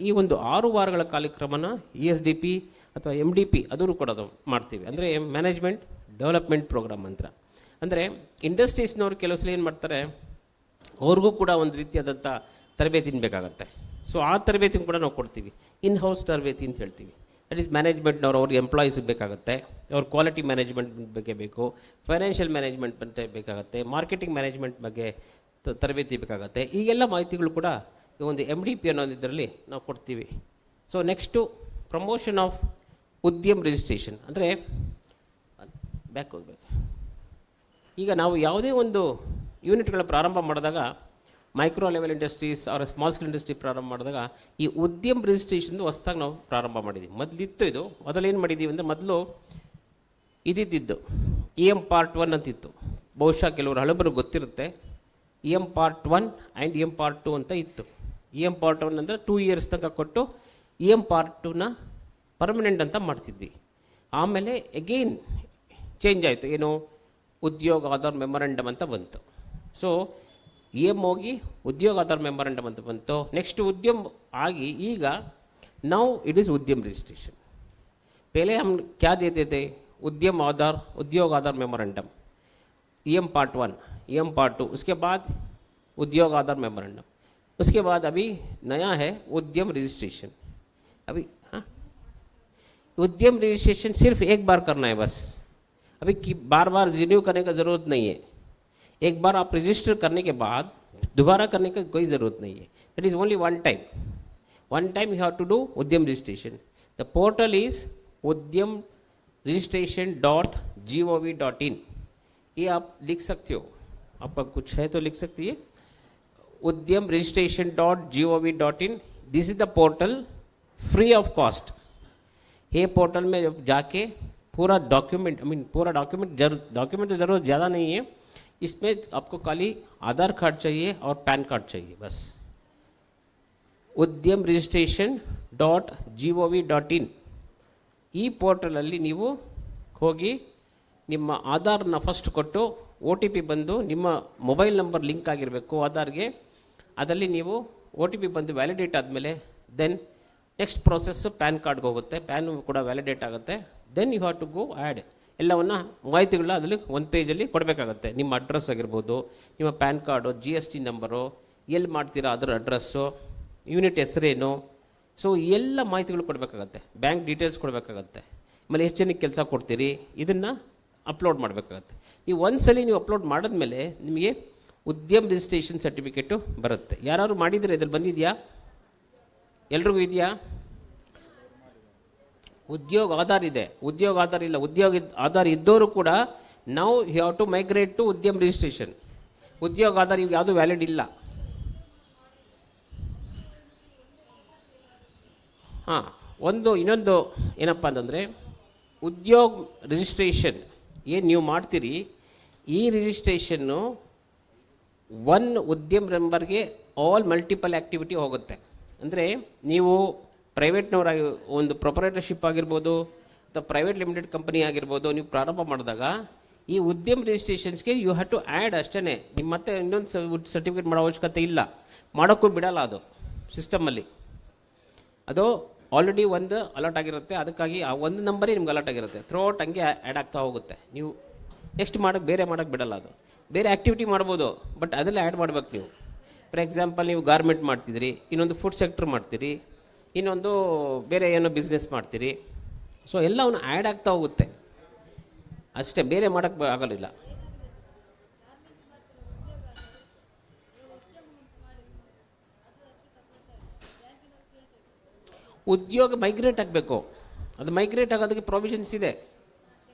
ಈ ಒಂದು 6 ವಾರಗಳ ಕಾರ್ಯಕ್ರಮನ ESDP ಅಥವಾ MDP ಅದನ್ನು ಕೂಡ ಮಾಡ್ತೀವಿ. ಅಂದರೆ ಮ್ಯಾನೇಜ್ಮೆಂಟ್ ಡೆವಲಪ್ಮೆಂಟ್ ಪ್ರೋಗ್ರಾಮ್ ಅಂತ. ಅಂದರೆ ಇಂಡಸ್ಟ್ರೀಸ್ನವ್ರು ಕೆಲವು ಸಲ ಏನು ಮಾಡ್ತಾರೆ, ಅವ್ರಿಗೂ ಕೂಡ ಒಂದು ರೀತಿಯಾದಂಥ ತರಬೇತಿ ಬೇಕಾಗುತ್ತೆ. ಸೊ ಆ ತರಬೇತಿನ ಕೂಡ ನಾವು ಕೊಡ್ತೀವಿ. ಇನ್ ಹೌಸ್ ತರಬೇತಿ ಅಂತ ಹೇಳ್ತೀವಿ. ದಟ್ ಈಸ್ ಮ್ಯಾನೇಜ್ಮೆಂಟ್ನವ್ರು ಅವ್ರಿಗೆ ಎಂಪ್ಲಾಯೀಸ್ ಬೇಕಾಗುತ್ತೆ, ಅವ್ರ ಕ್ವಾಲಿಟಿ ಮ್ಯಾನೇಜ್ಮೆಂಟ್ ಬಗ್ಗೆ ಬೇಕು, ಫೈನಾನ್ಷಿಯಲ್ ಮ್ಯಾನೇಜ್ಮೆಂಟ್ ಬಗ್ಗೆ ಬೇಕಾಗುತ್ತೆ, ಮಾರ್ಕೆಟಿಂಗ್ ಮ್ಯಾನೇಜ್ಮೆಂಟ್ ಬಗ್ಗೆ ತರಬೇತಿ ಬೇಕಾಗುತ್ತೆ. ಈಗೆಲ್ಲ ಮಾಹಿತಿಗಳು ಕೂಡ ಈ ಒಂದು MDP ಅನ್ನೋದು ಇದರಲ್ಲಿ ನಾವು ಕೊಡ್ತೀವಿ. So next promotion of Udyam registration. ಅಂದರೆ ಬ್ಯಾಕ್ ಹೋಗ್ಬೇಕು. ಈಗ ನಾವು ಯಾವುದೇ ಒಂದು ಯೂನಿಟ್ಗಳ ಪ್ರಾರಂಭ ಮಾಡಿದಾಗ, ಮೈಕ್ರೋ ಲೆವೆಲ್ ಇಂಡಸ್ಟ್ರೀಸ್ ಅವರ ಸ್ಮಾಲ್ ಸ್ಕೇಲ್ ಇಂಡಸ್ಟ್ರಿ ಪ್ರಾರಂಭ ಮಾಡಿದಾಗ ಈ ಉದ್ಯಮ್ ರಿಜಿಸ್ಟ್ರೇಷನ್ ಹೊಸದಾಗಿ ನಾವು ಪ್ರಾರಂಭ ಮಾಡಿದ್ದೀವಿ. ಮೊದಲಿತ್ತು ಇದು. ಮೊದಲೇನು ಮಾಡಿದ್ದೀವಿ ಅಂದರೆ, ಮೊದಲು ಇದ್ದಿದ್ದು EM Part 1 ಅಂತಿತ್ತು. ಬಹುಶಃ ಕೆಲವರು ಹಳಬರು ಗೊತ್ತಿರುತ್ತೆ. EM Part 1 and EM Part 2 ಅಂತ ಇತ್ತು. EM Part 1 ಅಂದರೆ 2 ಇಯರ್ಸ್ ತನಕ ಕೊಟ್ಟು EM Part 2ನ ಪರ್ಮನೆಂಟ್ ಅಂತ ಮಾಡ್ತಿದ್ವಿ. ಆಮೇಲೆ ಎಗೇನ್ ಚೇಂಜ್ ಆಯಿತು. ಏನು, ಉದ್ಯೋಗ ಆಧಾರ್ ಮೆಮೊರಂಡಮ್ ಅಂತ ಬಂತು. ಸೊ EM ಹೋಗಿ ಉದ್ಯೋಗ ಆಧಾರ್ ಮೆಮೊರಂಡಮ್ ಅಂತ ಬಂತು. ನೆಕ್ಸ್ಟ್ ಉದ್ಯಮ್ ಆಗಿ ಈಗ ನಾವು ಇಟ್ ಈಸ್ ಉದ್ಯಮ್ रजिस्ट्रेशन. पहले हम क्या देते थे, उद्यम आधार उद्योग आधार memorandum, EM Part 1, EM Part 2, उसके बाद उद्योग आधार मेमोरेंडम, उसके बाद अभी नया है उद्यम रजिस्ट्रेशन. अभी हाँ, उद्यम रजिस्ट्रेशन सिर्फ एक बार करना है बस. अभी बार बार रिन्यू करने का ज़रूरत नहीं है. एक बार आप रजिस्टर करने के बाद दोबारा करने की कोई ज़रूरत नहीं है. That is only one time you have to do Udyam registration. The portal is udyamregistration.gov.in. ये आप लिख सकते हो, आपका कुछ है तो लिख सकती है. udyamregistration.gov.in. This is the portal, free of cost. ये पोर्टल में जब जाके पूरा डॉक्यूमेंट डॉक्यूमेंट तो ज़रूरत ज़्यादा नहीं है. इसमें आपको खाली आधार कार्ड चाहिए और पैन कार्ड चाहिए बस. udyamregistration.gov.in. ಈ ಪೋರ್ಟಲಲ್ಲಿ ನೀವು ಹೋಗಿ ನಿಮ್ಮ ಆಧಾರ್ನ ಫಸ್ಟ್ ಕೊಟ್ಟು OTP ಬಂದು ನಿಮ್ಮ ಮೊಬೈಲ್ ನಂಬರ್ ಲಿಂಕ್ ಆಗಿರಬೇಕು ಆಧಾರ್ಗೆ. ಅದರಲ್ಲಿ ನೀವು OTP ಬಂದು ವ್ಯಾಲಿಡೇಟ್ ಆದಮೇಲೆ ದೆನ್ ನೆಕ್ಸ್ಟ್ ಪ್ರೊಸೆಸ್ಸು ಪ್ಯಾನ್ ಕಾರ್ಡ್ಗೆ ಹೋಗುತ್ತೆ. ಪ್ಯಾನ್ ಕೂಡ ವ್ಯಾಲಿಡೇಟ್ ಆಗುತ್ತೆ. Then you have to go add ಎಲ್ಲವನ್ನ ಮಾಹಿತಿಗಳನ್ನ ಅದರಲ್ಲಿ ಒಂದು ಪೇಜಲ್ಲಿ ಕೊಡಬೇಕಾಗತ್ತೆ. ನಿಮ್ಮ ಅಡ್ರೆಸ್ ಆಗಿರ್ಬೋದು, ನಿಮ್ಮ ಪ್ಯಾನ್ ಕಾರ್ಡು, GST ನಂಬರು, ಎಲ್ಲಿ ಮಾಡ್ತೀರಾ ಅದರ ಅಡ್ರೆಸ್ಸು, ಯೂನಿಟ್ ಹೆಸರೇನು, ಸೊ ಎಲ್ಲ ಮಾಹಿತಿಗಳು ಕೊಡಬೇಕಾಗತ್ತೆ. ಬ್ಯಾಂಕ್ ಡೀಟೇಲ್ಸ್ ಕೊಡಬೇಕಾಗತ್ತೆ. ಆಮೇಲೆ ಎಷ್ಟು ಜನಕ್ಕೆ ಕೆಲಸ ಕೊಡ್ತೀರಿ ಇದನ್ನು ಅಪ್ಲೋಡ್ ಮಾಡಬೇಕಾಗತ್ತೆ. ನೀವು ಒಂದ್ಸಲಿ ನೀವು ಅಪ್ಲೋಡ್ ಮಾಡಿದ್ಮೇಲೆ ನಿಮಗೆ ಉದ್ಯಮ್ ರಿಜಿಸ್ಟ್ರೇಷನ್ ಸರ್ಟಿಫಿಕೇಟು ಬರುತ್ತೆ. ಯಾರು ಮಾಡಿದರೆ ಇದ್ರಲ್ಲಿ ಬಂದಿದೆಯಾ? ಎಲ್ರಿಗೂ ಇದೆಯಾ? ಉದ್ಯೋಗ ಆಧಾರ್ ಇದೆ, ಉದ್ಯೋಗ ಆಧಾರ್ ಇಲ್ಲ. ಉದ್ಯೋಗ ಆಧಾರ್ ಇದ್ದವರು ಕೂಡ ನಾವು you have to migrate to Udyam registration. Udyog Aadhaar ಈಗ ಯಾವುದು ವ್ಯಾಲಿಡ್ ಇಲ್ಲ. ಹಾಂ, ಇನ್ನೊಂದು ಏನಪ್ಪ ಅಂತಂದರೆ, ಉದ್ಯೋಗ ರಿಜಿಸ್ಟ್ರೇಷನ್ ಏನು ನೀವು ಮಾಡ್ತೀರಿ, ಈ ರಿಜಿಸ್ಟ್ರೇಷನ್ನು ಒನ್ ಉದ್ಯಮ್ ಮೆಂಬರ್ಗೆ ಆಲ್ ಮಲ್ಟಿಪಲ್ ಆ್ಯಕ್ಟಿವಿಟಿ ಹೋಗುತ್ತೆ. ಅಂದರೆ ನೀವು ಪ್ರೈವೇಟ್ನವರಾಗಿ ಒಂದು ಪ್ರೊಪರೇಟರ್ಶಿಪ್ ಆಗಿರ್ಬೋದು ಅಥವಾ ಪ್ರೈವೇಟ್ ಲಿಮಿಟೆಡ್ ಕಂಪನಿ ಆಗಿರ್ಬೋದು, ನೀವು ಪ್ರಾರಂಭ ಮಾಡಿದಾಗ ಈ ಉದ್ಯಮ್ ರಿಜಿಸ್ಟ್ರೇಷನ್ಸ್ಗೆ ಯು ಹ್ಯಾವ್ ಟು ಆ್ಯಡ್ ಅಷ್ಟೇ. ನಿಮ್ಮ ಮತ್ತೆ ಇನ್ನೊಂದು ಸರ್ಟಿಫಿಕೇಟ್ ಮಾಡೋ ಅವಶ್ಯಕತೆ ಇಲ್ಲ, ಮಾಡೋಕ್ಕೂ ಬಿಡಲ್ಲ. ಅದು ಸಿಸ್ಟಮಲ್ಲಿ ಅದು ಆಲ್ರೆಡಿ ಒಂದು ಅಲರ್ಟ್ ಆಗಿರುತ್ತೆ. ಅದಕ್ಕಾಗಿ ಆ ಒಂದು ನಂಬರೇ ನಿಮ್ಗೆ ಅಲರ್ಟ್ ಆಗಿರುತ್ತೆ. ಥ್ರೋಟ್ ಹಂಗೆ ಆ್ಯಡ್ ಆಗ್ತಾ ಹೋಗುತ್ತೆ. ನೀವು ನೆಕ್ಸ್ಟ್ ಬೇರೆ ಮಾಡೋಕ್ಕೆ ಬಿಡಲ್ಲ. ಅದು ಬೇರೆ ಆ್ಯಕ್ಟಿವಿಟಿ ಮಾಡ್ಬೋದು, ಬಟ್ ಅದೆಲ್ಲ ಆ್ಯಡ್ ಮಾಡ್ಬೇಕು ನೀವು. ಫಾರ್ ಎಕ್ಸಾಂಪಲ್, ನೀವು ಗಾರ್ಮೆಂಟ್ ಮಾಡ್ತಿದ್ರಿ, ಇನ್ನೊಂದು ಫುಡ್ ಸೆಕ್ಟರ್ ಮಾಡ್ತೀರಿ, ಇನ್ನೊಂದು ಬೇರೆ ಏನೋ ಬಿಸ್ನೆಸ್ ಮಾಡ್ತೀರಿ. ಸೊ ಎಲ್ಲವನ್ನು ಆ್ಯಡ್ ಆಗ್ತಾ ಹೋಗುತ್ತೆ ಅಷ್ಟೇ, ಬೇರೆ ಮಾಡೋಕ್ಕೆ ಆಗೋಲ್ಲ. ಉದ್ಯೋಗ ಮೈಗ್ರೇಟ್ ಆಗಬೇಕು. ಅದು ಮೈಗ್ರೇಟ್ ಆಗೋದಕ್ಕೆ ಪ್ರೊವಿಷನ್ಸ್ ಇದೆ,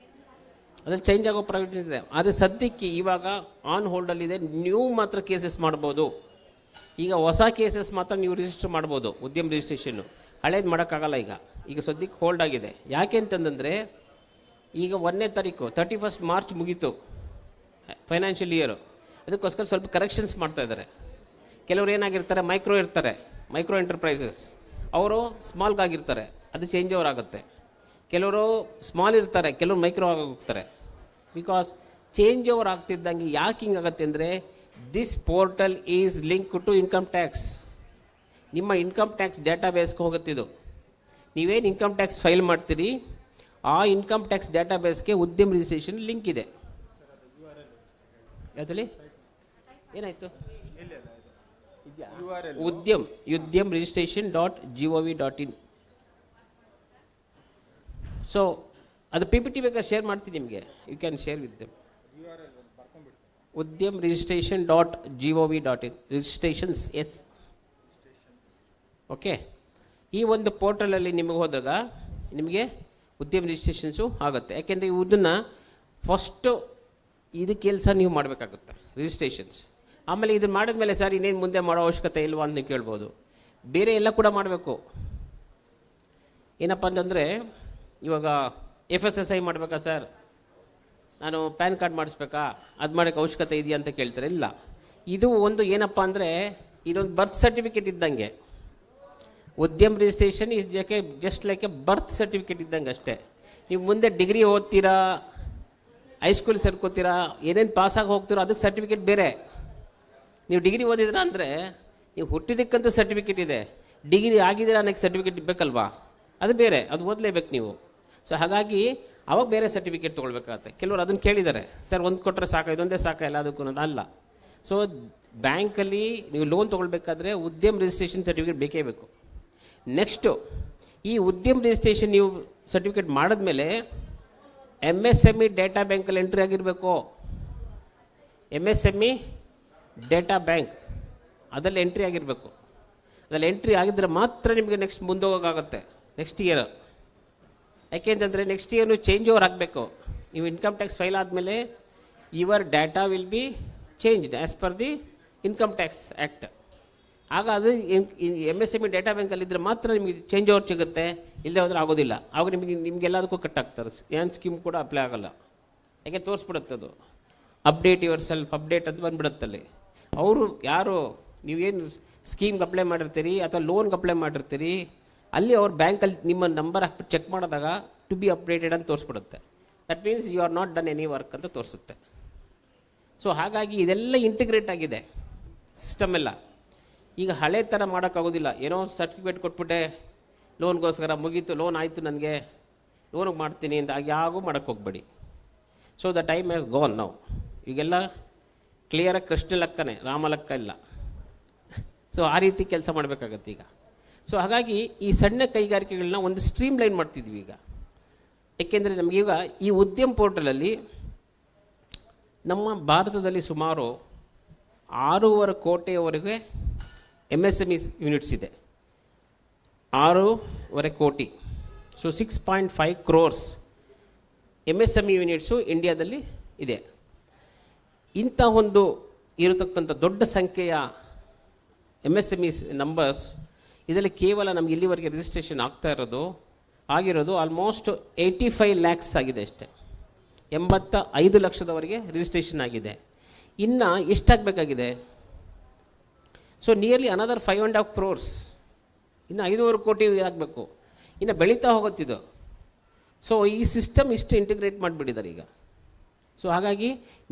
ಅದ್ರಲ್ಲಿ ಚೇಂಜ್ ಆಗೋ ಪ್ರೊವಿಷನ್ಸ್ ಇದೆ. ಆದರೆ ಸದ್ಯಕ್ಕೆ ಇವಾಗ ಆನ್ ಹೋಲ್ಡಲ್ಲಿದೆ. ನೀವು ಮಾತ್ರ ಕೇಸಸ್ ಮಾಡ್ಬೋದು. ಈಗ ಹೊಸ ಕೇಸಸ್ ಮಾತ್ರ ನೀವು ರಿಜಿಸ್ಟರ್ ಮಾಡ್ಬೋದು ಉದ್ಯಮ್ ರಿಜಿಸ್ಟ್ರೇಷನ್ನು. ಹಳೇದು ಮಾಡೋಕ್ಕಾಗಲ್ಲ. ಈಗ ಸದ್ಯಕ್ಕೆ ಹೋಲ್ಡ್ ಆಗಿದೆ. ಯಾಕೆ ಅಂತಂದರೆ, ಈಗ 1ನೇ ತಾರೀಕು 31 ಮಾರ್ಚ್ ಮುಗೀತು ಫೈನಾನ್ಷಿಯಲ್ ಇಯರು. ಅದಕ್ಕೋಸ್ಕರ ಸ್ವಲ್ಪ ಕರೆಕ್ಷನ್ಸ್ ಮಾಡ್ತಾಯಿದ್ದಾರೆ. ಕೆಲವರು ಏನಾಗಿರ್ತಾರೆ, ಮೈಕ್ರೋ ಎಂಟರ್ಪ್ರೈಸಸ್, ಅವರು ಸ್ಮಾಲ್ಗಾಗಿರ್ತಾರೆ, ಅದು ಚೇಂಜ್ ಓವರ್ ಆಗುತ್ತೆ. ಕೆಲವರು ಸ್ಮಾಲ್ ಇರ್ತಾರೆ, ಕೆಲವರು ಮೈಕ್ರೋ ಆಗೋಗ್ತಾರೆ. ಬಿಕಾಸ್ ಚೇಂಜ್ ಓವರ್ ಆಗ್ತಿದ್ದಂಗೆ ಯಾಕೆ ಹಿಂಗಾಗತ್ತೆ ಅಂದರೆ, this portal is link to income tax. ನಿಮ್ಮ ಇನ್ಕಮ್ ಟ್ಯಾಕ್ಸ್ ಡೇಟಾಬೇಸ್ಗೆ ಹೋಗುತ್ತಿದ್ದು. ನೀವೇನು ಇನ್ಕಮ್ ಟ್ಯಾಕ್ಸ್ ಫೈಲ್ ಮಾಡ್ತೀರಿ ಆ ಇನ್ಕಮ್ ಟ್ಯಾಕ್ಸ್ ಡೇಟಾಬೇಸ್ಗೆ ಉದ್ಯಮ ರಿಜಿಸ್ಟ್ರೇಷನ್ ಲಿಂಕ್ ಇದೆ. ಯಾವುದಲ್ಲಿ ಏನಾಯಿತು? ಉದ್ಯಮ್ ರಿಜಿಸ್ಟ್ರೇಷನ್.gov.in. ಸೊ ಅದು PPT ಬೇಕಾದ್ರೆ ಶೇರ್ ಮಾಡ್ತೀನಿ ನಿಮಗೆ, you can share with them. Udyam ರಿಜಿಸ್ಟ್ರೇಷನ್.gov.in ರಿಜಿಸ್ಟ್ರೇಷನ್ಸ್ ಎಸ್. ಓಕೆ, ಈ ಒಂದು ಪೋರ್ಟಲಲ್ಲಿ ನಿಮಗೆ ಹೋದಾಗ ನಿಮಗೆ ಉದ್ಯಮ ರಿಜಿಸ್ಟ್ರೇಷನ್ಸು ಆಗುತ್ತೆ. ಯಾಕೆಂದರೆ ಇದನ್ನು ಫಸ್ಟು ಇದು ಕೆಲಸ ನೀವು ಮಾಡಬೇಕಾಗುತ್ತೆ, ರಿಜಿಸ್ಟ್ರೇಷನ್ಸ್. ಆಮೇಲೆ ಇದನ್ನು ಮಾಡಿದ್ಮೇಲೆ ಸರ್ ಇನ್ನೇನು ಮುಂದೆ ಮಾಡೋ ಅವಶ್ಯಕತೆ ಇಲ್ವಾ ಅಂತ ನೀವು ಕೇಳ್ಬೋದು. ಬೇರೆ ಎಲ್ಲ ಕೂಡ ಮಾಡಬೇಕು. ಏನಪ್ಪ ಅಂತಂದರೆ ಇವಾಗ FSSI ಮಾಡಬೇಕಾ ಸರ್, ನಾನು ಪ್ಯಾನ್ ಕಾರ್ಡ್ ಮಾಡಿಸ್ಬೇಕಾ, ಅದು ಮಾಡೋಕ್ಕೆ ಅವಶ್ಯಕತೆ ಇದೆಯಾ ಅಂತ ಕೇಳ್ತಾರೆ. ಇಲ್ಲ, ಇದು ಒಂದು ಏನಪ್ಪ ಅಂದರೆ ಇದೊಂದು ಬರ್ತ್ ಸರ್ಟಿಫಿಕೇಟ್ ಇದ್ದಂಗೆ. ಉದ್ಯಮ registration is just like A birth certificate ಇದ್ದಂಗೆ ಅಷ್ಟೇ. ನೀವು ಮುಂದೆ ಡಿಗ್ರಿ ಓದ್ತೀರಾ, ಹೈಸ್ಕೂಲ್ ಸೇರ್ಕೋತೀರಾ, ಏನೇನು ಪಾಸಾಗಿ ಹೋಗ್ತೀರೋ ಅದಕ್ಕೆ ಸರ್ಟಿಫಿಕೇಟ್ ಬೇರೆ. ನೀವು ಡಿಗ್ರಿ ಓದಿದ್ರ ಅಂದರೆ ನೀವು ಹುಟ್ಟಿದ್ದಕ್ಕಂತೂ ಸರ್ಟಿಫಿಕೇಟ್ ಇದೆ, ಡಿಗ್ರಿ ಆಗಿದ್ದೀರಾ ಅನ್ನೋಕ್ಕೆ ಸರ್ಟಿಫಿಕೇಟ್ ಬೇಕಲ್ವಾ, ಅದು ಬೇರೆ, ಅದು ಓದಲೇಬೇಕು ನೀವು. ಸೊ ಹಾಗಾಗಿ ಅವಾಗ ಬೇರೆ ಸರ್ಟಿಫಿಕೇಟ್ ತೊಗೊಳ್ಬೇಕಾಗತ್ತೆ. ಕೆಲವರು ಅದನ್ನು ಕೇಳಿದ್ದಾರೆ, ಸರ್ ಒಂದು ಕೊಟ್ಟರೆ ಸಾಕ, ಇದೊಂದೇ ಸಾಕ ಎಲ್ಲದಕ್ಕೂ ಅನ್ನೋದು ಅಲ್ಲ. ಸೊ ಬ್ಯಾಂಕಲ್ಲಿ ನೀವು ಲೋನ್ ತೊಗೊಳ್ಬೇಕಾದ್ರೆ ಉದ್ಯಮ ರಿಜಿಸ್ಟ್ರೇಷನ್ ಸರ್ಟಿಫಿಕೇಟ್ ಬೇಕೇ ಬೇಕು. ನೆಕ್ಸ್ಟು ಈ ಉದ್ಯಮ ರಿಜಿಸ್ಟ್ರೇಷನ್ ನೀವು ಸರ್ಟಿಫಿಕೇಟ್ ಮಾಡಿದ್ಮೇಲೆ MSME ಡೇಟಾ ಬ್ಯಾಂಕಲ್ಲಿ ಎಂಟ್ರಿ ಆಗಿರಬೇಕು. MSME ಡೇಟಾ ಬ್ಯಾಂಕ್ ಅದರಲ್ಲಿ ಎಂಟ್ರಿ ಆಗಿರಬೇಕು. ಅದರಲ್ಲಿ ಎಂಟ್ರಿ ಆಗಿದ್ದರೆ ಮಾತ್ರ ನಿಮಗೆ ನೆಕ್ಸ್ಟ್ ಮುಂದೆ ಹೋಗೋಕ್ಕಾಗತ್ತೆ ನೆಕ್ಸ್ಟ್ ಇಯರ್. ಯಾಕೆಂತಂದರೆ ನೆಕ್ಸ್ಟ್ ಇಯರ್ ನೀವು ಚೇಂಜ್ ಓವರ್ ಆಗಬೇಕು. ನೀವು ಇನ್ಕಮ್ ಟ್ಯಾಕ್ಸ್ ಫೈಲ್ ಆದಮೇಲೆ your data will be changed as per the income tax act. ಆಗ ಅದು MSME ಡೇಟಾ ಬ್ಯಾಂಕಲ್ಲಿದ್ದರೆ ಮಾತ್ರ ನಿಮಗೆ ಚೇಂಜ್ ಓವರ್ ಸಿಗುತ್ತೆ, ಇಲ್ಲದೆ ಹೋದರೆ ಆಗೋದಿಲ್ಲ. ಆವಾಗ ನಿಮಗೆಲ್ಲದಕ್ಕೂ ಕಟ್ ಆಗ್ತಾರೆ, ಏನು ಸ್ಕೀಮ್ ಕೂಡ ಅಪ್ಲೈ ಆಗೋಲ್ಲ. ಯಾಕೆ ತೋರಿಸ್ಬಿಡುತ್ತೆ ಅದು, ಅಪ್ಡೇಟ್ ಯುವರ್ ಸೆಲ್ಫ್ ಅಪ್ಡೇಟ್ ಅಂತ ಬಂದುಬಿಡುತ್ತಲ್ಲಿ. ಅವರು ಯಾರು ನೀವೇನು ಸ್ಕೀಮ್ಗೆ ಅಪ್ಲೈ ಮಾಡಿರ್ತೀರಿ ಅಥವಾ ಲೋನ್ಗೆ ಅಪ್ಲೈ ಮಾಡಿರ್ತೀರಿ, ಅಲ್ಲಿ ಅವ್ರ ಬ್ಯಾಂಕಲ್ಲಿ ನಿಮ್ಮ ನಂಬರ್ ಹಾಕಿ ಚೆಕ್ ಮಾಡಿದಾಗ ಟು ಬಿ ಅಪ್ಡೇಟೆಡ್ ಅಂತ ತೋರಿಸ್ಬಿಡುತ್ತೆ. That means you are not done any work ಅಂತ ತೋರಿಸುತ್ತೆ. ಸೊ ಹಾಗಾಗಿ ಇದೆಲ್ಲ ಇಂಟಿಗ್ರೇಟ್ ಆಗಿದೆ ಸಿಸ್ಟಮ್ ಎಲ್ಲ. ಈಗ ಹಳೆ ಥರ ಮಾಡೋಕ್ಕಾಗೋದಿಲ್ಲ, ಏನೋ ಸರ್ಟಿಫಿಕೇಟ್ ಕೊಟ್ಬಿಟ್ಟೆ ಲೋನ್ಗೋಸ್ಕರ ಮುಗೀತು, ಲೋನ್ ಆಯಿತು ನನಗೆ, ಲೋನಿಗೆ ಮಾಡ್ತೀನಿ ಅಂತ ಯಾವಾಗೂ ಮಾಡೋಕ್ಕೆ ಹೋಗ್ಬೇಡಿ. ಸೊ ದ ಟೈಮ್ ಹ್ಯಾಸ್ ಗೋನ್ ನಾವು. ಈಗೆಲ್ಲ ಕ್ಲಿಯರಾಗಿ ಕೃಷ್ಣ ಲೆಕ್ಕನೇ, ರಾಮ ಲೆಕ್ಕ ಇಲ್ಲ. ಸೊ ಆ ರೀತಿ ಕೆಲಸ ಮಾಡಬೇಕಾಗತ್ತೆ ಈಗ. ಸೊ ಹಾಗಾಗಿ ಈ ಸಣ್ಣ ಕೈಗಾರಿಕೆಗಳನ್ನ ಒಂದು ಸ್ಟ್ರೀಮ್ ಲೈನ್ ಮಾಡ್ತಿದ್ವಿ ಈಗ. ಏಕೆಂದರೆ ನಮಗೀಗ ಈ ಉದ್ಯಮ ಪೋರ್ಟಲಲ್ಲಿ ನಮ್ಮ ಭಾರತದಲ್ಲಿ ಸುಮಾರು 6.5 ಕೋಟಿಯವರೆಗೆ MSME ಯೂನಿಟ್ಸ್ ಇದೆ. 6.5 ಕೋಟಿ. ಸೊ 6.5 crores MSME ಯೂನಿಟ್ಸು ಇಂಡಿಯಾದಲ್ಲಿ ಇದೆ. ಇಂಥ ಒಂದು ಇರತಕ್ಕಂಥ ದೊಡ್ಡ ಸಂಖ್ಯೆಯ MSME ನಂಬರ್ಸ್ ಇದರಲ್ಲಿ ಕೇವಲ ನಮಗೆ ಇಲ್ಲಿವರೆಗೆ ರಿಜಿಸ್ಟ್ರೇಷನ್ ಆಗಿರೋದು ಆಲ್ಮೋಸ್ಟ್ 85 lakhs ಆಗಿದೆ ಅಷ್ಟೇ. 85 ಲಕ್ಷದವರೆಗೆ ರಿಜಿಸ್ಟ್ರೇಷನ್ ಆಗಿದೆ. ಇನ್ನು ಎಷ್ಟಾಗಬೇಕಾಗಿದೆ? ಸೊ ನಿಯರ್ಲಿ ಅನದರ್ 5.5 crores, ಇನ್ನು 5.5 ಕೋಟಿ ಆಗಬೇಕು. ಇನ್ನು ಬೆಳೀತಾ ಹೋಗುತ್ತಿದ್ದು. ಸೊ ಈ ಸಿಸ್ಟಮ್ ಇಷ್ಟು ಇಂಟಿಗ್ರೇಟ್ ಮಾಡಿಬಿಟ್ಟಿದ್ದಾರೆ ಈಗ. ಸೊ ಹಾಗಾಗಿ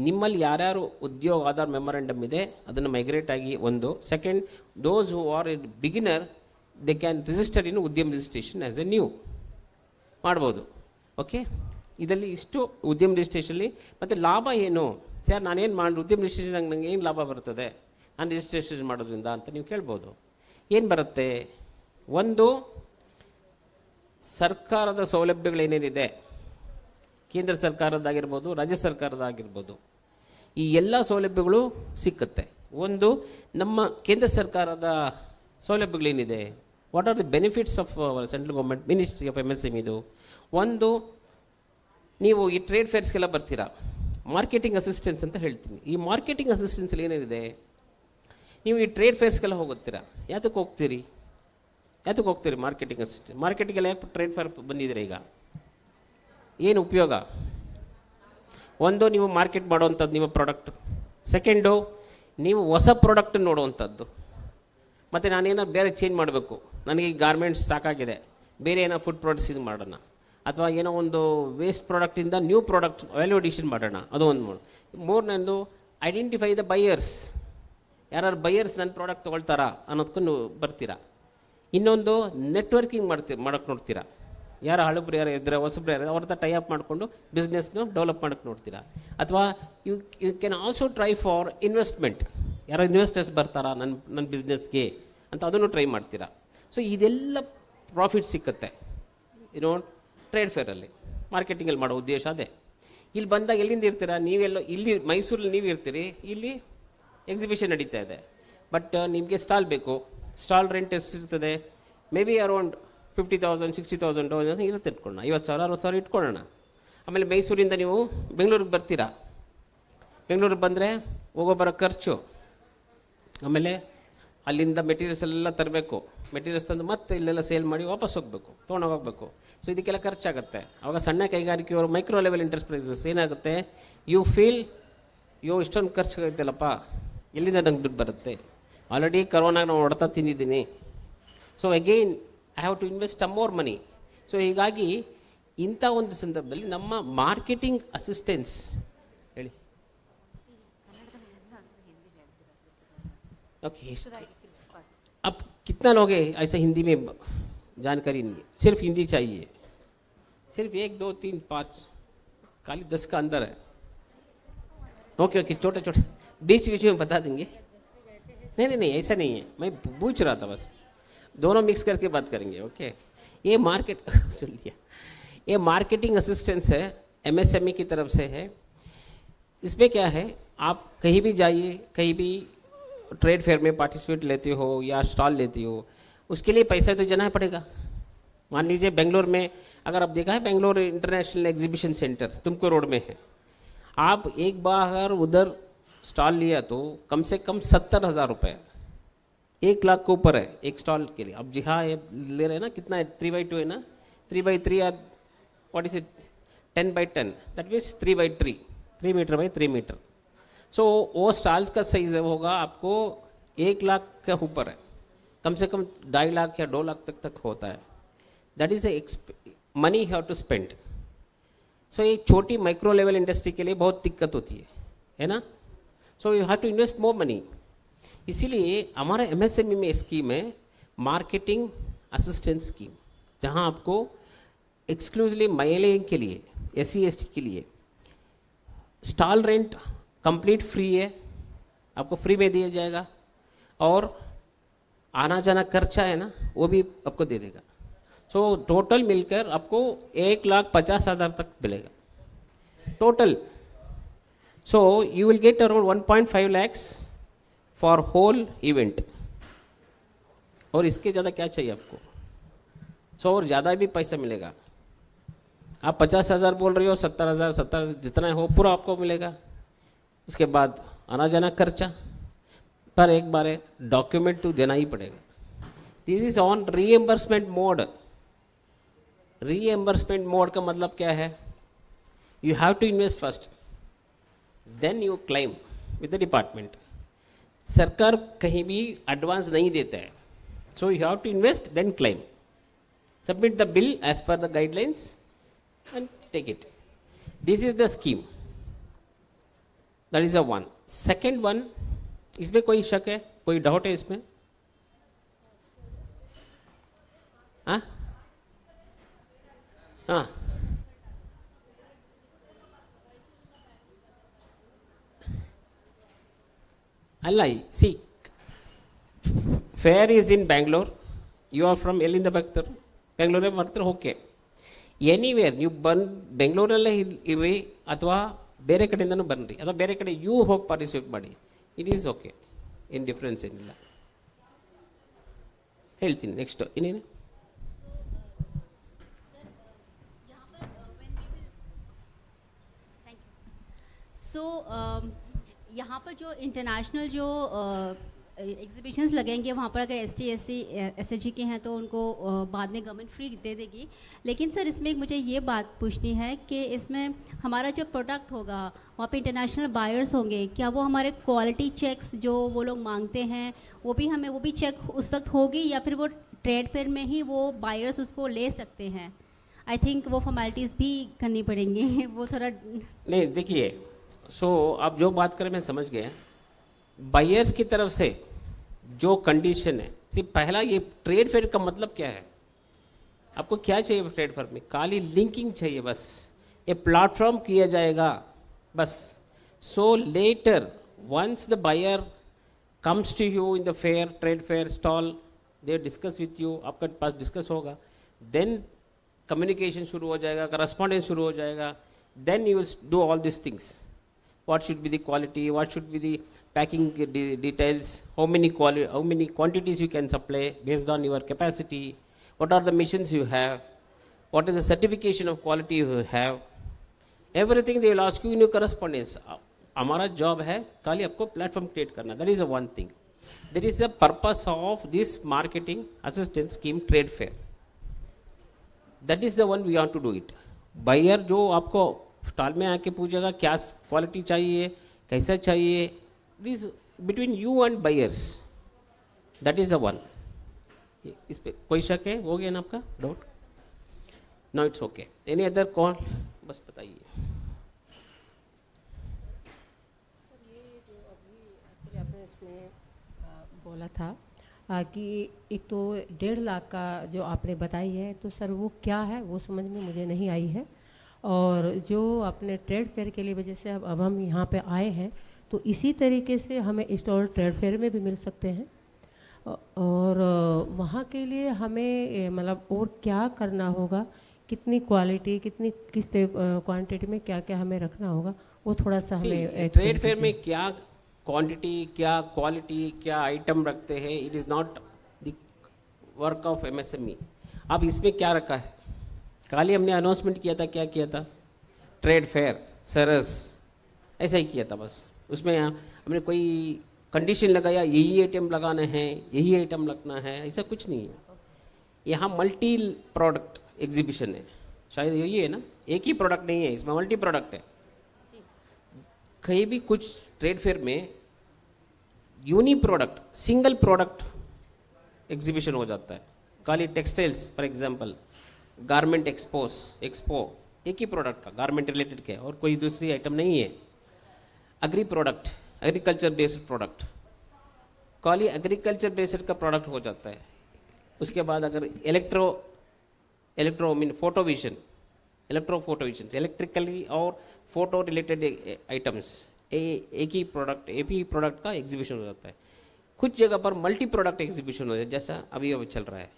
ನಿಮ್ಮಲ್ಲಿ ಯಾರ್ಯಾರು ಉದ್ಯೋಗ ಆಧಾರ್ ಮೆಮೊರಂಡಮ್ ಇದೆ ಅದನ್ನು ಮೈಗ್ರೇಟ್ ಆಗಿ ಒಂದು. Second, those who are a beginner they can register in Udyam registration as a new ಮಾಡ್ಬೋದು. ಓಕೆ, ಇದರಲ್ಲಿ ಇಷ್ಟು ಉದ್ಯಮ ರಿಜಿಸ್ಟ್ರೇಷನಲ್ಲಿ. ಮತ್ತು ಲಾಭ ಏನು ಸರ್, ನಾನೇನು ಉದ್ಯಮ ರಿಜಿಸ್ಟ್ರೇಷನ್ ನನಗೆ ಏನು ಲಾಭ ಬರ್ತದೆ ನಾನು ರಿಜಿಸ್ಟ್ರೇಷನ್ ಮಾಡೋದ್ರಿಂದ ಅಂತ ನೀವು ಕೇಳ್ಬೋದು. ಏನು ಬರುತ್ತೆ? ಒಂದು, ಸರ್ಕಾರದ ಸೌಲಭ್ಯಗಳೇನೇನಿದೆ, ಕೇಂದ್ರ ಸರ್ಕಾರದ್ದಾಗಿರ್ಬೋದು, ರಾಜ್ಯ ಸರ್ಕಾರದ್ದಾಗಿರ್ಬೋದು, ಈ ಎಲ್ಲ ಸೌಲಭ್ಯಗಳು ಸಿಕ್ಕುತ್ತೆ. ಒಂದು, ನಮ್ಮ ಕೇಂದ್ರ ಸರ್ಕಾರದ ಸೌಲಭ್ಯಗಳೇನಿದೆ, what are the benefits of central government ministry of MSME ಇದು ಒಂದು. ನೀವು ಈ ಟ್ರೇಡ್ ಫೇರ್ಸ್ಗೆಲ್ಲ ಬರ್ತೀರಾ, ಮಾರ್ಕೆಟಿಂಗ್ ಅಸಿಸ್ಟೆನ್ಸ್ ಅಂತ ಹೇಳ್ತೀನಿ. ಈ ಮಾರ್ಕೆಟಿಂಗ್ ಅಸಿಸ್ಟೆನ್ಸಲ್ಲಿ ಏನೇನಿದೆ, ನೀವು ಈ ಟ್ರೇಡ್ ಫೇರ್ಸ್ಗೆಲ್ಲ ಹೋಗುತ್ತೀರಾ. ಯಾತಕ್ಕೆ ಹೋಗ್ತೀರಿ ಮಾರ್ಕೆಟಿಂಗ್ ಅಸಿಸ್ಟೆಂಟ್? ಮಾರ್ಕೆಟಿಂಗೆಲ್ಲ ಯಾಕೆ ಟ್ರೇಡ್ ಫೇರ್ ಬಂದಿದ್ದೀರಾ ಈಗ? ಏನು ಉಪಯೋಗ? ಒಂದು, ನೀವು ಮಾರ್ಕೆಟ್ ಮಾಡೋವಂಥದ್ದು ನಿಮ್ಮ ಪ್ರಾಡಕ್ಟ್. ಸೆಕೆಂಡು, ನೀವು ಹೊಸ ಪ್ರಾಡಕ್ಟನ್ನು ನೋಡುವಂಥದ್ದು. ಮತ್ತು ನಾನೇನೋ ಬೇರೆ ಚೇಂಜ್ ಮಾಡಬೇಕು, ನನಗೆ ಈ ಗಾರ್ಮೆಂಟ್ಸ್ ಸಾಕಾಗಿದೆ, ಬೇರೆ ಏನೋ ಫುಡ್ ಪ್ರಾಡಕ್ಟ್ಸ್ ಇದು ಮಾಡೋಣ, ಅಥವಾ ಏನೋ ಒಂದು ವೇಸ್ಟ್ ಪ್ರಾಡಕ್ಟಿಂದ ನ್ಯೂ ಪ್ರಾಡಕ್ಟ್ ವ್ಯಾಲ್ಯೂ ಅಡಿಷನ್ ಮಾಡೋಣ, ಅದು ಒಂದು. ಮೂರನೇದು, ಐಡೆಂಟಿಫೈ ದ ಬೈಯರ್ಸ್. ಯಾರು ಬೈಯರ್ಸ್ ನನ್ನ ಪ್ರಾಡಕ್ಟ್ ತೊಗೊಳ್ತಾರಾ ಅನ್ನೋದಕ್ಕೂ ಬರ್ತೀರಾ. ಇನ್ನೊಂದು ನೆಟ್ವರ್ಕಿಂಗ್ ಮಾಡೋಕ್ಕೆ ನೋಡ್ತೀರಾ. ಯಾರು ಹಳಬ್ರು ಯಾರು ಇದ್ದರೆ ಹೊಸಬ್ರು ಯಾರು ಅವ್ರ ಹತ್ರ ಟೈ ಅಪ್ ಮಾಡಿಕೊಂಡು ಬಿಸ್ನೆಸ್ನು ಡೆವಲಪ್ ಮಾಡೋಕ್ಕೆ ನೋಡ್ತೀರಾ. ಅಥವಾ you can also try for investment. ಯಾರೋ ಇನ್ವೆಸ್ಟರ್ಸ್ ಬರ್ತಾರಾ ನನ್ನ ಬಿಸ್ನೆಸ್ಗೆ ಅಂತ ಅದನ್ನು ಟ್ರೈ ಮಾಡ್ತೀರಾ. ಸೊ ಇದೆಲ್ಲ ಪ್ರಾಫಿಟ್ ಸಿಕ್ಕತ್ತೆ ಟ್ರೇಡ್ ಫೇರಲ್ಲಿ, ಮಾರ್ಕೆಟಿಂಗಲ್ಲಿ ಮಾಡೋ ಉದ್ದೇಶ ಅದೇ. ಇಲ್ಲಿ ಬಂದಾಗ ಎಲ್ಲಿಂದ ಇರ್ತೀರಾ ನೀವೆಲ್ಲೋ, ಇಲ್ಲಿ ಮೈಸೂರಲ್ಲಿ ನೀವು ಇರ್ತೀರಿ, ಇಲ್ಲಿ ಎಕ್ಸಿಬಿಷನ್ ನಡೀತಾ ಇದೆ. ಬಟ್ ನಿಮಗೆ ಸ್ಟಾಲ್ ಬೇಕು. ಸ್ಟಾಲ್ ರೆಂಟ್ ಎಷ್ಟಿರ್ತದೆ? ಮೇ ಬಿ ಅರೌಂಡ್ 50,000 60,000 ಇರುತ್ತೆ ಇಟ್ಕೊಳ್ಳೋಣ, 50,000 60,000 ಇಟ್ಕೊಳ್ಳೋಣ. ಆಮೇಲೆ ಮೈಸೂರಿಂದ ನೀವು ಬೆಂಗಳೂರಿಗೆ ಬರ್ತೀರಾ. ಬೆಂಗಳೂರಿಗೆ ಬಂದರೆ ಹೋಗೋ ಬರೋ ಖರ್ಚು, ಆಮೇಲೆ ಅಲ್ಲಿಂದ ಮೆಟೀರಿಯಲ್ಸ್ ಎಲ್ಲ ತರಬೇಕು. ಮೆಟೀರಿಯಲ್ಸ್ ತಂದು ಮತ್ತೆ ಇಲ್ಲೆಲ್ಲ ಸೇಲ್ ಮಾಡಿ ವಾಪಸ್ ಹೋಗಬೇಕು, ತೊಗೊಂಡೋಗ್ಬೇಕು. ಸೊ ಇದಕ್ಕೆಲ್ಲ ಖರ್ಚಾಗುತ್ತೆ. ಆವಾಗ ಸಣ್ಣ ಕೈಗಾರಿಕೆಯವರು ಮೈಕ್ರೋ ಲೆವೆಲ್ ಎಂಟರ್ಪ್ರೈಸಸ್ ಏನಾಗುತ್ತೆ, ಯು ಫೀಲ್ ಇಷ್ಟೊಂದು ಖರ್ಚಾಗೈತಲ್ಲಪ್ಪ, ಎಲ್ಲಿಂದ ನಂಗೆ ದುಡ್ಡು ಬರುತ್ತೆ, ಆಲ್ರೆಡಿ ಕರೋನಾಗ ನಾವು ಹೊಡೆತ ತಿಂದಿದ್ದೀನಿ. So again I have to invest some more money. So ಹೀಗಾಗಿ ಇಂಥ ಒಂದು ಸಂದರ್ಭದಲ್ಲಿ ನಮ್ಮ ಮಾರ್ಕೆಟಿಂಗ್ ಅಸಿಸ್ಟೆನ್ಸ್ ಹೇಳಿ. ओके, अब कितना लोग हैं ऐसा हिंदी में जानकारी नहीं है, सिर्फ हिंदी चाहिए, सिर्फ 1 2 3 5 खाली 10 का अंदर है. ओके ओके, छोटे छोटे बीच बीच में बता देंगे. नहीं ऐसा नहीं है, मैं पूछ रहा था बस, दोनों मिक्स करके बात करेंगे. ओके, ये मार्केट सुन लिया, ये मार्केटिंग असिस्टेंस है, MSME की तरफ से है. इसमें क्या है, आप कहीं भी जाइए, कहीं भी ट्रेड फेयर में पार्टिसिपेट लेते हो या स्टॉल लेती हो, उसके लिए पैसा तो देना पड़ेगा. मान लीजिए बेंगलोर में, अगर आप देखा है बेंगलोर इंटरनेशनल एग्जीबिशन सेंटर तुमको रोड में है, आप एक बार अगर उधर स्टॉल लिया तो कम से कम 70,000 रुपये, 1 लाख के ऊपर है एक स्टॉल के लिए. अब जी हाँ, ये ले रहे हैं ना, कितना है, 3x2 है ना, 3x3 या what is it, 10x10, that means 3x3, 3 metre by 3 metre. So वो स्टॉल्स का साइज होगा आपको 1 लाख के ऊपर है, कम से कम 2.5 लाख या 2 लाख तक होता है. That is money you have to spend. So ये छोटी माइक्रो लेवल इंडस्ट्री के लिए बहुत दिक्कत होती है ना. So you have to invest more money. इसीलिए हमारा MSME में स्कीम है मार्केटिंग असिस्टेंस स्कीम, जहाँ आपको एक्सक्लूसिवली महिला के लिए, SC ST के लिए स्टॉल रेंट कंप्लीट फ्री है, आपको फ्री में दिया जाएगा. और आना जाना खर्चा है ना, वो भी आपको दे देगा. सो टोटल मिलकर आपको 1,50,000 तक मिलेगा total. So you will get around 1.5 lakhs for whole event. और इसके ज़्यादा क्या चाहिए आपको. सो और ज़्यादा भी पैसा मिलेगा. आप 50,000 बोल रही हो, 70,000 70 जितना हो पूरा आपको मिलेगा. उसके बाद आना जाना खर्चा पर एक बार डॉक्यूमेंट तो देना ही पड़ेगा. This is on reimbursement mode. Reimbursement mode का मतलब क्या है, you have to invest first, then you claim with the department. सरकार कहीं भी एडवांस नहीं देता है. So you have to invest then claim, submit the bill as per the guidelines and take it. This is the scheme. That is a one. Second one, इसमें कोई शक है, कोई डाउट है इसमें? हाँ हाँ, ಅಲ್ಲ, see fair is in Bangalore, you are from ಎಲ್ಲಿಂದ ಬರ್ತಾರೆ, ಬೆಂಗಳೂರೇ ಮಾಡ್ತಾರೆ, ಓಕೆ. ಎನಿವೇರ್ ನೀವು ಬೆಂಗಳೂರಲ್ಲೇ ಇರ್ರಿ ಅಥವಾ ಬೇರೆ ಕಡೆಯಿಂದನೂ ಬನ್ನಿರಿ, ಅಥವಾ ಬೇರೆ ಕಡೆ ಯು ಹೋಗಿ ಪಾರ್ಟಿಸಿಪೇಟ್ ಮಾಡಿ, ಇಟ್ ಈಸ್ ಓಕೆ, ಏನು ಡಿಫ್ರೆನ್ಸ್ ಏನಿಲ್ಲ. ಹೇಳ್ತೀನಿ ನೆಕ್ಸ್ಟು ಇನ್ನೇನು. सो यहाँ पर जो इंटरनेशनल जो एग्जीबिशंस लगेंगे वहाँ पर अगर ST SC SHG के हैं तो उनको बाद में गवर्नमेंट फ्री दे देगी. लेकिन सर इसमें एक मुझे ये बात पूछनी है कि इसमें हमारा जो प्रोडक्ट होगा वहाँ पे इंटरनेशनल बायर्स होंगे, क्या वो हमारे क्वालिटी चेक्स जो वो लोग मांगते हैं वो भी चेक उस वक्त होगी, या फिर वो ट्रेड फेयर में ही वो बायर्स उसको ले सकते हैं? आई थिंक वो फॉर्मेलिटीज़ भी करनी पड़ेंगी. वो थोड़ा नहीं, देखिए, सो आप जो बात करें मैं समझ गया. बायर्स की तरफ से जो कंडीशन है सिर्फ पहला ये ट्रेड फेयर का मतलब क्या है, आपको क्या चाहिए ट्रेड फेयर में? खाली लिंकिंग चाहिए बस, ये प्लेटफॉर्म किया जाएगा बस. So later once the buyer comes to you in the fair, trade fair stall, they discuss with you, आपके पास डिस्कस होगा, देन कम्युनिकेशन शुरू हो जाएगा, करस्पॉन्डेंस शुरू हो जाएगा, then you will do all this things. What should be the quality, what should be the packing details, how many quantities you can supply based on your capacity, what are the missions you have, what is the certification of quality you have, everything they will ask you in your correspondence. हमारा job है खाली आपको platform create करना. That is the one thing. That is the purpose of this marketing assistance scheme trade fair. That is the one we want to do it. Buyer जो आपको stall में आके पूछेगा क्या क्वालिटी चाहिए, कैसा चाहिए, please between you and buyers, that is the one. इस पे कोई शक है? हो गया ना आपका doubt? No, it's okay. Any other call? बस बताइए. सर ये जो अभी एक्चुअली आपने इसमें बोला था कि एक तो 1.5 लाख का जो आपने बताई है, तो सर वो क्या है वो समझ में मुझे नहीं आई है. और जो आपने ट्रेड फेयर के लिए वजह से अब हम यहाँ पे आए हैं, तो इसी तरीके से हमें स्टॉल ट्रेड फेयर में भी मिल सकते हैं. और वहाँ के लिए हमें मतलब और क्या करना होगा, कितनी क्वालिटी, किस क्वांटिटी में क्या क्या हमें रखना होगा, वो थोड़ा सा हमें. ट्रेड फेयर में क्या क्वांटिटी, क्या क्वालिटी, क्या आइटम रखते हैं, it is not the work of MSME. आप इसमें क्या रखा है? खाली हमने अनाउंसमेंट किया था, क्या किया था? ट्रेड फेयर सरस ऐसा ही किया था बस. उसमें हमने कोई कंडीशन लगाया यही आइटम लगाने हैं, यही आइटम रखना है, ऐसा कुछ नहीं है. यहाँ मल्टी प्रोडक्ट एग्जीबिशन है, शायद यही है ना, एक ही प्रोडक्ट नहीं है, इसमें मल्टी प्रोडक्ट है. कहीं भी कुछ ट्रेड फेयर में uni product, single product exhibition हो जाता है. खाली textiles for example, garment expo एक ही प्रोडक्ट का, गारमेंट रिलेटेड के, और कोई दूसरी आइटम नहीं है. Agri product, agriculture based product, खाली एग्रीकल्चर बेस्ड का प्रोडक्ट हो जाता है. उसके बाद अगर इलेक्ट्रो मीन फोटोविजन, इलेक्ट्रिकली और फोटो रिलेटेड आइटम्स, एक ही प्रोडक्ट का एग्जीबिशन हो जाता है. कुछ जगह पर मल्टी प्रोडक्ट एग्जीबिशन हो जाता है, जैसा अभी चल रहा है.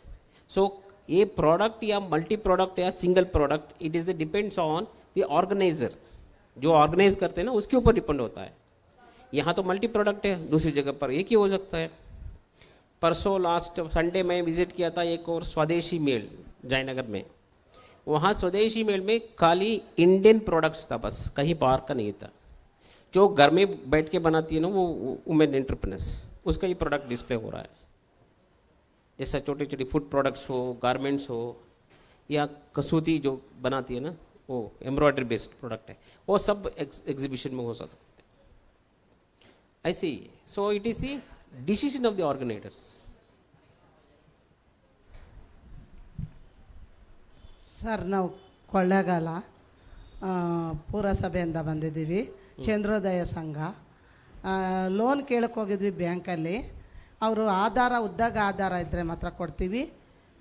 सो ये प्रोडक्ट या मल्टी प्रोडक्ट या single product, it is the depends on the organiser. जो ऑर्गेनाइज करते हैं ना उसके ऊपर डिपेंड होता है. यहाँ तो मल्टी प्रोडक्ट है, दूसरी जगह पर एक ही हो सकता है. परसों लास्ट संडे में विजिट किया था एक और स्वदेशी मेल जयनगर में. वहाँ स्वदेशी मेल में खाली इंडियन प्रोडक्ट्स था बस, कहीं बाहर का नहीं था. जो घर में बैठ के बनाती है ना वो वुमेन एंटरप्रेन्योर्स, उसका ही प्रोडक्ट डिस्प्ले हो रहा है. जैसा छोटी छोटी फूड प्रोडक्ट्स हो, गारमेंट्स हो, या कसूती जो बनाती है ना वो एम्ब्रॉयडरी बेस्ड प्रोडक्ट है, वो सब एग्जीबिशन में हो सकते हैं. ऐसे ही. So it is the decision of the organisers. Sir ನಾವು ಕೊಳ್ಳೇಗಾಲ ಪುರಸಭೆಯಿಂದ ಬಂದಿದ್ದೀವಿ, ಚಂದ್ರೋದಯ ಸಂಘ. ಲೋನ್ ಕೇಳಕ್ಕೆ ಹೋಗಿದ್ವಿ ಬ್ಯಾಂಕಲ್ಲಿ. ಅವರು ಉದ್ದಾಗ ಆಧಾರ ಇದ್ದರೆ ಮಾತ್ರ ಕೊಡ್ತೀವಿ,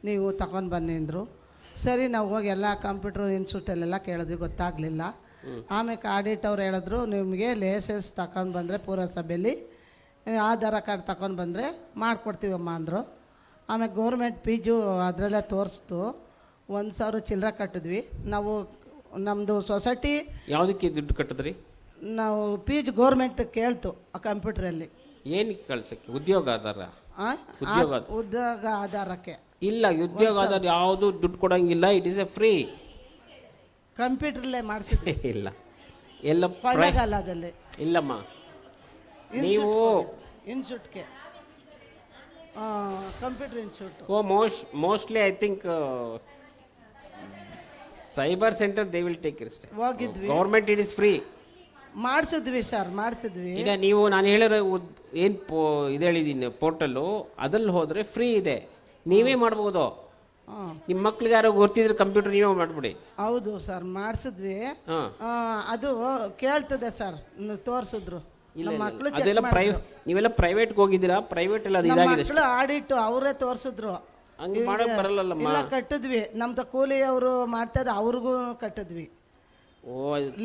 ನೀವು ತಗೊಂಡು ಬನ್ನಿ ಅಂದರು. ಸರಿ ನಾವು ಹೋಗಿ ಎಲ್ಲ ಕಂಪ್ಯೂಟ್ರ್ ಇನ್ಸ್ಟಿಟ್ಯೂಟಲ್ಲೆಲ್ಲ ಕೇಳಿದ್ವಿ, ಗೊತ್ತಾಗಲಿಲ್ಲ. ಆಮೇಲೆ ಆಡಿಟ್ ಅವ್ರು ಹೇಳಿದ್ರು, ನಿಮಗೆ ಲೈಸೆನ್ಸ್ ತಗೊಂಡು ಬಂದರೆ ಪುರಸಭೆಯಲ್ಲಿ ಆಧಾರ ಕಾರ್ಡ್ ತಗೊಂಡು ಬಂದರೆ ಮಾಡಿಕೊಡ್ತೀವಮ್ಮ ಅಂದರು. ಆಮೇಲೆ ಗೌರ್ಮೆಂಟ್ ಫೀಜು ಅದರಲ್ಲೇ ತೋರಿಸ್ತು. 1,000 ಚಿಲ್ಲರೆ ಕಟ್ಟಿದ್ವಿ ನಾವು. ನಮ್ಮದು ಸೊಸೈಟಿ ಯಾವುದಕ್ಕೆ ದುಡ್ಡು ಕಟ್ಟಿದ್ರಿ? ನಾವು ಫೀಜ್ ಗೌರ್ಮೆಂಟ್ ಕೇಳ್ತು ಆ ಕಂಪ್ಯೂಟ್ರಲ್ಲಿ. ಏನಕ್ಕೆ ಕಳ್ಸಕ್ಕೆ? ಉದ್ಯೋಗ ಆಧಾರ? ಉದ್ಯೋಗ ಆಧಾರಕ್ಕೆ ಇಲ್ಲ, ಉದ್ಯೋಗ ಆಧಾರ ಯಾವುದು ದುಡ್ಡು ಕೊಡಂಗಿಲ್ಲ. It is a free. ಕಂಪ್ಯೂಟ್ರಲ್ಲೇ ಮಾಡಿಸಿದ್ವಿ. ಇಲ್ಲ, ಎಲ್ಲ ಕೊಳ್ಳೇಗಾಲದಲ್ಲಿ ಇಲ್ಲಮ್ಮ. ನೀವು ಇನ್ಸ್ಟಿಟ್ಯೂಟ್ಗೆ, computer institute. Mostly I think cyber centre they will take it. ಹೋಗಿದ್ವಿ. Government it is free. ಮಾಡಿಸಿದ್ವಿ ಸರ್, ಮಾಡಿಸಿದ್ವಿ. ಈಗ ನೀವು ನಾನು ಹೇಳಿರೋ ಏನು ಇದು ಹೇಳಿದ್ದೀನಿ ಪೋರ್ಟಲ್ಲು, ಅದ್ರಲ್ಲಿ ಹೋದರೆ ಫ್ರೀ ಇದೆ, ನೀವೇ ಮಾಡ್ಬೋದು. ನಿಮ್ಮ ಮಕ್ಳಿಗೆ ಯಾರೋ ಗೊತ್ತಿದ್ರೆ ಕಂಪ್ಯೂಟರ್ ನೀವೇ ಮಾಡಿಬಿಡಿ. ಹೌದು ಸರ್, ಮಾಡಿಸಿದ್ವಿ. ಅದು ಕೇಳ್ತದೆ ಸರ್, ತೋರಿಸಿದ್ರು ನಮ್ಮ ಮಕ್ಕಳು ಅದೆಲ್ಲ ನೀವೆಲ್ಲ ಪ್ರೈವೇಟ್ಗೆ ಹೋಗಿದ್ದೀರಾ? ಪ್ರೈವೇಟ್ ಎಲ್ಲ ಅದು ಇದಾಗಿದೆ ಮಕ್ಕಳು ಆಡಿಟ್ಟು ಅವರೇ ತೋರಿಸಿದ್ರು. ಹಂಗೆ ಮಾಡಕ್ ಬರಲ್ಲಮ್ಮ. ಇಲ್ಲ ಕಟ್ಟಿದ್ವಿ, ನಮ್ದು ಕೂಲಿ ಅವರು ಮಾಡ್ತಾರೆ, ಅವ್ರಿಗೂ ಕಟ್ಟಿದ್ವಿ. ಓ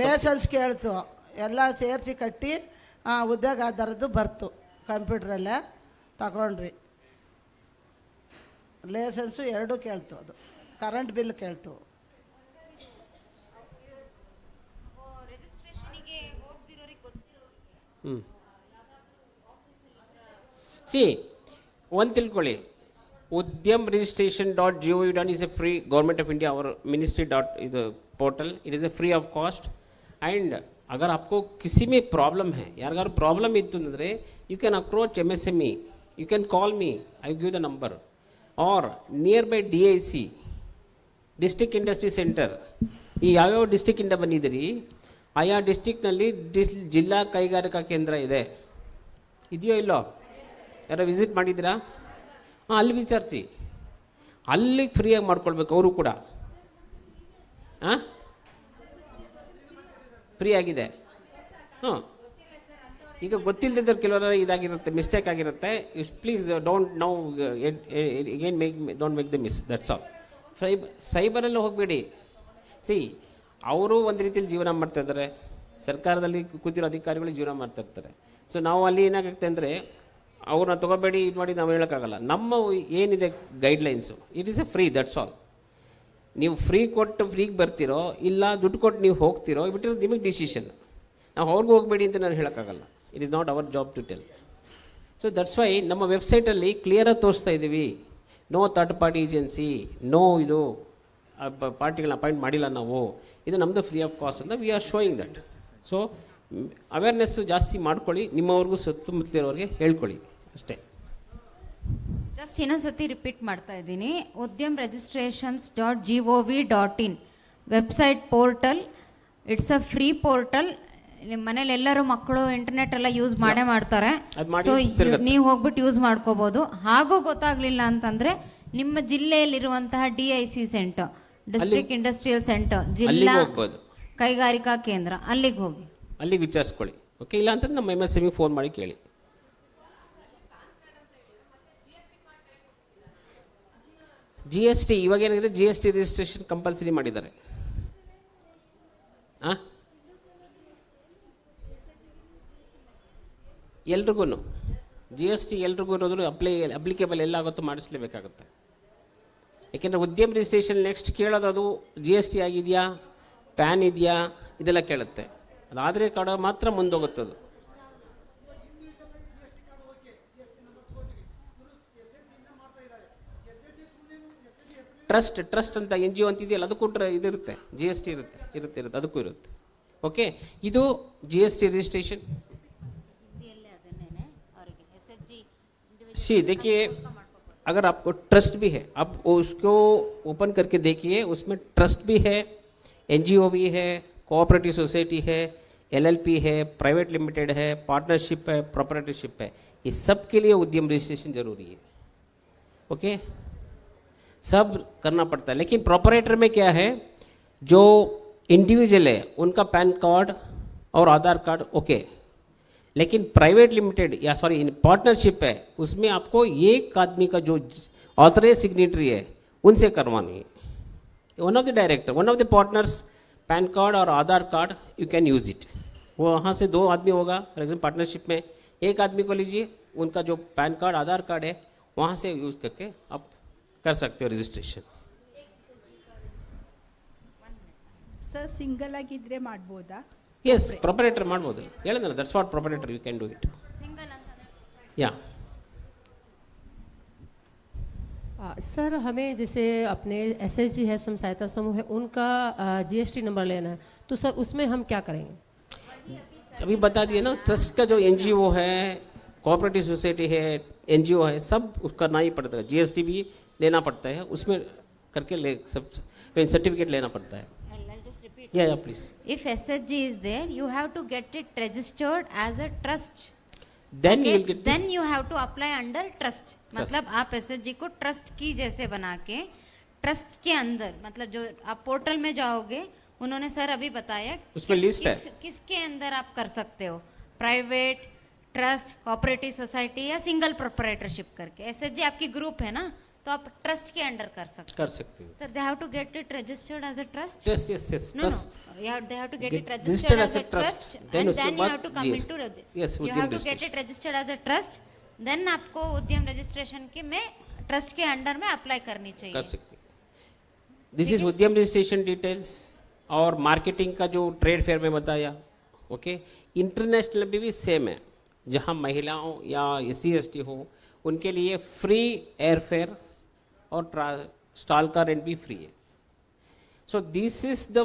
ಲೈಸೆನ್ಸ್ ಕೇಳ್ತು, ಎಲ್ಲ ಸೇರಿಸಿ ಕಟ್ಟಿ ಉದ್ಯೋಗ ಆಧಾರದ್ದು ಬರ್ತು, ಕಂಪ್ಯೂಟ್ರಲ್ಲೇ ತಗೊಂಡ್ವಿ. ಲೈಸೆನ್ಸು ಎರಡೂ ಕೇಳ್ತು, ಅದು ಕರೆಂಟ್ ಬಿಲ್ ಕೇಳ್ತು. ಸಿ ಒಂದು ತಿಳ್ಕೊಳ್ಳಿ, उद्यम registration.gov.in is a free government of India और ministry dot इधर portal, it is a free of cost. And अगर आपको किसी में प्रॉब्लम है यार, अगर प्रॉब्लम इतने अंदरे you can approach MSME, you can call me, I will give the number. और nearby DIC district industry center ಈ ಯಾವ್ಯಾವ ಡಿಸ್ಟ್ರಿಕ್ಟ್ ಇಂದ ಬಂದಿದ್ದೀರಿ ಆಯಾ ಡಿಸ್ಟ್ರಿಕ್ಟ್ನಲ್ಲಿ ಜಿಲ್ಲಾ ಕೈಗಾರಿಕಾ ಕೇಂದ್ರ ಇದೆ, ಇದೆಯೋ ಇಲ್ಲೋ? ಯಾರೋ ವಿಸಿಟ್ ಮಾಡಿದ್ದೀರಾ? ಅಲ್ಲಿ ವಿಚಾರಿಸಿ, ಅಲ್ಲಿ ಫ್ರೀಯಾಗಿ ಮಾಡ್ಕೊಳ್ಬೇಕು ಅವರು ಕೂಡ. ಹಾಂ, ಫ್ರೀ ಆಗಿದೆ. ಹಾಂ, ಈಗ ಗೊತ್ತಿಲ್ಲದಿದ್ದರೆ ಕೆಲವರ ಇದಾಗಿರುತ್ತೆ, ಮಿಸ್ಟೇಕ್ ಆಗಿರುತ್ತೆ. Please don't now again don't make the miss, that's all. ಸೈಬರಲ್ಲಿ ಹೋಗಬೇಡಿ. ಸಿ, ಅವರು ಒಂದು ರೀತಿಯಲ್ಲಿ ಜೀವನ ಮಾಡ್ತಾಯಿದ್ದಾರೆ, ಸರ್ಕಾರದಲ್ಲಿ ಕೂತಿರೋ ಅಧಿಕಾರಿಗಳು ಜೀವನ ಮಾಡ್ತಾಯಿರ್ತಾರೆ. ಸೊ ನಾವು ಅಲ್ಲಿ ಏನಾಗುತ್ತೆ ಅಂದರೆ ಅವ್ರನ್ನ ತೊಗೋಬೇಡಿ ಇದು ಮಾಡಿ ನಾವು ಹೇಳೋಕ್ಕಾಗಲ್ಲ. ನಮ್ಮ ಏನಿದೆ guidelines, it is A free, that's all. ನೀವು ಫ್ರೀ ಕೊಟ್ಟು ಫ್ರೀಗೆ ಬರ್ತಿರೋ ಇಲ್ಲ ದುಡ್ಡು ಕೊಟ್ಟು ನೀವು ಹೋಗ್ತಿರೋ ಬಿಟ್ಟಿರೋದು ನಿಮಗೆ ಡಿಸಿಷನ್. ನಾವು ಅವ್ರಿಗೆ ಹೋಗಬೇಡಿ ಅಂತ ನಾನು ಹೇಳೋಕ್ಕಾಗಲ್ಲ. It is not our job to tell. So that's why ನಮ್ಮ ವೆಬ್ಸೈಟಲ್ಲಿ ಕ್ಲಿಯರಾಗಿ ತೋರಿಸ್ತಾ ಇದ್ದೀವಿ, no third party agency, no ಇದು ಪಾರ್ಟಿಗಳನ್ನ ಅಪಾಯಿಂಟ್ ಮಾಡಿಲ್ಲ ನಾವು, ಇದು ನಮ್ಮದು ಫ್ರೀ ಆಫ್ ಕಾಸ್ಟ್ ಅಂತ we are showing that. So awareness ಜಾಸ್ತಿ ಮಾಡ್ಕೊಳ್ಳಿ, ನಿಮ್ಮವ್ರಿಗೂ ಸುತ್ತಮುತ್ತಲಿರೋರಿಗೆ ಹೇಳ್ಕೊಳ್ಳಿ ಅಷ್ಟೇ. ಜಸ್ಟ್ ಇನ್ನೊಂದ್ಸತಿ ರಿಪೀಟ್ ಮಾಡ್ತಾ ಇದ್ದೀನಿ, ಉದ್ಯಮ್ registrations.gov.in website portal. It's a free portal. ನಿಮ್ಮ ಮನೇಲಿ ಎಲ್ಲರೂ ಮಕ್ಕಳು ಇಂಟರ್ನೆಟ್ ಎಲ್ಲ ಯೂಸ್ ಮಾಡೇ ಮಾಡ್ತಾರೆ. ಸೊ ನೀವು ಹೋಗ್ಬಿಟ್ಟು ಯೂಸ್ ಮಾಡ್ಕೋಬಹುದು. ಹಾಗೂ ಗೊತ್ತಾಗ್ಲಿಲ್ಲ ಅಂತಂದ್ರೆ ನಿಮ್ಮ ಜಿಲ್ಲೆಯಲ್ಲಿರುವಂತಹ DIC centre, district industrial centre, ಜಿಲ್ಲಾ ಕೈಗಾರಿಕಾ ಕೇಂದ್ರ, ಅಲ್ಲಿಗೆ ಹೋಗಿ ಅಲ್ಲಿಗೆ ವಿಚಾರಿಸ್ಕೊಳ್ಳಿ. ಓಕೆ, ಇಲ್ಲ ಅಂತಂದ್ರೆ ನಮ್ಮ MSME ಫೋನ್ ಮಾಡಿ ಕೇಳಿ. GST ಇವಾಗ ಏನಾಗಿದೆ, GST ರಿಜಿಸ್ಟ್ರೇಷನ್ ಕಂಪಲ್ಸರಿ ಮಾಡಿದ್ದಾರೆ. ಹಾಂ, ಎಲ್ರಿಗೂ GST ಎಲ್ರಿಗೂ ಇರೋದು ಅಪ್ಲಿಕೇಬಲ್ ಎಲ್ಲ ಆಗುತ್ತೋ ಮಾಡಿಸ್ಲೇಬೇಕಾಗುತ್ತೆ. ಯಾಕೆಂದರೆ ಉದ್ಯಮ ರಿಜಿಸ್ಟ್ರೇಷನ್ ನೆಕ್ಸ್ಟ್ ಕೇಳೋದು ಅದು GST ಆಗಿದೆಯಾ, ಪ್ಯಾನ್ ಇದೆಯಾ, ಇದೆಲ್ಲ ಕೇಳುತ್ತೆ. ಅದಾದರೆ ಕಡ ಮಾತ್ರ ಮುಂದೋಗುತ್ತದು. ಟ್ರಸ್ಟ್ ಅಂತ NGO ಅಂತಿದೆಯಲ್ಲ, ಅದಕ್ಕೂ ಇದಿರುತ್ತೆ, GST ಇರುತ್ತೆ, ಅದಕ್ಕೂ ಇರುತ್ತೆ. ಓಕೆ, ಇದು GST ರಿಜಿಸ್ಟ್ರೇಷನ್. सी देखिए, अगर आपको ट्रस्ट भी है, आप उसको ओपन करके देखिए, उसमें ट्रस्ट भी है, NGO भी है, कोऑपरेटिव सोसाइटी है, LLP है, प्राइवेट लिमिटेड है, पार्टनरशिप है, प्रोप्राइटरशिप है. ये सब के लिए उद्यम रजिस्ट्रेशन जरूरी है. ओके, सब करना पड़ता है. लेकिन प्रोप्राइटर में क्या है, जो इंडिविजुअल है उनका पैन कार्ड और आधार कार्ड ओके. लेकिन प्राइवेट लिमिटेड या सॉरी पार्टनरशिप है, उसमें आपको एक आदमी का जो ऑथराइज सिग्नेटरी है उनसे करवानी है. One of the director, one of the partners PAN card और Aadhaar card you can use it. वो वहाँ से 2 आदमी होगा, फॉर एग्जाम्पल पार्टनरशिप में 1 आदमी को लीजिए, उनका जो पैन कार्ड आधार कार्ड है वहाँ से यूज़ करके आप कर सकते हो रजिस्ट्रेशन. ಸರ್, ಸಿಂಗಲ್ ಆಗಿದ್ರೆ ಮಾಡ್ಬೋದಾ? Yes, proprietor ಮಾಡ್ಬೋದು. ಹೇಳಿದ್ನಲ್ಲ, that's what proprietor you can do it. Yeah. Sir, हमें जैसे अपने SSG है, स्वयं सहायता समूह है, उनका GST नंबर लेना है, तो सर उसमें हम क्या करेंगे? अभी बता दिए ना, ट्रस्ट का जो NGO है, कोऑपरेटिव सोसाइटी है, NGO है, सब उसका ना ही पड़ता है. GST भी लेना पड़ता है, उसमें करके सब सर्टिफिकेट लेना पड़ता है. Yeah, please. If SSG is there, you have to get it registered as a trust. Then you will get then you have to apply under trust. मतलब आप SSG को ट्रस्ट की जैसे बना के, ट्रस्ट के अंदर, मतलब जो आप पोर्टल में जाओगे, उन्होंने सर अभी बताया उसमें लिस्ट है किसके अंदर आप कर सकते हो. प्राइवेट, ट्रस्ट, कोऑपरेटिव सोसाइटी या सिंगल प्रोप्राइटरशिप करके। एसएचजी आपकी ग्रुप है ना, तो आप ट्रस्ट के अंडर कर सकते हैं। Sir, they have to get it registered as a trust? Yes, yes, yes. No, they have to get it registered as a trust, and then you have to come into yes, you have to get it registered as a trust, then आपको उद्यम registration के में trust के under में apply करनी चाहिए। कर सकते हैं। दिस इज उद्यम रजिस्ट्रेशन डिटेल्स। और मार्केटिंग का जो ट्रेड फेयर में बताया, ओके। इंटरनेशनल भी सेम है, जहां महिलाओं या SC/ST हो उनके लिए फ्री एयर फेयर और स्टॉल का रेंट भी फ्री है। So this is the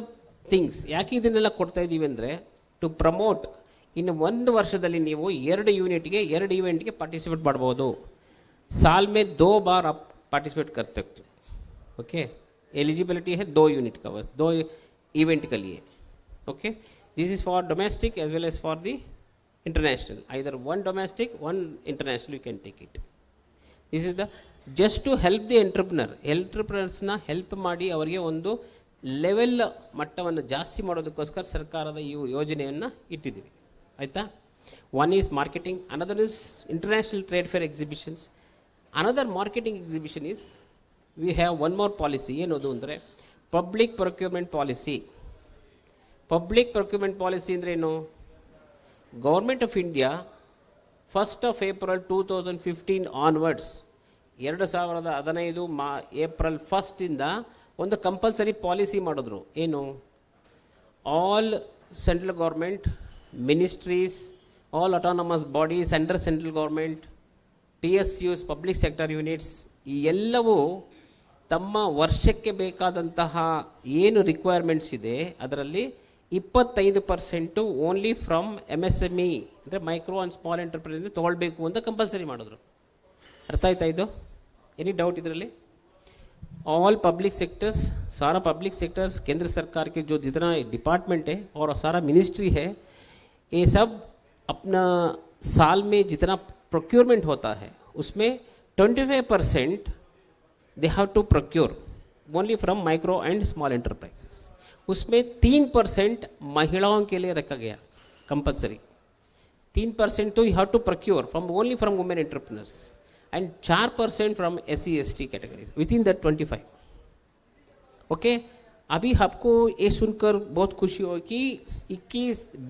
things. ಯಾಕೆ ಇದನ್ನೆಲ್ಲ ಕೊಡ್ತಾ ಇದ್ದೀವಿ ಅಂದರೆ ಟು ಪ್ರಮೋಟ್. ಇನ್ನು ಒಂದು ವರ್ಷದಲ್ಲಿ ನೀವು 2 ಯೂನಿಟ್ಗೆ 2 ಇವೆಂಟ್ಗೆ ಪಾರ್ಟಿಸಿಪೇಟ್ ಮಾಡ್ಬೋದು. साल में 2 बार आप पार्टिसिपेट कर सकते हो, ओके। एलिजिबिलिटी है 2 यूनिट का, बस 2 इवेंट के लिए, okay. This is for domestic as well as for the international, either 1 domestic 1 international, you can take it. This is the just to help the ಎಂಟರ್ಪ್ರಿನರ್ಸ್ನ ಹೆಲ್ಪ್ ಮಾಡಿ ಅವರಿಗೆ ಒಂದು ಲೆವೆಲ್ ಮಟ್ಟವನ್ನು ಜಾಸ್ತಿ ಮಾಡೋದಕ್ಕೋಸ್ಕರ ಸರ್ಕಾರದ ಈ ಯೋಜನೆಯನ್ನು ಇಟ್ಟಿದ್ದೀವಿ, ಆಯಿತಾ. One is marketing, another is international trade fair exhibitions. Another marketing exhibition is we have one more policy. ಏನದು ಅಂದರೆ public procurement policy. Public procurement policy ಅಂದರೆ ಏನು? Government of India 1st of April 2015 onwards, 2015 April 1 ಒಂದು compulsory policy ಮಾಡಿದ್ರು. ಏನು? All central government ministries, all autonomous bodies under central government, PSUs, public sector units, ಈ ಎಲ್ಲವೂ ತಮ್ಮ ವರ್ಷಕ್ಕೆ ಬೇಕಾದಂತಹ ಏನು ರಿಕ್ವೈರ್ಮೆಂಟ್ಸ್ ಇದೆ ಅದರಲ್ಲಿ 25% ಓನ್ಲಿ ಫ್ರಮ್ MSME ಅಂದರೆ ಮೈಕ್ರೋ ಆ್ಯಂಡ್ ಸ್ಮಾಲ್ ಎಂಟರ್ಪ್ರೈಸ್ ತೊಗೊಳ್ಬೇಕು ಅಂತ ಕಂಪಲ್ಸರಿ ಮಾಡಿದ್ರು. ಅರ್ಥ ಆಯ್ತಾ ಇದು? ಎನಿ ಡೌಟ್ ಇದರಲ್ಲಿ? ऑल पब्लिक सेक्टर्स, सारा पब्लिक सेक्टर्स, केंद्र सरकार के जो जितना डिपार्टमेंट है और सारा मिनिस्ट्री है, ये सब अपना साल में जितना प्रोक्योरमेंट होता है उसमें 25% they have to procure only from micro and small enterprises. उसमें 3% महिलाओं के लिए रखा गया कंपल्सरी. 3% तो you have to procure from only from women entrepreneurs and 4% from SC/ST categories within that 25. Okay. अभी आपको ये सुनकर बहुत खुशी हो कि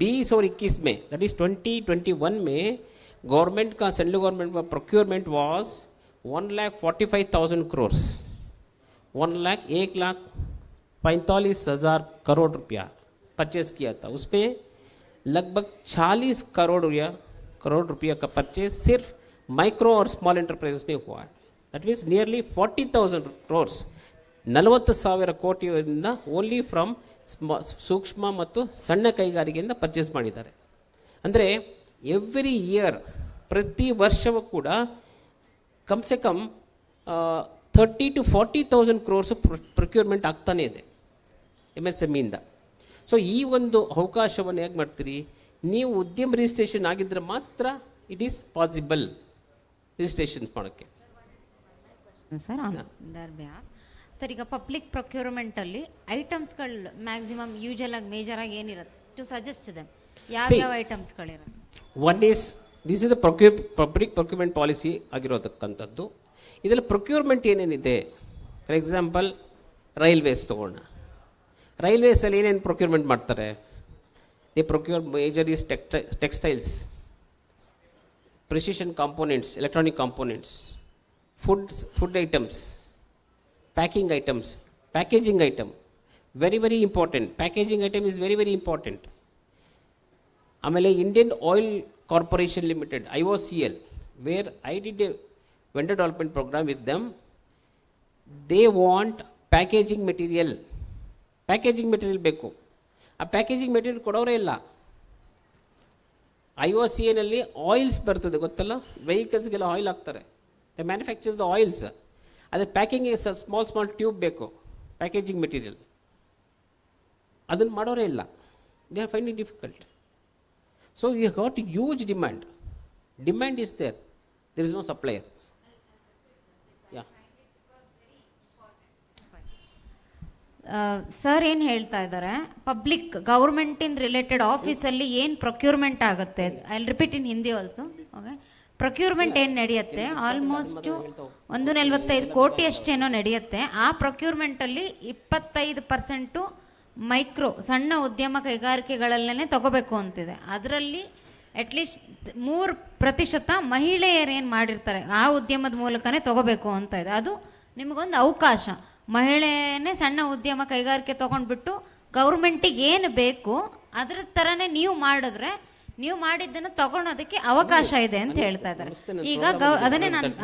20 और 21 में, दैट इज 2021 में गवर्नमेंट का, सेंट्रल गवर्नमेंट का प्रोक्योरमेंट वाज 1,45,000 crores. 1,45,000 करोड़ रुपया परचेज किया था. उसमें लगभग 40 करोड़ रुपया का परचेज सिर्फ माइक्रो और स्मॉल एंटरप्राइजेस में हुआ है. दैट मीन्स नियरली 40,000 crores, 40,000 ಕೋಟಿಯಿಂದ ಓನ್ಲಿ ಫ್ರಮ್ ಸೂಕ್ಷ್ಮ ಮತ್ತು ಸಣ್ಣ ಕೈಗಾರಿಕೆಯಿಂದ ಪರ್ಚೇಸ್ ಮಾಡಿದ್ದಾರೆ. ಅಂದರೆ ಎವ್ರಿ ಇಯರ್, ಪ್ರತಿ ವರ್ಷವೂ ಕೂಡ ಕಮ್ ಸೆ ಕಮ್ 30,000 to 40,000 crores ಪ್ರೊಕ್ಯೂರ್ಮೆಂಟ್ ಆಗ್ತಾನೇ ಇದೆ MSMEಯಿಂದ. ಸೊ ಈ ಒಂದು ಅವಕಾಶವನ್ನು ಹೇಗೆ ಮಾಡ್ತೀರಿ ನೀವು? ಉದ್ಯಮ ರಿಜಿಸ್ಟ್ರೇಷನ್ ಆಗಿದ್ದರೆ ಮಾತ್ರ ಇಟ್ ಈಸ್ ಪಾಸಿಬಲ್ ರಿಜಿಸ್ಟ್ರೇಷನ್ ಮಾಡೋಕ್ಕೆ. ಸರ್, ಈಗ ಪಬ್ಲಿಕ್ ಪ್ರೊಕ್ಯೂರ್ಮೆಂಟಲ್ಲಿ ಐಟಮ್ಸ್ಗಳು ಮ್ಯಾಕ್ಸಿಮಮ್ ಯೂಶಲ್ ಆಗಿ ಮೇಜರ್ ಆಗಿ ಏನಿರುತ್ತೆ ಟು ಸಜೆಸ್ಟ್ ದೆಮ್? ಯಾವ ಐಟಮ್ಸ್ಗಳಿರುತ್ತೆ? One is this is the public procurement policy ಆಗಿರೋದಕ್ಕಂಥದ್ದು. ಇದರಲ್ಲಿ ಪ್ರೊಕ್ಯೂರ್ಮೆಂಟ್ ಏನೇನಿದೆ, ಫಾರ್ ಎಕ್ಸಾಂಪಲ್ ರೈಲ್ವೇಸ್ ತೊಗೊಳ್ಳೋಣ. ರೈಲ್ವೇಸಲ್ಲಿ ಏನೇನು ಪ್ರೊಕ್ಯೂರ್ಮೆಂಟ್ ಮಾಡ್ತಾರೆ? They procure major is textiles, precision components, electronic components, food items, packing items, packaging item, very important. Packaging item is very important. ಆಮೇಲೆ Indian oil corporation limited, IOCL, where I did a vendor development program with them. They want packaging material ಬೇಕು. ಆ packaging material ಕೊಡೋರೇ ಇಲ್ಲ. IOCLನಲ್ಲಿ oils ಬರ್ತದೆ ಗೊತ್ತಲ್ಲ, ವೆಹಿಕಲ್ಸ್ಗೆಲ್ಲ oil ಹಾಕ್ತಾರೆ, they manufacture the oils. ಅದೇ ಪ್ಯಾಕಿಂಗಿಗೆ ಸ್ಮಾಲ್ ಟ್ಯೂಬ್ ಬೇಕು, ಪ್ಯಾಕೇಜಿಂಗ್ ಮೆಟೀರಿಯಲ್. ಅದನ್ನು ಮಾಡೋರೇ ಇಲ್ಲ. They are finding difficult. So you got huge demand is there is no supplier. Sir ಏನು ಹೇಳ್ತಾ ಇದ್ದಾರೆ, ಪಬ್ಲಿಕ್ ಗೌರ್ಮೆಂಟಿಂದ ರಿಲೇಟೆಡ್ ಆಫೀಸಲ್ಲಿ ಏನು ಪ್ರೊಕ್ಯೂರ್ಮೆಂಟ್ ಆಗುತ್ತೆ, I will repeat in Hindi also. Okay, procurement ಏನು ನಡೆಯುತ್ತೆ, ಆಲ್ಮೋಸ್ಟ್ 145 ಕೋಟಿ ಅಷ್ಟೇನೋ ನಡೆಯುತ್ತೆ. ಆ ಪ್ರೊಕ್ಯೂರ್ಮೆಂಟಲ್ಲಿ 25% ಮೈಕ್ರೋ ಸಣ್ಣ ಉದ್ಯಮ ಕೈಗಾರಿಕೆಗಳಲ್ಲೇ ತಗೋಬೇಕು ಅಂತಿದೆ. ಅದರಲ್ಲಿ ಅಟ್ಲೀಸ್ಟ್ 3% ಮಹಿಳೆಯರು ಏನು ಮಾಡಿರ್ತಾರೆ ಆ ಉದ್ಯಮದ ಮೂಲಕನೇ ತಗೋಬೇಕು ಅಂತ ಇದೆ. ಅದು ನಿಮಗೊಂದು ಅವಕಾಶ. ಮಹಿಳೆಯೇ ಸಣ್ಣ ಉದ್ಯಮ ಕೈಗಾರಿಕೆ ತೊಗೊಂಡ್ಬಿಟ್ಟು ಗೌರ್ಮೆಂಟಿಗೆ ಏನು ಬೇಕು ಅದ್ರ ಥರನೇ ನೀವು ಮಾಡಿದ್ರೆ ನೀವು ಮಾಡಿದ್ದನ್ನು ತಗೊಳೋದಕ್ಕೆ ಅವಕಾಶ ಇದೆ ಅಂತ ಹೇಳ್ತಾ ಇದ್ದಾರೆ. ಈಗ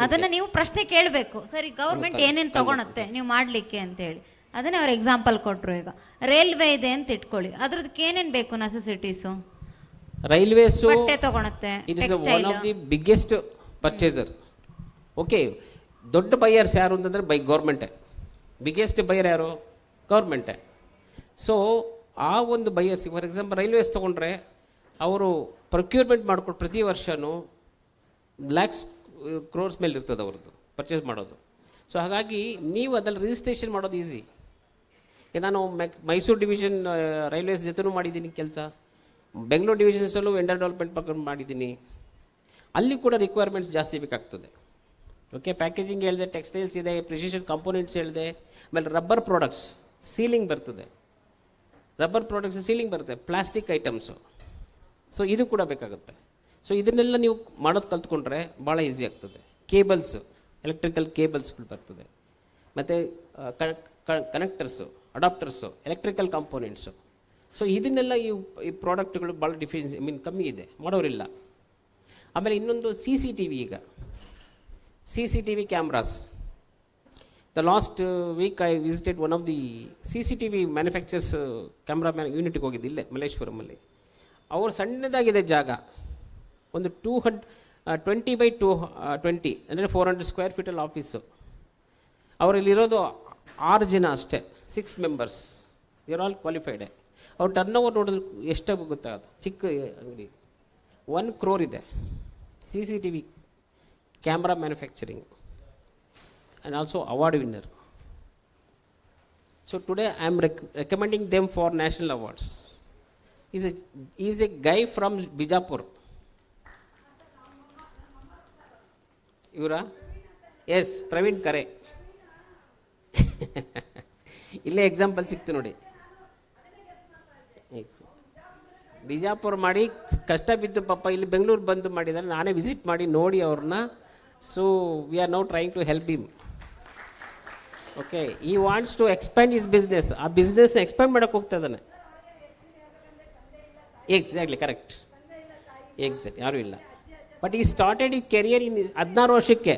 ಅದನ್ನ ನೀವು ಪ್ರಶ್ನೆ ಕೇಳಬೇಕು, ಸರಿ ಗೌರ್ಮೆಂಟ್ ಏನೇನು ತಗೊಳತ್ತೆ ನೀವು ಮಾಡಲಿಕ್ಕೆ ಅಂತೇಳಿ. ಅದನ್ನೇ ಅವ್ರು ಎಕ್ಸಾಂಪಲ್ ಕೊಟ್ಟರು. ಈಗ ರೈಲ್ವೆ ಇದೆ ಅಂತ ಇಟ್ಕೊಳ್ಳಿ, ಅದ್ರದಕ್ಕೆ ಏನೇನು ಬೇಕು ನೆಸೆಸಿಟೀಸು? ರೈಲ್ವೇಸ್ ಬಟ್ಟೆ ತಗೊಳತ್ತೆ, it is one of the biggest purchaser. Okay, ದೊಡ್ಡ ಬೈಯರ್ಸ್ ಯಾರು ಅಂತಂದರೆ ಗೌರ್ಮೆಂಟೇ. ಬಿಗ್ಗೆಸ್ಟ್ ಬೈಯರ್ ಯಾರು? ಗೌರ್ಮೆಂಟೇ. ಸೊ ಆ ಒಂದು ಬೈಯರ್ಸ್, ಫಾರ್ ಎಕ್ಸಾಂಪಲ್ ರೈಲ್ವೇಸ್ ತೊಗೊಂಡ್ರೆ ಅವರು ಪ್ರೊಕ್ಯೂರ್ಮೆಂಟ್ ಮಾಡ್ಕೊಂಡು ಪ್ರತಿ ವರ್ಷವೂ ಲ್ಯಾಕ್ಸ್ ಕ್ರೋರ್ಸ್ ಮೇಲೆ ಇರ್ತದೆ ಅವ್ರದ್ದು ಪರ್ಚೇಸ್ ಮಾಡೋದು. ಸೊ ಹಾಗಾಗಿ ನೀವು ಅದ್ರಲ್ಲಿ ರಿಜಿಸ್ಟ್ರೇಷನ್ ಮಾಡೋದು ಈಸಿ. ನಾನು ಮೈಸೂರು ಡಿವಿಷನ್ ರೈಲ್ವೇಸ್ ಜೊತೆನೂ ಮಾಡಿದ್ದೀನಿ ಕೆಲಸ, ಬೆಂಗಳೂರು ಡಿವಿಷನ್ಸಲ್ಲೂ ವೆಂಡರ್ ಡೆವಲಪ್ಮೆಂಟ್ ಬಗ್ಗೆ ಮಾಡಿದ್ದೀನಿ. ಅಲ್ಲಿ ಕೂಡ ರಿಕ್ವೈರ್ಮೆಂಟ್ಸ್ ಜಾಸ್ತಿ ಬೇಕಾಗ್ತದೆ. ಓಕೆ, ಪ್ಯಾಕೇಜಿಂಗ್ ಹೇಳಿದೆ, ಟೆಕ್ಸ್ಟೈಲ್ಸ್ ಇದೆ, ಪ್ರಿಸಿಷನ್ ಕಾಂಪೋನೆಂಟ್ಸ್ ಹೇಳಿದೆ, ಆಮೇಲೆ ರಬ್ಬರ್ ಪ್ರಾಡಕ್ಟ್ಸ್ ಸೀಲಿಂಗ್ ಬರ್ತದೆ, ರಬ್ಬರ್ ಪ್ರಾಡಕ್ಟ್ಸ್ ಸೀಲಿಂಗ್ ಬರುತ್ತೆ, ಪ್ಲಾಸ್ಟಿಕ್ ಐಟಮ್ಸು. ಸೊ ಇದು ಕೂಡ ಬೇಕಾಗುತ್ತೆ. ಸೊ ಇದನ್ನೆಲ್ಲ ನೀವು ಮಾಡೋದು ಕಲ್ತ್ಕೊಂಡ್ರೆ ಭಾಳ ಈಸಿ ಆಗ್ತದೆ. ಕೇಬಲ್ಸು, ಎಲೆಕ್ಟ್ರಿಕಲ್ ಕೇಬಲ್ಸ್ಗಳು ಬರ್ತದೆ, ಮತ್ತು ಕನೆಕ್ಟರ್ಸು, ಅಡಾಪ್ಟರ್ಸು, ಎಲೆಕ್ಟ್ರಿಕಲ್ ಕಾಂಪೋನೆಂಟ್ಸು. ಸೊ ಇದನ್ನೆಲ್ಲ ಈ ಪ್ರಾಡಕ್ಟ್ಗಳು ಭಾಳ ಕಮ್ಮಿ ಇದೆ, ಮಾಡೋರಿಲ್ಲ. ಆಮೇಲೆ ಇನ್ನೊಂದು CCTV. ಈಗ CCTV cameras. The last week I visited one of the CCTV manufacturers camera ಯೂನಿಟ್ಗೆ ಹೋಗಿದ್ದು ಇಲ್ಲೇ ಮಲ್ಲೇಶ್ವರಮಲ್ಲಿ. ಅವ್ರು ಸಣ್ಣದಾಗಿದೆ ಜಾಗ, ಒಂದು 20x20 ಅಂದರೆ 400 ಸ್ಕ್ವೇರ್ ಫೀಟಲ್ಲಿ ಆಫೀಸು. ಅವರಲ್ಲಿರೋದು 6 ಜನ ಅಷ್ಟೇ, 6 ಮೆಂಬರ್ಸ್, ದೇ ಆರ್ ಆಲ್ ಕ್ವಾಲಿಫೈಡೆ. ಅವ್ರ ಟರ್ನ್ ಓವರ್ ನೋಡಿದ್ರೆ ಎಷ್ಟಾಗ ಗೊತ್ತಾಗುತ್ತೆ. ಚಿಕ್ಕ ಅಂಗಡಿ 1 crore ಇದೆ. CCTV camera manufacturing and also award winner. So today I am recommending them for national awards. Is a guy from Bijapur. ಇವರಾ? ಎಸ್, ಪ್ರವೀಣ್ ಕರೆ. ಇಲ್ಲೇ ಎಕ್ಸಾಂಪಲ್ ಸಿಕ್ತು ನೋಡಿ. ಬಿಜಾಪುರ ಮಾಡಿ ಕಷ್ಟ ಬಿದ್ದು ಪಾಪ ಇಲ್ಲಿ ಬೆಂಗಳೂರು ಬಂದು ಮಾಡಿದ್ದಾರೆ. ನಾನೇ ವಿಸಿಟ್ ಮಾಡಿ ನೋಡಿ ಅವ್ರನ್ನ. So we are now trying to help him. Okay, he wants to expand his business. ಆ ಬಿಸ್ನೆಸ್ನ ಎಕ್ಸ್ಪ್ಯಾಂಡ್ ಮಾಡೋಕ್ಕೆ ಹೋಗ್ತಾ ಇದ್ದಾನೆ. ಎಕ್ಸಾಕ್ಟ್ಲಿ, ಕರೆಕ್ಟ್, ಎಕ್ಸಾಕ್ಟ್, ಯಾರೂ ಇಲ್ಲ. ಬಟ್ ಈ ಸ್ಟಾರ್ಟೆಡ್ ಈ ಕೆರಿಯರ್ ಇನ್ 16 ವರ್ಷಕ್ಕೆ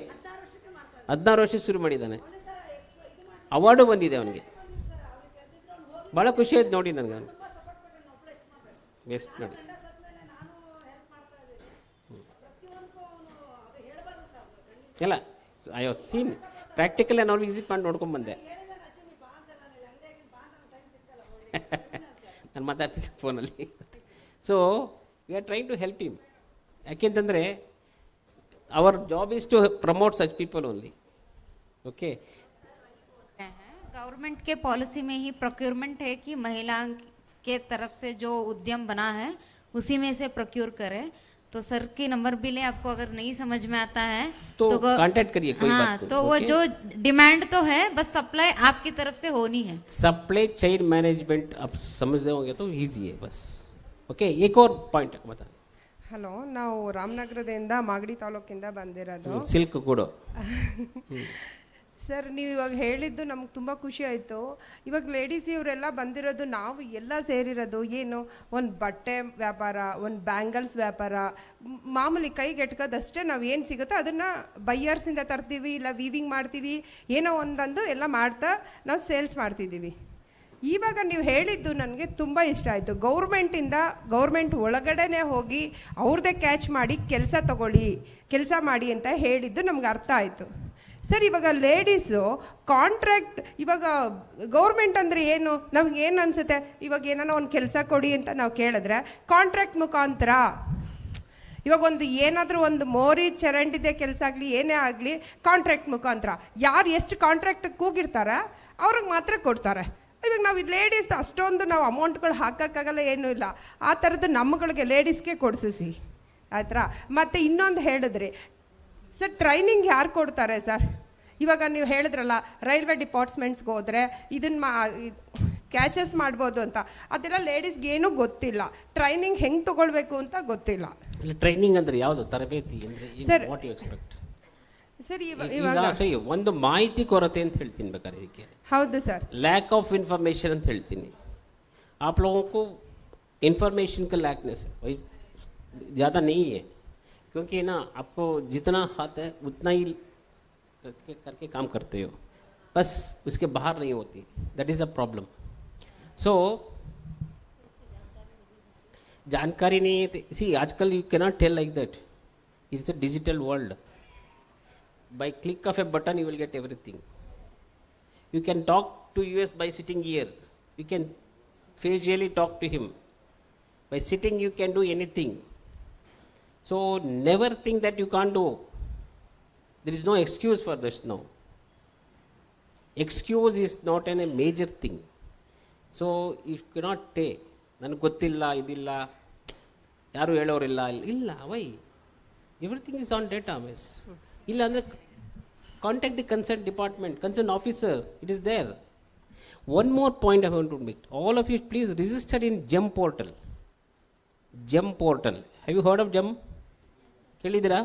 ಶುರು ಮಾಡಿದ್ದಾನೆ. ಅವಾರ್ಡು ಬಂದಿದೆ ಅವನಿಗೆ. ಭಾಳ ಖುಷಿ ಆಯ್ತು ನೋಡಿ ನನಗೆ. ಅವನು ಬೆಸ್ಟ್ ನೋಡಿ. ಇಲ್ಲ, ಐ ಹ್ಯಾವ್ ಸೀನ್ ಪ್ರಾಕ್ಟಿಕಲ್. ನಾನು ವಿಸಿಟ್ ಮಾಡಿ ನೋಡ್ಕೊಂಡ್ಬಂದೆ. ನಾನು ಮಾತಾಡ್ತೀನಿ ಫೋನಲ್ಲಿ. So we are trying to help him. ಯಾಕೆಂತಂದರೆ our job is to promote such people only. Okay, government के पॉलिसी में ही प्रोक्योरमेंट है कि महिला के तरफ से जो उद्यम बना है उसी में से प्रोक्योर करे. तो सर की नंबर भी ले, आपको अगर नहीं समझ में आता है तो कांटेक्ट करिए, कोई बात नहीं. तो वो जो डिमांड तो है, बस सप्लाई आपकी तरफ से होनी है. सप्लाई चेन मैनेजमेंट आप समझते होंगे तो ईजी है बस. ओके, एक और पॉइंट बता. ಹಲೋ, ನಾವು ರಾಮನಗರದಿಂದ ಮಾಗಡಿ ತಾಲೂಕಿಂದ ಬಂದಿರೋದು. ಸಿಲ್ಕ್ ಕೂಡ ಸರ್, ನೀವು ಇವಾಗ ಹೇಳಿದ್ದು ನಮ್ಗೆ ತುಂಬ ಖುಷಿ ಆಯಿತು. ಇವಾಗ ಲೇಡೀಸ್ ಇವರೆಲ್ಲ ಬಂದಿರೋದು, ನಾವು ಎಲ್ಲ ಸೇರಿರೋದು ಏನು, ಒಂದು ಬಟ್ಟೆ ವ್ಯಾಪಾರ, ಒಂದು ಬ್ಯಾಂಗಲ್ಸ್ ವ್ಯಾಪಾರ, ಮಾಮೂಲಿ ಕೈಗೆ ಎಟ್ಕೋದಷ್ಟೇ. ನಾವು ಏನು ಸಿಗುತ್ತೋ ಅದನ್ನು ಬೈಯರ್ಸಿಂದ ತರ್ತೀವಿ, ಇಲ್ಲ ವೀವಿಂಗ್ ಮಾಡ್ತೀವಿ, ಏನೋ ಒಂದೊಂದು ಎಲ್ಲ ಮಾಡ್ತಾ ನಾವು ಸೇಲ್ಸ್ ಮಾಡ್ತಿದ್ದೀವಿ. ಇವಾಗ ನೀವು ಹೇಳಿದ್ದು ನನಗೆ ತುಂಬ ಇಷ್ಟ ಆಯಿತು. ಗೌರ್ಮೆಂಟ್ ಒಳಗಡೆನೇ ಹೋಗಿ ಅವ್ರದ್ದೇ ಕ್ಯಾಚ್ ಮಾಡಿ ಕೆಲಸ ಮಾಡಿ ಅಂತ ಹೇಳಿದ್ದು ನಮ್ಗೆ ಅರ್ಥ ಆಯಿತು. ಸರ್, ಇವಾಗ ಲೇಡೀಸು ಕಾಂಟ್ರಾಕ್ಟ್, ಇವಾಗ ಗೌರ್ಮೆಂಟ್ ಅಂದರೆ ಏನು, ನಮಗೇನು ಅನಿಸುತ್ತೆ, ಇವಾಗ ಏನಾನ ಒಂದು ಕೆಲಸ ಕೊಡಿ ಅಂತ ನಾವು ಕೇಳಿದ್ರೆ ಕಾಂಟ್ರಾಕ್ಟ್ ಮುಖಾಂತರ, ಇವಾಗ ಏನಾದರೂ ಒಂದು ಮೋರಿ ಚರಂಡಿದೆ ಕೆಲಸ ಆಗಲಿ ಏನೇ ಆಗಲಿ ಕಾಂಟ್ರಾಕ್ಟ್ ಮುಖಾಂತರ, ಯಾರು ಎಷ್ಟು ಕಾಂಟ್ರಾಕ್ಟ್ ಕೂಗಿರ್ತಾರೆ ಅವ್ರಿಗೆ ಮಾತ್ರ ಕೊಡ್ತಾರೆ. ಇವಾಗ ಇವಾಗ ನಾವು ಲೇಡೀಸ್ ಅಷ್ಟೊಂದು ನಾವು ಅಮೌಂಟ್ಗಳು ಹಾಕೋಕ್ಕಾಗಲ್ಲ, ಏನೂ ಇಲ್ಲ. ಆ ಥರದ್ದು ನಮ್ಮಗಳಿಗೆ ಲೇಡೀಸ್ಗೆ ಕೊಡಿಸಿ ಆಯ್ತಾ. ಮತ್ತು ಇನ್ನೊಂದು ಹೇಳಿದ್ರಿ ಸರ್, ಟ್ರೈನಿಂಗ್ ಯಾರು ಕೊಡ್ತಾರೆ ಸರ್? ಇವಾಗ ನೀವು ಹೇಳಿದ್ರಲ್ಲ ರೈಲ್ವೆ ಡಿಪಾರ್ಟ್ಮೆಂಟ್ಸ್ಗೆ ಹೋದರೆ ಇದನ್ನು ಕ್ಯಾಚಸ್ ಮಾಡ್ಬೋದು ಅಂತ, ಅದೆಲ್ಲ ಲೇಡೀಸ್ಗೆ ಏನೂ ಗೊತ್ತಿಲ್ಲ. ಟ್ರೈನಿಂಗ್ ಹೆಂಗೆ ತೊಗೊಳ್ಬೇಕು ಅಂತ ಗೊತ್ತಿಲ್ಲ. ಟ್ರೈನಿಂಗ್ ಅಂದರೆ ಯಾವುದು? ತರಬೇತಿ ಅಂದರೆ ವಾಟ್ ಯು ಎಕ್ಸ್ಪೆಕ್ಟ್ ಸರ್? ಈಗ ಒಂದು ಮಾಹಿತಿ ಕೊರತೆ ಅಂತ ಹೇಳ್ತೀನಿ ಬೇಕಾದ್ರೆ ಇದಕ್ಕೆ. ಹೌದು ಸರ್. लैक ऑफ इन्फॉर्मेशन ಅಂತ ಹೇಳ್ತೀನಿ. आप लोगों को इन्फॉर्मेशन का लैकनेस है, ज़्यादा नहीं है, क्योंकि ना आपको जितना हाथ है उतना ही करके काम करते हो, बस उसके बाहर नहीं होती. That is a problem. So जानकारी नहीं है. सी आजकल you cannot tell like that. It's a digital world. By click of a button you will get everything. You can talk to US by sitting here. You can facially talk to him. By sitting you can do anything. So never think that you can't do. There is no excuse for this now. Excuse is not a major thing. So you cannot say ನನಗೆ ಗೊತ್ತಿಲ್ಲ, ಇದಿಲ್ಲ, ಯಾರು ಹೇಳೋರಿಲ್ಲ. ಇಲ್ಲ, why? Everything is on data miss. ಇಲ್ಲ ಅಂದರೆ contact the concern department, concern officer, it is there. One more point I want to make. All of you please register in GeM portal. GeM portal, have you heard of GeM? ಕೇಳಿದ್ದೀರಾ?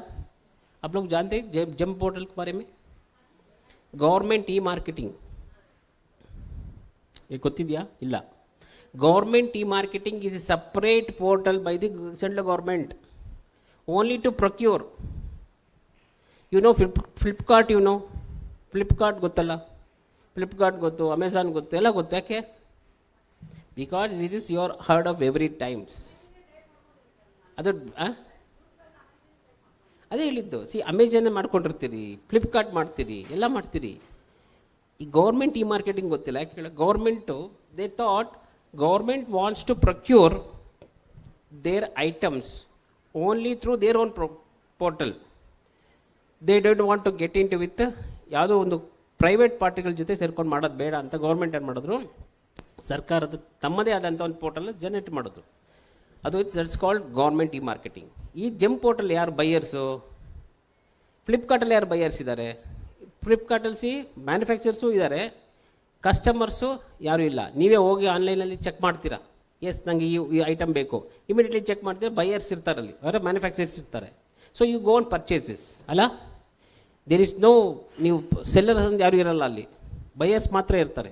आप लोग जानते हैं जम portal के बारे में? गवर्नमेंट ई मार्केटिंग ये ಗೊತ್ತಿದೆಯಾ? ಇಲ್ಲ. Government e marketing is a separate portal by the central government only to procure. You know Flipkart, you know Flipkart ಗೊತ್ತಲ್ಲ? Flipkart ಗೊತ್ತು, Amazon ಗೊತ್ತು, ಎಲ್ಲ ಗೊತ್ತು. ಯಾಕೆ? Because it is your heard of every times. ಅದು ಅದೇ ಹೇಳಿದ್ದು. ಸಿ ಅಮೆಜಾನ್ ಮಾಡ್ಕೊಂಡಿರ್ತೀರಿ, ಫ್ಲಿಪ್ಕಾರ್ಟ್ ಮಾಡ್ತೀರಿ, ಎಲ್ಲ ಮಾಡ್ತೀರಿ. ಈ ಗೌರ್ಮೆಂಟ್ ಈ ಮಾರ್ಕೆಟಿಂಗ್ ಗೊತ್ತಿಲ್ಲ. ಯಾಕೆ ಹೇಳ? Government they thought government wants to procure their items only through their own portal. They don't want to get into with ಯಾವುದೋ ಒಂದು ಪ್ರೈವೇಟ್ ಪಾರ್ಟಿಗಳ ಜೊತೆ ಸೇರ್ಕೊಂಡು ಮಾಡೋದು ಬೇಡ ಅಂತ ಗೌರ್ಮೆಂಟ್ ಏನು ಮಾಡಿದ್ರು, ಸರ್ಕಾರದ ತಮ್ಮದೇ ಆದಂಥ ಒಂದು ಪೋರ್ಟಲ್ ಜನರೇಟ್ ಮಾಡಿದ್ರು. ಅದು ದಟ್ಸ್ ಕಾಲ್ಡ್ ಗೌರ್ಮೆಂಟ್ ಈ ಮಾರ್ಕೆಟಿಂಗ್. ಈ ಜಮ್ ಪೋರ್ಟಲ್ ಯಾರು ಬೈಯರ್ಸು? ಫ್ಲಿಪ್ಕಾರ್ಟಲ್ಲಿ ಯಾರು ಬೈಯರ್ಸ್ ಇದ್ದಾರೆ? ಫ್ಲಿಪ್ಕಾರ್ಟಲ್ಲಿ ಮ್ಯಾನುಫ್ಯಾಕ್ಚರ್ಸು ಇದ್ದಾರೆ, ಕಸ್ಟಮರ್ಸು ಯಾರೂ ಇಲ್ಲ. ನೀವೇ ಹೋಗಿ ಆನ್ಲೈನಲ್ಲಿ ಚೆಕ್ ಮಾಡ್ತೀರಾ, ಎಸ್ ನನಗೆ ಈ ಐಟಮ್ ಬೇಕು, ಇಮಿಡಿಯೇಟ್ಲಿ ಚೆಕ್ ಮಾಡ್ತೀರಾ. ಬೈಯರ್ಸ್ ಇರ್ತಾರಲ್ಲಿ, ಅವರ ಮ್ಯಾನುಫ್ಯಾಕ್ಚರ್ಸ್ ಇರ್ತಾರೆ. So you go on purchases ಅಲ್ಲ. ದೇರ್ ಇಸ್ ನೋ, ನೀವು ಸೆಲ್ಲರ್ಸ್ ಅಂತ ಯಾರೂ ಇರಲ್ಲ ಅಲ್ಲಿ, ಬೈಯರ್ಸ್ ಮಾತ್ರ ಇರ್ತಾರೆ.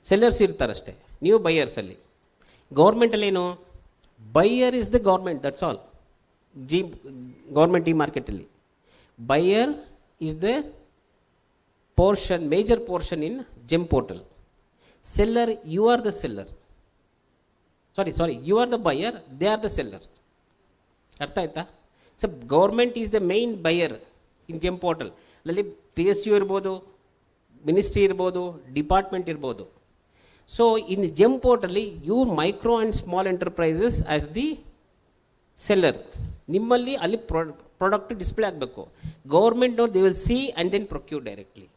ಸೆಲ್ಲರ್ಸ್ ಇರ್ತಾರಷ್ಟೇ, ನೀವು ಬೈಯರ್ಸಲ್ಲಿ. ಗೌರ್ಮೆಂಟಲ್ಲೇನು? Buyer is the government, that's all. Government ಈ ಮಾರ್ಕೆಟಲ್ಲಿ buyer is the portion, major portion in gem portal. Seller, you are the seller. Sorry, you are the buyer, they are the seller. ಅರ್ಥ ಆಯ್ತಾ? So government is the main buyer in GeM portal. ಅಲ್ಲಿ PSU ಇರ್ಬೋದು, ministry ಇರ್ಬೋದು, department ಇರ್ಬೋದು. So in GeM ಪೋರ್ಟಲ್ಲಿ you micro and small enterprises as the seller. ನಿಮ್ಮಲ್ಲಿ ಅಲ್ಲಿ product display ಆಗಬೇಕು. ಗೌರ್ಮೆಂಟ್ನವ್ರು they will see and then procure directly.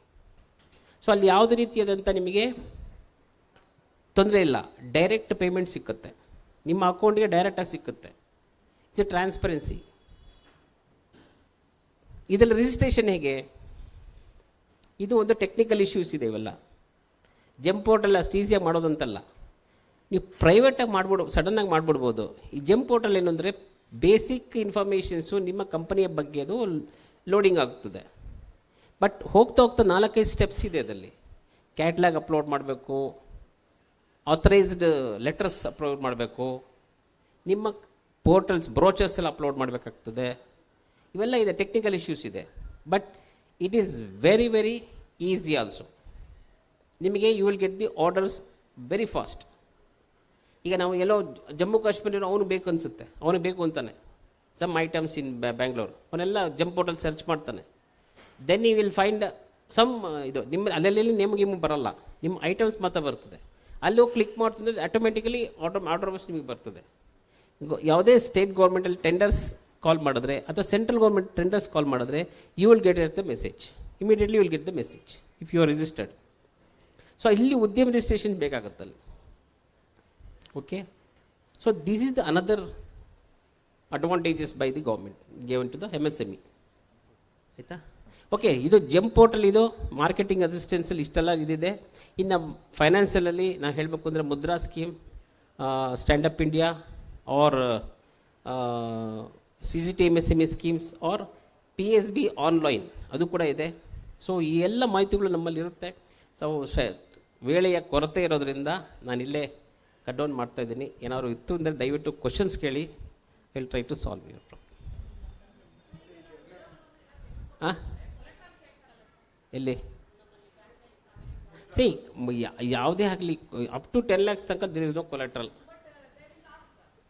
So ಅಲ್ಲಿ ಯಾವುದೇ ರೀತಿಯಾದಂಥ ನಿಮಗೆ ತೊಂದರೆ ಇಲ್ಲ, ಡೈರೆಕ್ಟ್ ಪೇಮೆಂಟ್ ಸಿಕ್ಕುತ್ತೆ, ನಿಮ್ಮ ಅಕೌಂಟ್ಗೆ ಡೈರೆಕ್ಟಾಗಿ ಸಿಕ್ಕುತ್ತೆ. It's A transparency. ಇದರಲ್ಲಿ ರಿಜಿಸ್ಟ್ರೇಷನ್ ಹೇಗೆ? ಇದು ಒಂದು ಟೆಕ್ನಿಕಲ್ ಇಶ್ಯೂಸ್ ಇದೆ. ಇವೆಲ್ಲ ಜೆಮ್ ಪೋರ್ಟಲ್ ಅಷ್ಟು ಈಸಿಯಾಗಿ ಮಾಡೋದಂತಲ್ಲ. ನೀವು ಪ್ರೈವೇಟಾಗಿ ಮಾಡ್ಬಿಡ್ಬೋದು, ಸಡನ್ನಾಗಿ ಮಾಡಿಬಿಡ್ಬೋದು. ಈ ಜೆಮ್ ಪೋರ್ಟಲ್ ಏನು ಅಂದರೆ ಬೇಸಿಕ್ ಇನ್ಫಾರ್ಮೇಷನ್ಸು ನಿಮ್ಮ ಕಂಪನಿಯ ಬಗ್ಗೆ ಅದು ಲೋಡಿಂಗ್ ಆಗ್ತದೆ. ಬಟ್ ಹೋಗ್ತಾ ಹೋಗ್ತಾ 4-5 ಸ್ಟೆಪ್ಸ್ ಇದೆ ಅದರಲ್ಲಿ. ಕ್ಯಾಟ್ಲಾಗ್ ಅಪ್ಲೋಡ್ ಮಾಡಬೇಕು, ಆಥರೈಸ್ಡ್ ಲೆಟರ್ಸ್ ಅಪ್ಲೋಡ್ ಮಾಡಬೇಕು, ನಿಮ್ಮ ಪೋರ್ಟಲ್ಸ್ ಬ್ರೋಚರ್ಸ್ ಎಲ್ಲ ಅಪ್ಲೋಡ್ ಮಾಡಬೇಕಾಗ್ತದೆ. ಇವೆಲ್ಲ ಇದೆ, ಟೆಕ್ನಿಕಲ್ ಇಶ್ಯೂಸ್ ಇದೆ. But it is very very easy also. ನಿಮಗೆ you will get the orders very fast. ಈಗ ನಾವು ಎಲ್ಲೋ ಜಮ್ಮು ಕಾಶ್ಮೀರ ಅವನು ಬೇಕು ಅನಿಸುತ್ತೆ, ಅವನಿಗೆ ಬೇಕು ಅಂತಾನೆ ಸಮ್ ಐಟಮ್ಸ್ ಇನ್ ಬ್ಯಾಂಗ್ಳೂರ್, ಅವನೆಲ್ಲ ಜಮ್ ಪೋರ್ಟಲ್ ಸರ್ಚ್ ಮಾಡ್ತಾನೆ. Then you will find some ಇದು ನಿಮ್ಮ ಅಲ್ಲೆಲ್ಲಿ ನಿಮಗೆ ಬರಲ್ಲ, ನಿಮ್ಮ ಐಟಮ್ಸ್ ಮಾತ್ರ ಬರ್ತದೆ. ಅಲ್ಲಿ ಹೋಗಿ ಕ್ಲಿಕ್ ಮಾಡ್ತಂದ್ರೆ ಆಟೋಮೆಟಿಕಲಿ ಆರ್ಡರ್ ಬಸ್ ನಿಮಗೆ ಬರ್ತದೆ. ಯಾವುದೇ ಸ್ಟೇಟ್ ಗೌರ್ಮೆಂಟಲ್ಲಿ ಟೆಂಡರ್ಸ್ ಕಾಲ್ ಮಾಡಿದ್ರೆ ಅಥವಾ ಸೆಂಟ್ರಲ್ ಗೌರ್ಮೆಂಟ್ ಟೆಂಡರ್ಸ್ ಕಾಲ್ ಮಾಡಿದ್ರೆ you will get the message, immediately will get the message if you are registered. So ಇಲ್ಲಿ ಉದ್ಯಮ ರಿಜಿಸ್ಟ್ರೇಷನ್ ಬೇಕಾಗುತ್ತಲ್ಲಿ. Okay, so this is the another advantages by the government given to the MSME. ಆಯಿತಾ? Okay, ಇದು GeM portal, ಇದು marketing ಅಸಿಸ್ಟೆನ್ಸಲ್ಲಿ ಇಷ್ಟೆಲ್ಲ ಇದಿದೆ. ಇನ್ನು ಫೈನಾನ್ಷಿಯಲಲ್ಲಿ ನಾನು ಹೇಳಬೇಕು ಅಂದರೆ Mudra scheme, stand up India or CGT MSME schemes or PSB online ಅದು ಕೂಡ ಇದೆ. ಸೊ ಈ ಎಲ್ಲ ಮಾಹಿತಿಗಳು ನಮ್ಮಲ್ಲಿ ಇರುತ್ತೆ. ತಾವು ವೇಳೆಯ ಕೊರತೆ ಇರೋದರಿಂದ ನಾನಿಲ್ಲೇ ಕಟ್ ಡೌನ್ ಮಾಡ್ತಾಯಿದ್ದೀನಿ. ಏನಾದ್ರು ಇತ್ತು ಅಂದರೆ ದಯವಿಟ್ಟು ಕ್ವಶನ್ಸ್ ಕೇಳಿ, will try to solve your problem. ಹಾಂ, ಎಲ್ಲಿ ಸಿ ಯಾವುದೇ ಆಗಲಿ ಅಪ್ ಟು 10 lakhs ತನಕ there is no collateral.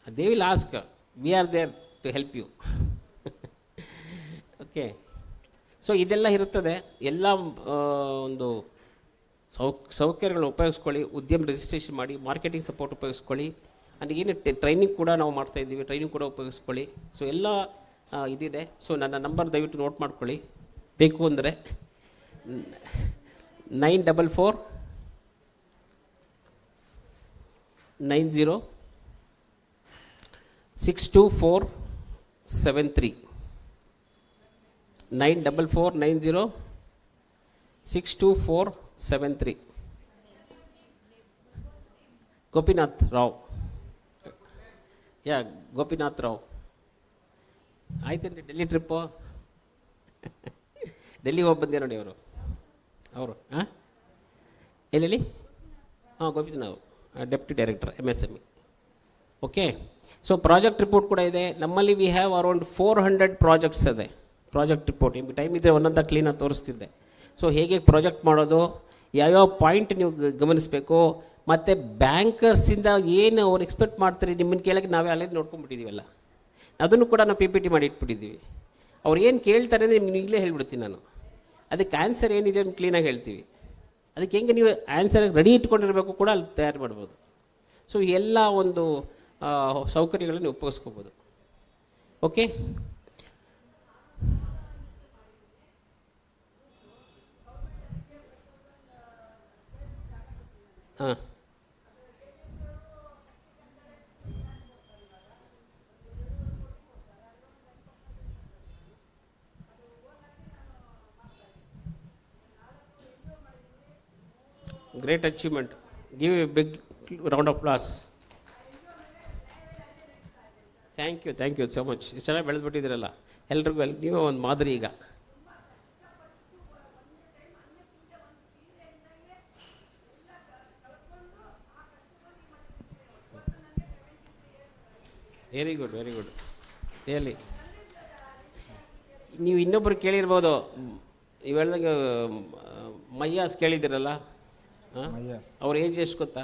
They will ask, we are there to help you. Okay, so ಇದೆಲ್ಲ ಇರುತ್ತದೆ. ಎಲ್ಲ ಒಂದು ಸೌಕರ್ಯಗಳನ್ನ ಉಪಯೋಗಿಸ್ಕೊಳ್ಳಿ, ಉದ್ಯಮ ರಿಜಿಸ್ಟ್ರೇಷನ್ ಮಾಡಿ, ಮಾರ್ಕೆಟಿಂಗ್ ಸಪೋರ್ಟ್ ಉಪಯೋಗಿಸ್ಕೊಳ್ಳಿ. ಆ್ಯಂಡ್ ಏನು ಟ್ರೈನಿಂಗ್ ಕೂಡ ನಾವು ಮಾಡ್ತಾಯಿದ್ದೀವಿ, ಟ್ರೈನಿಂಗ್ ಕೂಡ ಉಪಯೋಗಿಸ್ಕೊಳ್ಳಿ. ಸೊ ಎಲ್ಲ ಇದಿದೆ. ಸೊ ನನ್ನ ನಂಬರ್ ದಯವಿಟ್ಟು ನೋಟ್ ಮಾಡ್ಕೊಳ್ಳಿ, ಬೇಕು ಅಂದರೆ 944 90 62473 944 90 62473. ಗೋಪಿನಾಥ್ ರಾವ್. ಗೋಪಿನಾಥ್ ರಾವ್. ಆಯ್ತೇನ್ರಿ ಡೆಲ್ಲಿ ಟ್ರಿಪ್ಪು? ಡೆಲ್ಲಿಗೆ ಹೋಗಿ ಬಂದೆ ನೋಡಿ ಅವರು. ಹಾಂ, ಎಲ್ಲಿ? ಹಾಂ, Gopinath, deputy director MSME. Okay, so project report ಕೂಡ ಇದೆ ನಮ್ಮಲ್ಲಿ. ವಿ ಹ್ಯಾವ್ ಅರೌಂಡ್ 400 ಪ್ರಾಜೆಕ್ಟ್ಸ್ ಇದೆ. ಪ್ರಾಜೆಕ್ಟ್ ರಿಪೋರ್ಟ್ ನಿಮ್ಗೆ ಟೈಮ್ ಇದ್ದರೆ ಒಂದೊಂದು ಕ್ಲೀನಾಗಿ ತೋರಿಸ್ತಿದ್ದೆ. ಸೊ ಹೇಗೆ ಪ್ರಾಜೆಕ್ಟ್ ಮಾಡೋದು, ಯಾವ್ಯಾವ ಪಾಯಿಂಟ್ ನೀವು ಗಮನಿಸಬೇಕು, ಮತ್ತು ಬ್ಯಾಂಕರ್ಸಿಂದ ಏನು ಅವ್ರು ಎಕ್ಸ್ಪೆಕ್ಟ್ ಮಾಡ್ತಾರೆ ನಿಮ್ಮನ್ನು ಕೇಳೋಕ್ಕೆ ನಾವೇ ಅಲ್ಲೇ ನೋಡ್ಕೊಂಡ್ಬಿಟ್ಟಿದ್ದೀವಲ್ಲ, ಅದನ್ನು ಕೂಡ ನಾವು PPT ಮಾಡಿ ಇಟ್ಬಿಟ್ಟಿದ್ದೀವಿ. ಅವ್ರು ಏನು ಕೇಳ್ತಾರೆ ಅಂದರೆ ನಿಮ್ಗೆ ಈಗಲೇ ಹೇಳ್ಬಿಡ್ತೀನಿ ನಾನು. ಅದಕ್ಕೆ ಆನ್ಸರ್ ಏನಿದೆ ಅಂತ ಕ್ಲೀನಾಗಿ ಹೇಳ್ತೀವಿ. ಅದಕ್ಕೆ ಹೆಂಗೆ ನೀವು ಆನ್ಸರ್ ರೆಡಿ ಇಟ್ಕೊಂಡಿರಬೇಕು ಕೂಡ ಅಲ್ಲಿ ತಯಾರು ಮಾಡ್ಬೋದು. ಸೊ ಎಲ್ಲ ಒಂದು ಸೌಕರ್ಯಗಳನ್ನು ಉಪಯೋಗಿಸ್ಕೋಬೋದು. ಓಕೆ, ಹಾಂ, great achievement. Give a big round of applause. Thank you so much. ಇಷ್ಟು ಚೆನ್ನಾಗಿ ಬೆಳೆದ್ಬಿಟ್ಟಿದ್ದೀರಲ್ಲ ಎಲ್ರಿಗೂ. ನೀವೇ ಒಂದು ಮಾದರಿ. ಈಗ ವೆರಿ ಗುಡ್ ರಿಯಲಿ. ನೀವು ಇನ್ನೊಬ್ಬರು ಕೇಳಿರ್ಬೋದು, ನೀವು ಹೇಳ್ದಂಗೆ ಮಯ್ಯಾಸ್ ಕೇಳಿದ್ದೀರಲ್ಲ, ಅವ್ರ ಏಜ್ ಎಷ್ಟು ಗೊತ್ತಾ?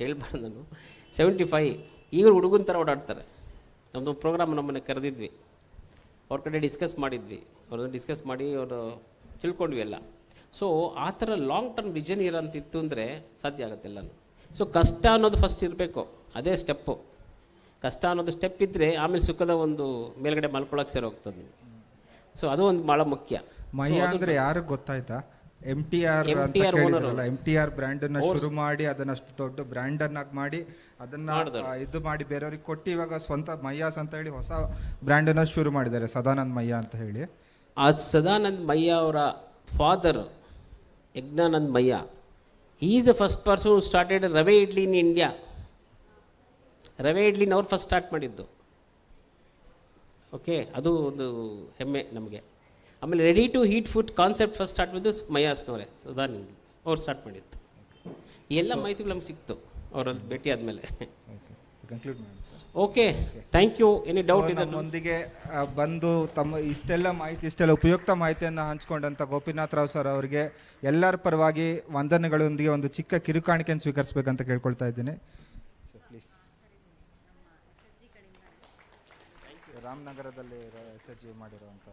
ಹೇಳ್ಬಾರ್ದು ನಾನು. 75. ಈಗ ಹುಡುಗನ ಥರ ಓಡಾಡ್ತಾರೆ. ನಮ್ಮದು ಪ್ರೋಗ್ರಾಮ್ ನಮ್ಮನ್ನು ಕರೆದಿದ್ವಿ, ಅವ್ರ ಕಡೆ ಡಿಸ್ಕಸ್ ಮಾಡಿದ್ವಿ, ಅವ್ರನ್ನ ಡಿಸ್ಕಸ್ ಮಾಡಿ ಅವರು ತಿಳ್ಕೊಂಡ್ವಿ ಎಲ್ಲ. ಸೊ ಆ ಥರ ಲಾಂಗ್ ಟರ್ಮ್ ವಿಷನ್ ಇರೋಂತಿತ್ತು ಅಂದರೆ ಸಾಧ್ಯ ಆಗುತ್ತೆಲ್ಲನೂ. ಸೊ ಕಷ್ಟ ಅನ್ನೋದು ಫಸ್ಟ್ ಇರಬೇಕು, ಅದೇ ಸ್ಟೆಪ್ಪು. ಕಷ್ಟ ಅನ್ನೋದು ಸ್ಟೆಪ್ ಇದ್ದರೆ ಆಮೇಲೆ ಸುಖದ ಒಂದು ಮೇಲ್ಗಡೆ ಮಲ್ಕೊಳಕ್ಕೆ ಸೇರಿ ಹೋಗ್ತದೆ. ಸೊ ಅದು ಒಂದು ಭಾಳ ಮುಖ್ಯ. ಮಯ್ಯ ಅಂದರೆ ಯಾರು ಗೊತ್ತಾಯ್ತಾ? MTR ಬ್ರ್ಯಾಂಡನ್ನು ಶುರು ಮಾಡಿ ಅದನ್ನಷ್ಟು ದೊಡ್ಡ ಬ್ರ್ಯಾಂಡನ್ನಾಗಿ ಮಾಡಿ ಅದನ್ನು ಇದು ಮಾಡಿ ಬೇರೆಯವ್ರಿಗೆ ಕೊಟ್ಟು ಇವಾಗ ಸ್ವಂತ ಮಯ್ಯಾಸ್ ಅಂತ ಹೇಳಿ ಹೊಸ ಬ್ರ್ಯಾಂಡನ್ನು ಶುರು ಮಾಡಿದ್ದಾರೆ, ಸದಾನಂದ್ ಮಯ್ಯ ಅಂತ ಹೇಳಿ. ಆ ಸದಾನಂದ್ ಮಯ್ಯ ಅವರ father Yajnanand Maiya, he is the first person who started ರವೆ ಇಡ್ಲಿ ಇನ್ ಇಂಡಿಯಾ. ರವೆ ಇಡ್ಲಿನ ಅವ್ರು ಫಸ್ಟ್ ಸ್ಟಾರ್ಟ್ ಮಾಡಿದ್ದು. ಓಕೆ, ಅದು ಒಂದು ಹೆಮ್ಮೆ ನಮಗೆ. ಆಮೇಲೆ ready to heat food concept first start ಮಾಡಿದ್ದು ಮಯ್ಯಾಸ್ನವರೇ, ಸದಾನಂದ್ ಅವ್ರು ಸ್ಟಾರ್ಟ್ ಮಾಡಿದ್ದು. ಎಲ್ಲ ಮಾಹಿತಿಗಳು ನಮ್ಗೆ ಸಿಕ್ತು ಅವರಲ್ಲಿ ಭೇಟಿ ಆದಮೇಲೆ. Okay, thank you. Any doubt ಇದೆ? ನಮ್ಮೊಂದಿಗೆ ಬಂದು ತಮ್ಮ ಇಷ್ಟೆಲ್ಲ ಉಪಯುಕ್ತ ಮಾಹಿತಿಯನ್ನು ಹಂಚ್ಕೊಂಡಂಥ ಗೋಪಿನಾಥ್ ರಾವ್ ಸರ್ ಅವರಿಗೆ ಎಲ್ಲರ ಪರವಾಗಿ ವಂದನೆಗಳೊಂದಿಗೆ ಒಂದು ಚಿಕ್ಕ ಕಿರುಕಾಣಿಕೆಯನ್ನು ಸ್ವೀಕರಿಸಬೇಕಂತ ಕೇಳ್ಕೊಳ್ತಾ ಇದ್ದೀನಿ. ಪ್ಲೀಸ್. ರಾಮನಗರದಲ್ಲಿ SHG ಮಾಡಿರುವಂಥ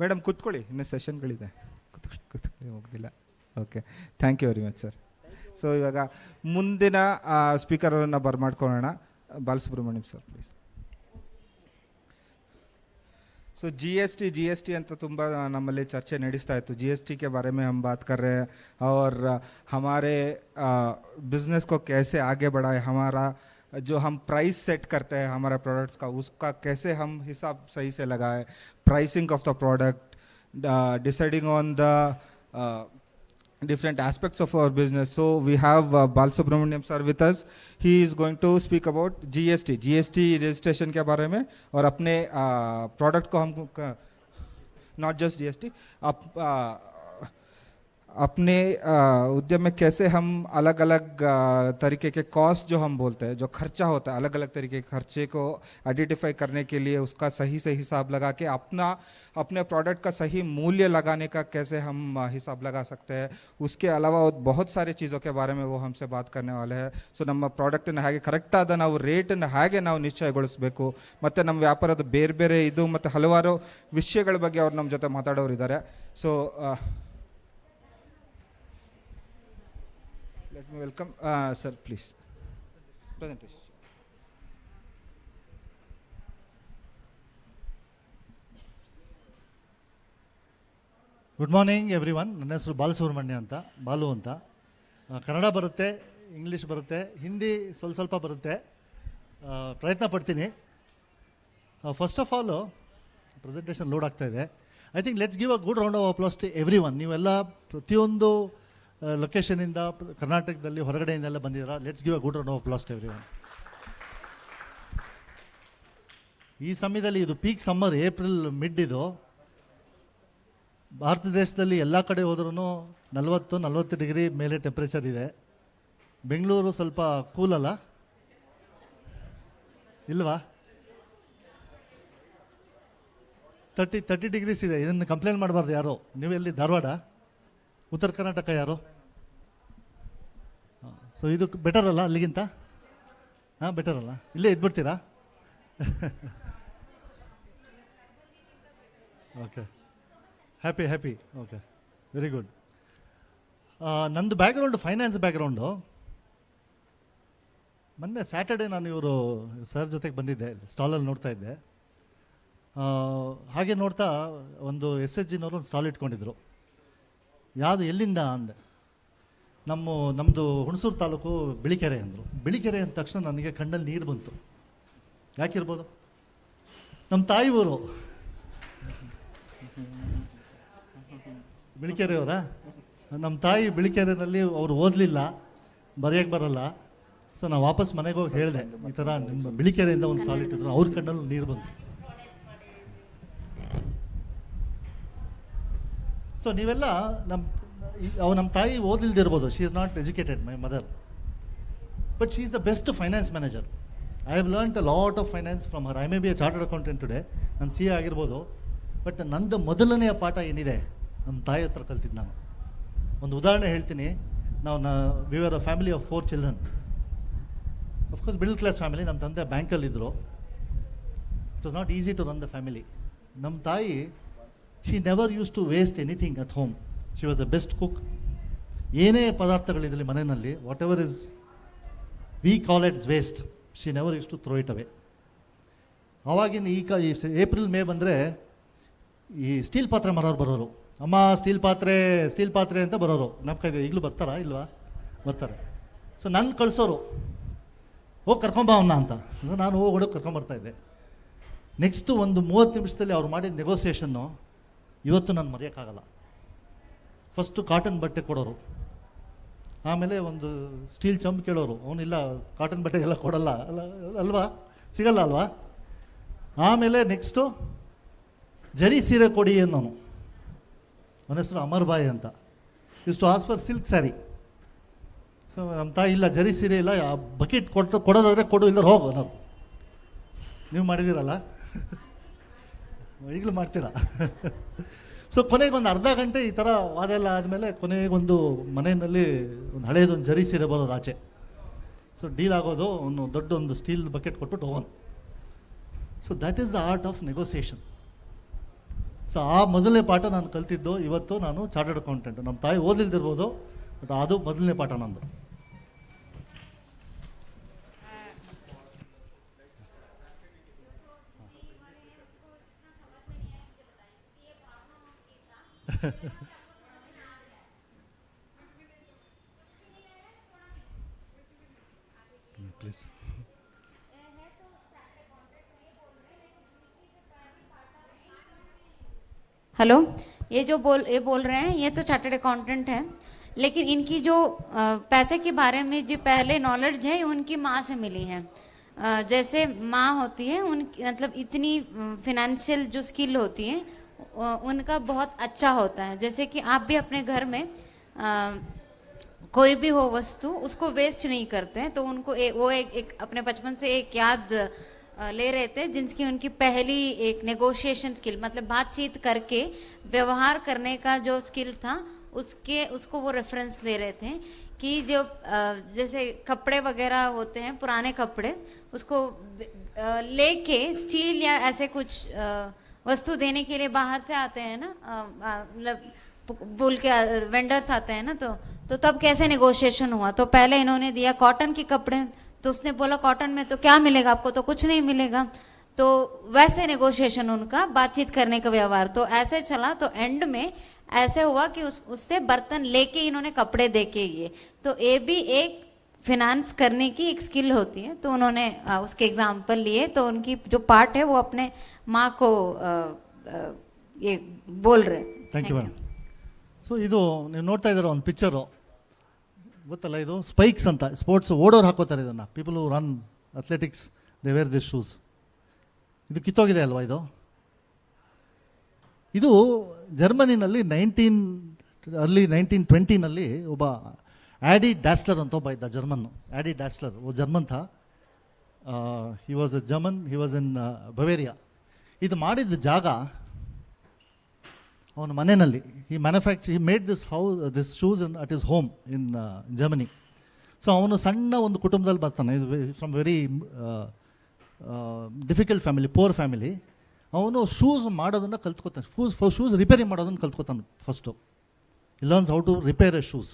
ಮೇಡಮ್ ಕೂತ್ಕೊಳ್ಳಿ, ಇನ್ನೂ ಸೆಷನ್ಗಳಿದೆ. ಕೂತ್ಕೊಳ್ಳಿ. ಹೋಗ್ದಿಲ್ಲ. Okay, thank you very much sir. So ಇವಾಗ ಮುಂದಿನ ಸ್ಪೀಕರನ್ನು ಬರ್ಮಾಡ್ಕೊಳ್ಳೋಣ. Balasubramaniam sir please. So GST ಅಂತ ತುಂಬ ನಮ್ಮಲ್ಲಿ ಚರ್ಚೆ ನಡೆಸ್ತಾ ಇತ್ತು. जीएसटी के बारे में हम बात कर रहे हैं और हमारे बिजनेस को कैसे आगे बढ़ाए, हमारा जो हम प्राइस सेट करते हैं हमारे प्रोडक्ट्स का, उसका कैसे हम हिसाब सही से लगाए, pricing of the product, deciding on the different aspects of our business. So we have Balasubramaniam sir with us. He is going to speak about GST registration के बारे में और अपने product को हम not just GST अपने उद्यम में कैसे हम अलग अलग तरीके के कॉस्ट जो हम बोलते हैं, जो खर्चा होता है, अलग अलग तरीके के खर्चे को आइडेंटिफाई करने के लिए उसका सही से हिसाब लगा के अपने प्रोडक्ट का सही मूल्य लगाने का कैसे हम हिसाब लगा सकते हैं. उसके अलावा बहुत सारी चीज़ों के बारे में वो हमसे बात करने वाले हैं. ಸೊ ನಮ್ಮ ಪ್ರಾಡಕ್ಟನ್ನು ಹೇಗೆ ಕರೆಕ್ಟಾದ ನಾವು ರೇಟನ್ನು ಹೇಗೆ ನಾವು ನಿಶ್ಚಯಗೊಳಿಸಬೇಕು, ಮತ್ತು ನಮ್ಮ ವ್ಯಾಪಾರದ ಬೇರೆ ಬೇರೆ ಇದು ಮತ್ತು ಹಲವಾರು ವಿಷಯಗಳ ಬಗ್ಗೆ ಅವ್ರು ನಮ್ಮ ಜೊತೆ ಮಾತಾಡೋರಿದ್ದಾರೆ. So let me welcome sir please presentation. Good morning everyone. ನನ್ನ ಹೆಸರು ಬಾಲಸುಬ್ರಹ್ಮಣ್ಯ ಅಂತ, ಬಾಲು ಅಂತ. ಕನ್ನಡ ಬರುತ್ತೆ, ಇಂಗ್ಲೀಷ್ ಬರುತ್ತೆ, ಹಿಂದಿ ಸ್ವಲ್ಪ ಬರುತ್ತೆ. ಪ್ರಯತ್ನ ಪಡ್ತೀನಿ. First of all presentation load ಆಗ್ತಾ ಇದೆ. I think let's give a good round of applause to everyone. ನೀವೆಲ್ಲ ಪ್ರತಿಯೊಂದು ಲೊಕೇಶನಿಂದ ಕರ್ನಾಟಕದಲ್ಲಿ ಹೊರಗಡೆಯಿಂದೆಲ್ಲ ಬಂದಿದ್ದೀರಾ. Let's give a good round of applause to everyone. ಈ ಸಮಯದಲ್ಲಿ ಇದು ಪೀಕ್ ಸಮ್ಮರ್, ಏಪ್ರಿಲ್ ಮಿಡ್. ಇದು ಭಾರತ ದೇಶದಲ್ಲಿ ಎಲ್ಲ ಕಡೆ ಹೋದ್ರೂ 40 ಡಿಗ್ರಿ ಮೇಲೆ ಟೆಂಪ್ರೇಚರ್ ಇದೆ. ಬೆಂಗಳೂರು ಸ್ವಲ್ಪ ಕೂಲಲ್ಲ, ಇಲ್ವಾ? 30 ಡಿಗ್ರೀಸ್ ಇದೆ. ಇದನ್ನು ಕಂಪ್ಲೇಂಟ್ ಮಾಡಬಾರ್ದು ಯಾರು. ನೀವು ಎಲ್ಲಿ? ಧಾರವಾಡ, ಉತ್ತರ ಕರ್ನಾಟಕ ಯಾರು? ಸೊ ಇದು ಬೆಟರ್ ಅಲ್ಲ ಅಲ್ಲಿಗಿಂತ? ಹಾಂ, ಬೆಟರ್ ಅಲ್ಲ? ಇಲ್ಲೇ ಇದ್ಬಿಡ್ತೀರಾ? Okay, happy. Okay, very good. ನಂದು ಬ್ಯಾಕ್ಗ್ರೌಂಡು ಫೈನಾನ್ಸ್ ಬ್ಯಾಕ್ಗ್ರೌಂಡು. ಮೊನ್ನೆ ಸ್ಯಾಟರ್ಡೆ ನಾನು ಇವರು ಸರ್ ಜೊತೆಗೆ ಬಂದಿದ್ದೆ, ಸ್ಟಾಲಲ್ಲಿ ನೋಡ್ತಾ ಇದ್ದೆ. ಹಾಗೆ ನೋಡ್ತಾ ಒಂದು SHGನವರು ಒಂದು ಸ್ಟಾಲ್ ಇಟ್ಕೊಂಡಿದ್ರು. ಯಾವುದು, ಎಲ್ಲಿಂದ ಅಂದೆ. ನಮ್ಮದು ಹುಣಸೂರು ತಾಲೂಕು ಬಿಳಿಕೆರೆ ಅಂದರು. ಬಿಳಿಕೆರೆ ಅಂದ ತಕ್ಷಣ ನನಗೆ ಕಣ್ಣಲ್ಲಿ ನೀರು ಬಂತು. ಯಾಕಿರ್ಬೋದು? ನಮ್ಮ ತಾಯಿ ಊರು ಬಿಳಿಕೆರೆಯವರ. ನಮ್ಮ ತಾಯಿ ಬಿಳಿಕೆರೆಯಲ್ಲಿ ಅವರು ಓದಲಿಲ್ಲ, ಬರೆಯೋಕ್ಕೆ ಬರಲ್ಲ. ಸೊ ನಾವು ವಾಪಸ್ ಮನೆಗೆ ಹೋಗಿ ಹೇಳಿದೆ, ಈ ಥರ ನಿಮ್ಮ ಬಿಳಿಕೆರೆಯಿಂದ ಒಂದು ಸ್ಟಾಲ್ ಇಟ್ಟಿದ್ರು. ಅವ್ರ ಕಣ್ಣಲ್ಲಿ ನೀರು ಬಂತು. ಸೊ ನೀವೆಲ್ಲ ನಮ್ಮ ತಾಯಿ ಓದಿಲ್ದಿರ್ಬೋದು. She is not educated, my mother, but she is the best finance manager. I have learned a lot of finance from her. I may be a chartered accountant today, ನಾನು CA ಆಗಿರ್ಬೋದು. But ನಂದು ಮೊದಲನೆಯ ಪಾಠ ಏನಿದೆ ನಮ್ಮ ತಾಯಿ ಹತ್ರ ಕಲ್ತಿದ್ದು ನಾನು. ಒಂದು ಉದಾಹರಣೆ ಹೇಳ್ತೀನಿ. We are a family of 4 children. Of course middle class family. ನಮ್ಮ ತಂದೆ ಬ್ಯಾಂಕಲ್ಲಿದ್ದರು. It was not easy to run the family. ನಮ್ಮ ತಾಯಿ, she never use to waste anything at home. She was the best cook. ಏನೇ ಪದಾರ್ಥಗಳಿರಲಿ ಮನೆಯಲ್ಲಿ, whatever is we call it's waste, she never use to throw it away. ಆವಾಗಿನ ಈ April May ಬಂದರೆ ಈ steel ಪಾತ್ರೆ ಮಾರೋರು ಬರೋರು. ಅಮ್ಮ ಸ್ಟೀಲ್ ಪಾತ್ರೆ ಅಂತ ಬರೋರು. ನಮ್ಮ ಕೈಗೆ ಈಗಲೂ ಬರ್ತಾರಾ? ಇಲ್ವಾ? ಬರ್ತಾರೆ. ಸೊ ನನ್ನ ಕಳಿಸೋರು, ಹೋಗಿ ಕರ್ಕೊಂಬ ಅವನ್ನ ಅಂತ. ನಾನು ಹೋಗಿ ಕರ್ಕೊಂಬರ್ತಾಯಿದ್ದೆ. ನೆಕ್ಸ್ಟು ಒಂದು 30 ನಿಮಿಷದಲ್ಲಿ ಅವ್ರು ಮಾಡಿದ ನೆಗೋಸಿಯೇಷನ್ನು ಇವತ್ತು ನಾನು ಮರೆಯೋಕ್ಕಾಗಲ್ಲ. ಫಸ್ಟು ಕಾಟನ್ ಬಟ್ಟೆ ಕೊಡೋರು, ಆಮೇಲೆ ಒಂದು ಸ್ಟೀಲ್ ಚಂಪ್ ಕೇಳೋರು. ಅವನಿಲ್ಲ, ಕಾಟನ್ ಬಟ್ಟೆ ಎಲ್ಲ ಕೊಡಲ್ಲ ಅಲ್ವಾ, ಸಿಗಲ್ಲ ಅಲ್ವಾ. ಆಮೇಲೆ ನೆಕ್ಸ್ಟು ಜರಿ ಸೀರೆ ಕೊಡಿ ಅನ್ನೋನು. ಅವನ ಹೆಸರು ಅಮರ್ ಬಾಯ್ ಅಂತ. ಇಷ್ಟು as for silk sari. So ನಮ್ಮ ತಾಯಿ, ಇಲ್ಲ ಜರಿ ಸೀರೆ ಇಲ್ಲ, ಬಕೆಟ್ ಕೊಡೋದಾದರೆ ಕೊಡು, ಇಲ್ಲದ್ರೆ ಹೋಗು ಅನ್ನೋರು. ನೀವು ಮಾಡಿದ್ದೀರಲ್ಲ, ಈಗಲೂ ಮಾಡ್ತೀರಾ? ಸೊ ಕೊನೆಗೊಂದು ಅರ್ಧ ಗಂಟೆ ಈ ಥರ ವಾದ ಎಲ್ಲ ಆದಮೇಲೆ ಕೊನೆಗೊಂದು ಮನೆಯಲ್ಲಿ ಒಂದು ಹಳೇದೊಂದು ಜರಿ ಸೀರೆ ಬರೋದು ಆಚೆ. ಸೊ ಡೀಲ್ ಆಗೋದು, ಅವನು ದೊಡ್ಡೊಂದು ಸ್ಟೀಲ್ ಬಕೆಟ್ ಕೊಟ್ಬಿಟ್ಟು ಹೋಗೋನು. So that is the art of negotiation. So ಆ ಮೊದಲನೇ ಪಾಠ ನಾನು ಕಲ್ತಿದ್ದು. ಇವತ್ತು ನಾನು ಚಾರ್ಟರ್ಡ್ ಅಕೌಂಟೆಂಟ್. ನಮ್ಮ ತಾಯಿ ಓದಲಿಲ್ದಿರ್ಬೋದು, ಬಟ್ ಅದು ಮೊದಲನೇ ಪಾಠ ನಂದು. प्लीज हेलो, ये बोल रहे हैं, ये तो चार्टर्ड अकाउंटेंट है, लेकिन इनकी जो पैसे के बारे में जो पहले नॉलेज है उनकी माँ से मिली है. जैसे माँ होती है उनकी मतलब इतनी फिनेंशियल जो स्किल होती है उनका बहुत अच्छा होता है. जैसे कि आप भी अपने घर में कोई भी हो वस्तु उसको वेस्ट नहीं करते हैं, तो उनको वो एक अपने बचपन से एक याद ले रहे थे, जिनकी उनकी पहली एक नेगोशिएशन स्किल मतलब बातचीत करके व्यवहार करने का जो स्किल था उसको वो रेफरेंस ले रहे थे कि जो जैसे कपड़े वगैरह होते हैं पुराने कपड़े उसको लेके स्टील या ऐसे कुछ वस्तु देने के लिए बाहर से आते हैं ना, मतलब बोल के वेंडर्स आते हैं ना, तो तब कैसे नेगोशिएशन हुआ. तो पहले इन्होंने दिया कॉटन के कपड़े, तो उसने बोला कॉटन में तो क्या मिलेगा आपको, तो कुछ नहीं मिलेगा. तो वैसे नेगोशिएशन उनका बातचीत करने का व्यवहार तो ऐसे चला. तो एंड में ऐसे हुआ कि उससे बर्तन लेके इन्होंने कपड़े देके ये, तो ये भी एक फिनांस करने की एक स्किल होती है. तो उन्होंने उसके एग्जाम्पल लिए, तो उनकी जो पार्ट है वो अपने माँ को ये बोल रहे. Thank you madam. ಸೊ ಇದು ನೀವು ನೋಡ್ತಾ ಇದ್ದಾರೆ ಒಂದು ಪಿಕ್ಚರು ಗೊತ್ತಲ್ಲ, ಇದು ಸ್ಪೈಕ್ಸ್ ಅಂತ ಸ್ಪೋರ್ಟ್ಸ್ ಓಡೋರು ಹಾಕೋತಾರೆ ಇದನ್ನು. People who run athletics they where this shoes. ಇದು ಕಿತ್ತೋಗಿದೆ ಅಲ್ವಾ ಇದು. ಇದು ಜರ್ಮನಿನಲ್ಲಿ ಅರ್ಲಿ 1920 ಒಬ್ಬ ಆ್ಯಡಿ ಡ್ಯಾಸ್ಲರ್ ಅಂತ ಒಬ್ಬ ಇದ್ದ ಜರ್ಮನ್ನು. ಆ್ಯಡಿ ಡ್ಯಾಸ್ಲರ್ ಓ ಜರ್ಮನ್ ಥಾ. He was a German, he was in Bavaria. ಇದು ಮಾಡಿದ ಜಾಗ ಅವನ ಮನೆಯಲ್ಲಿ. He made this shoes at is home in Germany. So ಅವನು ಸಣ್ಣ ಒಂದು ಕುಟುಂಬದಲ್ಲಿ ಬರ್ತಾನೆ, ಇದು from very difficult family, poor family. ಅವನು ಶೂಸ್ ಮಾಡೋದನ್ನು ಕಲ್ತ್ಕೊತಾನೆ, ಶೂಸ್ ರಿಪೇರಿ ಮಾಡೋದನ್ನು ಕಲ್ತ್ಕೊತಾನೆ first. He learns how to repair a shoes.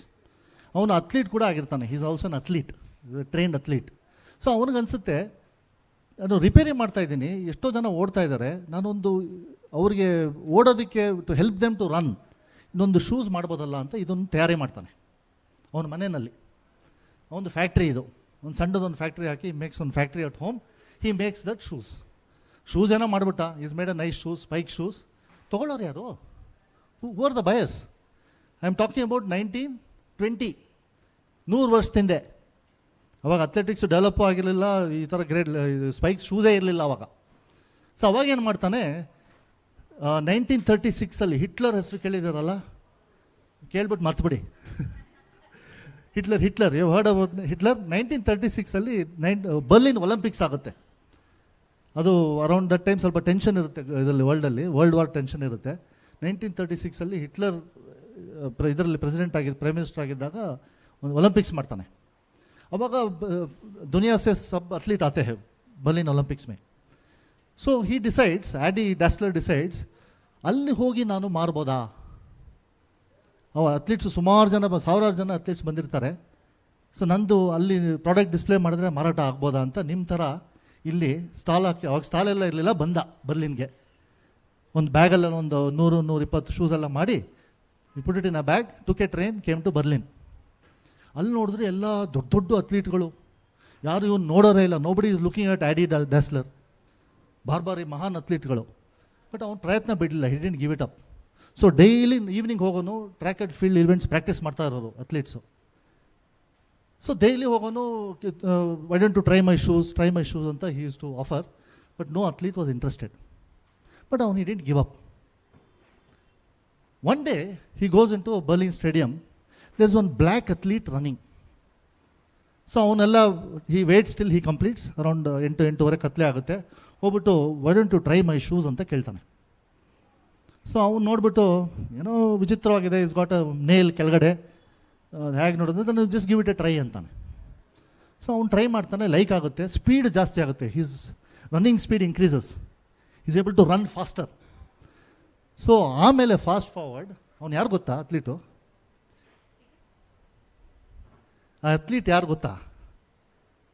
ಅವನು ಅಥ್ಲೀಟ್ ಕೂಡ ಆಗಿರ್ತಾನೆ. He is also an athlete, trained athlete. So ಅವನಿಗನ್ಸುತ್ತೆ ನಾನು ರಿಪೇರಿ ಮಾಡ್ತಾಯಿದ್ದೀನಿ, ಎಷ್ಟೋ ಜನ ಓಡ್ತಾ ಇದ್ದಾರೆ, ನಾನೊಂದು ಅವ್ರಿಗೆ ಓಡೋದಕ್ಕೆ to help them to run ಇನ್ನೊಂದು ಶೂಸ್ ಮಾಡ್ಬೋದಲ್ಲ ಅಂತ ಇದನ್ನು ತಯಾರಿ ಮಾಡ್ತಾನೆ ಅವನ ಮನೆಯಲ್ಲಿ. ಒಂದು ಫ್ಯಾಕ್ಟ್ರಿ, ಇದು ಒಂದು ಸಣ್ಣದೊಂದು ಫ್ಯಾಕ್ಟ್ರಿ ಹಾಕಿ ಮೇಕ್ಸ್ ಒಂದು factory at home. He makes that shoes ಏನೋ ಮಾಡಿಬಿಟ್ಟ. Is made a nice shoes, spike shoes. ತೊಗೊಳ್ಳೋರು ಯಾರು? Who are the buyers? I am talking about 1920, 100 ವರ್ಷದಿಂದ. ಅವಾಗ ಅಥ್ಲೆಟಿಕ್ಸ್ ಡೆವಲಪ್ಪು ಆಗಿರಲಿಲ್ಲ, ಈ ಥರ ಗ್ರೇಟ್ ಸ್ಪೈಕ್ ಶೂಸೇ ಇರಲಿಲ್ಲ ಅವಾಗ. ಸೊ ಅವಾಗ ಏನು ಮಾಡ್ತಾನೆ, 1936 ಹಿಟ್ಲರ್ ಹೆಸರು ಕೇಳಿದಾರಲ್ಲ, ಕೇಳ್ಬಿಟ್ಟು ಮರ್ತುಬಿಡಿ. Hitler you heard about Hitler. 1936 Berlin Olympics ಆಗುತ್ತೆ. ಅದು ಅರೌಂಡ್ ದಟ್ ಟೈಮ್ ಸ್ವಲ್ಪ ಟೆನ್ಷನ್ ಇರುತ್ತೆ ಇದರಲ್ಲಿ, ವರ್ಲ್ಡ್ ವಾರ್ ಟೆನ್ಷನ್ ಇರುತ್ತೆ. 1936 ಹಿಟ್ಲರ್ ಇದರಲ್ಲಿ ಪ್ರೆಸಿಡೆಂಟ್ ಪ್ರೈಮ್ ಮಿನಿಸ್ಟರ್ ಆಗಿದ್ದಾಗ ಒಂದು ಒಲಿಂಪಿಕ್ಸ್ ಮಾಡ್ತಾನೆ. ಅವಾಗ ದುನಿಯಾ ಸೆ ಸಬ್ ಅಥ್ಲೀಟ್ ಆತೆ ಹೈ ಬರ್ಲಿನ್ ಒಲಿಂಪಿಕ್ಸ್ ಮೇ. So he decides, Adi Dassler decides, ಅಲ್ಲಿ ಹೋಗಿ ನಾನು ಮಾರ್ಬೋದಾ? ಅಥ್ಲೀಟ್ಸ್ ಸುಮಾರು ಜನ, ಸಾವಿರಾರು ಜನ ಅಥ್ಲೀಟ್ಸ್ ಬಂದಿರ್ತಾರೆ. ಸೊ ನಂದು ಅಲ್ಲಿ ಪ್ರಾಡಕ್ಟ್ ಡಿಸ್ಪ್ಲೇ ಮಾಡಿದ್ರೆ ಮಾರಾಟ ಆಗ್ಬೋದಾ ಅಂತ ನಿಮ್ಮ ಥರ ಇಲ್ಲಿ ಸ್ಟಾಲ್ ಹಾಕಿ. ಅವಾಗ ಸ್ಟಾಲ್ ಎಲ್ಲ ಇರಲಿಲ್ಲ, ಬಂದ ಬರ್ಲಿನ್ಗೆ ಒಂದು ಬ್ಯಾಗಲ್ಲ ಒಂದು 100-120 ಶೂಸ್ ಎಲ್ಲ ಮಾಡಿ put it in a bag, took a train, came to Berlin. ಅಲ್ಲಿ ನೋಡಿದ್ರೆ ಎಲ್ಲ ದೊಡ್ಡ ದೊಡ್ಡ ಅಥ್ಲೀಟ್ಗಳು, ಯಾರು ಇವನು ನೋಡೋರೇ ಇಲ್ಲ. Nobody is looking at Adi Dassler, ಬಾರಿ ಮಹಾನ್ ಅಥ್ಲೀಟ್ಗಳು. ಬಟ್ ಅವ್ನು ಪ್ರಯತ್ನ ಬಿಡಲಿಲ್ಲ, he didn't give it up. So daily evening ಹೋಗೋನು track and field events practice ಮಾಡ್ತಾ ಇರೋರು ಅಥ್ಲೀಟ್ಸು. ಸೊ ಡೈಲಿ ಹೋಗೋನು, why don't to try my shoes ಅಂತ he use to offer. But no athlete was interested. But ಅವನು he didn't give up. One day he goes into Berlin stadium. There is one black athlete running. So ಅವನ್ನೆಲ್ಲ he waits till he completes. Around 8-8:30 ಕತ್ಲೆ ಆಗುತ್ತೆ. ಹೋಗ್ಬಿಟ್ಟು why don't to try my shoes ಅಂತ ಕೇಳ್ತಾನೆ. So ಅವ್ನು ನೋಡ್ಬಿಟ್ಟು ಏನೋ ವಿಚಿತ್ರವಾಗಿದೆ, ಇಸ್ ಗಾಟ್ ಅ ನೇಲ್ ಕೆಳಗಡೆ, ಹೇಗೆ ನೋಡಿದ್ರೆ ನಾನು just give it a try ಅಂತಾನೆ. ಸೊ ಅವ್ನು ಟ್ರೈ ಮಾಡ್ತಾನೆ, ಲೈಕ್ ಆಗುತ್ತೆ, ಸ್ಪೀಡ್ ಜಾಸ್ತಿ ಆಗುತ್ತೆ, his running speed increases, is able to run faster. So ಆಮೇಲೆ ಫಾಸ್ಟ್ ಫಾರ್ವರ್ಡ್, ಅವನು ಯಾರು ಗೊತ್ತಾ ಅಥ್ಲೀಟು? ಆ ಅಥ್ಲೀಟ್ ಯಾರು ಗೊತ್ತಾ?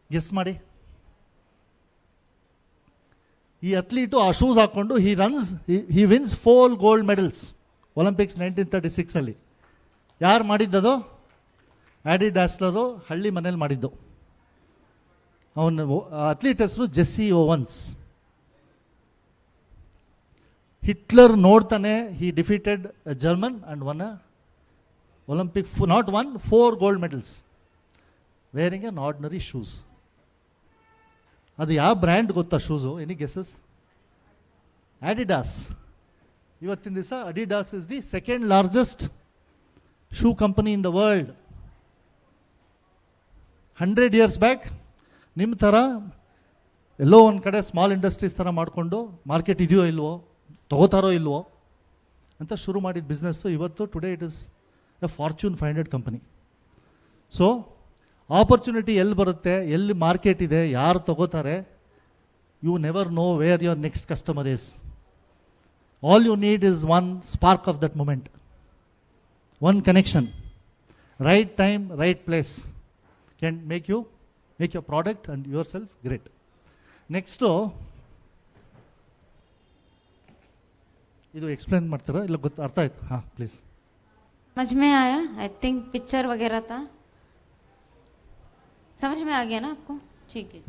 ಗೆಸ್ ಮಾಡಿ. ಈ ಅಥ್ಲೀಟು ಆ ಶೂಸ್ ಹಾಕ್ಕೊಂಡು ಹಿ ವಿನ್ಸ್ 4 ಗೋಲ್ಡ್ ಮೆಡಲ್ಸ್ ಒಲಿಂಪಿಕ್ಸ್ 1936 ಯಾರು ಮಾಡಿದ್ದದು? ಆಡಿಡಾಸ್ಲರು ಹಳ್ಳಿ ಮನೇಲಿ ಮಾಡಿದ್ದು. ಅವನು ಅಥ್ಲೀಟ್ ಹೆಸರು ಜೆಸ್ಸಿ ಓವನ್ಸ್. ಹಿಟ್ಲರ್ ನೋಡ್ತಾನೆ he defeated German and won Olympic, not 1, 4 gold medals wearing an ordinary shoes. ಅದು ಯಾವ ಬ್ರ್ಯಾಂಡ್ ಗೊತ್ತಾ ಶೂಸು? Any guesses? ಆಡಿಡಾಸ್. ಇವತ್ತಿನ ದಿವಸ Adidas is the second largest shoe company in the world. 100 years back ನಿಮ್ಮ ಥರ ಎಲ್ಲೋ ಒಂದು ಕಡೆ ಸ್ಮಾಲ್ ಇಂಡಸ್ಟ್ರೀಸ್ ಥರ ಮಾಡಿಕೊಂಡು ಮಾರ್ಕೆಟ್ ಇದೆಯೋ ಇಲ್ವೋ, ತಗೋತಾರೋ ಇಲ್ವೋ ಅಂತ ಶುರು ಮಾಡಿದ ಬಿಸ್ನೆಸ್ಸು ಇವತ್ತು today it is a Fortune 500 company. So opportunity ಎಲ್ಲಿ ಬರುತ್ತೆ, ಎಲ್ಲಿ ಮಾರ್ಕೆಟ್ ಇದೆ, ಯಾರು ತಗೋತಾರೆ, you never know where your next customer is. All you need is one spark of that moment, one connection, right time, right place can make your product and yourself great. Next ಇದು explain ಮಾಡ್ತೀರಾ ಇಲ್ಲ ಗೊತ್ತು? ಅರ್ಥ ಆಯ್ತು? ಹಾಂ please. समझ में आया? आई थिंक पिक्चर वगैरह था, समझ में आ गया ना आपको? ठीक है.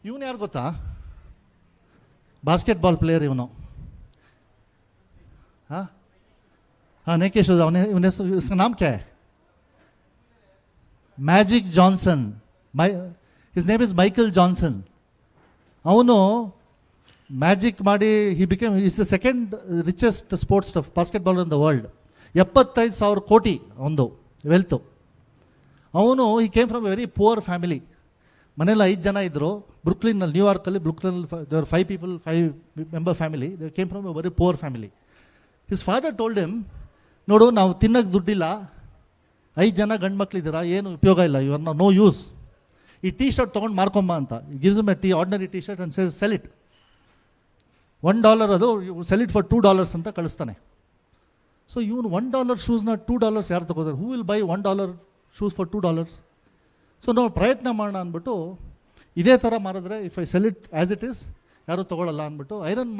ಇವನು ಯಾರು ಗೊತ್ತಾ? ಬಾಸ್ಕೆಟ್ಬಾಲ್ ಪ್ಲೇಯರ್ ಇವನು. ಹಾಂ ಹಾಂ ನೇಕೇಶ್ ಇವನ ಹೆಸರು, इसका नाम क्या है? Magic Johnson. His name is Michael Johnson. ಅವನು ಮ್ಯಾಜಿಕ್ ಮಾಡಿ is the second richest sports basketballer in the world. 75,000 ಕೋಟಿ ಒಂದು ವೆಲ್ತು. ಅವನು he came from a very poor family. ಮನೇಲಿ 5 ಜನ ಇದ್ದರು. ಬ್ರುಕ್ಲಿನಲ್ಲಿ, ನ್ಯೂಯಾರ್ಕಲ್ಲಿ ಬ್ರುಕ್ಲಿನಲ್ಲಿ they were 5 member family. They came from a very poor family. His father told him, ನೋಡು ನಾವು ತಿನ್ನೋಕ್ಕೆ ದುಡ್ಡಿಲ್ಲ, 5 ಜನ ಗಂಡು ಮಕ್ಕಳಿದ್ದೀರಾ, ಏನು ಉಪಯೋಗ ಇಲ್ಲ, ಯು ಆರ್ ನೋ ಯೂಸ್. ಈ ಟೀ ಶರ್ಟ್ ತೊಗೊಂಡು ಮಾರ್ಕೊಂಬ ಅಂತ gives A ordinary T shirt and says sell it. $1 ಅದು, ಸೆಲ್ ಇಟ್ ಫಾರ್ $2 ಅಂತ ಕಳಿಸ್ತಾನೆ. ಸೊ ಇವನು $1 ಶೂಸ್ನ $2 ಯಾರು ತಗೋತಾರೆ? Who will buy $1 shoes for $2? So ನಾವು ಪ್ರಯತ್ನ ಮಾಡೋಣ ಅಂದ್ಬಿಟ್ಟು ಇದೇ ಥರ ಮಾಡಿದ್ರೆ if I sell it as it is ಯಾರೂ ತೊಗೊಳ್ಳಲ್ಲ ಅಂದ್ಬಿಟ್ಟು ಐರನ್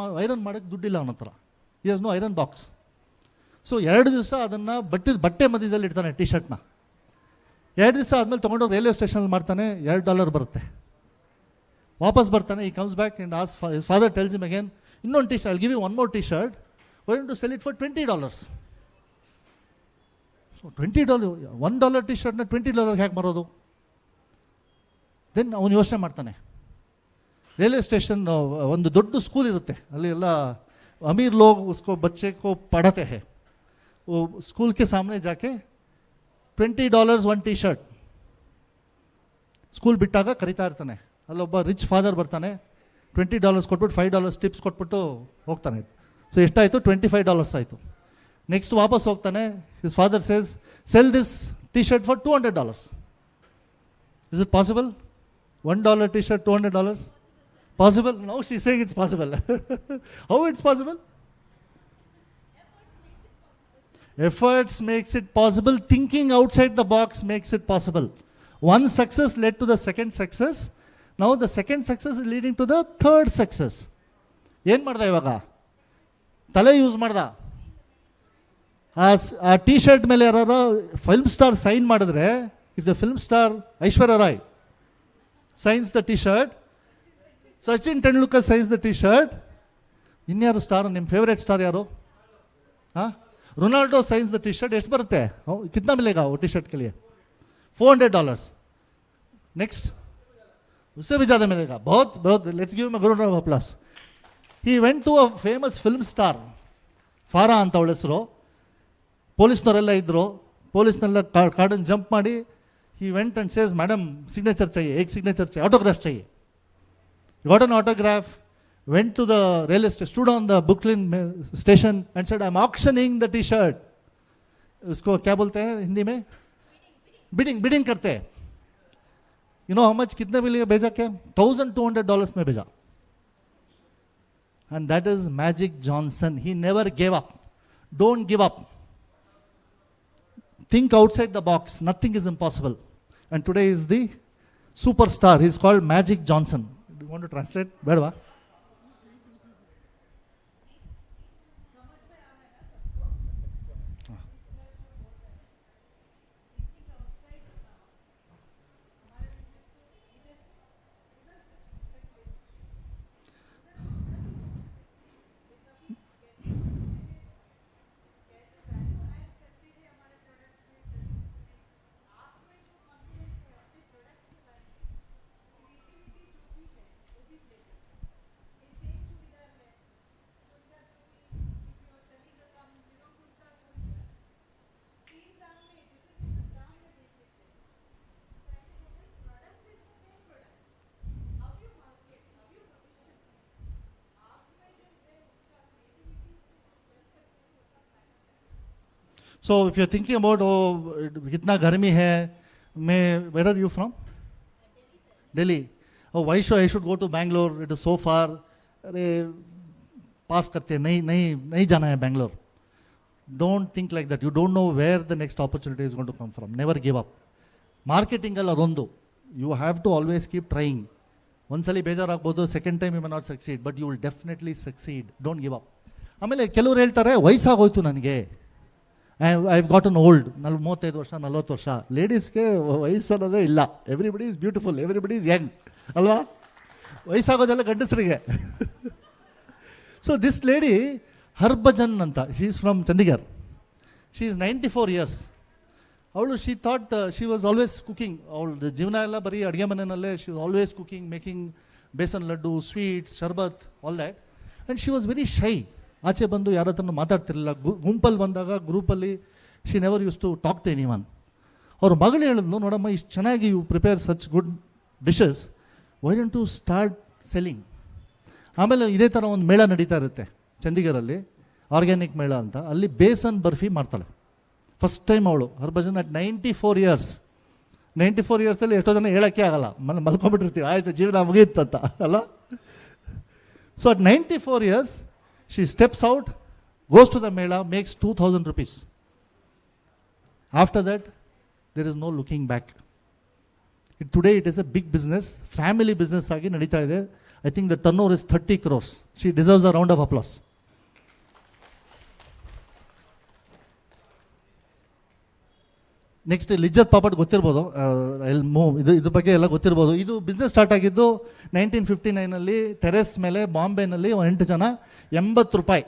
ಮಾಡೋಕ್ಕೆ ದುಡ್ಡಿಲ್ಲ ಅವನ ಹತ್ರ. ಈ has no iron box. So 2 ದಿವಸ ಅದನ್ನು ಬಟ್ಟೆ ಮಧ್ಯದಲ್ಲಿ ಇಡ್ತಾನೆ ಟೀ ಶರ್ಟ್ನ. 2 ದಿವಸ ಆದಮೇಲೆ ತೊಗೊಂಡೋಗಿ ರೈಲ್ವೆ ಸ್ಟೇಷನಲ್ಲಿ ಮಾಡ್ತಾನೆ. $2 ಬರುತ್ತೆ. ವಾಪಸ್ ಬರ್ತಾನೆ. He comes back and as his father tells him again, ಇನ್ನೊಂದು T shirt, I give you one more T shirt, why don't you sell it for $20? So $20, $1 T ಶರ್ಟ್ನ $20 ಹೇಗೆ ಮಾರೋದು? ದೆನ್ ಅವನು ಯೋಚನೆ ಮಾಡ್ತಾನೆ. ರೈಲ್ವೆ ಸ್ಟೇಷನ್ ಒಂದು ದೊಡ್ಡ ಸ್ಕೂಲ್ ಇರುತ್ತೆ, ಅಲ್ಲಿ ಎಲ್ಲ ಅಮೀರ್ ಲೋಗ್ ಉಸ್ಕೋ ಬಚ್ಚೆ ಕೋ ಪಢತೆ ಹೈ. वो स्कूल के सामने जाके $20 1 टी शर्ಟ್ ಸ್ಕೂಲ್ ಬಿಟ್ಟಾಗ ಕರಿತಾ ಇರ್ತಾನೆ. ಅಲ್ಲೊಬ್ಬ ರಿಚ್ ಫಾದರ್ ಬರ್ತಾನೆ, $20 ಕೊಟ್ಬಿಟ್ಟು $5 ಟಿಪ್ಸ್ ಕೊಟ್ಬಿಟ್ಟು ಹೋಗ್ತಾನೆ. ಸೊ ಎಷ್ಟಾಯಿತು? $25 ಆಯಿತು. ನೆಕ್ಸ್ಟ್ ವಾಪಸ್ ಹೋಗ್ತಾನೆ. His father says, cell this T shirt for $200. Is it possible? $1 T shirt $200 possible? Now she saying it's possible. How it's possible? Efforts makes it possible. Thinking outside the box makes it possible. One success led to the second success. Now the second success is leading to the third success. ಏನು ಮಾಡ್ದ ಇವಾಗ? ತಲೆ use ಮಾಡ್ದ. ಆ T shirt ಮೇಲೆ ಯಾರು film star sign ಮಾಡಿದ್ರೆ, if the film star Aishwarya Rai signs the T shirt, Sachin Tendulkar signs the T shirt, ಇನ್ಯಾರು ಸ್ಟಾರ್? ನಿಮ್ಮ ಫೇವ್ರೇಟ್ ಸ್ಟಾರ್ ಯಾರು? ಹಾಂ, Ronaldo signs the T shirt. ಎಷ್ಟು ಬರುತ್ತೆ? कितना मिलेगा वो टी शर्ट के लिए? $400. नेक्स्ट उससे भी ज़्यादा मिलेगा. बहुत let's give him a good round of applause. He went to a famous film star, Farrah ಅಂತ ಅವಳ ಹೆಸರು. ಪೊಲೀಸ್ನವರೆಲ್ಲ ಇದ್ದರು. ಪೊಲೀಸ್ನೆಲ್ಲ ಕಾರ್ಡನ್ನು ಜಂಪ್ ಮಾಡಿ he went and says, madam signature चाहिए, एक सिग्नेचर चाहिए, ऑटोग्राफ चाहिए. Got an autograph. Went to the railway station, stood on the Brooklyn station and said, I'm auctioning the T-shirt. उसको क्या बोलते हैं हिंदी में? बिडिंग करते हैं. You know how much? कितने में लिए भेजा? क्या $1,200 में भेजा. And that is Magic Johnson. He never gave up. Don't give up. Think outside the box. Nothing is impossible. And today is the superstar. He's called Magic Johnson. Do you want to translate? Bedva? So if you're thinking about, oh, kitna garmi hai, where are you from? Delhi. Oh, why should I go to Bangalore? It is so far. Pass karte, nahi jana hai Bangalore. Don't think like that. You don't know where the next opportunity is going to come from. Never give up. Marketing alla rondu. You have to always keep trying. Once ಬೇಜಾರ್ ಆಗ್ಬೋದು, second time you may not succeed, but you will definitely succeed. Don't give up. ಆಮೇಲೆ ಕೆಲವರು ಹೇಳ್ತಾರೆ ವಯಸ್ಸಾಗೋಯ್ತು ನನಗೆ, I've gotten old, 35 ವರ್ಷ 40 ವರ್ಷ. ಲೇಡೀಸ್ಗೆ ವಯಸ್ಸು ಅನ್ನೋದೇ ಇಲ್ಲ. Everybody is beautiful, everybody is young ಅಲ್ವಾ? ವಯಸ್ಸಾಗೋದೆಲ್ಲ ಗಂಡಸರಿಗೆ. ಸೊ ದಿಸ್ ಲೇಡಿ ಹರ್ಭಜನ್ ಅಂತ, she is from Chandigarh. She is 94 years. ಅವಳು she thought she was always cooking. ಅವಳು ಜೀವನ ಎಲ್ಲ ಬರೀ ಅಡುಗೆ ಮನೆಯಲ್ಲೇ. She was always cooking, making besan laddu, sweets, sharbat, all that. And she was very shy. ಆಚೆ ಬಂದು ಯಾರ ಹತ್ರನೂ ಮಾತಾಡ್ತಿರಲಿಲ್ಲ. ಗುಂಪಲ್ಲಿ ಬಂದಾಗ, ಗ್ರೂಪಲ್ಲಿ, she never use to talk to any one. ಅವ್ರ ಮಗಳು ಹೇಳಿದ್ಲು, ನೋಡಮ್ಮ ಇಷ್ಟು ಚೆನ್ನಾಗಿ you prepare such good dishes, why don't to start selling. ಆಮೇಲೆ ಇದೇ ಥರ ಒಂದು ಮೇಳ ನಡೀತಾ ಇರುತ್ತೆ ಚಂಡೀಗರಲ್ಲಿ, ಆರ್ಗ್ಯಾನಿಕ್ ಮೇಳ ಅಂತ. ಅಲ್ಲಿ ಬೇಸನ್ ಬರ್ಫಿ ಮಾಡ್ತಾಳೆ ಫಸ್ಟ್ ಟೈಮ್ ಅವಳು. Harbhajan at 94 years. 94 yearsಲ್ಲಿ ಎಷ್ಟೋ ಜನ ಹೇಳೋಕ್ಕೆ ಆಗಲ್ಲ, ಮಲ್ಕೊಂಡ್ಬಿಟ್ಟಿರ್ತೀವಿ, ಆಯಿತು ಜೀವನ ಮುಗಿಯುತ್ತಂತ ಅಲ್ಲ. So at 94 years she steps out, goes to the mela, makes 2,000 rupees. After that, there is no looking back. Today it is a big business, family business agi nadita ide. I think the turnover is 30 crores. She deserves a round of applause. Next Lijjat Papad ಗೊತ್ತಿರ್ಬೋದು, ಇದ್ರ ಬಗ್ಗೆ ಎಲ್ಲ ಗೊತ್ತಿರ್ಬೋದು. ಇದು business start ಆಗಿದ್ದು 1959 terrace ಮೇಲೆ ಬಾಂಬೆನಲ್ಲಿ 8 ಜನ 80 ರೂಪಾಯಿ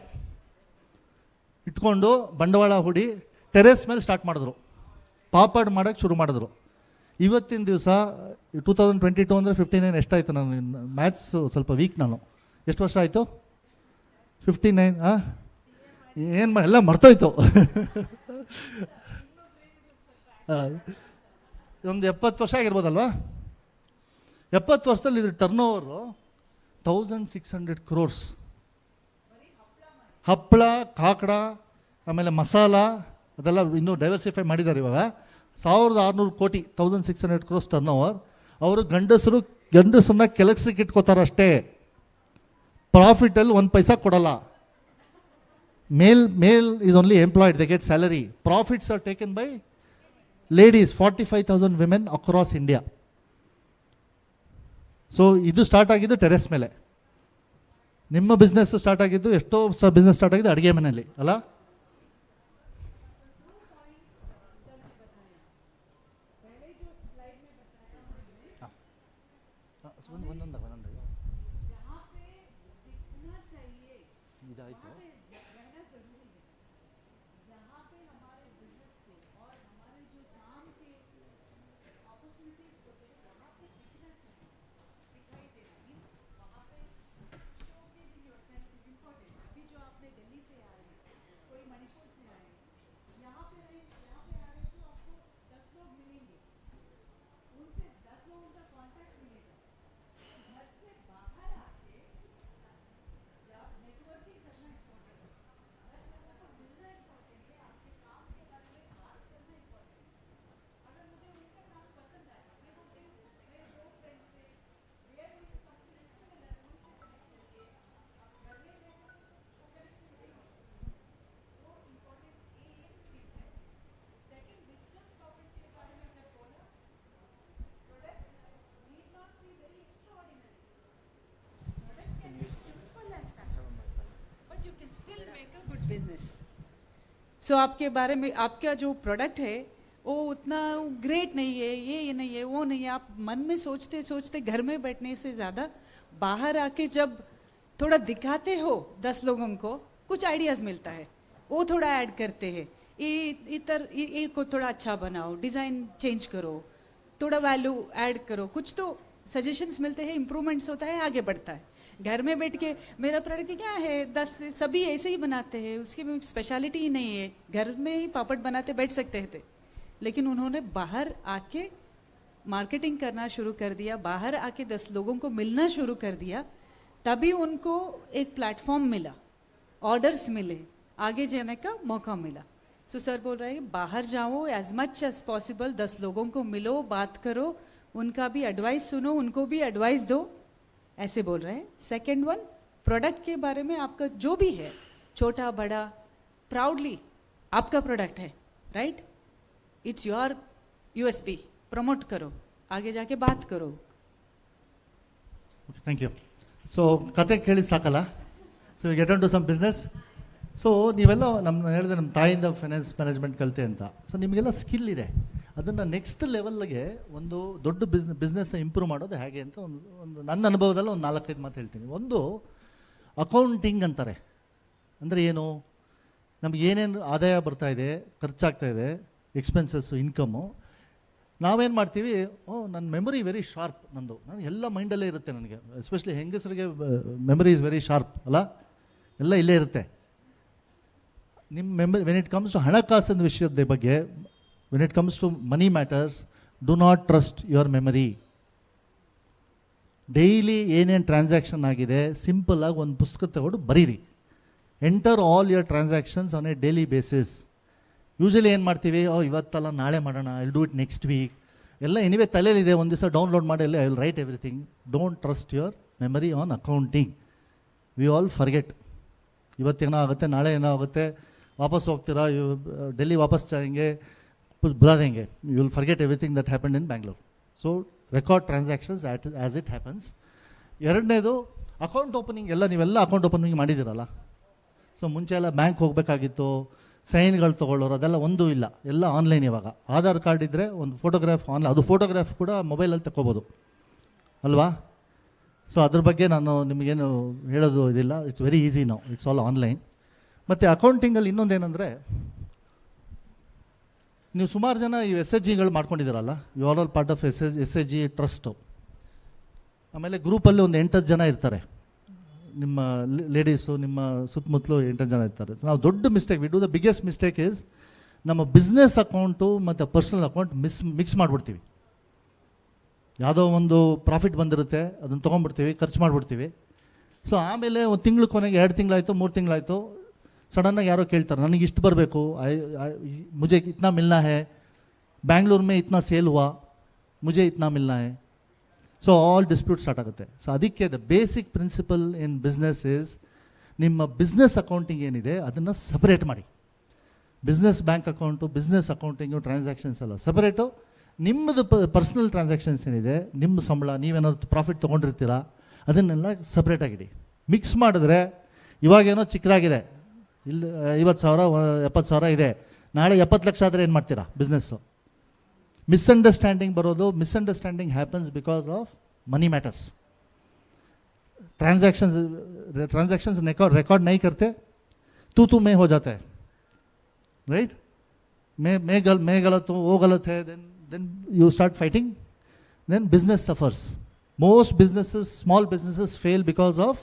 ಇಟ್ಕೊಂಡು ಬಂಡವಾಳ ಹೂಡಿ ಟೆರೆಸ್ ಮೇಲೆ ಸ್ಟಾರ್ಟ್ ಮಾಡಿದ್ರು, ಪಾಪಡ್ ಮಾಡೋಕ್ಕೆ ಶುರು ಮಾಡಿದ್ರು. ಇವತ್ತಿನ ದಿವಸ 2022 ಅಂದರೆ 59 ಎಷ್ಟಾಯಿತು? ನಾನು ಮ್ಯಾಥ್ಸ್ ಸ್ವಲ್ಪ ವೀಕ್ ನಾನು. ಎಷ್ಟು ವರ್ಷ ಆಯಿತು? 59. ಏನು ಎಲ್ಲ ಮರ್ತೋಯ್ತು. ಒಂದು 70 ವರ್ಷ ಆಗಿರ್ಬೋದಲ್ವಾ? 70 ವರ್ಷದಲ್ಲಿ ಇದ್ರ ಟರ್ನ್ ಓವರು 1600 crores. ಹಪ್ಪಳ, ಕಾಕಡ, ಆಮೇಲೆ ಮಸಾಲ ಅದೆಲ್ಲ ಇನ್ನೂ ಡೈವರ್ಸಿಫೈ ಮಾಡಿದ್ದಾರೆ. ಇವಾಗ 1600 ಕೋಟಿ, 1600 crores ಟರ್ನ್ ಓವರ್. ಅವರು ಗಂಡಸನ್ನ ಕೆಲಸಕ್ಕೆ ಇಟ್ಕೋತಾರೆ ಅಷ್ಟೇ. ಪ್ರಾಫಿಟಲ್ಲಿ 1 ಪೈಸಾ ಕೊಡಲ್ಲ. Male is only employed, they get salary. Profits are taken by ladies, 45,000 women across India. So ಇದು ಸ್ಟಾರ್ಟ್ ಆಗಿದ್ದು ಟೆರೆಸ್ ಮೇಲೆ. ನಿಮ್ಮ ಬಿಸ್ನೆಸ್ ಸ್ಟಾರ್ಟ್ ಆಗಿದ್ದು, ಎಷ್ಟೋ ಬಿಸ್ನೆಸ್ ಸ್ಟಾರ್ಟ್ ಆಗಿದ್ದು ಅಡುಗೆ ಮನೆಯಲ್ಲಿ ಅಲ್ಲ? ಇದಾಯಿತು. सो आपके बारे में आपका जो प्रोडक्ट है वो उतना ग्रेट नहीं है, ये नहीं है, वो नहीं है, आप मन में सोचते सोचते घर में बैठने से ज़्यादा बाहर आके जब थोड़ा दिखाते हो 10 लोगों को, कुछ आइडियाज़ मिलता है, वो थोड़ा ऐड करते हैं, ये को थोड़ा अच्छा बनाओ, डिज़ाइन चेंज करो, थोड़ा वैल्यू ऐड करो, कुछ तो सजेशंस मिलते हैं, इम्प्रूवमेंट्स होता है, आगे बढ़ता है। घर में बैठ के मेरा प्रोडक्ट क्या है 10 सभी ऐसे ही बनाते हैं, उसकी स्पेशलिटी ही नहीं है, घर में ही पापड़ बनाते बैठ सकते थे, लेकिन उन्होंने बाहर आके मार्केटिंग करना शुरू कर दिया, बाहर आके 10 लोगों को मिलना शुरू कर दिया, तभी उनको एक प्लेटफॉर्म मिला, ऑर्डर्स मिले, आगे जाने का मौका मिला। सो सर बोल रहे हैं बाहर जाओ, एज मच एज पॉसिबल 10 लोगों को मिलो, बात करो, उनका भी एडवाइस सुनो, उनको भी एडवाइस दो, ऐसे बोल रहे हैं। सेकेंड वन, प्रोडक्ट के बारे में आपका जो भी है, छोटा बड़ा, प्राउडली आपका प्रोडक्ट है, right, it's your USP, promote करो, आगे जाके बात करो। Thank you. ಸೊ ಕತೆ ಕೇಳಿ ಸಾಕಲ್ಲ, so get on to some business. So ನೀವೆಲ್ಲ ಹೇಳಿದೆ ನಮ್ಮ ತಾಯಿಯಿಂದ ಫೈನಾನ್ಸ್ ಮ್ಯಾನೇಜ್ಮೆಂಟ್ ಕಲಿತೆ ಅಂತ. ಸೊ ನಿಮಗೆಲ್ಲ ಸ್ಕಿಲ್ ಇದೆ, ಅದನ್ನು ನೆಕ್ಸ್ಟ್ ಲೆವೆಲ್ಗೆ ಒಂದು ದೊಡ್ಡ ಬಿಸ್ನೆಸ್ನ ಇಂಪ್ರೂವ್ ಮಾಡೋದು ಹೇಗೆ ಅಂತ ಒಂದು ನನ್ನ ಅನುಭವದಲ್ಲಿ ಒಂದು 4-5 ಮಾತು ಹೇಳ್ತೀನಿ. ಒಂದು, ಅಕೌಂಟಿಂಗ್ ಅಂತಾರೆ. ಅಂದರೆ ಏನು, ನಮ್ಗೆ ಏನೇನು ಆದಾಯ ಬರ್ತಾ ಇದೆ, ಖರ್ಚಾಗ್ತಾ ಇದೆ, ಎಕ್ಸ್ಪೆನ್ಸಸ್ಸು, ಇನ್ಕಮು, ನಾವೇನು ಮಾಡ್ತೀವಿ, ನನ್ನ ಮೆಮೊರಿ ವೆರಿ ಶಾರ್ಪ್, ನಾನು ಎಲ್ಲ ಮೈಂಡಲ್ಲೇ ಇರುತ್ತೆ ನನಗೆ. ಎಸ್ಪೆಷಲಿ ಹೆಂಗಸರಿಗೆ ಮೆಮೊರಿ ಇಸ್ ವೆರಿ ಶಾರ್ಪ್ ಅಲ್ಲ, ಎಲ್ಲ ಇಲ್ಲೇ ಇರುತ್ತೆ. ನಿಮ್ಮ memory when it comes to ಹಣಕಾಸಿನ ವಿಷಯದ ಬಗ್ಗೆ, when it comes to money matters, do not trust your memory. Daily ಏನೇನು ಟ್ರಾನ್ಸಾಕ್ಷನ್ ಆಗಿದೆ ಸಿಂಪಲ್ಲಾಗಿ ಒಂದು ಪುಸ್ತಕ ತಗೊಂಡು ಬರೀರಿ. Enter all your transactions on a daily basis. Usually ಏನು ಮಾಡ್ತೀವಿ, ಇವತ್ತಲ್ಲ ನಾಳೆ ಮಾಡೋಣ, I will do it next week, ಎಲ್ಲ ಎನಿವೇ ತಲೆಯಲ್ಲಿದೆ, ಒಂದು ದಿವಸ ಡೌನ್ಲೋಡ್ ಮಾಡಿ I will write everything. Don't trust your memory on accounting. We all forget. ಇವತ್ತೇನೋ ಆಗುತ್ತೆ, ನಾಳೆ ಏನೋ ಆಗುತ್ತೆ, ವಾಪಸ್ ಹೋಗ್ತೀರಾ, ಡೆಲ್ಲಿ ವಾಪಸ್ ಜಾಯಂಗೆ, ಬುಲಾ ದೇಂಗೆ, you will forget everything that happened in Bangalore. So record transactions as it happens. ಎರಡನೇದು, ಅಕೌಂಟ್ ಓಪನಿಂಗ್. ನೀವೆಲ್ಲ ಅಕೌಂಟ್ ಓಪನಿಂಗ್ ಮಾಡಿದ್ದೀರಲ್ಲ. ಸೊ ಮುಂಚೆ ಎಲ್ಲ ಬ್ಯಾಂಕ್ ಹೋಗಬೇಕಾಗಿತ್ತು, ಸೈನ್ಗಳು ತೊಗೊಳ್ಳೋರು, ಅದೆಲ್ಲ ಒಂದೂ ಇಲ್ಲ, ಎಲ್ಲ ಆನ್ಲೈನ್. ಇವಾಗ ಆಧಾರ್ ಕಾರ್ಡ್ ಇದ್ದರೆ ಒಂದು ಫೋಟೋಗ್ರಾಫ್ ಆನ್ಲೈನ್, ಅದು ಫೋಟೋಗ್ರಾಫ್ ಕೂಡ ಮೊಬೈಲಲ್ಲಿ ತಗೋಬೋದು ಅಲ್ವಾ. ಸೊ ಅದ್ರ ಬಗ್ಗೆ ನಾನು ನಿಮಗೇನು ಹೇಳೋದು ಇದಿಲ್ಲ, it's very easy now, it's all online. ಮತ್ತು ಅಕೌಂಟಿಂಗಲ್ಲಿ ಇನ್ನೊಂದೇನೆಂದರೆ, ನೀವು ಸುಮಾರು ಜನ ಈ SHGಗಳು ಮಾಡ್ಕೊಂಡಿದ್ದೀರಲ್ಲ, you are all part of SHG trust. ಆಮೇಲೆ ಗ್ರೂಪಲ್ಲಿ ಒಂದು 8-10 ಜನ ಇರ್ತಾರೆ, ನಿಮ್ಮ ಲೇಡೀಸು, ನಿಮ್ಮ ಸುತ್ತಮುತ್ತಲು 8-10 ಜನ ಇರ್ತಾರೆ. ನಾವು ದೊಡ್ಡ mistake, we do the biggest mistake is, ನಮ್ಮ ಬಿಸ್ನೆಸ್ ಅಕೌಂಟು ಮತ್ತು ಪರ್ಸನಲ್ ಅಕೌಂಟ್ ಮಿಕ್ಸ್ ಮಾಡಿಬಿಡ್ತೀವಿ. ಯಾವುದೋ ಒಂದು ಪ್ರಾಫಿಟ್ ಬಂದಿರುತ್ತೆ, ಅದನ್ನು ತೊಗೊಂಡ್ಬಿಡ್ತೀವಿ, ಖರ್ಚು ಮಾಡಿಬಿಡ್ತೀವಿ. ಸೊ ಆಮೇಲೆ ಒಂದು ತಿಂಗಳು ಕೊನೆಗೆ 2 ತಿಂಗಳಾಯಿತು, 3 ತಿಂಗಳಾಯಿತು, ಸಡನ್ನಾಗಿ ಯಾರೋ ಕೇಳ್ತಾರೆ, ನನಗೆ ಇಷ್ಟು ಬರಬೇಕು, ಮುझे इतना मिलना है, ಬ್ಯಾಂಗ್ಳೂರ್ में इतना ಸೇಲ್ हुआ, मुझे इतना मिलना है. ಸೊ ಆಲ್ ಡಿಸ್ಪ್ಯೂಟ್ ಸ್ಟಾರ್ಟ್ ಆಗುತ್ತೆ. ಸೊ ಅದಕ್ಕೆ the basic principal in business is, ನಿಮ್ಮ ಬಿಸ್ನೆಸ್ ಅಕೌಂಟಿಂಗ್ ಏನಿದೆ ಅದನ್ನು ಸಪರೇಟ್ ಮಾಡಿ. Business bank account, business accounting, transactions ಎಲ್ಲ ಸಪರೇಟು. ನಿಮ್ಮದು ಪರ್ಸ್ನಲ್ ಟ್ರಾನ್ಸಾಕ್ಷನ್ಸ್ ಏನಿದೆ, ನಿಮ್ಮ ಸಂಬಳ, ನೀವೇನಾದ್ರು ಪ್ರಾಫಿಟ್ ತೊಗೊಂಡಿರ್ತೀರ, ಅದನ್ನೆಲ್ಲ ಸಪ್ರೇಟಾಗಿಡಿ. ಮಿಕ್ಸ್ ಮಾಡಿದ್ರೆ ಇವಾಗೇನೋ ಚಿಕ್ಕದಾಗಿದೆ, ಇಲ್ಲಿ 50,000 70,000 ಇದೆ, ನಾಳೆ 70 ಲಕ್ಷ ಆದರೆ ಏನು ಮಾಡ್ತೀರಾ ಬಿಸ್ನೆಸ್ಸು? ಮಿಸ್ಅಂಡರ್ಸ್ಟ್ಯಾಂಡಿಂಗ್ ಬರೋದು. Misunderstanding happens because of money matters. Transactions record नहीं करते, तू मैं हो जाता है, राइट. मैं गलत हूँ, वो गलत है, then you start fighting, then business suffers. Most businesses, small businesses fail because of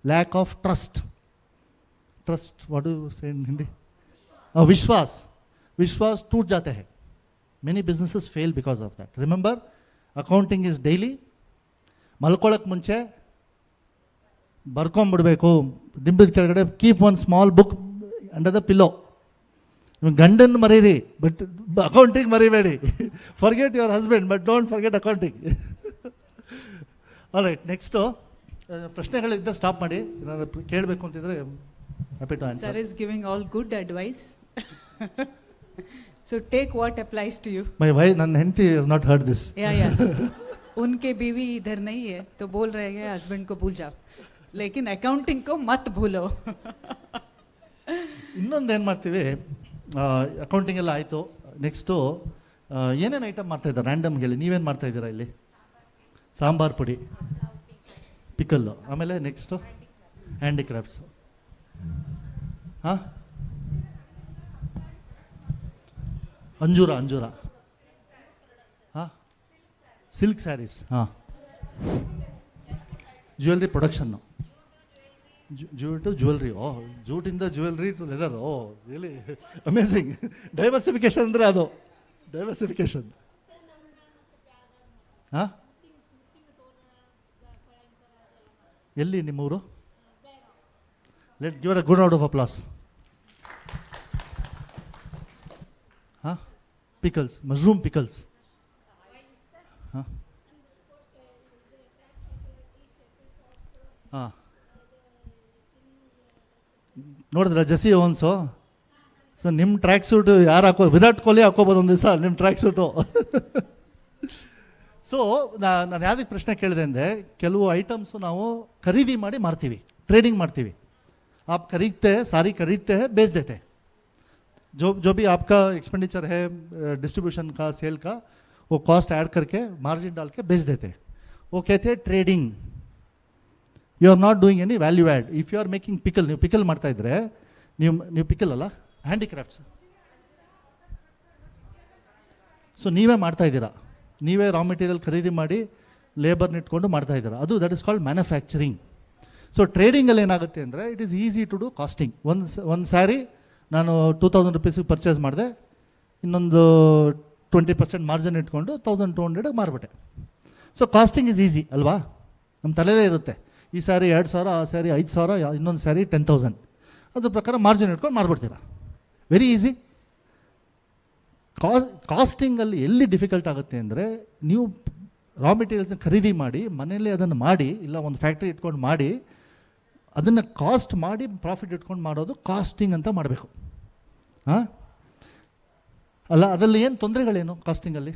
lack of trust. What do you say in Hindi? विश्वास टूट जाते हैं. Many businesses fail because of that. Remember, accounting is daily. ಮಲ್ಕೊಳ್ಳೋಕ್ಕೆ ಮುಂಚೆ ಬರ್ಕೊಂಡ್ಬಿಡ್ಬೇಕು ದಿಂಬದ ಕೆಳಗಡೆ. Keep one small book under the pillow. ಗಂಡನ್ ಮರೀರಿ, ಬಟ್ ಅಕೌಂಟಿಂಗ್ ಮರಿಬೇಡಿ. Forget your husband, but don't forget accounting. All right, next ಪ್ರಶ್ನೆಗಳಿದ್ದರೆ ಸ್ಟಾಪ್ ಮಾಡಿ, ಏನಾದ್ರು ಕೇಳಬೇಕು ಅಂತಿದ್ರೆ happy to answer. Sir is giving all good advice. So take what applies to you. My wife, ನನ್ನ ಹೆಂಡತಿ has not heard this. Yeah. उनके बीवी इधर नहीं है तो बोल रहे हैं हस्बैंड को भूल जाओ, लेकिन अकाउंटिंग को मत भूलो. ಇನ್ನೊಂದು ಏನು ಮಾಡ್ತೀವಿ, ಅಕೌಂಟಿಂಗ್ ಎಲ್ಲ ಆಯಿತು. ನೆಕ್ಸ್ಟು ಏನೇನು ಐಟಮ್ ಮಾಡ್ತಾಯಿದ್ದಾರೆ ರ್ಯಾಂಡಮ್ ಹೇಳಿ, ನೀವೇನು ಮಾಡ್ತಾಯಿದ್ದೀರಾ ಇಲ್ಲಿ? ಸಾಂಬಾರು ಪುಡಿ, ಪಿಕಲ್ಲು, ಆಮೇಲೆ ನೆಕ್ಸ್ಟು ಹ್ಯಾಂಡಿಕ್ರಾಫ್ಟ್ಸು. ಹಾಂ, ಅಂಜೂರ ಹಾಂ, ಸಿಲ್ಕ್ ಸ್ಯಾರೀಸ್, ಹಾಂ, ಜ್ಯುವೆಲ್ರಿ ಪ್ರೊಡಕ್ಷನ್ನು, ಜೂಟ್ ಟು ಜ್ಯುವೆಲ್ರಿ, ಜೂಟಿಂದ jewellery to leather, really amazing. Diversification ಅಂದರೆ ಅದು ಡೈವರ್ಸಿಫಿಕೇಶನ್. ಹಾಂ, ಎಲ್ಲಿ ನಿಮ್ಮೂರು? Let give a good round of applause. ಹಾಂ, ಪಿಕಲ್ಸ್, ಮಶ್ರೂಮ್ ಪಿಕಲ್ಸ್. ಹಾಂ ಹಾಂ, ನೋಡಿದ್ರ ಜೆಸಿ ಓನ್ಸು? ಸೊ ನಿಮ್ಮ ಟ್ರ್ಯಾಕ್ ಸೂಟು ಯಾರು ವಿರಾಟ್ ಕೊಹ್ಲಿ ಹಾಕೋಬೋದು ಒಂದು ದಿವಸ ನಿಮ್ಮ ಟ್ರ್ಯಾಕ್ ಸೂಟು. ಸೊ ನಾನು ಯಾವುದಕ್ಕೆ ಪ್ರಶ್ನೆ ಕೇಳಿದೆ ಅಂದರೆ, ಕೆಲವು ಐಟಮ್ಸು ನಾವು ಖರೀದಿ ಮಾಡಿ ಮಾರ್ತೀವಿ, ಟ್ರೇಡಿಂಗ್ ಮಾಡ್ತೀವಿ. आप खरीदते हैं, सारी खरीदते हैं, बेच देते हैं. जो भी आपका एक्सपेंडिचर है डिस्ट्रीब्यूशन का, सेल का, वो कॉस्ट ऐड करके मार्जिन डाल के बेच देते हैं. वो कहते हैं trading. You are not doing any value add. If you are making pickle, ನೀವು ಪಿಕಲ್ ಮಾಡ್ತಾ ಇದ್ರೆ ನೀವು ಪಿಕಲ್ ಅಲ್ಲ, ಹ್ಯಾಂಡಿಕ್ರಾಫ್ಟ್ಸ್. ಸೊ ನೀವೇ ಮಾಡ್ತಾ ಇದ್ದೀರಾ, ನೀವೇ ರಾ ಮೆಟೀರಿಯಲ್ ಖರೀದಿ ಮಾಡಿ ಲೇಬರ್ನ ಇಟ್ಕೊಂಡು ಮಾಡ್ತಾ ಇದ್ದೀರಾ. ಅದು that is called manufacturing. So ಟ್ರೇಡಿಂಗಲ್ಲಿ ಏನಾಗುತ್ತೆ ಅಂದರೆ, it is easy to do costing. ಒಂದು ಸ್ಯಾರಿ ನಾನು 2000 ರೂಪೀಸಿಗೆ ಪರ್ಚೇಸ್ ಮಾಡಿದೆ, ಇನ್ನೊಂದು 20% ಮಾರ್ಜಿನ್ ಇಟ್ಕೊಂಡು 1200 ಮಾರ್ಬಿಟ್ಟೆ. ಸೊ ಕಾಸ್ಟಿಂಗ್ ಇಸ್ ಈಸಿ ಅಲ್ವಾ? ನಮ್ಮ ತಲೆಯಲ್ಲೇ ಇರುತ್ತೆ, ಈ ಸ್ಯಾರಿ 2000, ಆ ಸ್ಯಾರಿ 5000, ಇನ್ನೊಂದು ಸ್ಯಾರಿ 10,000. ಅದ್ರ ಪ್ರಕಾರ ಮಾರ್ಜಿನ್ ಇಟ್ಕೊಂಡು ಮಾರ್ಬಿಡ್ತೀರಾ. Very easy. ಕಾಸ್ಟಿಂಗಲ್ಲಿ ಎಲ್ಲಿ ಡಿಫಿಕಲ್ಟ್ ಆಗುತ್ತೆ ಅಂದರೆ, ನೀವು ರಾ ಮೆಟೀರಿಯಲ್ಸ್ನ ಖರೀದಿ ಮಾಡಿ ಮನೆಯಲ್ಲೇ ಅದನ್ನು ಮಾಡಿ, ಇಲ್ಲ ಒಂದು ಫ್ಯಾಕ್ಟ್ರಿ ಇಟ್ಕೊಂಡು ಮಾಡಿ, ಅದನ್ನು ಕಾಸ್ಟ್ ಮಾಡಿ ಪ್ರಾಫಿಟ್ ಇಟ್ಕೊಂಡು ಮಾಡೋದು ಕಾಸ್ಟಿಂಗ್ ಅಂತ ಮಾಡಬೇಕು. ಹಾಂ ಅಲ್ಲ, ಅದರಲ್ಲಿ ಏನು ತೊಂದರೆಗಳೇನು ಕಾಸ್ಟಿಂಗಲ್ಲಿ?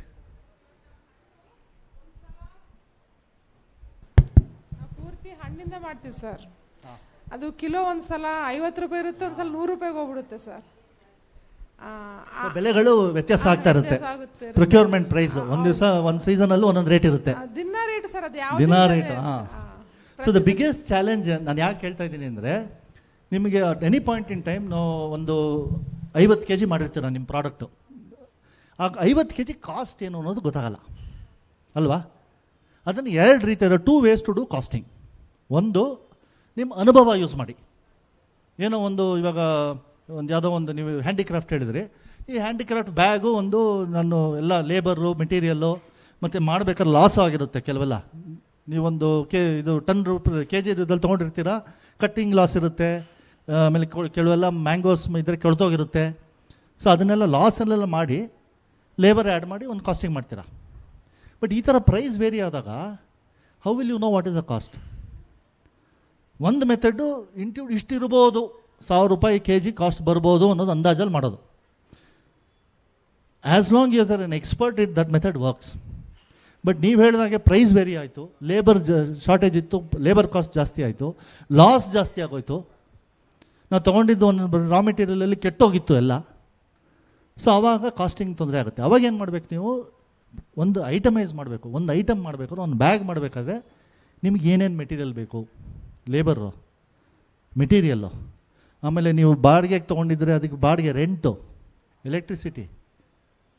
ಪೂರ್ತಿ ಹಣ್ಣಿಂದ ಮಾಡ್ತೀವಿ ಸರ್. ಅದು ಕಿಲೋ ಒಂದ್ಸಲ 50 ರೂಪಾಯಿ ಇರುತ್ತೆ, ಒಂದ್ಸಲ 100 ರೂಪಾಯಿಗೆ ಹೋಗ್ಬಿಡುತ್ತೆ ಸರ್. ಸೊ ಬೆಲೆಗಳು ವ್ಯತ್ಯಾಸ ಆಗ್ತಾ ಇರುತ್ತೆ. ಪ್ರೊಕ್ಯೂರ್ಮೆಂಟ್ ಪ್ರೈಸ್ ಒಂದು ದಿವಸ ಒಂದು ಸೀಸನಲ್ಲಿ ಒಂದೊಂದು ರೇಟ್ ಇರುತ್ತೆ, ದಿನ ರೇಟ್ ಸರ್. ಅದು ಯಾವ ದಿನ ರೇಟ್. ಹಾಂ. ಸೊ ದ ಬಿಗ್ಗೆಸ್ಟ್ ಚಾಲೆಂಜ್ ನಾನು ಯಾಕೆ ಹೇಳ್ತಾ ಇದ್ದೀನಿ ಅಂದರೆ, ನಿಮಗೆ at any point in time ನಾವು ಒಂದು 50 kg ಮಾಡಿರ್ತೀರ ನಿಮ್ಮ ಪ್ರಾಡಕ್ಟು. ಆಗ 50 kg ಕಾಸ್ಟ್ ಏನು ಅನ್ನೋದು ಗೊತ್ತಾಗಲ್ಲ ಅಲ್ವಾ? ಅದನ್ನು 2 ರೀತಿ ಇದೆ, 2 ways ಟು ಡೂ ಕಾಸ್ಟಿಂಗ್. ಒಂದು, ನಿಮ್ಮ ಅನುಭವ ಯೂಸ್ ಮಾಡಿ. ಏನೋ ಒಂದು ಇವಾಗ ಯಾವುದೋ ಒಂದು ನೀವು ಹ್ಯಾಂಡಿಕ್ರಾಫ್ಟ್ ಹೇಳಿದ್ರಿ, ಈ ಹ್ಯಾಂಡಿಕ್ರಾಫ್ಟ್ ಬ್ಯಾಗು ಒಂದು ನಾನು ಎಲ್ಲ ಲೇಬರು ಮೆಟೀರಿಯಲ್ಲು ಮತ್ತು ಮಾಡಬೇಕಾದ್ರೆ ಲಾಸ್ ಆಗಿರುತ್ತೆ ಕೆಲವೆಲ್ಲ. ನೀವೊಂದು ಇದು ಟನ್ KG ಇದ್ರಲ್ಲಿ ತೊಗೊಂಡಿರ್ತೀರ, ಕಟ್ಟಿಂಗ್ ಲಾಸ್ ಇರುತ್ತೆ, ಆಮೇಲೆ ಕೆಲವೆಲ್ಲ ಮ್ಯಾಂಗೋಸ್ ಇದ್ದರೆ ಕೆಳ್ತೋಗಿರುತ್ತೆ. ಸೊ ಅದನ್ನೆಲ್ಲ ಲಾಸನ್ನೆಲ್ಲ ಮಾಡಿ ಲೇಬರ್ ಆ್ಯಡ್ ಮಾಡಿ ಒಂದು ಕಾಸ್ಟಿಂಗ್ ಮಾಡ್ತೀರಾ. ಬಟ್ ಈ ಥರ ಪ್ರೈಸ್ ವೇರಿ ಆದಾಗ how will you know what is a cost? ಒಂದು ಮೆಥಡು ಇಷ್ಟಿರ್ಬೋದು, 1000 ರೂಪಾಯಿ KG ಕಾಸ್ಟ್ ಬರ್ಬೋದು ಅನ್ನೋದು ಅಂದಾಜಲ್ಲಿ ಮಾಡೋದು. As long use are an expert it that method works. But ನೀವು ಹೇಳಿದಾಗೆ ಪ್ರೈಸ್ ವೇರಿ ಆಯಿತು, ಲೇಬರ್ ಶಾರ್ಟೇಜ್ ಇತ್ತು, ಲೇಬರ್ ಕಾಸ್ಟ್ ಜಾಸ್ತಿ ಆಯಿತು, ಲಾಸ್ ಜಾಸ್ತಿ ಆಗೋಯ್ತು, ನಾವು ತೊಗೊಂಡಿದ್ದು ಒಂದು ರಾ ಮೆಟೀರಿಯಲಲ್ಲಿ ಕೆಟ್ಟೋಗಿತ್ತು ಎಲ್ಲ. ಸೊ ಆವಾಗ ಕಾಸ್ಟಿಂಗ್ ತೊಂದರೆ ಆಗುತ್ತೆ. ಅವಾಗ ಏನು ಮಾಡಬೇಕು, ನೀವು ಒಂದು ಐಟಮೈಸ್ ಮಾಡಬೇಕು. ಒಂದು ಐಟಮ್ ಮಾಡಬೇಕಾದ್ರೆ, ಒಂದು ಬ್ಯಾಗ್ ಮಾಡಬೇಕಾದ್ರೆ ನಿಮ್ಗೆ ಏನೇನು ಮೆಟೀರಿಯಲ್ ಬೇಕು, ಲೇಬರು, ಮೆಟೀರಿಯಲ್ಲು, ಆಮೇಲೆ ನೀವು ಬಾಡಿಗೆಗೆ ತೊಗೊಂಡಿದ್ರೆ ಅದಕ್ಕೆ ಬಾಡಿಗೆ, ರೆಂಟು, ಎಲೆಕ್ಟ್ರಿಸಿಟಿ,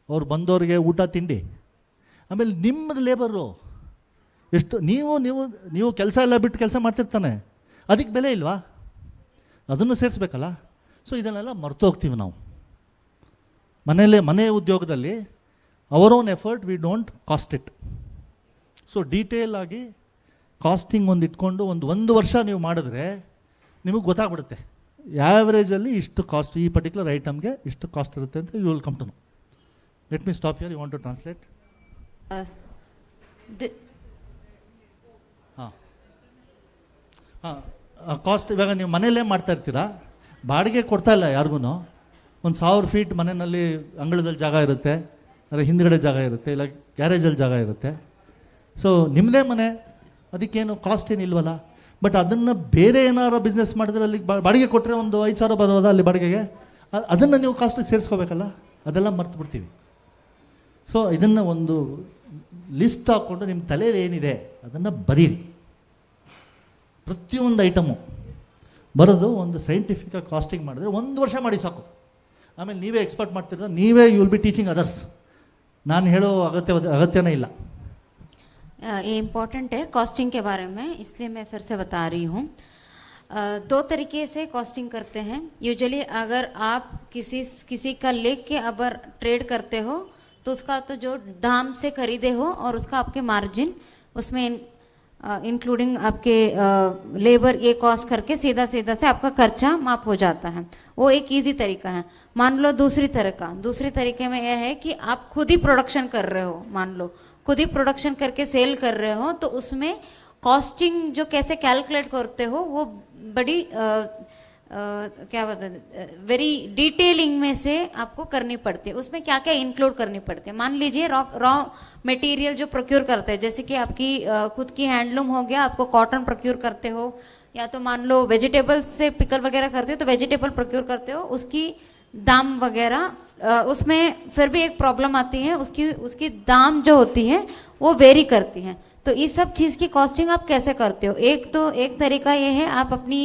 ಅವ್ರು ಬಂದವ್ರಿಗೆ ಊಟ ತಿಂಡಿ, ಆಮೇಲೆ ನಿಮ್ಮದು ಲೇಬರು ಎಷ್ಟು, ನೀವು ಕೆಲಸ ಎಲ್ಲ ಬಿಟ್ಟು ಕೆಲಸ ಮಾಡ್ತಿರ್ತಾನೆ, ಅದಕ್ಕೆ ಬೆಲೆ ಇಲ್ವಾ? ಅದನ್ನು ಸೇರಿಸ್ಬೇಕಲ್ಲ. ಸೊ ಇದನ್ನೆಲ್ಲ ಮರ್ತು ಹೋಗ್ತೀವಿ ನಾವು ಮನೆ ಉದ್ಯೋಗದಲ್ಲಿ. Our own effort we don't cost it. So detail ಆಗಿ ಕಾಸ್ಟಿಂಗ್ ಒಂದು ಇಟ್ಕೊಂಡು ಒಂದು ವರ್ಷ ನೀವು ಮಾಡಿದ್ರೆ ನಿಮಗೆ ಗೊತ್ತಾಗ್ಬಿಡುತ್ತೆ ಆ್ಯಾವ್ರೇಜಲ್ಲಿ ಇಷ್ಟು ಕಾಸ್ಟ್, ಈ ಪರ್ಟಿಕ್ಯುಲರ್ ಐಟಮ್ಗೆ ಇಷ್ಟು ಕಾಸ್ಟ್ ಇರುತ್ತೆ ಅಂತ. You will come to know. Let me stop here. You want to translate? Cost ಇವಾಗ ನೀವು ಮನೆಯಲ್ಲೇ ಮಾಡ್ತಾ ಇರ್ತೀರಾ, ಬಾಡಿಗೆ ಕೊಡ್ತಾ ಇಲ್ಲ ಯಾರಿಗೂ. ಒಂದು 1000 ಫೀಟ್ ಮನೆಯಲ್ಲಿ ಅಂಗಳದಲ್ಲಿ ಜಾಗ ಇರುತ್ತೆ, ಅಂದರೆ ಹಿಂದ್ಗಡೆ ಜಾಗ ಇರುತ್ತೆ, ಇಲ್ಲ ಗ್ಯಾರೇಜಲ್ಲಿ ಜಾಗ ಇರುತ್ತೆ. ಸೊ ನಿಮ್ಮದೇ ಮನೆ, ಅದಕ್ಕೇನು ಕಾಸ್ಟ್ ಏನಿಲ್ವಲ್ಲ. ಬಟ್ ಅದನ್ನು ಬೇರೆ ಏನಾರು ಬಿಸ್ನೆಸ್ ಮಾಡಿದ್ರೆ ಅಲ್ಲಿ ಬಾಡಿಗೆ ಕೊಟ್ಟರೆ ಒಂದು 5000 ಬರೋದಾ ಅಲ್ಲಿ ಬಾಡಿಗೆಗೆ? ಅದನ್ನು ನೀವು ಕಾಸ್ಟಿಗೆ ಸೇರಿಸ್ಕೋಬೇಕಲ್ಲ, ಅದೆಲ್ಲ ಮರ್ತು ಬಿಡ್ತೀವಿ. ಸೊ ಇದನ್ನು ಒಂದು ಲಿಸ್ಟ್ ಹಾಕ್ಕೊಂಡು ನಿಮ್ಮ ತಲೆಯಲ್ಲಿ ಏನಿದೆ ಅದನ್ನು ಬರೀರಿ. ಪ್ರತಿಯೊಂದು ಐಟಮು ಬರೋದು ಒಂದು ಸೈಂಟಿಫಿಕಾಗಿ ಕಾಸ್ಟಿಂಗ್ ಮಾಡಿದ್ರೆ 1 ವರ್ಷ ಮಾಡಿ ಸಾಕು. ಆಮೇಲೆ ನೀವೇ ಎಕ್ಸ್ಪರ್ಟ್ ಮಾಡ್ತಿರೋ, ನೀವೇ you will be teaching others. ನಾನು ಹೇಳೋ ಅಗತ್ಯನೇ ಇಲ್ಲ. ये इम्पॉर्टेंट है कॉस्टिंग के बारे में, इसलिए मैं फिर से बता रही हूँ. 2 तरीके से कॉस्टिंग करते हैं. यूजुअली अगर आप किसी का लेके अगर ट्रेड करते हो तो उसका तो जो दाम से खरीदे हो और उसका आपके मार्जिन उसमें इंक्लूडिंग आपके लेबर ये कॉस्ट करके सीधा से आपका खर्चा माफ हो जाता है. वो एक इजी तरीका है. मान लो दूसरी तरीके में यह है कि आप खुद ही प्रोडक्शन कर रहे हो. मान लो खुद ही प्रोडक्शन करके सेल कर रहे हो, तो उसमें कॉस्टिंग जो कैसे कैलकुलेट करते हो वो बड़ी क्या बताते वेरी डिटेलिंग में से आपको करनी पड़ती है. उसमें क्या क्या इंक्लूड करनी पड़ती है. मान लीजिए रॉ मटेरियल जो प्रोक्योर करते हैं, जैसे कि आपकी खुद की हैंडलूम हो गया, आपको कॉटन प्रोक्योर करते हो, या तो मान लो वेजिटेबल्स से पिकल वगैरह करते हो तो वेजिटेबल प्रोक्योर करते हो, उसकी दाम वगैरह उसमें फिर भी एक प्रॉब्लम आती है, उसकी दाम जो होती है वो वेरी करती है. तो इस सब चीज़ की कॉस्टिंग आप कैसे करते हो. एक तरीका ये है, आप अपनी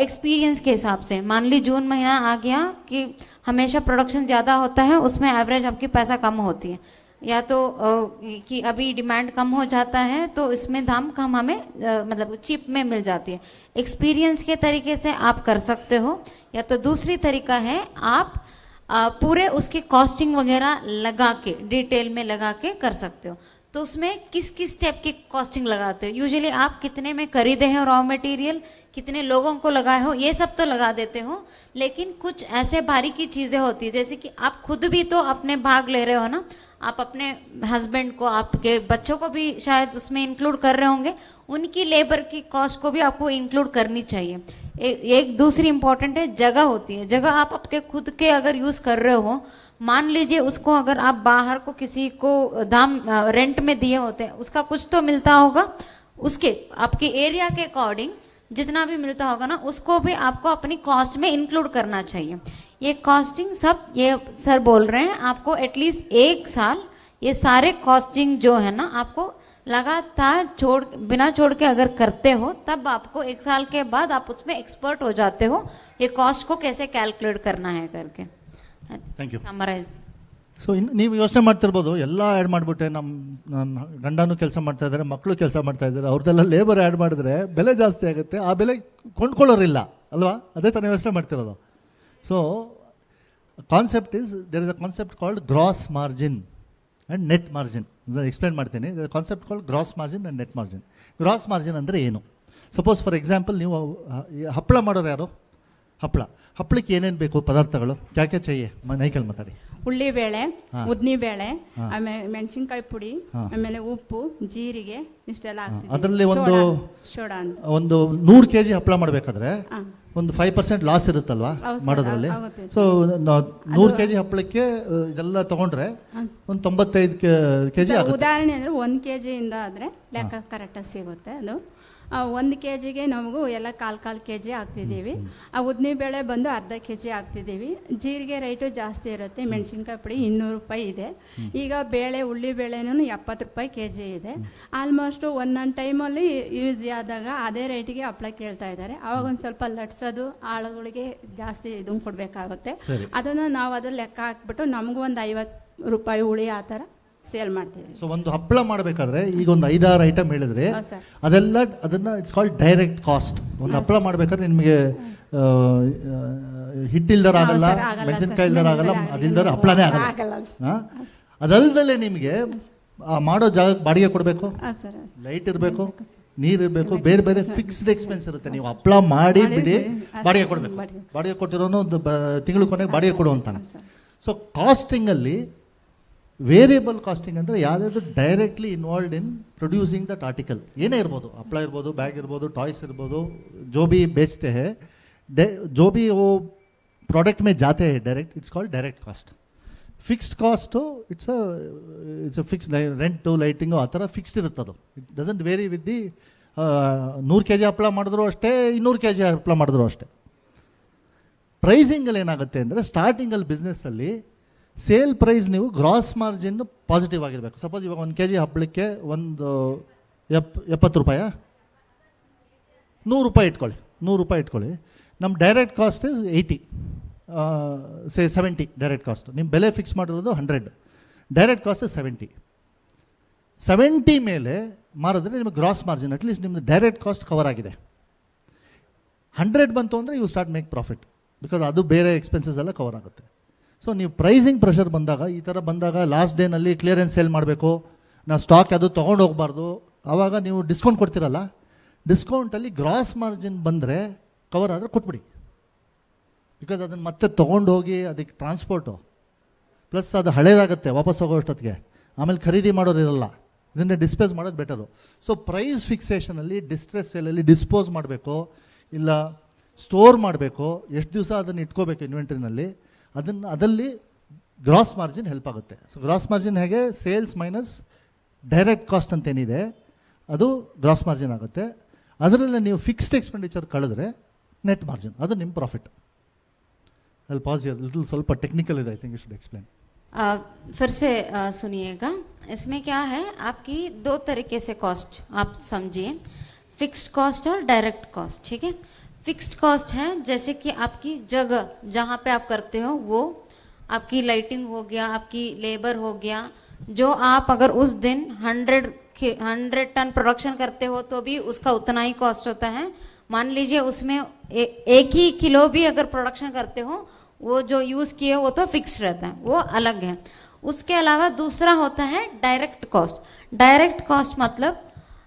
एक्सपीरियंस के हिसाब से, मान ली जून महीना आ गया कि हमेशा प्रोडक्शन ज़्यादा होता है, उसमें एवरेज आपकी पैसा कम होती है, या तो कि अभी डिमांड कम हो जाता है तो इसमें दाम कम हमें मतलब चिप में मिल जाती है. एक्सपीरियंस के तरीके से आप कर सकते हो, या तो दूसरी तरीका है आप पूरे उसकी कॉस्टिंग वगैरह लगा के डिटेल में लगा के कर सकते हो. तो उसमें किस स्टेप की कॉस्टिंग लगाते हो. यूजुअली आप कितने में खरीदे हैं रॉ मटेरियल, कितने लोगों को लगाए हो, ये सब तो लगा देते हो, लेकिन कुछ ऐसे बारीकी चीज़ें होती है, जैसे कि आप खुद भी तो अपने भाग ले रहे हो ना, आप अपने हस्बैंड को, आपके बच्चों को भी शायद उसमें इंक्लूड कर रहे होंगे, उनकी लेबर की कॉस्ट को भी आपको इंक्लूड करनी चाहिए. एक दूसरी इंपॉर्टेंट है जगह होती है. जगह आप आपके खुद के अगर यूज़ कर रहे हो, मान लीजिए उसको अगर आप बाहर को किसी को दाम रेंट में दिए होते हैं, उसका कुछ तो मिलता होगा, उसके आपके एरिया के अकॉर्डिंग जितना भी मिलता होगा ना, उसको भी आपको अपनी कॉस्ट में इंक्लूड करना चाहिए. ये कॉस्टिंग सब ये सर बोल रहे हैं, आपको एटलीस्ट 1 साल ये सारे कॉस्टिंग जो है ना आपको लगातार बिना छोड़ के अगर करते हो, तब आपको 1 साल के बाद आप उसमें एक्सपर्ट हो जाते हो ये कॉस्ट को कैसे कैलकुलेट करना है करके. Thank you. ಸಮರೈಸ್. ಸೊ ನೀವು ಯೋಚನೆ ಮಾಡ್ತಿರ್ಬೋದು, ಎಲ್ಲ ಆ್ಯಡ್ ಮಾಡಿಬಿಟ್ಟೆ, ನಮ್ಮ ಗಂಡನೂ ಕೆಲಸ ಮಾಡ್ತಾ ಇದ್ದಾರೆ, ಮಕ್ಕಳು ಕೆಲಸ ಮಾಡ್ತಾ ಇದ್ದಾರೆ, ಅವ್ರದ್ದೆಲ್ಲ ಲೇಬರ್ ಆ್ಯಡ್ ಮಾಡಿದ್ರೆ ಬೆಲೆ ಜಾಸ್ತಿ ಆಗುತ್ತೆ, ಆ ಬೆಲೆ ಕೊಂಡ್ಕೊಳ್ಳೋರಿಲ್ಲ ಅಲ್ವಾ? ಅದೇ ಥರ ಯೋಚನೆ ಮಾಡ್ತಿರೋದು. So concept is there is a concept called gross margin and net margin. Explain ಮಾಡ್ತೀನಿ. Concept called gross margin and net margin. Gross margin ಅಂದರೆ ಏನು? ಸಪೋಸ್ ಫಾರ್ ಎಕ್ಸಾಂಪಲ್ ನೀವು ಹಪ್ಪಳ ಮಾಡೋರು ಯಾರು? ಹಪ್ಪಳಕ್ಕೆ ಏನೇನು ಬೇಕು ಪದಾರ್ಥಗಳು? ಕ್ಯಾ ಕ್ಯಾ चाहिए? ನೈಕಲ್ ಮಾತಾಡಿ. ಉಳ್ಳಿಬೇಳೆ, ಉದ್ದಿಬೇಳೆ, ಆಮೇಲೆ ಮೆಣಸಿನ್ಕಾಯಿ ಪುಡಿ, ಆಮೇಲೆ ಉಪ್ಪು, ಜೀರಿಗೆ ಇಷ್ಟೆಲ್ಲ ಹಾಕ್ತೀವಿ. ಅದರಲ್ಲಿ ಸೋಡಾ ಅಂತ ಒಂದು 100 kg ಹಪ್ಪಳ ಮಾಡಬೇಕಾದ್ರೆ ಒಂದು 5% ಲಾಸ್ ಇರುತ್ತಲ್ವಾ ಮಾಡೋದ್ರಲ್ಲಿ. ಸೊ 100 kg ಹಪ್ಪಳಕ್ಕೆ ಇದೆಲ್ಲ ತಗೊಂಡ್ರೆ ಒಂದು 95 kg ಆಗುತ್ತೆ. ಉದಾಹರಣೆ ಅಂದರೆ 1 kg ಇಂದ ಆದರೆ ಲೆಕ್ಕ ಕರೆಕ್ಟಾಗಿ ಸಿಗುತ್ತೆ. ಅದು 1 kgಗೆ ನಮಗೂ ಎಲ್ಲ ಕಾಲು kg ಹಾಕ್ತಿದ್ದೀವಿ. ಆ ಉದ್ದಿಬೇಳೆ ಬಂದು ಅರ್ಧ kg ಹಾಕ್ತಿದ್ದೀವಿ. ಜೀರಿಗೆ ರೇಟು ಜಾಸ್ತಿ ಇರುತ್ತೆ, ಮೆಣಸಿನ್ಕಾಯಿ ಪುಡಿ 200 ರೂಪಾಯಿ ಇದೆ. ಈಗ ಬೇಳೆ ಉಳ್ಳಿಬೇಳೆನೂ 70 ರೂಪಾಯಿ kg ಇದೆ. ಆಲ್ಮೋಸ್ಟು ಒಂದೊಂದು ಟೈಮಲ್ಲಿ ಯೂಸ್ ಆದಾಗ ಅದೇ ರೇಟಿಗೆ ಹಪ್ಪಳ ಕೇಳ್ತಾ ಇದ್ದಾರೆ. ಆವಾಗ ಒಂದು ಸ್ವಲ್ಪ ಲಟ್ಸೋದು, ಆಳುಗಳಿಗೆ ಜಾಸ್ತಿ ಇದನ್ನು ಕೊಡಬೇಕಾಗುತ್ತೆ. ಅದನ್ನು ನಾವು ಅದು ಲೆಕ್ಕ ಹಾಕ್ಬಿಟ್ಟು ನಮಗೂ ಒಂದು 50 ರೂಪಾಯಿ ಉಳಿ ಆ ಥರ ಸೇಲ್ ಮಾಡ್ತೀವಿ. ಸೊ ಒಂದು ಹಪ್ಪಳ ಮಾಡಬೇಕಾದ್ರೆ ಈಗ ಒಂದು 5-6 ಐಟಮ್ ಹೇಳಿದ್ರೆ ಅದನ್ನ ಇಟ್ಸ್ ಕಾಲ್ಡ್ ಡೈರೆಕ್ಟ್ ಕಾಸ್ಟ್. ಒಂದು ಹಪ್ಪಳ ಮಾಡಬೇಕಾದ್ರೆ ನಿಮಗೆ ಹಿಟ್ಟಿಲ್ದರ ಆಗಲ್ಲ, ಮೆಣಸಿನ್ಕಾಯಿ ಇಲ್ದರ ಆಗಲ್ಲ, ಅದಿಲ್ದರ ಹಪ್ಪಳನೇ ಆಗಲ್ಲ. ಅದಲ್ದಲ್ಲೇ ನಿಮಗೆ ಮಾಡೋ ಜಾಗಕ್ಕೆ ಬಾಡಿಗೆ ಕೊಡಬೇಕು, ಲೈಟ್ ಇರಬೇಕು, ನೀರು ಇರಬೇಕು, ಬೇರೆ ಬೇರೆ ಫಿಕ್ಸ್ಡ್ ಎಕ್ಸ್ಪೆನ್ಸ್ ಇರುತ್ತೆ. ನೀವು ಹಪ್ಪಳ ಮಾಡಿ ಬಿಡಿ ಬಾಡಿಗೆ ಕೊಡಬೇಕು. ಬಾಡಿಗೆ ಕೊಟ್ಟಿರೋನು ತಿಂಗಳು ಕೊನೆಗೆ ಬಾಡಿಗೆ ಕೊಡುವಂತಾನೆ. ಸೊ ಕಾಸ್ಟಿಂಗಲ್ಲಿ ವೇರಿಯಬಲ್ ಕಾಸ್ಟಿಂಗ್ ಅಂದರೆ ಯಾವುದಾದ್ರು directly involved in producing that article. ಏನೇ ಇರ್ಬೋದು, ಹಪ್ಪಳ ಇರ್ಬೋದು, ಬ್ಯಾಗ್ ಇರ್ಬೋದು, ಟಾಯ್ಸ್ ಇರ್ಬೋದು, जो भी बेचते हैं, जो भी वो प्रोडक्ट में जाते हैं direct, it's called direct cost. Fixed cost it's a fixed rent, lighting ಆ ಥರ ಫಿಕ್ಸ್ಡ್ ಇರುತ್ತೆ. ಅದು it doesn't vary with the 100 kg ಹಪ್ಪಳ ಮಾಡಿದ್ರು ಅಷ್ಟೇ, 200 kg ಹಪ್ಪಳ ಮಾಡಿದ್ರು ಅಷ್ಟೇ. ಪ್ರೈಸಿಂಗಲ್ಲಿ ಏನಾಗುತ್ತೆ ಅಂದರೆ ಸ್ಟಾರ್ಟಿಂಗಲ್ಲಿ ಬಿಸ್ನೆಸ್ಸಲ್ಲಿ ಸೇಲ್ ಪ್ರೈಸ್ ನೀವು ಗ್ರಾಸ್ ಮಾರ್ಜಿನ್ ಪಾಸಿಟಿವ್ ಆಗಿರಬೇಕು. ಸಪೋಸ್ ಇವಾಗ 1 kg ಹಪ್ಪಳಕ್ಕೆ ಒಂದು 70 ರೂಪಾಯ, 100 ರೂಪಾಯಿ ಇಟ್ಕೊಳ್ಳಿ, 100 ರೂಪಾಯಿ ಇಟ್ಕೊಳ್ಳಿ. ನಮ್ಮ direct cost is 80, 70 direct cost. ನಿಮ್ಮ ಬೆಲೆ ಫಿಕ್ಸ್ ಮಾಡಿರೋದು 100, ಡೈರೆಕ್ಟ್ ಕಾಸ್ಟ್ ಇಸ್ 70 ಮೇಲೆ ಮಾರಿದ್ರೆ ನಿಮಗೆ ಗ್ರಾಸ್ ಮಾರ್ಜಿನ್ ಅಟ್ಲೀಸ್ಟ್ ನಿಮ್ಮದು ಡೈರೆಕ್ಟ್ ಕಾಸ್ಟ್ ಕವರ್ ಆಗಿದೆ. 100 ಬಂತು ಅಂದರೆ you start make profit, because ಅದು ಬೇರೆ ಎಕ್ಸ್ಪೆನ್ಸಸ್ ಎಲ್ಲ ಕವರ್ ಆಗುತ್ತೆ. ಸೊ ನೀವು ಪ್ರೈಸಿಂಗ್ ಪ್ರೆಷರ್ ಬಂದಾಗ, ಈ ಥರ ಬಂದಾಗ ಲಾಸ್ಟ್ ಡೇನಲ್ಲಿ ಕ್ಲಿಯರೆನ್ಸ್ ಸೇಲ್ ಮಾಡಬೇಕು, ನಾವು ಸ್ಟಾಕ್ ಅದು ತೊಗೊಂಡು ಹೋಗಬಾರ್ದು, ಆವಾಗ ನೀವು ಡಿಸ್ಕೌಂಟ್ ಕೊಡ್ತೀರಲ್ಲ, ಡಿಸ್ಕೌಂಟಲ್ಲಿ ಗ್ರಾಸ್ ಮಾರ್ಜಿನ್ ಬಂದರೆ ಕವರ್ ಆದರೆ ಕೊಟ್ಬಿಡಿ. ಬಿಕಾಸ್ ಅದನ್ನು ಮತ್ತೆ ತೊಗೊಂಡು ಹೋಗಿ ಅದಕ್ಕೆ ಟ್ರಾನ್ಸ್ಪೋರ್ಟು ಪ್ಲಸ್ ಅದು ಹಳೇದಾಗುತ್ತೆ ವಾಪಸ್ ಹೋಗೋಷ್ಟೊತ್ತಿಗೆ, ಆಮೇಲೆ ಖರೀದಿ ಮಾಡೋರು ಇರಲ್ಲ, ಇದನ್ನೇ ಡಿಸ್ಪೋಸ್ ಮಾಡೋದು ಬೆಟರು. ಸೊ ಪ್ರೈಸ್ ಫಿಕ್ಸೇಷನಲ್ಲಿ ಡಿಸ್ಟ್ರೆಸ್ ಸೇಲಲ್ಲಿ ಡಿಸ್ಪೋಸ್ ಮಾಡಬೇಕು, ಇಲ್ಲ ಸ್ಟೋರ್ ಮಾಡಬೇಕು, ಎಷ್ಟು ದಿವಸ ಅದನ್ನು ಇಟ್ಕೋಬೇಕು ಇನ್ವೆಂಟ್ರಿನಲ್ಲಿ, ಅದಲ್ಲಿ ಗ್ರಾಸ್ ಮಾರ್ಜಿನ್ ಹೆಲ್ಪ್ ಆಗುತ್ತೆ. ಸೊ ಗ್ರಾಸ್ ಮಾರ್ಜಿನ್ ಹೇಗೆ ಸೇಲ್ಸ್ ಮೈನಸ್ ಡೈರೆಕ್ಟ್ ಕಾಸ್ಟ್ ಅಂತೇನಿದೆ ಅದು ಗ್ರಾಸ್ ಮಾರ್ಜಿನ್ ಆಗುತ್ತೆ. ಅದರಲ್ಲಿ ನೀವು ಫಿಕ್ಸ್ಡ್ ಎಕ್ಸ್ಪೆಂಡಿಚರ್ ಕಳೆದ್ರೆ ನೆಟ್ ಮಾರ್ಜಿನ್, ಅದು ನಿಮ್ಮ ಪ್ರಾಫಿಟ್. ಅಲ್ಲಿ ಪಾಸ್ ಲಿಟಲ್ ಸ್ವಲ್ಪ ಟೆಕ್ನಿಕಲ್ ಇದೆ, I think you should explain. फिर से सुनिएगा, इसमें क्या है आपकी 2 तरीके से कॉस्ट आप समझिए, फिक्स्ड कॉस्ट और डायरेक्ट कॉस्ट. ठीक है, फिक्स्ड कॉस्ट है जैसे कि आपकी जगह जहाँ पे आप करते हो, वो आपकी लाइटिंग हो गया, आपकी लेबर हो गया, जो आप अगर उस दिन 100 टन प्रोडक्शन करते हो तो भी उसका उतना ही कॉस्ट होता है. मान लीजिए उसमें 1 ही किलो भी अगर प्रोडक्शन करते हो, वो जो यूज़ किए वो तो फिक्स्ड रहता है, वो अलग है. उसके अलावा दूसरा होता है डायरेक्ट कॉस्ट. डायरेक्ट कॉस्ट मतलब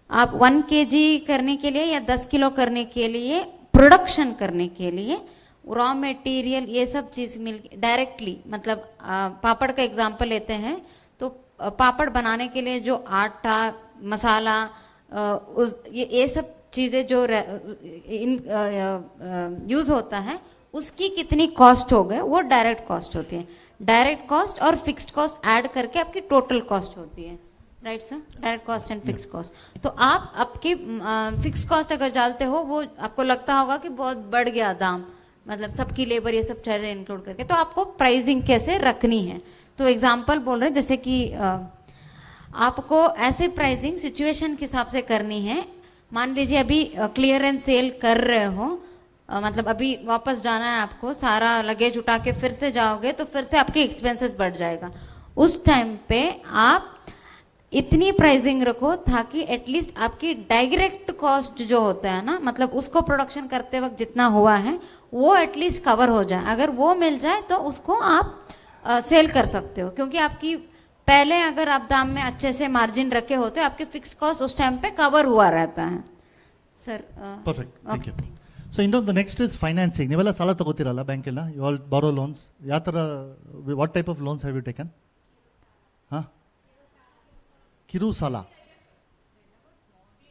आप 1 kg करने के लिए या 10 किलो करने के लिए, प्रोडक्शन करने के लिए रॉ मटेरियल ये सब चीज़ मिल डायरेक्टली, मतलब पापड़ का एग्जांपल लेते हैं तो पापड़ बनाने के लिए जो आटा, मसाला, ये सब चीज़ें जो यूज़ होता है, उसकी कितनी कॉस्ट हो गए वो डायरेक्ट कॉस्ट होती है. डायरेक्ट कॉस्ट और फिक्स्ड कॉस्ट ऐड करके आपकी टोटल कॉस्ट होती है. Right sir, direct cost and fix cost. तो आप आपकी फिक्स कॉस्ट अगर डालते हो, वो आपको लगता होगा कि बहुत बढ़ गया दाम, मतलब सबकी लेबर ये सब चीज़ें इंक्लूड करके, तो आपको प्राइसिंग कैसे रखनी है. तो एग्जांपल बोल रहे हैं, जैसे कि आपको ऐसे प्राइसिंग सिचुएशन के हिसाब से करनी है. मान लीजिए अभी क्लियरेंस सेल कर रहे हो, मतलब अभी वापस जाना है आपको, सारा लगेज उठा के फिर से जाओगे तो फिर से आपके एक्सपेंसेस बढ़ जाएगा. उस टाइम पे आप इतनी प्राइसिंग रखो ताकि एटलीस्ट आपकी डायरेक्ट कॉस्ट जो होता है ना, मतलब उसको प्रोडक्शन करते वक्त जितना हुआ है वो एटलीस्ट कवर हो जाए. अगर वो मिल जाए तो उसको आप सेल कर सकते हो, क्योंकि आपकी पहले अगर आप दाम में अच्छे से मार्जिन रखे होते हो, आपके फिक्स कॉस्ट उस टाइम पे कवर हुआ रहता है. Sir perfect, thank you. So ಇನ್ನೊಂದು ನೆಕ್ಸ್ಟ್ ಇಸ್ ಫೈನಾನ್ಸಿಂಗ್. ನೀವೆಲ್ಲ ಸಾಲ ತಗೋತೀರಲ್ಲ ಬ್ಯಾಂಕಿಂದ, ಯು ಆಲ್ ಬಾರೋ ಲೋನ್ಸ್. ಯಾವ ಥರ, what type of loans have you taken? ಹಾಂ, ಕಿರು ಸಾಲ,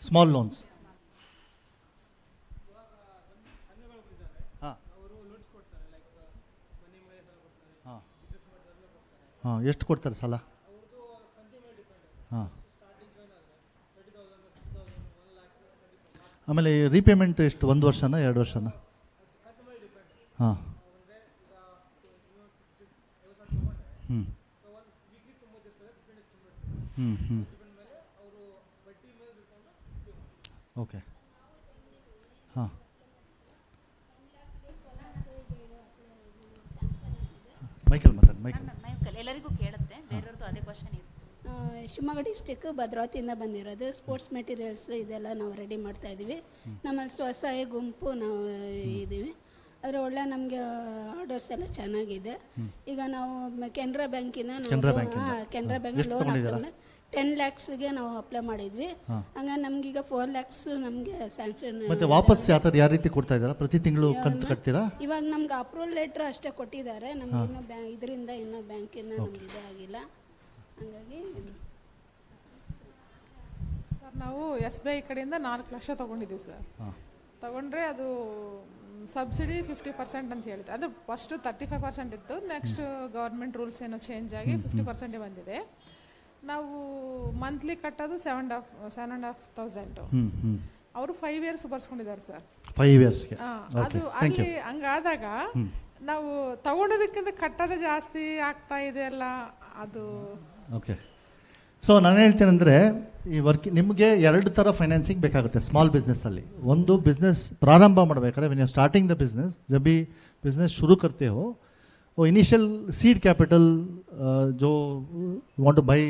ಸ್ಮಾಲ್ ಲೋನ್ಸ್. ಹಾಂ ಹಾಂ, ಎಷ್ಟು ಕೊಡ್ತಾರೆ ಸಾಲ? ಹಾಂ, ಆಮೇಲೆ ರೀಪೇಮೆಂಟ್ ಎಷ್ಟು, 1 ವರ್ಷನ 2 ವರ್ಷನ? ಹಾಂ, ಹ್ಞೂ ಹ್ಞೂ ಹ್ಞೂ, ಓಕೆ. ಹಾಂ, ಮೈಕಲ್ ಮಾತಾಡಿ. ಮೈಕಲ್ ಎಲ್ಲರಿಗೂ ಕೇಳುತ್ತೆ, ಬೇರೆಯವ್ರದ್ದು ಅದೇ ಕ್ವಶನ್ ಇದೆ. ಶಿವಮೊಗ್ಗ ಡಿಸ್ಟಿಕ್ ಭದ್ರಾವತಿಯಿಂದ ಬಂದಿರೋದು. ಸ್ಪೋರ್ಟ್ಸ್ ಮೆಟೀರಿಯಲ್ಸ್ ಇದೆಲ್ಲ ನಾವು ರೆಡಿ ಮಾಡ್ತಾ ಇದ್ದೀವಿ. ನಮ್ಮಲ್ಲಿ ಸ್ವಸಹಾಯ ಗುಂಪು ನಾವು ಇದ್ದೀವಿ. ಆದರೆ ಒಳ್ಳೆ ನಮಗೆ ಆರ್ಡರ್ಸ್ ಎಲ್ಲ ಚೆನ್ನಾಗಿದೆ. ಈಗ ನಾವು ಕೆನರಾ ಬ್ಯಾಂಕಿಂದ ಕೆನರಾ ಬ್ಯಾಂಕ್ ಲೋನ್ ಹಾಕೊಂಡು 10 lakhsಗೆ ನಾವು ಅಪ್ಲೈ ಮಾಡಿದ್ವಿ. ಹಂಗಾಗಿ ನಮ್ಗೀಗ 4 lakhs ನಮಗೆ ಸ್ಯಾಂಕ್ಷನ್. ಮತ್ತೆ ವಾಪಸ್ ಯಾವ ರೀತಿ ಕೊಡ್ತಾ ಇದ್ದೀರಾ? ಪ್ರತಿ ತಿಂಗಳು ಕಂತು ಕಟ್ತೀರಾ? ಇವಾಗ ನಮ್ಗೆ ಅಪ್ರೂವಲ್ ಲೆಟರ್ ಅಷ್ಟೇ ಕೊಟ್ಟಿದ್ದಾರೆ. ನಮ್ಗೆ ಇನ್ನೂ ಇದರಿಂದ ಇನ್ನೂ ಬ್ಯಾಂಕಿಂದ ನಮ್ಗೆ ಇದೇ ಆಗಿಲ್ಲ. ಹಂಗಾಗಿ ಸರ್ ನಾವು SBI ಕಡೆಯಿಂದ 4 ಲಕ್ಷ ತೊಗೊಂಡಿದ್ದೀವಿ ಸರ್. ತೊಗೊಂಡ್ರೆ ಅದು ಸಬ್ಸಿಡಿ 50% ಅಂತ ಹೇಳಿದ್ರು. ಅದು ಫಸ್ಟು 35% ಇತ್ತು. ನೆಕ್ಸ್ಟ್ ಗೌರ್ಮೆಂಟ್ ರೂಲ್ಸ್ ಏನೋ ಚೇಂಜ್ ಆಗಿ 50% ಬಂದಿದೆ. ನಾವು ಮಂತ್ಲಿ ಕಟ್ಟೋದು 7,500. ಅವರು 5 years ಬರ್ಸ್ಕೊಂಡಿದ್ದಾರೆ ಸರ್. 5 yearsಗೆ ಅದು ಅಲ್ಲಿ ಹಂಗಾದಾಗ ನಾವು ತಗೊಂಡೋದಕ್ಕಿಂತ ಕಟ್ಟೋದೇ ಜಾಸ್ತಿ ಆಗ್ತಾ ಇದೆ ಅಲ್ಲ ಅದು. ಓಕೆ, ಸೊ ನಾನು ಹೇಳ್ತೇನೆಂದರೆ ಈ ನಿಮಗೆ 2 ಥರ ಫೈನಾನ್ಸಿಂಗ್ ಬೇಕಾಗುತ್ತೆ ಸ್ಮಾಲ್ ಬಿಸ್ನೆಸ್ಸಲ್ಲಿ. ಒಂದು ಬಿಸ್ನೆಸ್ ಪ್ರಾರಂಭ ಮಾಡಬೇಕಾದ್ರೆ when you starting the business, जब भी बिजनेस शुरू करते हो वो इनिशियल सीड कैपिटल जो want to buy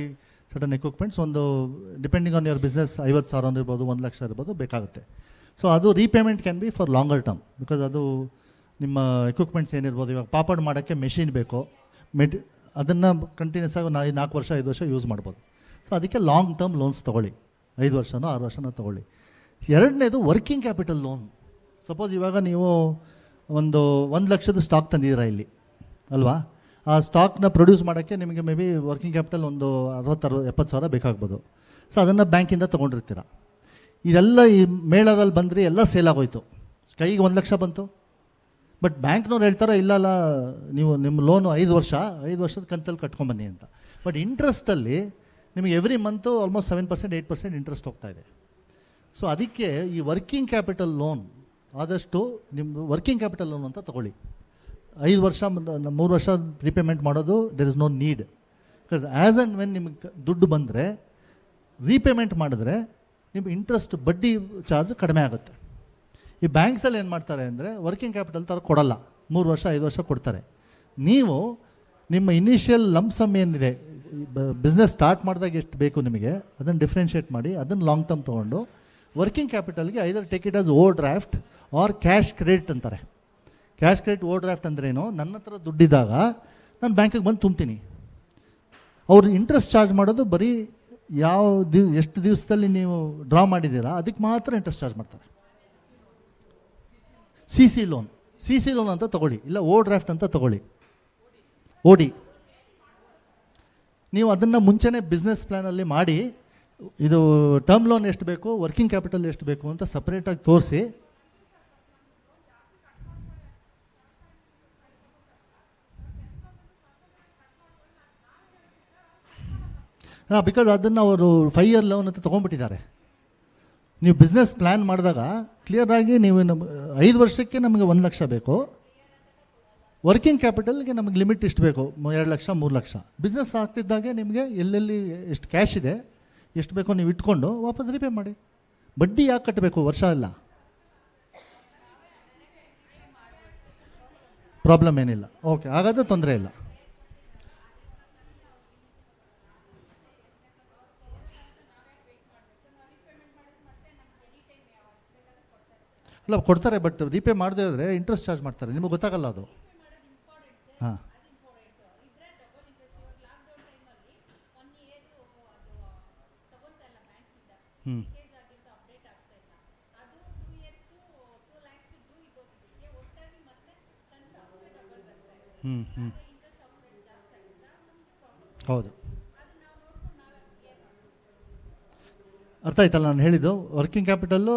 certain equipments ಒಂದು ಡಿಪೆಂಡಿಂಗ್ ಆನ್ ಯುವರ್ ಬಿಸ್ನೆಸ್ 50,000 ಇರ್ಬೋದು, 1 ಲಕ್ಷ ಇರ್ಬೋದು ಬೇಕಾಗುತ್ತೆ. ಸೊ ಅದು repayment can be for longer term, because ಅದು ನಿಮ್ಮ ಎಕ್ವಿಪ್ಮೆಂಟ್ಸ್ ಏನಿರ್ಬೋದು, ಇವಾಗ ಪಾಪಡ್ ಮಾಡೋಕ್ಕೆ ಮೆಷಿನ್ ಬೇಕು, ಅದನ್ನು ಕಂಟಿನ್ಯೂಸ್ ಆಗಿ 4 ವರ್ಷ 5 ವರ್ಷ ಯೂಸ್ ಮಾಡ್ಬೋದು. ಸೊ ಅದಕ್ಕೆ ಲಾಂಗ್ ಟರ್ಮ್ ಲೋನ್ಸ್ ತೊಗೊಳ್ಳಿ, 5 ವರ್ಷನೋ 6 ವರ್ಷನೋ ತೊಗೊಳ್ಳಿ. ಎರಡನೇದು ವರ್ಕಿಂಗ್ ಕ್ಯಾಪಿಟಲ್ ಲೋನ್. ಸಪೋಸ್ ಇವಾಗ ನೀವು ಒಂದು 1 ಲಕ್ಷದ ಸ್ಟಾಕ್ ತಂದಿದ್ದೀರಾ ಇಲ್ಲಿ ಅಲ್ವಾ, ಆ ಸ್ಟಾಕ್ನ ಪ್ರೊಡ್ಯೂಸ್ ಮಾಡೋಕ್ಕೆ ನಿಮಗೆ ಮೇ ಬಿ ವರ್ಕಿಂಗ್ ಕ್ಯಾಪಿಟಲ್ ಒಂದು 60-70 ಸಾವಿರ ಬೇಕಾಗ್ಬೋದು. ಸೊ ಅದನ್ನು ಬ್ಯಾಂಕಿಂದ ತೊಗೊಂಡಿರ್ತೀರ. ಇದೆಲ್ಲ ಈ ಮೇಳದಲ್ಲಿ ಬಂದರೆ ಎಲ್ಲ ಸೇಲ್ ಆಗೋಯ್ತು, ಕೈಗೆ 1 ಲಕ್ಷ ಬಂತು. ಬಟ್ ಬ್ಯಾಂಕ್ನವ್ರು ಹೇಳ್ತಾರೆ ಇಲ್ಲ ನೀವು ನಿಮ್ಮ ಲೋನು 5 ವರ್ಷದ ಕಂತಲ್ಲಿ ಕಟ್ಕೊಂಬನ್ನಿ ಅಂತ. ಬಟ್ ಇಂಟ್ರೆಸ್ಟಲ್ಲಿ ನಿಮಗೆ ಎವ್ರಿ ಮಂತು ಆಲ್ಮೋಸ್ಟ್ 7% 8% ಇಂಟ್ರೆಸ್ಟ್ ಹೋಗ್ತಾ ಇದೆ. ಸೊ ಅದಕ್ಕೆ ಈ ವರ್ಕಿಂಗ್ ಕ್ಯಾಪಿಟಲ್ ಲೋನ್ ಆದಷ್ಟು ನಿಮ್ಮದು ವರ್ಕಿಂಗ್ ಕ್ಯಾಪಿಟಲ್ ಲೋನ್ ಅಂತ ತೊಗೊಳ್ಳಿ. 5 ವರ್ಷ 3 ವರ್ಷ ರೀಪೇಮೆಂಟ್ ಮಾಡೋದು there is no need, because as and when ನಿಮಗೆ ದುಡ್ಡು ಬಂದರೆ ರೀಪೇಮೆಂಟ್ ಮಾಡಿದ್ರೆ ನಿಮ್ಮ ಇಂಟ್ರೆಸ್ಟ್ ಬಡ್ಡಿ ಚಾರ್ಜ್ ಕಡಿಮೆ ಆಗುತ್ತೆ. ಈ ಬ್ಯಾಂಕ್ಸಲ್ಲಿ ಏನು ಮಾಡ್ತಾರೆ ಅಂದರೆ ವರ್ಕಿಂಗ್ ಕ್ಯಾಪಿಟಲ್ ಥರ ಕೊಡಲ್ಲ, 3 ವರ್ಷ 5 ವರ್ಷ ಕೊಡ್ತಾರೆ. ನೀವು ನಿಮ್ಮ ಇನಿಷಿಯಲ್ ಲಂಪ್ಸಮ್ ಏನಿದೆ, ಬಿಸ್ನೆಸ್ ಸ್ಟಾರ್ಟ್ ಮಾಡಿದಾಗ ಎಷ್ಟು ಬೇಕು ನಿಮಗೆ ಅದನ್ನು ಡಿಫ್ರೆನ್ಷಿಯೇಟ್ ಮಾಡಿ ಅದನ್ನು ಲಾಂಗ್ ಟರ್ಮ್ ತೊಗೊಂಡು ವರ್ಕಿಂಗ್ ಕ್ಯಾಪಿಟಲ್ಗೆ either take it as overdraft or cash credit ಅಂತಾರೆ. ಕ್ಯಾಶ್ ಕ್ರೆಡಿಟ್ ಓವರ್ ಡ್ರಾಫ್ಟ್ ಅಂದ್ರೇನು, ನನ್ನ ಹತ್ರ ದುಡ್ಡಿದ್ದಾಗ ನಾನು ಬ್ಯಾಂಕಿಗೆ ಬಂದು ತುಂಬ್ತೀನಿ. ಅವ್ರು ಇಂಟ್ರೆಸ್ಟ್ ಚಾರ್ಜ್ ಮಾಡೋದು ಬರೀ ಎಷ್ಟು ದಿವಸದಲ್ಲಿ ನೀವು ಡ್ರಾ ಮಾಡಿದ್ದೀರಾ ಅದಕ್ಕೆ ಮಾತ್ರ ಇಂಟ್ರೆಸ್ಟ್ ಚಾರ್ಜ್ ಮಾಡ್ತಾರೆ. ಸಿ ಸಿ ಲೋನ್ ಅಂತ ತೊಗೊಳ್ಳಿ, ಇಲ್ಲ ಓವರ್ ಡ್ರಾಫ್ಟ್ ಅಂತ ತೊಗೊಳ್ಳಿ, ಓಡಿ. ನೀವು ಅದನ್ನು ಮುಂಚೆನೇ ಬಿಸ್ನೆಸ್ ಪ್ಲ್ಯಾನಲ್ಲಿ ಮಾಡಿ ಇದು ಟರ್ಮ್ ಲೋನ್ ಎಷ್ಟು ಬೇಕು, ವರ್ಕಿಂಗ್ ಕ್ಯಾಪಿಟಲ್ ಎಷ್ಟು ಬೇಕು ಅಂತ ಸಪ್ರೇಟಾಗಿ ತೋರಿಸಿ ಬಿಕಾಸ್ ಅದನ್ನು ಅವರು 5 ಇಯರ್ ಲೋನ್ ಅಂತ ತೊಗೊಂಡ್ಬಿಟ್ಟಿದ್ದಾರೆ. ನೀವು ಬಿಸ್ನೆಸ್ ಪ್ಲ್ಯಾನ್ ಮಾಡಿದಾಗ ಕ್ಲಿಯರಾಗಿ ನೀವು 5 ವರ್ಷಕ್ಕೆ ನಮಗೆ 1 ಲಕ್ಷ ಬೇಕು, ವರ್ಕಿಂಗ್ ಕ್ಯಾಪಿಟಲ್ಗೆ ನಮಗೆ ಲಿಮಿಟ್ ಇಷ್ಟು ಬೇಕು, 2 ಲಕ್ಷ 3 ಲಕ್ಷ. ಬಿಸ್ನೆಸ್ ಆಗ್ತಿದ್ದಾಗೆ ನಿಮಗೆ ಎಲ್ಲೆಲ್ಲಿ ಎಷ್ಟು ಕ್ಯಾಶ್ ಇದೆ ಎಷ್ಟು ಬೇಕೋ ನೀವು ಇಟ್ಕೊಂಡು ವಾಪಸ್ ರೀಪೇ ಮಾಡಿ. ಬಡ್ಡಿ ಯಾಕೆ ಕಟ್ಟಬೇಕು ವರ್ಷ ಎಲ್ಲ, ಪ್ರಾಬ್ಲಮ್ ಏನಿಲ್ಲ. ಓಕೆ, ಹಾಗಾದರೆ ತೊಂದರೆ ಇಲ್ಲ. ಅಲ್ಲ ಕೊಡ್ತಾರೆ, ಬಟ್ ರೀಪೇ ಮಾಡದೇ ಹೋದರೆ ಇಂಟ್ರೆಸ್ಟ್ ಚಾರ್ಜ್ ಮಾಡ್ತಾರೆ, ನಿಮಗೆ ಗೊತ್ತಾಗಲ್ಲ ಅದು. ಹಾಂ, ಹೌದು, ಅರ್ಥ ಆಯ್ತಲ್ಲ ನಾನು ಹೇಳಿದ್ದು. Working capital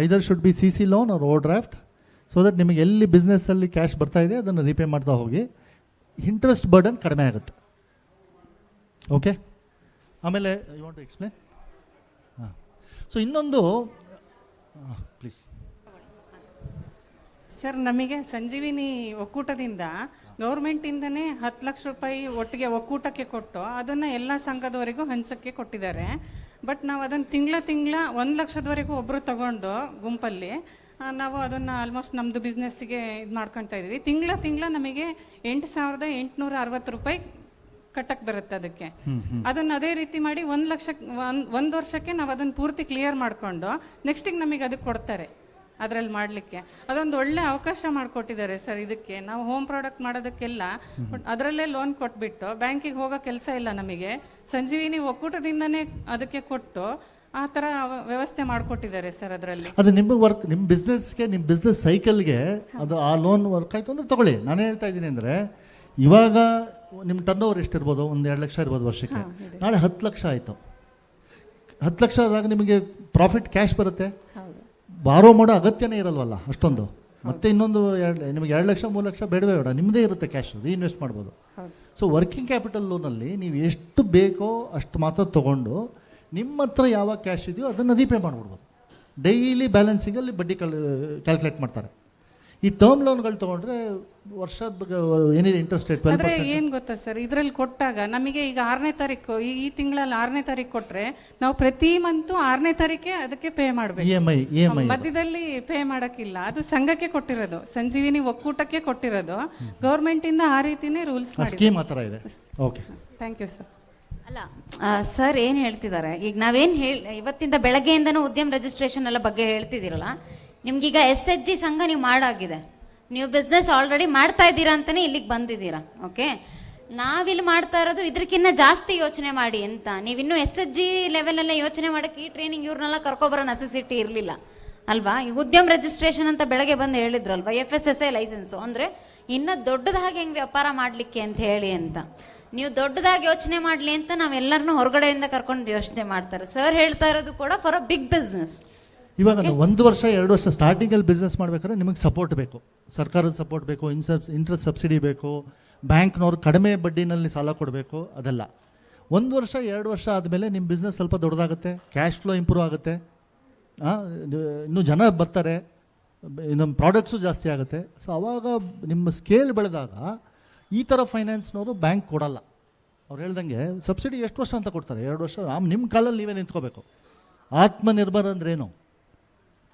either should be C loan or overdraft, so that ನಿಮಗೆ ಎಲ್ಲಿ ಬಿಸ್ನೆಸ್ಸಲ್ಲಿ ಕ್ಯಾಶ್ ಬರ್ತಾ ಇದೆ ಅದನ್ನು ರೀಪೇ ಮಾಡ್ತಾ ಹೋಗಿ, ಇಂಟ್ರೆಸ್ಟ್ ಬರ್ಡನ್ ಕಡಿಮೆ ಆಗುತ್ತೆ. ಓಕೆ, ಆಮೇಲೆ ಯು ವಾಂಟ್ ಟು ಎಕ್ಸ್ಪ್ಲೇನ್? ಹಾಂ, ಸೊ ಇನ್ನೊಂದು ಪ್ಲೀಸ್ ಸರ್, ನಮಗೆ ಸಂಜೀವಿನಿ ಒಕ್ಕೂಟದಿಂದ ಗೌರ್ಮೆಂಟಿಂದನೇ 10 ಲಕ್ಷ ರೂಪಾಯಿ ಒಟ್ಟಿಗೆ ಒಕ್ಕೂಟಕ್ಕೆ ಕೊಟ್ಟು ಅದನ್ನು ಎಲ್ಲ ಸಂಘದವರೆಗೂ ಹಂಚಕ್ಕೆ ಕೊಟ್ಟಿದ್ದಾರೆ. ಬಟ್ ನಾವು ಅದನ್ನು ತಿಂಗಳ 1 ಲಕ್ಷದವರೆಗೂ ಒಬ್ಬರು ತಗೊಂಡು ಗುಂಪಲ್ಲಿ ನಾವು ಅದನ್ನು ಆಲ್ಮೋಸ್ಟ್ ನಮ್ಮದು ಬಿಸ್ನೆಸ್ಸಿಗೆ ಇದು ಮಾಡ್ಕೊಳ್ತಾ ಇದ್ವಿ. ತಿಂಗಳ ನಮಗೆ 8,860 ರೂಪಾಯಿ ಕಟ್ಟಕ್ಕೆ ಬರುತ್ತೆ ಅದಕ್ಕೆ. ಅದನ್ನು ಅದೇ ರೀತಿ ಮಾಡಿ 1 ವರ್ಷಕ್ಕೆ ನಾವು ಅದನ್ನು ಪೂರ್ತಿ ಕ್ಲಿಯರ್ ಮಾಡಿಕೊಂಡು ನೆಕ್ಸ್ಟಿಗೆ ನಮಗೆ ಅದಕ್ಕೆ ಕೊಡ್ತಾರೆ. ಅದರಲ್ಲಿ ಮಾಡಲಿಕ್ಕೆ ಅದೊಂದು ಒಳ್ಳೆ ಅವಕಾಶ ಮಾಡಿಕೊಟ್ಟಿದ್ದಾರೆ ಸರ್. ಇದಕ್ಕೆ ನಾವು ಹೋಮ್ ಪ್ರಾಡಕ್ಟ್ ಮಾಡೋದಕ್ಕೆಲ್ಲ ಅದರಲ್ಲೇ ಲೋನ್ ಕೊಟ್ಬಿಟ್ಟು ಬ್ಯಾಂಕಿಗೆ ಹೋಗೋ ಕೆಲಸ ಇಲ್ಲ ನಮಗೆ. ಸಂಜೀವಿನಿ ಒಕ್ಕೂಟದಿಂದನೇ ಅದಕ್ಕೆ ಕೊಟ್ಟು ಆ ಥರ ವ್ಯವಸ್ಥೆ ಮಾಡಿಕೊಟ್ಟಿದ್ದಾರೆ ಸರ್. ಅದರಲ್ಲಿ ಅದು ನಿಮ್ಮ ಬಿಸ್ನೆಸ್ಗೆ, ನಿಮ್ಮ ಬಿಸ್ನೆಸ್ ಸೈಕಲ್ಗೆ ಅದು ಆ ಲೋನ್ ವರ್ಕ್ ಆಯಿತು ಅಂದರೆ ತೊಗೊಳ್ಳಿ. ನಾನು ಹೇಳ್ತಾ ಇದ್ದೀನಿ ಅಂದರೆ, ಇವಾಗ ನಿಮ್ಮ ಟರ್ನ್ ಓವರ್ ಎಷ್ಟಿರ್ಬೋದು, 1-2 ಲಕ್ಷ ಇರ್ಬೋದು ವರ್ಷಕ್ಕೆ. ನಾಳೆ 10 ಲಕ್ಷ ಆಯಿತು, 10 ಲಕ್ಷ ಆದಾಗ ನಿಮಗೆ ಪ್ರಾಫಿಟ್ ಕ್ಯಾಶ್ ಬರುತ್ತೆ, ಬಾರೋ ಮಾಡೋ ಅಗತ್ಯನೇ ಇರಲ್ವಲ್ಲ ಅಷ್ಟೊಂದು. ಮತ್ತೆ ಇನ್ನೊಂದು ನಿಮಗೆ 2 ಲಕ್ಷ 3 ಲಕ್ಷ ಬೇಡವೇ ಬೇಡ, ನಿಮ್ಮದೇ ಇರುತ್ತೆ ಕ್ಯಾಶ್, ರೀಇನ್ವೆಸ್ಟ್ ಮಾಡ್ಬೋದು. ಸೊ ವರ್ಕಿಂಗ್ ಕ್ಯಾಪಿಟಲ್ ಲೋನಲ್ಲಿ ನೀವು ಎಷ್ಟು ಬೇಕೋ ಅಷ್ಟು ಮಾತ್ರ ತೊಗೊಂಡು ನಿಮ್ಮ ಹತ್ರ ಯಾವಾಗ ಕ್ಯಾಶ್ ಇದೆಯೋ ಅದನ್ನು ರೀಪೇ ಮಾಡಿಬಿಡ್ಬೋದು. ಡೈಲಿ ಬ್ಯಾಲೆನ್ಸಿಂಗಲ್ಲಿ ಬಡ್ಡಿ ಕ್ಯಾಲ್ಕುಲೇಟ್ ಮಾಡ್ತಾರೆ. ಈ ಟರ್ಮ್ ಲೋನ್ಗಳು ತೊಗೊಂಡ್ರೆ ವರ್ಷದ ಏನಿದೆ ಇಂಟ್ರೆಸ್ಟ್ ರೇಟ್ ಆದರೆ ಏನು ಗೊತ್ತಾ ಸರ್, ಇದರಲ್ಲಿ ಕೊಟ್ಟಾಗ ನಮಗೆ ಈಗ 6ನೇ ತಾರೀಕು ಈ ತಿಂಗಳಲ್ಲಿ 6ನೇ ತಾರೀಕು ಕೊಟ್ಟರೆ ನಾವು ಪ್ರತಿ ಮಂತು 6ನೇ ತಾರೀಕೆ ಅದಕ್ಕೆ ಪೇ ಮಾಡಬೇಕು. EMI ಮಧ್ಯದಲ್ಲಿ ಪೇ ಮಾಡೋಕ್ಕಿಲ್ಲ. ಅದು ಸಂಘಕ್ಕೆ ಕೊಟ್ಟಿರೋದು, ಸಂಜೀವಿನಿ ಒಕ್ಕೂಟಕ್ಕೆ ಕೊಟ್ಟಿರೋದು. ಗೌರ್ಮೆಂಟಿಂದ ಆ ರೀತಿನೇ ರೂಲ್ಸ್ ಸ್ಕೀಮ್ ಆ ಥರ ಇದೆ. Okay, thank you sir. ಅಲ್ಲ ಸರ್ ಏನು ಹೇಳ್ತಿದ್ದಾರೆ, ಈಗ ನಾವೇನು ಇವತ್ತಿಂದ ಬೆಳಗ್ಗೆಯಿಂದನೂ ಉದ್ಯಮ ರಿಜಿಸ್ಟ್ರೇಷನ್ ಎಲ್ಲ ಬಗ್ಗೆ ಹೇಳ್ತಿದ್ದೀರಲ್ಲ, ನಿಮ್ಗೀಗ SHG ಸಂಘ ನೀವು ಮಾಡಾಗಿದೆ, ನೀವು ಬಿಸ್ನೆಸ್ ಆಲ್ರೆಡಿ ಮಾಡ್ತಾ ಇದ್ದೀರಾ ಅಂತಲೇ ಇಲ್ಲಿಗೆ ಬಂದಿದ್ದೀರಾ. ಓಕೆ, ನಾವಿಲ್ಲಿ ಮಾಡ್ತಾ ಇರೋದು ಇದಕ್ಕಿಂತ ಜಾಸ್ತಿ ಯೋಚನೆ ಮಾಡಿ ಅಂತ. ನೀವಿನ್ನೂ SHG ಲೆವೆಲಲ್ಲೇ ಯೋಚನೆ ಮಾಡೋಕ್ಕೆ ಈ ಟ್ರೈನಿಂಗ್ ಇವ್ರನ್ನೆಲ್ಲ ಕರ್ಕೊಬರೋ ನೆಸೆಸಿಟಿ ಇರಲಿಲ್ಲ ಅಲ್ವಾ. ಈಗ ಉದ್ಯಮ ರಿಜಿಸ್ಟ್ರೇಷನ್ ಅಂತ ಬೆಳಗ್ಗೆ ಬಂದು ಹೇಳಿದ್ರಲ್ವಾ, FSSAI ಲೈಸೆನ್ಸು ಅಂದರೆ ಇನ್ನೂ ದೊಡ್ಡದಾಗಿ ಹೆಂಗೆ ವ್ಯಾಪಾರ ಮಾಡಲಿಕ್ಕೆ ಅಂತ ಹೇಳಿ ಅಂತ. ನೀವು ದೊಡ್ಡದಾಗಿ ಯೋಚನೆ ಮಾಡಲಿ ಅಂತ ನಾವೆಲ್ಲರನ್ನೂ ಹೊರಗಡೆಯಿಂದ ಕರ್ಕೊಂಡು ಯೋಚನೆ ಮಾಡ್ತಾರೆ. ಸರ್ ಹೇಳ್ತಾ ಇರೋದು ಕೂಡ ಫಾರ್ ಅ ಬಿಗ್ ಬಿಸ್ನೆಸ್. ಇವಾಗ 1 ವರ್ಷ 2 ವರ್ಷ ಸ್ಟಾರ್ಟಿಂಗಲ್ಲಿ ಬಿಸ್ನೆಸ್ ಮಾಡಬೇಕಾದ್ರೆ ನಿಮಗೆ ಸಪೋರ್ಟ್ ಬೇಕು, ಸರ್ಕಾರದ ಸಪೋರ್ಟ್ ಬೇಕು, ಇಂಟ್ರೆಸ್ಟ್ ಸಬ್ಸಿಡಿ ಬೇಕು, ಬ್ಯಾಂಕ್ನವ್ರು ಕಡಿಮೆ ಬಡ್ಡಿನಲ್ಲಿ ಸಾಲ ಕೊಡಬೇಕು. ಅದೆಲ್ಲ 1 ವರ್ಷ 2 ವರ್ಷ ಆದಮೇಲೆ ನಿಮ್ಮ ಬಿಸ್ನೆಸ್ ಸ್ವಲ್ಪ ದೊಡ್ಡದಾಗುತ್ತೆ, ಕ್ಯಾಶ್ ಫ್ಲೋ ಇಂಪ್ರೂವ್ ಆಗುತ್ತೆ, ಇನ್ನೂ ಜನ ಬರ್ತಾರೆ, ನಮ್ಮ ಪ್ರಾಡಕ್ಟ್ಸು ಜಾಸ್ತಿ ಆಗುತ್ತೆ. ಸೊ ಆವಾಗ ನಿಮ್ಮ ಸ್ಕೇಲ್ ಬೆಳೆದಾಗ ಈ ಥರ ಫೈನಾನ್ಸ್ನವರು ಬ್ಯಾಂಕ್ ಕೊಡಲ್ಲ. ಅವ್ರು ಹೇಳ್ದಂಗೆ ಸಬ್ಸಿಡಿ ಎಷ್ಟು ವರ್ಷ ಅಂತ ಕೊಡ್ತಾರೆ, 2 ವರ್ಷ. ನಿಮ್ಮ ಕಾಲಲ್ಲಿ ನೀವೇ ನಿಂತ್ಕೋಬೇಕು. ಆತ್ಮನಿರ್ಭರ ಅಂದ್ರೇನು?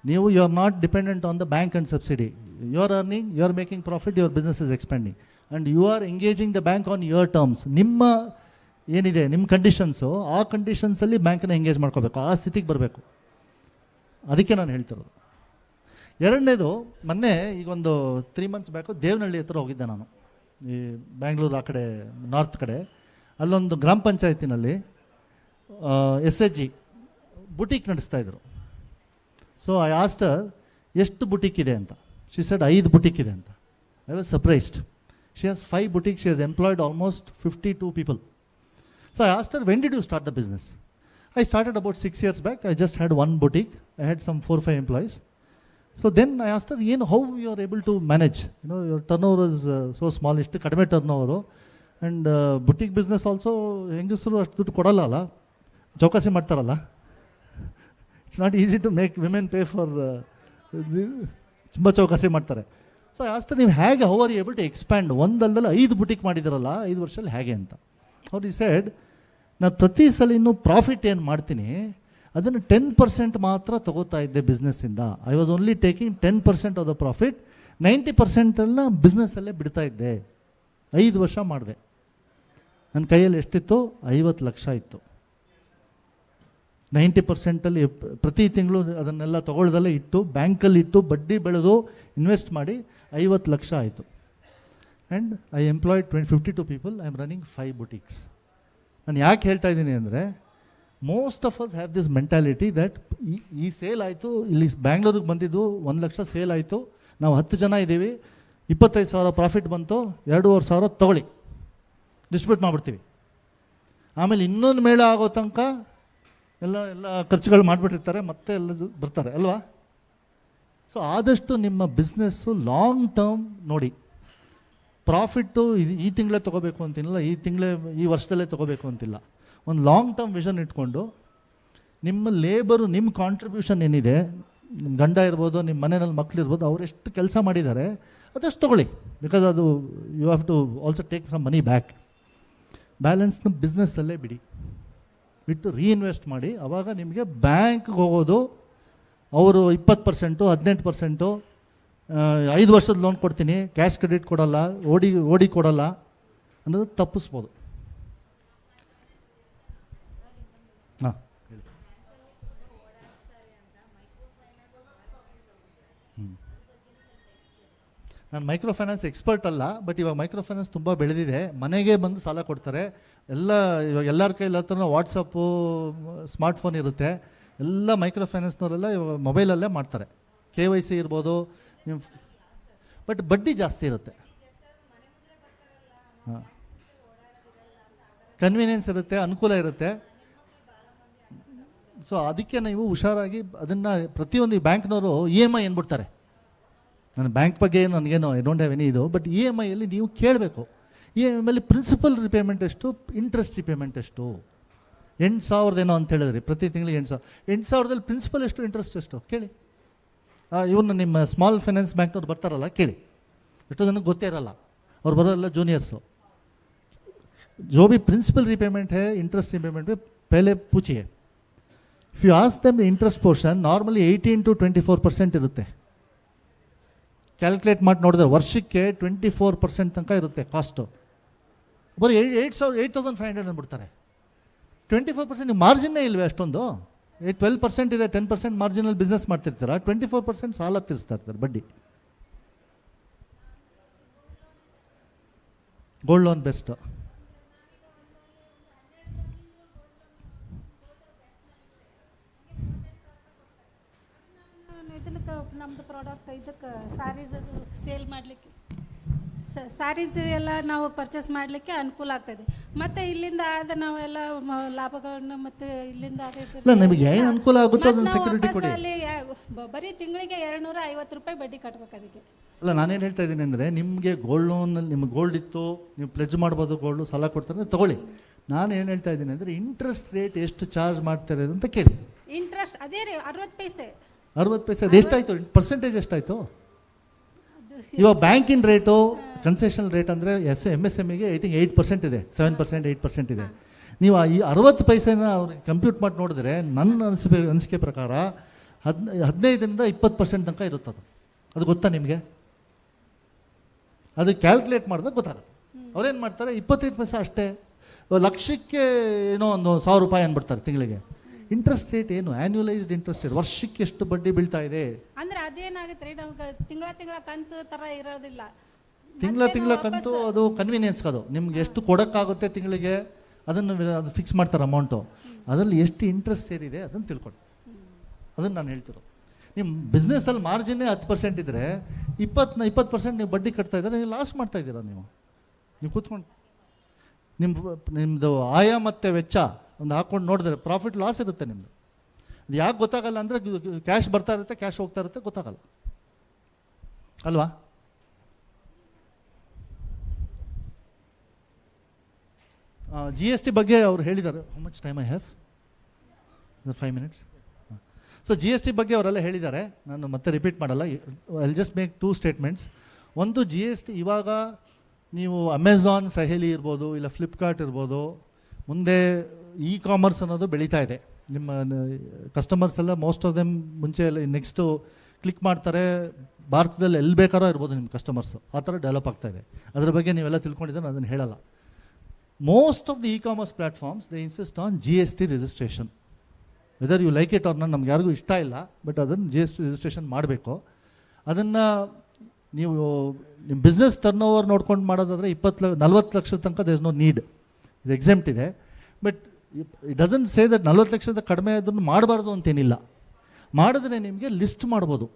ನೀವು you are not dependent on the bank and subsidy. You are earning, you are making profit, your business is expanding and you are engaging the bank on your terms. ನಿಮ್ಮ ಏನಿದೆ ನಿಮ್ಮ ಕಂಡೀಷನ್ಸು, ಆ ಕಂಡೀಷನ್ಸಲ್ಲಿ ಬ್ಯಾಂಕನ್ನ ಎಂಗೇಜ್ ಮಾಡ್ಕೋಬೇಕು, ಆ ಸ್ಥಿತಿಗೆ ಬರಬೇಕು. ಅದಕ್ಕೆ ನಾನು ಹೇಳ್ತಿರೋದು. ಎರಡನೇದು, ಮೊನ್ನೆ ಈಗ ಒಂದು 3 months ಬ್ಯಾಕು ದೇವನಹಳ್ಳಿ ಹತ್ರ ಹೋಗಿದ್ದೆ ನಾನು, ಈ ಬ್ಯಾಂಗ್ಳೂರು ಆ ಕಡೆ ನಾರ್ತ್ ಕಡೆ. ಅಲ್ಲೊಂದು ಗ್ರಾಮ ಪಂಚಾಯತಿನಲ್ಲಿ SHG ಬುಟೀಕ್ ನಡೆಸ್ತಾಯಿದ್ರು. ಸೊ ಐ ಆಸ್ಕ್ಡ್ ಹರ್ ಎಷ್ಟು ಬುಟೀಕ್ ಇದೆ ಅಂತ. ಶಿ ಸೆಡ್ 5 ಬುಟೀಕ್ ಇದೆ ಅಂತ. I was surprised. She has 5 boutique. She has employed almost 52 people. So I asked her, when did you start the business? I started about 6 years back. I just had 1 boutique. I had some 4-5 employees. So then I asked her, how you are able to manage? Your turnover is so small, ishtu kadime turnover, and boutique business also hengasru ashtu duddu kodalla alla, ಚೌಕಾಸಿ ಮಾಡ್ತಾರಲ್ಲ. It's not easy to make women pay for, ತುಂಬ ಚೌಕಾಸಿ ಮಾಡ್ತಾರೆ. So ಅಷ್ಟು ನೀವು ಹೇಗೆ, how are you able to expand? ಒಂದಲ್ಲದಲ್ಲಿ 5 boutique ಮಾಡಿದಾರಲ್ಲ 5 ವರ್ಷದಲ್ಲಿ ಹೇಗೆ ಅಂತ. ಅವ್ರು ಈ ಸೈಡ್, ನಾನು ಪ್ರತಿ ಸಲಿನೂ ಪ್ರಾಫಿಟ್ ಏನು ಮಾಡ್ತೀನಿ ಅದನ್ನು 10% ಮಾತ್ರ ತೊಗೋತಾ ಇದ್ದೆ ಬಿಸ್ನೆಸ್ಸಿಂದ. I was only taking 10% of the profit. 90% ಎಲ್ಲ ಬಿಸ್ನೆಸ್ಸಲ್ಲೇ ಬಿಡ್ತಾ ಇದ್ದೆ. 5 ವರ್ಷ ಮಾಡಿದೆ. ನನ್ನ ಕೈಯಲ್ಲಿ ಎಷ್ಟಿತ್ತು? 50 ಲಕ್ಷ ಇತ್ತು. 90%ಅಲ್ಲಿ ಪ್ರತಿ ತಿಂಗಳು ಅದನ್ನೆಲ್ಲ ತೊಗೊಳ್ದಲ್ಲೇ ಇಟ್ಟು, ಬ್ಯಾಂಕಲ್ಲಿ ಇಟ್ಟು, ಬಡ್ಡಿ ಬೆಳೆದು ಇನ್ವೆಸ್ಟ್ ಮಾಡಿ 50 ಲಕ್ಷ ಆಯಿತು. And I employed 52 people. I am running 5 boutiques. ನಾನು ಯಾಕೆ ಹೇಳ್ತಾ ಇದ್ದೀನಿ ಅಂದರೆ, most of us have this mentality that ಈ ಸೇಲ್ ಆಯಿತು, ಇಲ್ಲಿ ಬ್ಯಾಂಗ್ಳೂರಿಗೆ ಬಂದಿದ್ದು 1 ಲಕ್ಷ ಸೇಲ್ ಆಯಿತು, ನಾವು 10 ಜನ ಇದ್ದೀವಿ, 25,000 ಪ್ರಾಫಿಟ್ ಬಂತು, 2,500 ತೊಗೊಳ್ಳಿ, ಡಿಸ್ಟ್ರಿಬ್ಯೂಟ್ ಮಾಡಿಬಿಡ್ತೀವಿ. ಆಮೇಲೆ ಇನ್ನೊಂದು ಮೇಳ ಆಗೋ ತನಕ ಎಲ್ಲ ಖರ್ಚುಗಳು ಮಾಡಿಬಿಟ್ಟಿರ್ತಾರೆ, ಮತ್ತೆ ಎಲ್ಲ ಬರ್ತಾರೆ ಅಲ್ವಾ. ಸೊ ಆದಷ್ಟು ನಿಮ್ಮ ಬಿಸ್ನೆಸ್ಸು ಲಾಂಗ್ ಟರ್ಮ್ ನೋಡಿ. ಪ್ರಾಫಿಟ್ಟು ಈ ತಿಂಗಳೇ ತೊಗೋಬೇಕು ಅಂತಿಲ್ಲ, ಈ ವರ್ಷದಲ್ಲೇ ತೊಗೋಬೇಕು ಅಂತಿಲ್ಲ. ಒಂದು ಲಾಂಗ್ ಟರ್ಮ್ ವಿಷನ್ ಇಟ್ಕೊಂಡು ನಿಮ್ಮ ಲೇಬರು, ನಿಮ್ಮ ಕಾಂಟ್ರಿಬ್ಯೂಷನ್ ಏನಿದೆ, ನಿಮ್ಮ ಗಂಡ ಇರ್ಬೋದು, ನಿಮ್ಮ ಮನೆಯಲ್ಲಿ ಮಕ್ಕಳಿರ್ಬೋದು, ಅವರೆಷ್ಟು ಕೆಲಸ ಮಾಡಿದ್ದಾರೆ ಅದಷ್ಟು ತೊಗೊಳ್ಳಿ. ಬಿಕಾಸ್ ಅದು you have to also take some money back. ಬ್ಯಾಲೆನ್ಸ್ನ ಬಿಸ್ನೆಸ್ಸಲ್ಲೇ ಬಿಟ್ಟು ರೀಇನ್ವೆಸ್ಟ್ ಮಾಡಿ. ಆವಾಗ ನಿಮಗೆ ಬ್ಯಾಂಕ್ಗೆ ಹೋಗೋದು, ಅವರು 20%, 18%, 5 ವರ್ಷದ ಲೋನ್ ಕೊಡ್ತೀನಿ, ಕ್ಯಾಶ್ ಕ್ರೆಡಿಟ್ ಕೊಡಲ್ಲ, ಓಡಿ ಕೊಡಲ್ಲ ಅನ್ನೋದು ತಪ್ಪಿಸ್ಬೋದು. ಹಾಂ, ನಾನು ಮೈಕ್ರೋ ಫೈನಾನ್ಸ್ ಎಕ್ಸ್ಪರ್ಟ್ ಅಲ್ಲ, ಬಟ್ ಇವಾಗ ಮೈಕ್ರೋ ಫೈನಾನ್ಸ್ ತುಂಬ ಬೆಳೆದಿದೆ. ಮನೆಗೆ ಬಂದು ಸಾಲ ಕೊಡ್ತಾರೆ. ಇವಾಗ ಎಲ್ಲರ ಕೈಲಿ ಹತ್ರ ವಾಟ್ಸಪ್ಪು, ಸ್ಮಾರ್ಟ್ಫೋನ್ ಇರುತ್ತೆ. ಎಲ್ಲ ಮೈಕ್ರೋ ಫೈನಾನ್ಸ್ನವರೆಲ್ಲ ಇವಾಗ ಮೊಬೈಲಲ್ಲೇ ಮಾಡ್ತಾರೆ. KYC ಇರ್ಬೋದು, ಬಟ್ ಬಡ್ಡಿ ಜಾಸ್ತಿ ಇರುತ್ತೆ. ಹಾಂ, ಕನ್ವೀನಿಯನ್ಸ್ ಇರುತ್ತೆ, ಅನುಕೂಲ ಇರುತ್ತೆ. ಸೊ ಅದಕ್ಕೆ ನೀವು ಹುಷಾರಾಗಿ ಅದನ್ನು ಪ್ರತಿಯೊಂದು ಬ್ಯಾಂಕ್ನವರು EMI ಅಂದ್ಬಿಡ್ತಾರೆ. ನನ್ನ ಬ್ಯಾಂಕ್ ಬಗ್ಗೆ ನನಗೇನು ಐ ಡೋಂಟ್ ಹ್ಯಾವ್ ಎನಿ ಇದು, ಬಟ್ EMIಯಲ್ಲಿ ನೀವು ಕೇಳಬೇಕು. EMIಯಲ್ಲಿ ಪ್ರಿನ್ಸಿಪಲ್ ರಿಪೇಮೆಂಟ್ ಎಷ್ಟು, ಇಂಟ್ರೆಸ್ಟ್ ರಿಪೇಮೆಂಟ್ ಎಷ್ಟು. 8,000 ಏನೋ ಅಂತ ಹೇಳಿದ್ರಿ, ಪ್ರತಿ ತಿಂಗಳಿಗೆ 8,000. 8,000ದಲ್ಲಿ ಪ್ರಿನ್ಸಿಪಲ್ ಎಷ್ಟು, ಇಂಟ್ರೆಸ್ಟ್ ಎಷ್ಟು ಕೇಳಿ. ಇವನ್ನ ನಿಮ್ಮ ಸ್ಮಾಲ್ ಫೈನಾನ್ಸ್ ಬ್ಯಾಂಕ್ನವ್ರು ಬರ್ತಾರಲ್ಲ ಕೇಳಿ, ಎಷ್ಟೋ ನನಗೆ ಗೊತ್ತೇ ಇರಲ್ಲ, ಅವ್ರು ಬರೋಲ್ಲ ಜೂನಿಯರ್ಸು. जो भी प्रिंसिपल रिपेमेंट है, इंटरेस्ट रिपेमेंट में पहले पूछिए. If you ask them the interest portion normally 18 to 24% ಇರುತ್ತೆ. ಕ್ಯಾಲ್ಕುಲೇಟ್ ಮಾಡಿ ನೋಡಿದ್ರೆ ವರ್ಷಕ್ಕೆ 24% ತನಕ ಇರುತ್ತೆ ಕಾಸ್ಟು. ಬರೀ 8,500 ಅಂದ್ಬಿಡ್ತಾರೆ. 24% ನೀವು ಮಾರ್ಜಿನ್ನೇ ಇಲ್ವೇ ಅಷ್ಟೊಂದು? 12% ಇದೆ, 10% ಮಾರ್ಜಿನಲ್ಲಿ ಬಿಸ್ನೆಸ್ ಮಾಡ್ತಿರ್ತೀರ, 24% ಸಾಲ ತೀರಿಸ್ತಾ ಇರ್ತಾರೆ ಬಡ್ಡಿ. Gold loan best. ನಮ್ಮದು ಪ್ರಾಡಕ್ಟ್ ಇದಕ್ಕೆ ಸ್ಯಾರೀಸ್ ಸೇಲ್ ಮಾಡಲಿಕ್ಕೆ ಸ್ಯಾರೀಸ್ ಎಲ್ಲ ನಾವು ಪರ್ಚೇಸ್ ಮಾಡಲಿಕ್ಕೆ ಅನುಕೂಲ ಆಗ್ತದೆ. ಮತ್ತು ಇಲ್ಲಿಂದ ಆದ ನಾವೆಲ್ಲ ಲಾಭಗಳನ್ನು ಮತ್ತು ಇಲ್ಲಿಂದ ನಿಮಗೆ ಏನು ಅನುಕೂಲ ಆಗುತ್ತೋ ಅದನ್ನು ಸೆಕ್ಯೂರಿಟಿ ಕೊಡಿ. ಅಲ್ಲಿ ಬರೀ ತಿಂಗಳಿಗೆ 250 ರೂಪಾಯಿ ಬಡ್ಡಿ ಕಟ್ಬೇಕು ಅದಕ್ಕೆ. ಅಲ್ಲ, ನಾನೇನು ಹೇಳ್ತಾ ಇದ್ದೀನಿ ಅಂದರೆ, ನಿಮಗೆ ಗೋಲ್ಡ್ ಲೋನಲ್ಲಿ ನಿಮ್ಗೆ ಗೋಲ್ಡ್ ಇತ್ತು, ನೀವು ಪ್ಲೆಜ್ ಮಾಡ್ಬೋದು, ಗೋಲ್ಡು ಸಾಲ ಕೊಡ್ತಾರೆ ತೊಗೊಳ್ಳಿ. ನಾನು ಏನು ಹೇಳ್ತಾ ಇದ್ದೀನಿ ಅಂದರೆ, ಇಂಟ್ರೆಸ್ಟ್ ರೇಟ್ ಎಷ್ಟು ಚಾರ್ಜ್ ಮಾಡ್ತಾರೆ ಅಂತ ಕೇಳಿ. ಇಂಟ್ರೆಸ್ಟ್ ಅದೇ ರೀ 60 ಪೈಸೆ. 60 ಪೈಸೆ ಅದು ಎಷ್ಟಾಯಿತು? ಪರ್ಸೆಂಟೇಜ್ ಎಷ್ಟಾಯಿತು? ಇವಾಗ ಬ್ಯಾಂಕಿನ ರೇಟು ಕನ್ಸೆಷನಲ್ ರೇಟ್ ಅಂದರೆ MSMEಗೆ ಐ ಥಿಂಕ್ 8% ಇದೆ, 7%, 8% ಇದೆ. ನೀವು ಈ 60 ಪೈಸೆನ ಅವ್ರಿಗೆ ಕಂಪ್ಯೂಟ್ ಮಾಡಿ ನೋಡಿದ್ರೆ ನನ್ನ ಅನಿಸಿಕೆ ಪ್ರಕಾರ 15ರಿಂದ 20% ತನಕ ಇರುತ್ತೆ ಅದು. ಅದು ಗೊತ್ತಾ ನಿಮಗೆ? ಅದು ಕ್ಯಾಲ್ಕುಲೇಟ್ ಮಾಡಿದಾಗ ಗೊತ್ತಾಗುತ್ತೆ. ಅವ್ರೇನು ಮಾಡ್ತಾರೆ, 25 ಪೈಸೆ ಅಷ್ಟೇ, ಲಕ್ಷಕ್ಕೆ ಏನೋ ಒಂದು 1,000 ರೂಪಾಯಿ ಅಂದ್ಬಿಡ್ತಾರೆ ತಿಂಗಳಿಗೆ. ಇಂಟ್ರೆಸ್ಟ್ ರೇಟ್ ಏನು? ಆನ್ಯುವಲೈಸ್ಡ್ ಇಂಟ್ರೆಸ್ಟ್ ರೇಟ್ ವರ್ಷಕ್ಕೆ ಎಷ್ಟು ಬಡ್ಡಿ ಬೀಳ್ತಾ ಇದೆ ಅಂದ್ರೆ ಅದೇನಾಗುತ್ತೆ ರೀ, ನಮ್ಗೆ ತಿಂಗಳ ಕಂತು ಥರ ಇರೋದಿಲ್ಲ. ತಿಂಗಳ ಕಂತು ಅದು ಕನ್ವೀನಿಯನ್ಸ್. ಅದು ನಿಮ್ಗೆ ಎಷ್ಟು ಕೊಡೋಕ್ಕಾಗುತ್ತೆ ತಿಂಗಳಿಗೆ ಅದನ್ನು ಅದು ಫಿಕ್ಸ್ ಮಾಡ್ತಾರೆ ಅಮೌಂಟು. ಅದರಲ್ಲಿ ಎಷ್ಟು ಇಂಟ್ರೆಸ್ಟ್ ಸೇರಿದೆ ಅದನ್ನು ತಿಳ್ಕೊಂಡು, ಅದನ್ನು ನಾನು ಹೇಳ್ತಿರೋ. ನಿಮ್ಮ ಬಿಸ್ನೆಸ್ಸಲ್ಲಿ ಮಾರ್ಜಿನ್ನೇ 10% ಇದ್ದರೆ 20% ನೀವು ಬಡ್ಡಿ ಕಟ್ತಾ ಇದ್ದಾರೆ, ನೀವು ಲಾಸ್ ಮಾಡ್ತಾ ಇದ್ದೀರಾ. ನೀವು ಕೂತ್ಕೊಂಡು ನಿಮ್ಮದು ಆಯ ಮತ್ತು ವೆಚ್ಚ ಒಂದು ಹಾಕ್ಕೊಂಡು ನೋಡಿದ್ರೆ ಪ್ರಾಫಿಟ್ ಲಾಸ್ ಇರುತ್ತೆ ನಿಮ್ಮದು. ಅದು ಯಾಕೆ ಗೊತ್ತಾಗಲ್ಲ ಅಂದರೆ, ಕ್ಯಾಶ್ ಬರ್ತಾ ಇರುತ್ತೆ, ಕ್ಯಾಶ್ ಹೋಗ್ತಾ ಇರುತ್ತೆ, ಗೊತ್ತಾಗಲ್ಲ ಅಲ್ವಾ? GST ಬಗ್ಗೆ ಅವ್ರು ಹೇಳಿದ್ದಾರೆ. How much time I have? 5 minutes. So GST ಬಗ್ಗೆ ಅವರೆಲ್ಲ ಹೇಳಿದ್ದಾರೆ, ನಾನು ಮತ್ತೆ ರಿಪೀಟ್ ಮಾಡಲ್ಲ. I just make 2 statements. ಒಂದು, GST ಇವಾಗ ನೀವು ಅಮೆಝಾನ್ ಸಹೇಲಿ ಇರ್ಬೋದು, ಇಲ್ಲ ಫ್ಲಿಪ್ಕಾರ್ಟ್ ಇರ್ಬೋದು, ಮುಂದೆ ಕಾಮರ್ಸ್ ಅನ್ನೋದು ಬೆಳೀತಾ ಇದೆ. ನಿಮ್ಮ ಕಸ್ಟಮರ್ಸ್ ಎಲ್ಲ ಮೋಸ್ಟ್ ಆಫ್ ದೆಮ್ ಮುಂಚೆ ಎಲ್ಲ ನೆಕ್ಸ್ಟು ಕ್ಲಿಕ್ ಮಾಡ್ತಾರೆ. ಭಾರತದಲ್ಲಿ ಎಲ್ಲಿ ಬೇಕಾರೋ ಇರ್ಬೋದು ನಿಮ್ಮ ಕಸ್ಟಮರ್ಸು, ಆ ಥರ ಡೆವಲಪ್ ಆಗ್ತಾ ಇದೆ. ಅದ್ರ ಬಗ್ಗೆ ನೀವೆಲ್ಲ ತಿಳ್ಕೊಂಡಿದ್ದಾರೆ, ಅದನ್ನು ಹೇಳಲ್ಲ. Most of the commerce platforms they insist on GST registration. Whether you like it or not, ನಮ್ಗೆ ಯಾರಿಗೂ ಇಷ್ಟ ಇಲ್ಲ, ಬಟ್ ಅದನ್ನು GST ರಿಜಿಸ್ಟ್ರೇಷನ್ ಮಾಡಬೇಕು. ಅದನ್ನು ನೀವು ನಿಮ್ಮ ಬಿಸ್ನೆಸ್ ಟರ್ನ್ ಓವರ್ ನೋಡ್ಕೊಂಡು ಮಾಡೋದಾದರೆ 40 ಲಕ್ಷದ ತನಕ ದೇರ್ ಇಸ್ ನೋ ನೀಡ್, ಇದು ಎಕ್ಸೆಂಪ್ಟ್ ಇದೆ. But it doesn't say that 40 ಲಕ್ಷದ ಕಡಿಮೆ ಅದನ್ನು ಮಾಡಬಾರ್ದು ಅಂತೇನಿಲ್ಲ. ಮಾಡಿದ್ರೆ ನಿಮಗೆ ಲಿಸ್ಟ್ ಮಾಡ್ಬೋದು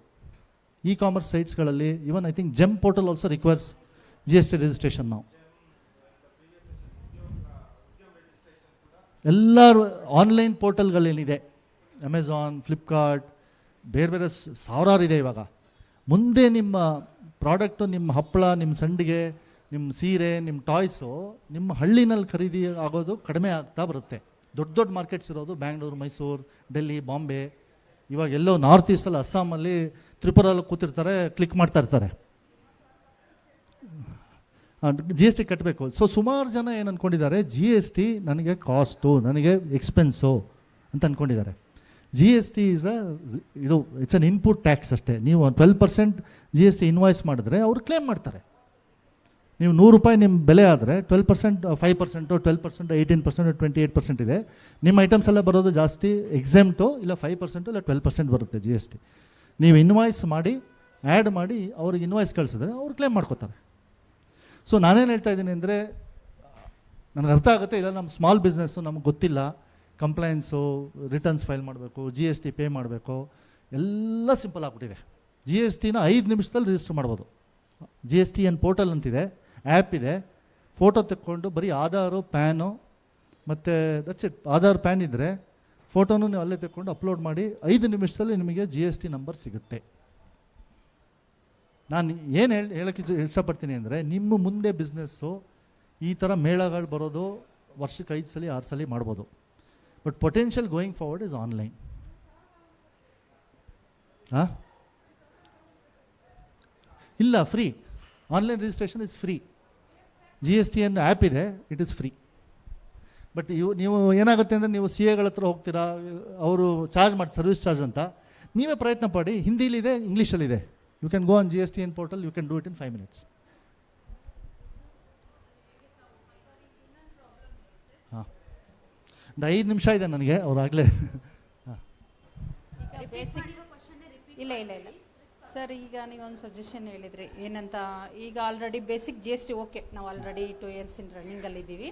ಕಾಮರ್ಸ್ ಸೈಟ್ಸ್ಗಳಲ್ಲಿ. Even I think GeM portal also requires GST registration. ನಾವು ಎಲ್ಲರೂ ಆನ್ಲೈನ್ ಪೋರ್ಟಲ್ಗಳೇನಿದೆ, ಅಮೆಝಾನ್, ಫ್ಲಿಪ್ಕಾರ್ಟ್, ಬೇರೆ ಸಾವಿರಾರು ಇದೆ ಇವಾಗ. ಮುಂದೆ ನಿಮ್ಮ ಪ್ರಾಡಕ್ಟು, ನಿಮ್ಮ ಹಪ್ಪಳ, ನಿಮ್ಮ ಸಂಡಿಗೆ, ನಿಮ್ಮ ಸೀರೆ, ನಿಮ್ಮ ಟಾಯ್ಸು ನಿಮ್ಮ ಹಳ್ಳಿನಲ್ಲಿ ಖರೀದಿ ಆಗೋದು ಕಡಿಮೆ ಆಗ್ತಾ ಬರುತ್ತೆ. ದೊಡ್ಡ ಮಾರ್ಕೆಟ್ಸ್ ಇರೋದು ಬ್ಯಾಂಗ್ಳೂರು, ಮೈಸೂರು, ಡೆಲ್ಲಿ, ಬಾಂಬೆ. ಇವಾಗ ಎಲ್ಲೋ ನಾರ್ತ್ ಈಸ್ಟಲ್ಲಿ, ಅಸ್ಸಾಮಲ್ಲಿ, ತ್ರಿಪುರಲ್ಲಿ ಕೂತಿರ್ತಾರೆ, ಕ್ಲಿಕ್ ಮಾಡ್ತಾ ಇರ್ತಾರೆ. GST ಕಟ್ಟಬೇಕು. ಸೊ ಸುಮಾರು ಜನ ಏನು ಅಂದ್ಕೊಂಡಿದ್ದಾರೆ, GST ನನಗೆ ಕಾಸ್ಟು, ನನಗೆ ಎಕ್ಸ್ಪೆನ್ಸು ಅಂತ ಅಂದ್ಕೊಂಡಿದ್ದಾರೆ. GST is it's an input tax ಅಷ್ಟೇ. ನೀವು 12% GST ಇನ್ವಾಯ್ಸ್ ಮಾಡಿದ್ರೆ ಅವರು ಕ್ಲೇಮ್ ಮಾಡ್ತಾರೆ. ನೀವು 100 ರೂಪಾಯಿ ನಿಮ್ಮ ಬೆಲೆ ಆದರೆ 12%, 5%, 12%, 18%, 28% ಇದೆ. ನಿಮ್ಮ ಐಟಮ್ಸ್ ಎಲ್ಲ ಬರೋದು ಜಾಸ್ತಿ ಎಕ್ಸೆಂಪ್ಟು, ಇಲ್ಲ 5% ಇಲ್ಲ 12% ಬರುತ್ತೆ GST. ನೀವು ಇನ್ವಾಯ್ಸ್ ಮಾಡಿ, ಆ್ಯಡ್ ಮಾಡಿ ಅವ್ರಿಗೆ ಇನ್ವಾಯ್ಸ್ ಕಳಿಸಿದ್ರೆ ಅವ್ರು ಕ್ಲೇಮ್ ಮಾಡ್ಕೋತಾರೆ. ಸೊ ನಾನೇನು ಹೇಳ್ತಾ ಇದ್ದೀನಿ ಅಂದರೆ, ನನಗೆ ಅರ್ಥ ಆಗುತ್ತೆ, ಇಲ್ಲ ನಮ್ಮ ಸ್ಮಾಲ್ ಬಿಸ್ನೆಸ್ಸು ನಮ್ಗೆ ಗೊತ್ತಿಲ್ಲ, ಕಂಪ್ಲೈನ್ಸು, ರಿಟರ್ನ್ಸ್ ಫೈಲ್ ಮಾಡಬೇಕು, GST ಪೇ ಮಾಡಬೇಕು, ಎಲ್ಲ ಸಿಂಪಲ್ ಆಗ್ಬಿಟ್ಟಿದೆ. GSTನ 5 ನಿಮಿಷದಲ್ಲಿ ರಿಜಿಸ್ಟರ್ ಮಾಡ್ಬೋದು. GSTN ಪೋರ್ಟಲ್ ಅಂತಿದೆ, ಆ್ಯಪ್ ಇದೆ. ಫೋಟೋ ತೆಕ್ಕೊಂಡು ಬರೀ ಆಧಾರು, ಪ್ಯಾನು ಮತ್ತು ದಟ್ಸ್ ಇಟ್. ಆಧಾರ್, ಪ್ಯಾನ್ ಇದ್ದರೆ ಫೋಟೋನು ನೀವು ಅಲ್ಲೇ ತೆಕ್ಕೊಂಡು ಅಪ್ಲೋಡ್ ಮಾಡಿ 5 ನಿಮಿಷದಲ್ಲಿ ನಿಮಗೆ GST ನಂಬರ್ ಸಿಗುತ್ತೆ. ನಾನು ಏನು ಹೇಳೋಕ್ಕೆ ಇಷ್ಟಪಡ್ತೀನಿ ಅಂದರೆ, ನಿಮ್ಮ ಮುಂದೆ ಬಿಸ್ನೆಸ್ಸು ಈ ಥರ ಮೇಳಗಳು ಬರೋದು ವರ್ಷಕ್ಕೆ 5 ಸಲ 6 ಸಲ ಮಾಡ್ಬೋದು. But potential going forward is online. ಇಲ್ಲ, free. Online registration is free. GST ಅನ್ನೋ ಆ್ಯಪ್ ಇದೆ, ಇಟ್ ಇಸ್ ಫ್ರೀ. ಬಟ್ ನೀವು ಏನಾಗುತ್ತೆ ಅಂದರೆ ನೀವು CAಗಳ ಹತ್ರ ಹೋಗ್ತೀರಾ, ಅವರು ಚಾರ್ಜ್ ಮಾಡಿ ಸರ್ವಿಸ್ ಚಾರ್ಜ್ ಅಂತ. ನೀವೇ ಪ್ರಯತ್ನ ಪಡಿ, ಹಿಂದಿಲಿದೆ, ಇಂಗ್ಲೀಷಲ್ಲಿದೆ. You can go on GSTN portal, you can do it in 5 minutes. ಹಾಂ, ಒಂದು 5 ನಿಮಿಷ ಇದೆ ನನಗೆ, ಅವರಾಗಲೇ. ಇಲ್ಲ ಇಲ್ಲ ಇಲ್ಲ ಸರ್, ಈಗ ನೀವೊಂದು ಸಜೆಷನ್ ಹೇಳಿದ್ರಿ ಏನಂತ. ಈಗ ಆಲ್ರೆಡಿ ಬೇಸಿಕ್ GST ಓಕೆ, ನಾವು ಆಲ್ರೆಡಿ 2 years ಇನ್ ರನ್ನಿಂಗಲ್ಲಿದ್ದೀವಿ.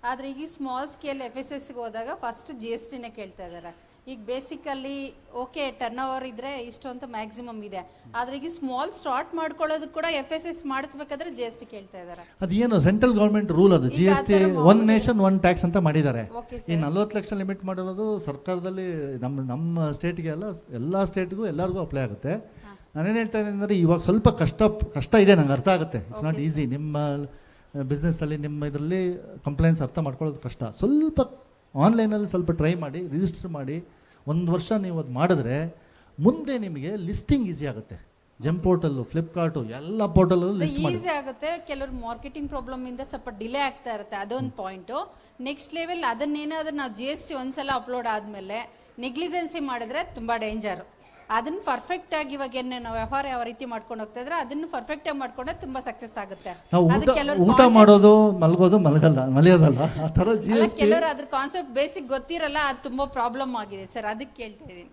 ಆದರೆ ಈಗ ಸ್ಮಾಲ್ ಸ್ಕೇಲ್ FSSಗೆ ಹೋದಾಗ ಫಸ್ಟ್ GSTನೇ ಕೇಳ್ತಾ ಇದ್ದಾರೆ. ಈಗ ಬೇಸಿಕಲ್ಲಿ ಓಕೆ ಟರ್ನ್ ಓವರ್ ಇದ್ದರೆ ಇಷ್ಟು ಅಂತ ಮ್ಯಾಕ್ಸಿಮಮ್ ಇದೆ, ಆದರೆ ಈಗ ಸ್ಮಾಲ್ ಸ್ಟಾರ್ಟ್ ಮಾಡ್ಕೊಳ್ಳೋದು ಕೂಡ FSS ಮಾಡಿಸ್ಬೇಕಾದ್ರೆ GST ಕೇಳ್ತಾ ಇದ್ದಾರೆ. ಅದೇನು ಸೆಂಟ್ರಲ್ ಗೌರ್ಮೆಂಟ್ ರೂಲ್ ಅದು, GST one nation one tax ಅಂತ ಮಾಡಿದ್ದಾರೆ. ಈ 40 ಲಕ್ಷ ಲಿಮಿಟ್ ಮಾಡಿರೋದು ಸರ್ಕಾರದಲ್ಲಿ ನಮ್ಮ ಸ್ಟೇಟ್ಗೆ ಅಲ್ಲ, ಎಲ್ಲ ಸ್ಟೇಟ್ಗೂ ಎಲ್ಲರಿಗೂ ಅಪ್ಲೈ ಆಗುತ್ತೆ. ನಾನೇನು ಹೇಳ್ತಾ ಇದ್ದೀನಿ ಅಂದರೆ ಇವಾಗ ಸ್ವಲ್ಪ ಕಷ್ಟ ಇದೆ, ನಂಗೆ ಅರ್ಥ ಆಗುತ್ತೆ. It's not easy. ನಿಮ್ಮ ಬಿಸ್ನೆಸ್ಸಲ್ಲಿ ನಿಮ್ಮ ಇದರಲ್ಲಿ ಕಂಪ್ಲೇಂಟ್ಸ್ ಅರ್ಥ ಮಾಡ್ಕೊಳ್ಳೋದು ಕಷ್ಟ. ಸ್ವಲ್ಪ ಆನ್ಲೈನಲ್ಲಿ ಸ್ವಲ್ಪ ಟ್ರೈ ಮಾಡಿ, ರಿಜಿಸ್ಟರ್ ಮಾಡಿ, 1 ವರ್ಷ ನೀವು ಅದು ಮಾಡಿದ್ರೆ ಮುಂದೆ ನಿಮಗೆ ಲಿಸ್ಟಿಂಗ್ ಈಸಿ ಆಗುತ್ತೆ. ಜೆಮ್ ಪೋರ್ಟಲ್ಲು, ಫ್ಲಿಪ್ಕಾರ್ಟು, ಎಲ್ಲ ಪೋರ್ಟಲ್ಲೂ ಲಿಸ್ಟ್ ಮಾಡಿ ಈಸಿ ಆಗುತ್ತೆ. ಕೆಲವರು ಮಾರ್ಕೆಟಿಂಗ್ ಪ್ರಾಬ್ಲಮ್ ಇಂದ ಸ್ವಲ್ಪ ಡಿಲೇ ಆಗ್ತಾ ಇರುತ್ತೆ, ಅದೊಂದು ಪಾಯಿಂಟು. ನೆಕ್ಸ್ಟ್ ಲೆವೆಲ್ ಅದನ್ನೇನಾದ್ರೂ ನಾವು GST ಒಂದ್ಸಲ ಅಪ್ಲೋಡ್ ಆದಮೇಲೆ ನೆಗ್ಲಿಜೆನ್ಸಿ ಮಾಡಿದ್ರೆ ತುಂಬ ಡೇಂಜರು. ಅದನ್ನು ಪರ್ಫೆಕ್ಟಾಗಿ ಇವಾಗ ಏನು ನಾವು ವ್ಯವಹಾರ ಯಾವ ರೀತಿ ಮಾಡ್ಕೊಂಡು ಹೋಗ್ತಾ ಇದ್ರೆ ಅದನ್ನು ಪರ್ಫೆಕ್ಟಾಗಿ ಮಾಡ್ಕೊಂಡ್ರೆ ತುಂಬ ಸಕ್ಸಸ್ ಆಗುತ್ತೆ. ಊಟ ಮಾಡೋದು ಮಲಗೋದಲ್ಲ ಆ ಥರ ಕೆಲವರು ಅದ್ರ ಕಾನ್ಸೆಪ್ಟ್ ಬೇಸಿಕ್ ಗೊತ್ತಿರಲ್ಲ, ಅದು ತುಂಬ ಪ್ರಾಬ್ಲಮ್ ಆಗಿದೆ ಸರ್, ಅದಕ್ಕೆ ಕೇಳ್ತಾ ಇದ್ದೀನಿ.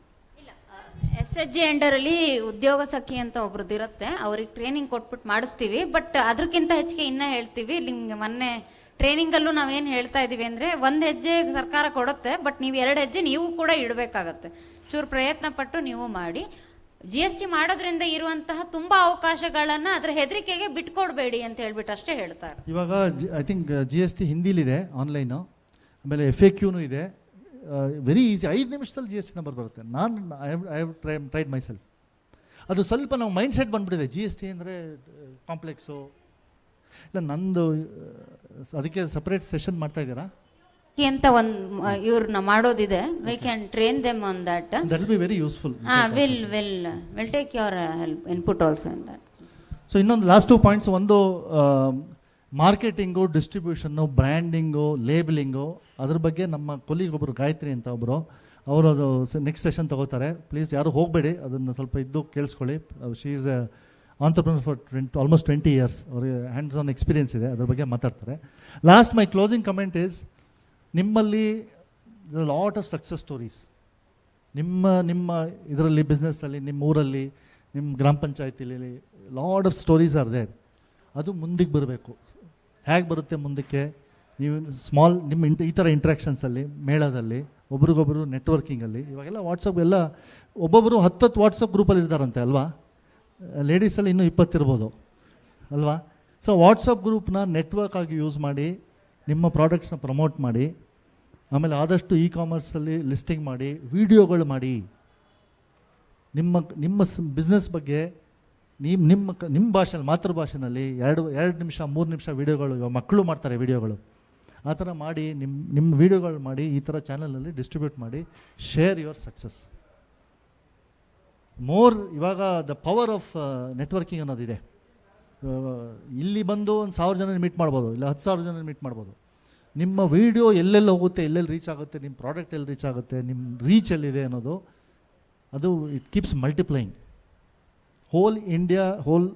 SHG ಅಂಡರಲ್ಲಿ ಉದ್ಯೋಗ ಸಖಿ ಅಂತ ಒಬ್ರದ್ದು ಇರುತ್ತೆ, ಅವ್ರಿಗೆ ಟ್ರೈನಿಂಗ್ ಕೊಟ್ಬಿಟ್ಟು ಮಾಡಿಸ್ತೀವಿ. ಬಟ್ ಅದಕ್ಕಿಂತ ಹೆಚ್ಚಿಗೆ ಇನ್ನೂ ಹೇಳ್ತೀವಿ. ನಿಮಗೆ ಮೊನ್ನೆ ಟ್ರೈನಿಂಗಲ್ಲೂ ನಾವೇನು ಹೇಳ್ತಾ ಇದ್ದೀವಿ ಅಂದರೆ, 1 ಹೆಜ್ಜೆ ಸರ್ಕಾರ ಕೊಡುತ್ತೆ, ಬಟ್ ನೀವು 2 ಹೆಜ್ಜೆ ನೀವು ಕೂಡ ಇಡಬೇಕಾಗತ್ತೆ. ಚೂರು ಪ್ರಯತ್ನ ಪಟ್ಟು ನೀವು ಮಾಡಿ. GST ಮಾಡೋದ್ರಿಂದ ಇರುವಂತಹ ತುಂಬ ಅವಕಾಶಗಳನ್ನು ಅದರ ಹೆದರಿಕೆಗೆ ಬಿಟ್ಕೊಡ್ಬೇಡಿ ಅಂತ ಹೇಳ್ಬಿಟ್ಟು ಅಷ್ಟೇ ಹೇಳ್ತಾರೆ. ಇವಾಗ ಐ ಥಿಂಕ್ GST ಹಿಂದಿಲಿದೆ ಆನ್ಲೈನು, ಆಮೇಲೆ FAQನೂ ಇದೆ. ವೆರಿ ಈಸಿ, 5 ನಿಮಿಷದಲ್ಲಿ GST ನಂಬರ್ ಬರುತ್ತೆ. I have tried my self. ಅದು ಸ್ವಲ್ಪ ನಾವು ಮೈಂಡ್ ಸೆಟ್ ಬಂದ್ಬಿಟ್ಟಿದೆ, GST ಅಂದರೆ ಕಾಂಪ್ಲೆಕ್ಸು. ಇಲ್ಲ, ನಂದು ಅದಕ್ಕೆ ಸಪ್ರೇಟ್ ಸೆಷನ್ ಮಾಡ್ತಾ ಇದ್ದೀರಾ ಅಂತ ಒಂದು ಇವ್ರನ್ನ ಮಾಡೋದಿದೆ. We can train them on that. That will be very useful. Will take your input also in that. So ಇನ್ನೊಂದು ಲಾಸ್ಟ್ 2 ಪಾಯಿಂಟ್ಸ್. ಒಂದು ಮಾರ್ಕೆಟಿಂಗು, ಡಿಸ್ಟ್ರಿಬ್ಯೂಷನ್ನು, ಬ್ರ್ಯಾಂಡಿಂಗು, ಲೇಬಲಿಂಗು, ಅದ್ರ ಬಗ್ಗೆ ನಮ್ಮ ಕೊಲೀಗ್ ಒಬ್ಬರು ಗಾಯತ್ರಿ ಅಂತ ಒಬ್ಬರು, ಅವರು ಅದು ನೆಕ್ಸ್ಟ್ ಸೆಷನ್ ತಗೋತಾರೆ. ಪ್ಲೀಸ್ ಯಾರು ಹೋಗಬೇಡಿ, ಅದನ್ನು ಸ್ವಲ್ಪ ಇದ್ದು ಕೇಳಿಸ್ಕೊಳ್ಳಿ. She is entrepreneur for almost 20 years. ಅವ್ರಿಗೆ ಹ್ಯಾಂಡ್ಸ್ ಆನ್ ಎಕ್ಸ್ಪೀರಿಯನ್ಸ್ ಇದೆ, ಅದ್ರ ಬಗ್ಗೆ ಮಾತಾಡ್ತಾರೆ. Last my closing comment is, ನಿಮ್ಮಲ್ಲಿ ಲಾಟ್ ಆಫ್ ಸಕ್ಸಸ್ ಸ್ಟೋರೀಸ್ ನಿಮ್ಮ ಇದರಲ್ಲಿ, ಬಿಸ್ನೆಸ್ಸಲ್ಲಿ, ನಿಮ್ಮ ಊರಲ್ಲಿ, ನಿಮ್ಮ ಗ್ರಾಮ ಪಂಚಾಯತಿಲಿ lot of stories are there. ಅದು ಮುಂದಕ್ಕೆ ಬರಬೇಕು. ಹೇಗೆ ಬರುತ್ತೆ ಮುಂದಕ್ಕೆ? ನೀವು ಸ್ಮಾಲ್ ನಿಮ್ಮ ಈ ಥರ ಇಂಟ್ರ್ಯಾಕ್ಷನ್ಸಲ್ಲಿ, ಮೇಳದಲ್ಲಿ, ಒಬ್ರಿಗೊಬ್ಬರು ನೆಟ್ವರ್ಕಿಂಗಲ್ಲಿ. ಇವಾಗೆಲ್ಲ ವಾಟ್ಸಪ್ ಎಲ್ಲ ಒಬ್ಬೊಬ್ಬರು 10 ವಾಟ್ಸಪ್ ಗ್ರೂಪಲ್ಲಿ ಇರ್ತಾರಂತೆ ಅಲ್ವಾ? ಲೇಡೀಸಲ್ಲಿ ಇನ್ನೂ 20 ಇರ್ಬೋದು ಅಲ್ವಾ? ಸೊ ವಾಟ್ಸಪ್ ಗ್ರೂಪ್ನ ನೆಟ್ವರ್ಕ್ ಆಗಿ ಯೂಸ್ ಮಾಡಿ ನಿಮ್ಮ ಪ್ರಾಡಕ್ಟ್ಸ್ನ ಪ್ರಮೋಟ್ ಮಾಡಿ. ಆಮೇಲೆ ಆದಷ್ಟು ಕಾಮರ್ಸಲ್ಲಿ ಲಿಸ್ಟಿಂಗ್ ಮಾಡಿ, ವಿಡಿಯೋಗಳು ಮಾಡಿ. ನಿಮ್ಮ ಬಿಸ್ನೆಸ್ ಬಗ್ಗೆ ನಿಮ್ಮ ಭಾಷೆಯಲ್ಲಿ, ಮಾತೃಭಾಷೆಯಲ್ಲಿ 2 ನಿಮಿಷ 3 ನಿಮಿಷ ವಿಡಿಯೋಗಳು, ಇವಾಗ ಮಕ್ಕಳು ಮಾಡ್ತಾರೆ ವಿಡಿಯೋಗಳು, ಆ ಥರ ಮಾಡಿ ನಿಮ್ಮ ವಿಡಿಯೋಗಳು ಮಾಡಿ, ಈ ಥರ ಚಾನಲಲ್ಲಿ ಡಿಸ್ಟ್ರಿಬ್ಯೂಟ್ ಮಾಡಿ. Share your success. ಇವಾಗ ದ ಪವರ್ ಆಫ್ ನೆಟ್ವರ್ಕಿಂಗ್ ಅನ್ನೋದಿದೆ. ಇಲ್ಲಿ ಬಂದು 1000 ಜನ ಮೀಟ್ ಮಾಡ್ಬೋದು, ಇಲ್ಲ 10,000 ಜನ ಮೀಟ್ ಮಾಡ್ಬೋದು. ನಿಮ್ಮ ವಿಡಿಯೋ ಎಲ್ಲೆಲ್ಲಿ ಹೋಗುತ್ತೆ, ಎಲ್ಲೆಲ್ಲಿ ರೀಚ್ ಆಗುತ್ತೆ, ನಿಮ್ಮ ಪ್ರಾಡಕ್ಟ್ ಎಲ್ಲಿ ರೀಚ್ ಆಗುತ್ತೆ, ನಿಮ್ಮ ರೀಚ್ ಎಲ್ಲಿದೆ ಅನ್ನೋದು, ಅದು it keeps multiplying. Whole India, whole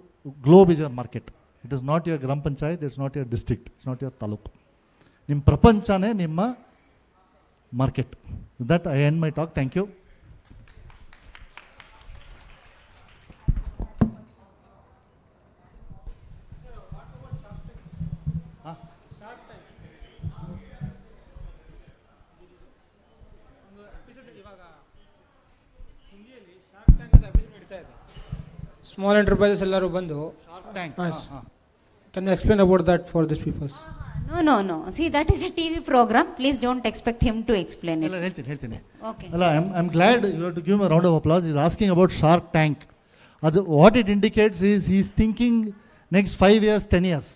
globe is your market. It is not your ಗ್ರಾಮ panchayat, it's not your district, it's not your taluk. ನಿಮ್ಮ ಪ್ರಪಂಚನೇ ನಿಮ್ಮ market. That I end my talk. Thank you. Small enterprises ಎಲ್ಲರೂ ಬಂದು, can you explain about that for this peoples? No. See, that is a TV program. Please don't expect him to explain it. ಹೇಳ್ತೀನಿ. Okay. I'm glad you have to give him a round of applause. He's asking about Shark Tank. What it indicates is he's thinking next 5 years, 10 years.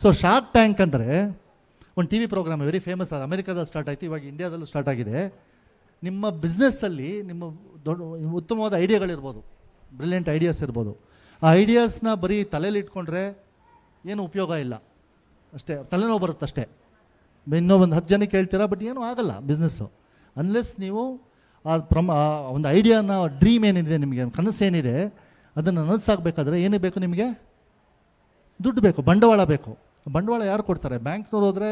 So Shark Tank ಅಂದರೆ ಒಂದು TV program, very famous. ಅಮೆರಿಕಾದಲ್ಲಿ start ಆಯಿತು, ಇವಾಗ ಇಂಡಿಯಾದಲ್ಲೂ start ಆಗಿದೆ. ನಿಮ್ಮ ಬಿಸ್ನೆಸ್ಸಲ್ಲಿ ನಿಮ್ಮ ಉತ್ತಮವಾದ ಐಡಿಯಾಗಳಿರ್ಬೋದು, brilliant ideas ಇರ್ಬೋದು. ಆ ಐಡಿಯಾಸ್ನ ಬರೀ ತಲೆಯಲ್ಲಿ ಇಟ್ಕೊಂಡ್ರೆ ಏನು ಉಪಯೋಗ ಇಲ್ಲ, ಅಷ್ಟೇ ತಲೆನೋವು ಬರುತ್ತಷ್ಟೇ. ಇನ್ನೂ ಒಂದು 10 ಜನಕ್ಕೆ ಹೇಳ್ತೀರಾ, ಬಟ್ ಏನೂ ಆಗಲ್ಲ ಬಿಸ್ನೆಸ್ಸು ಅನ್ಲೆಸ್ ನೀವು ಆ ಒಂದು ಐಡಿಯಾನ, ಡ್ರೀಮ್ ಏನಿದೆ ನಿಮಗೆ, ಕನಸು ಏನಿದೆ, ಅದನ್ನು ನನಸಾಗಬೇಕಾದ್ರೆ ಏನೇ ಬೇಕು ನಿಮಗೆ? ದುಡ್ಡು ಬೇಕು, ಬಂಡವಾಳ ಬೇಕು. ಬಂಡವಾಳ ಯಾರು ಕೊಡ್ತಾರೆ? ಬ್ಯಾಂಕ್ನವ್ರು ಹೋದರೆ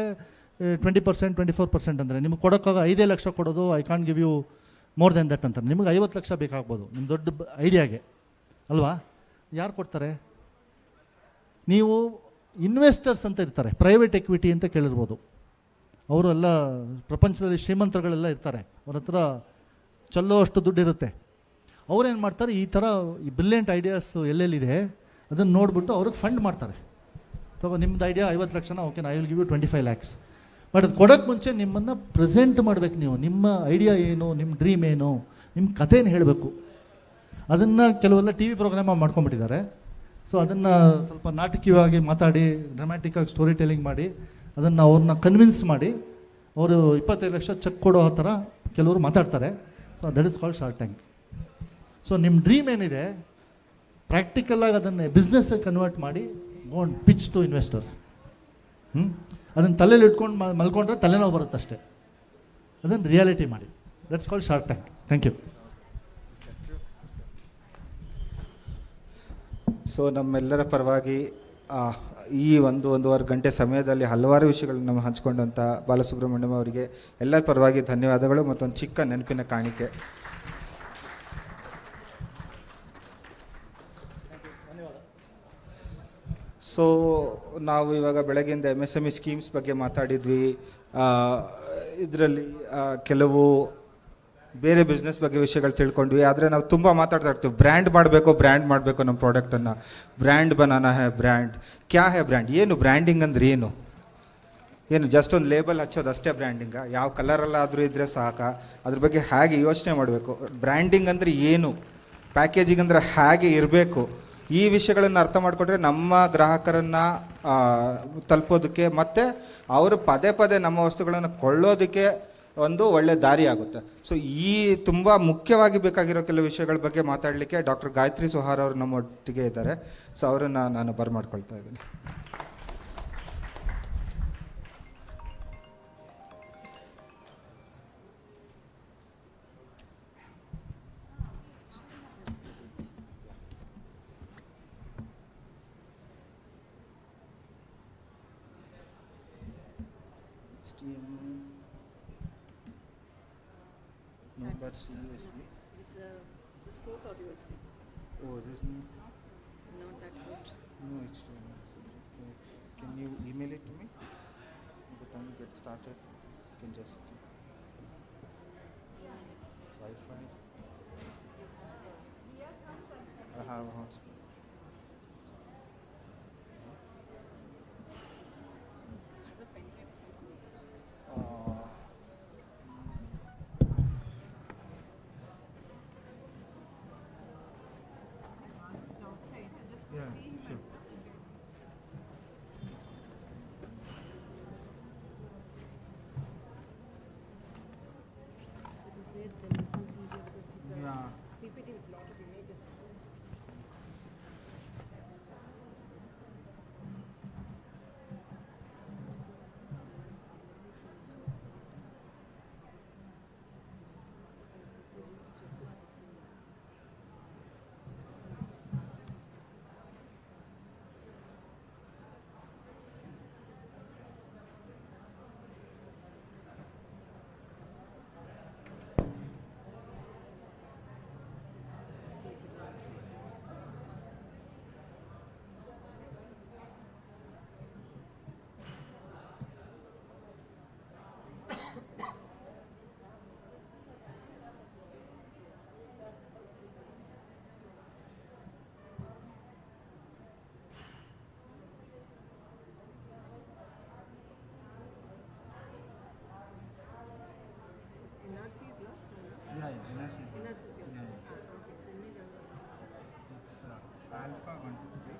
20%, 24% ಅಂದರೆ ನಿಮ್ಗೆ ಕೊಡೋಕ್ಕಾಗ 5 ಲಕ್ಷ ಕೊಡೋದು, I can't give you more than that ಅಂತಾರೆ. ನಿಮಗೆ 50 ಲಕ್ಷ ಬೇಕಾಗ್ಬೋದು ನಿಮ್ಮ ದೊಡ್ಡ ಐಡಿಯಾಗೆ, ಅಲ್ವಾ? ಯಾರು ಕೊಡ್ತಾರೆ? ನೀವು ಇನ್ವೆಸ್ಟರ್ಸ್ ಅಂತ ಇರ್ತಾರೆ, ಪ್ರೈವೇಟ್ ಎಕ್ವಿಟಿ ಅಂತ ಕೇಳಿರ್ಬೋದು. ಅವರು ಎಲ್ಲ ಪ್ರಪಂಚದಲ್ಲಿ ಶ್ರೀಮಂತರುಗಳೆಲ್ಲ ಇರ್ತಾರೆ, ಅವ್ರ ಹತ್ರ ಚಲ್ಲೋ ಅಷ್ಟು ದುಡ್ಡಿರುತ್ತೆ. ಅವ್ರೇನು ಮಾಡ್ತಾರೆ, ಈ ಥರ ಈ ಬ್ರಿಲಿಯಂಟ್ ಐಡಿಯಾಸು ಎಲ್ಲೆಲ್ಲಿದೆ ಅದನ್ನು ನೋಡಿಬಿಟ್ಟು ಅವ್ರಿಗೆ ಫಂಡ್ ಮಾಡ್ತಾರೆ. ತಗೋ ನಿಮ್ಮದು ಐಡಿಯಾ 50 ಲಕ್ಷನ, okay I will give you 25 lakhs. But ಅದು ಕೊಡೋಕ್ಕೆ ಮುಂಚೆ ನಿಮ್ಮನ್ನು ಪ್ರೆಸೆಂಟ್ ಮಾಡಬೇಕು. ನೀವು ನಿಮ್ಮ ಐಡಿಯಾ ಏನು, ನಿಮ್ಮ ಡ್ರೀಮ್ ಏನು, ನಿಮ್ಮ ಕಥೆನ ಹೇಳಬೇಕು. ಅದನ್ನು ಕೆಲವೆಲ್ಲ ಟಿ ವಿ ಪ್ರೋಗ್ರಾಮ್ ಮಾಡ್ಕೊಂಡ್ಬಿಟ್ಟಿದ್ದಾರೆ. ಸೊ ಅದನ್ನು ಸ್ವಲ್ಪ ನಾಟಕೀಯವಾಗಿ ಮಾತಾಡಿ, ಡ್ರಾಮ್ಯಾಟಿಕ್ಕಾಗಿ ಸ್ಟೋರಿ ಟೆಲ್ಲಿಂಗ್ ಮಾಡಿ, ಅದನ್ನು ಅವ್ರನ್ನ ಕನ್ವಿನ್ಸ್ ಮಾಡಿ, ಅವರು 25 ಲಕ್ಷ ಚೆಕ್ ಕೊಡೋ ಥರ ಕೆಲವರು ಮಾತಾಡ್ತಾರೆ. So that is called shark tank. So ನಿಮ್ಮ ಡ್ರೀಮ್ ಏನಿದೆ, ಪ್ರಾಕ್ಟಿಕಲಾಗಿ ಅದನ್ನು ಬಿಸ್ನೆಸ್ಗೆ ಕನ್ವರ್ಟ್ ಮಾಡಿ ಗೋಂಡ್ ಪಿಚ್ ಟು ಇನ್ವೆಸ್ಟರ್ಸ್. ಅದನ್ನು ತಲೆಯಲ್ಲಿ ಇಟ್ಕೊಂಡು ಮಲ್ಕೊಂಡ್ರೆ ತಲೆನೋವು ಬರುತ್ತಷ್ಟೇ. ಅದನ್ನು ರಿಯಾಲಿಟಿ ಮಾಡಿ. That's called shark tank. Thank you. So ನಮ್ಮೆಲ್ಲರ ಪರವಾಗಿ ಈ 1-1.5 ಗಂಟೆ ಸಮಯದಲ್ಲಿ ಹಲವಾರು ವಿಷಯಗಳನ್ನು ನಾವು ಹಂಚಿಕೊಂಡಂಥ ಬಾಲಸುಬ್ರಹ್ಮಣ್ಯಂ ಅವರಿಗೆ ಎಲ್ಲರ ಪರವಾಗಿ ಧನ್ಯವಾದಗಳು. ಮತ್ತೊಂದು ಚಿಕ್ಕ ನೆನಪಿನ ಕಾಣಿಕೆ. ಸೊ ನಾವು ಇವಾಗ ಬೆಳಗ್ಗೆಯಿಂದ MSME ಸ್ಕೀಮ್ಸ್ ಬಗ್ಗೆ ಮಾತಾಡಿದ್ವಿ. ಇದರಲ್ಲಿ ಕೆಲವು ಬೇರೆ ಬಿಸ್ನೆಸ್ ಬಗ್ಗೆ ವಿಷಯಗಳು ತಿಳ್ಕೊಂಡ್ವಿ. ಆದರೆ ನಾವು ತುಂಬ ಮಾತಾಡ್ತಾ ಇರ್ತೀವಿ, ಬ್ರ್ಯಾಂಡ್ ಮಾಡಬೇಕು ನಮ್ಮ ಪ್ರಾಡಕ್ಟನ್ನು. ಬ್ರ್ಯಾಂಡ್ ಬನಾನಾ ಹೇ ಬ್ರ್ಯಾಂಡ್, ಕ್ಯಾ ಹೇ ಬ್ರ್ಯಾಂಡ್? ಏನು ಬ್ರ್ಯಾಂಡಿಂಗ್ ಅಂದ್ರೆ ಏನು? ಜಸ್ಟ್ ಒಂದು ಲೇಬಲ್ ಹಚ್ಚೋದು ಅಷ್ಟೇ ಬ್ರ್ಯಾಂಡಿಂಗ? ಯಾವ ಕಲರಲ್ಲಾದರೂ ಇದ್ದರೆ ಸಾಕ? ಅದ್ರ ಬಗ್ಗೆ ಹೇಗೆ ಯೋಚನೆ ಮಾಡಬೇಕು? ಬ್ರ್ಯಾಂಡಿಂಗ್ ಅಂದರೆ ಏನು? ಪ್ಯಾಕೇಜಿಂಗ್ ಅಂದರೆ ಹೇಗೆ ಇರಬೇಕು? ಈ ವಿಷಯಗಳನ್ನು ಅರ್ಥ ಮಾಡಿಕೊಂಡ್ರೆ ನಮ್ಮ ಗ್ರಾಹಕರನ್ನು ತಲುಪೋದಕ್ಕೆ ಮತ್ತು ಅವರು ಪದೇ ಪದೇ ನಮ್ಮ ವಸ್ತುಗಳನ್ನು ಕೊಳ್ಳೋದಕ್ಕೆ ಒಂದು ಒಳ್ಳೆ ದಾರಿ ಆಗುತ್ತೆ. ಸೊ ಈ ತುಂಬ ಮುಖ್ಯವಾಗಿ ಬೇಕಾಗಿರೋ ಕೆಲವು ವಿಷಯಗಳ ಬಗ್ಗೆ ಮಾತಾಡಲಿಕ್ಕೆ ಡಾಕ್ಟರ್ ಗಾಯತ್ರಿ ಸುಹಾರ್ ಅವರು ನಮ್ಮೊಟ್ಟಿಗೆ ಇದ್ದಾರೆ. ಸೊ ಅವರನ್ನು ನಾನು ಬರಮಾಡ್ಕೊಳ್ತಾ ಇದ್ದೀನಿ. No, that's USB. Is this port or USB? Oh, it is Not that port. no, it's can you email it to me? By the time you get started, you can just Wi-Fi. I have a hotspot. Yeah, sure. Yeah. PPT with lot of images. NRC is yours? Yeah, NRC. NRC is yours. Yeah. Okay. Tell me the It's Alpha 123.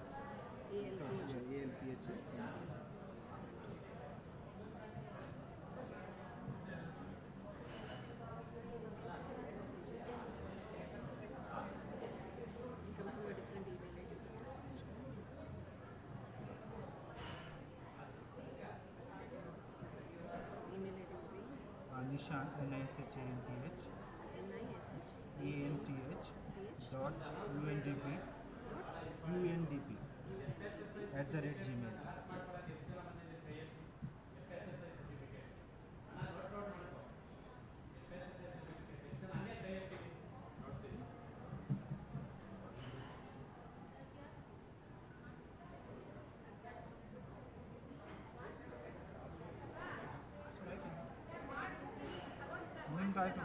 ALPH. Nishant, NISHANTH, ENTH dot UNDP @gmail. ನಿಮ್ದಾಯ್ತು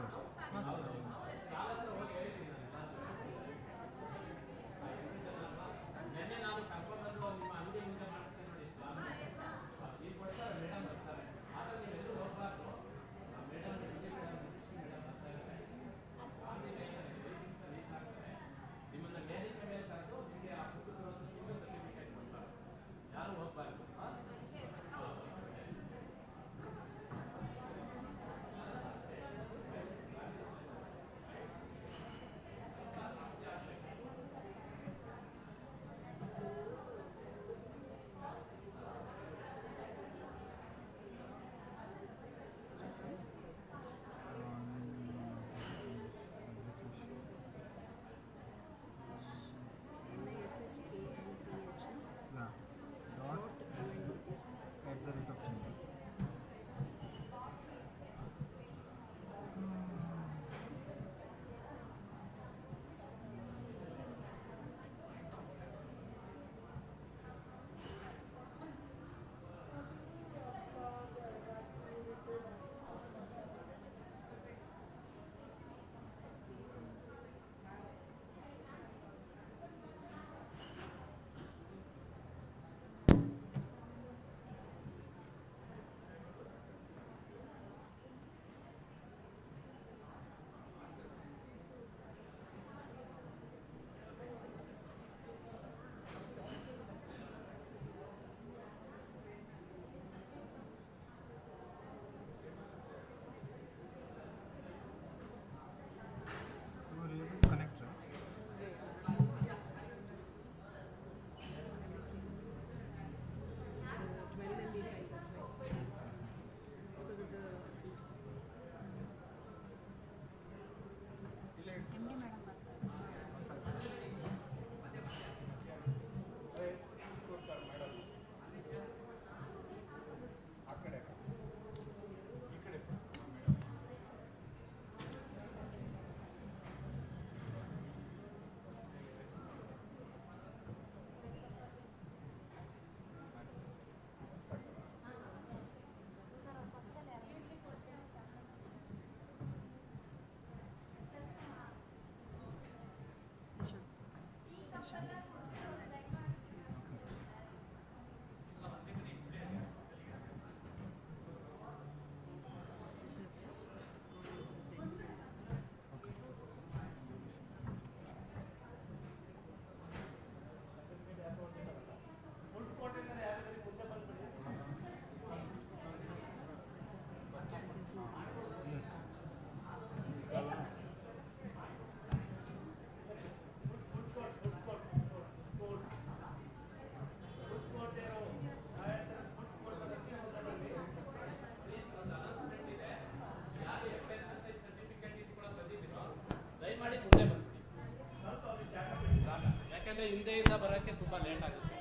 ಹಿಂದೆಯಿಂದ ಬರೋಕ್ಕೆ ತುಂಬ late ಆಗುತ್ತೆ.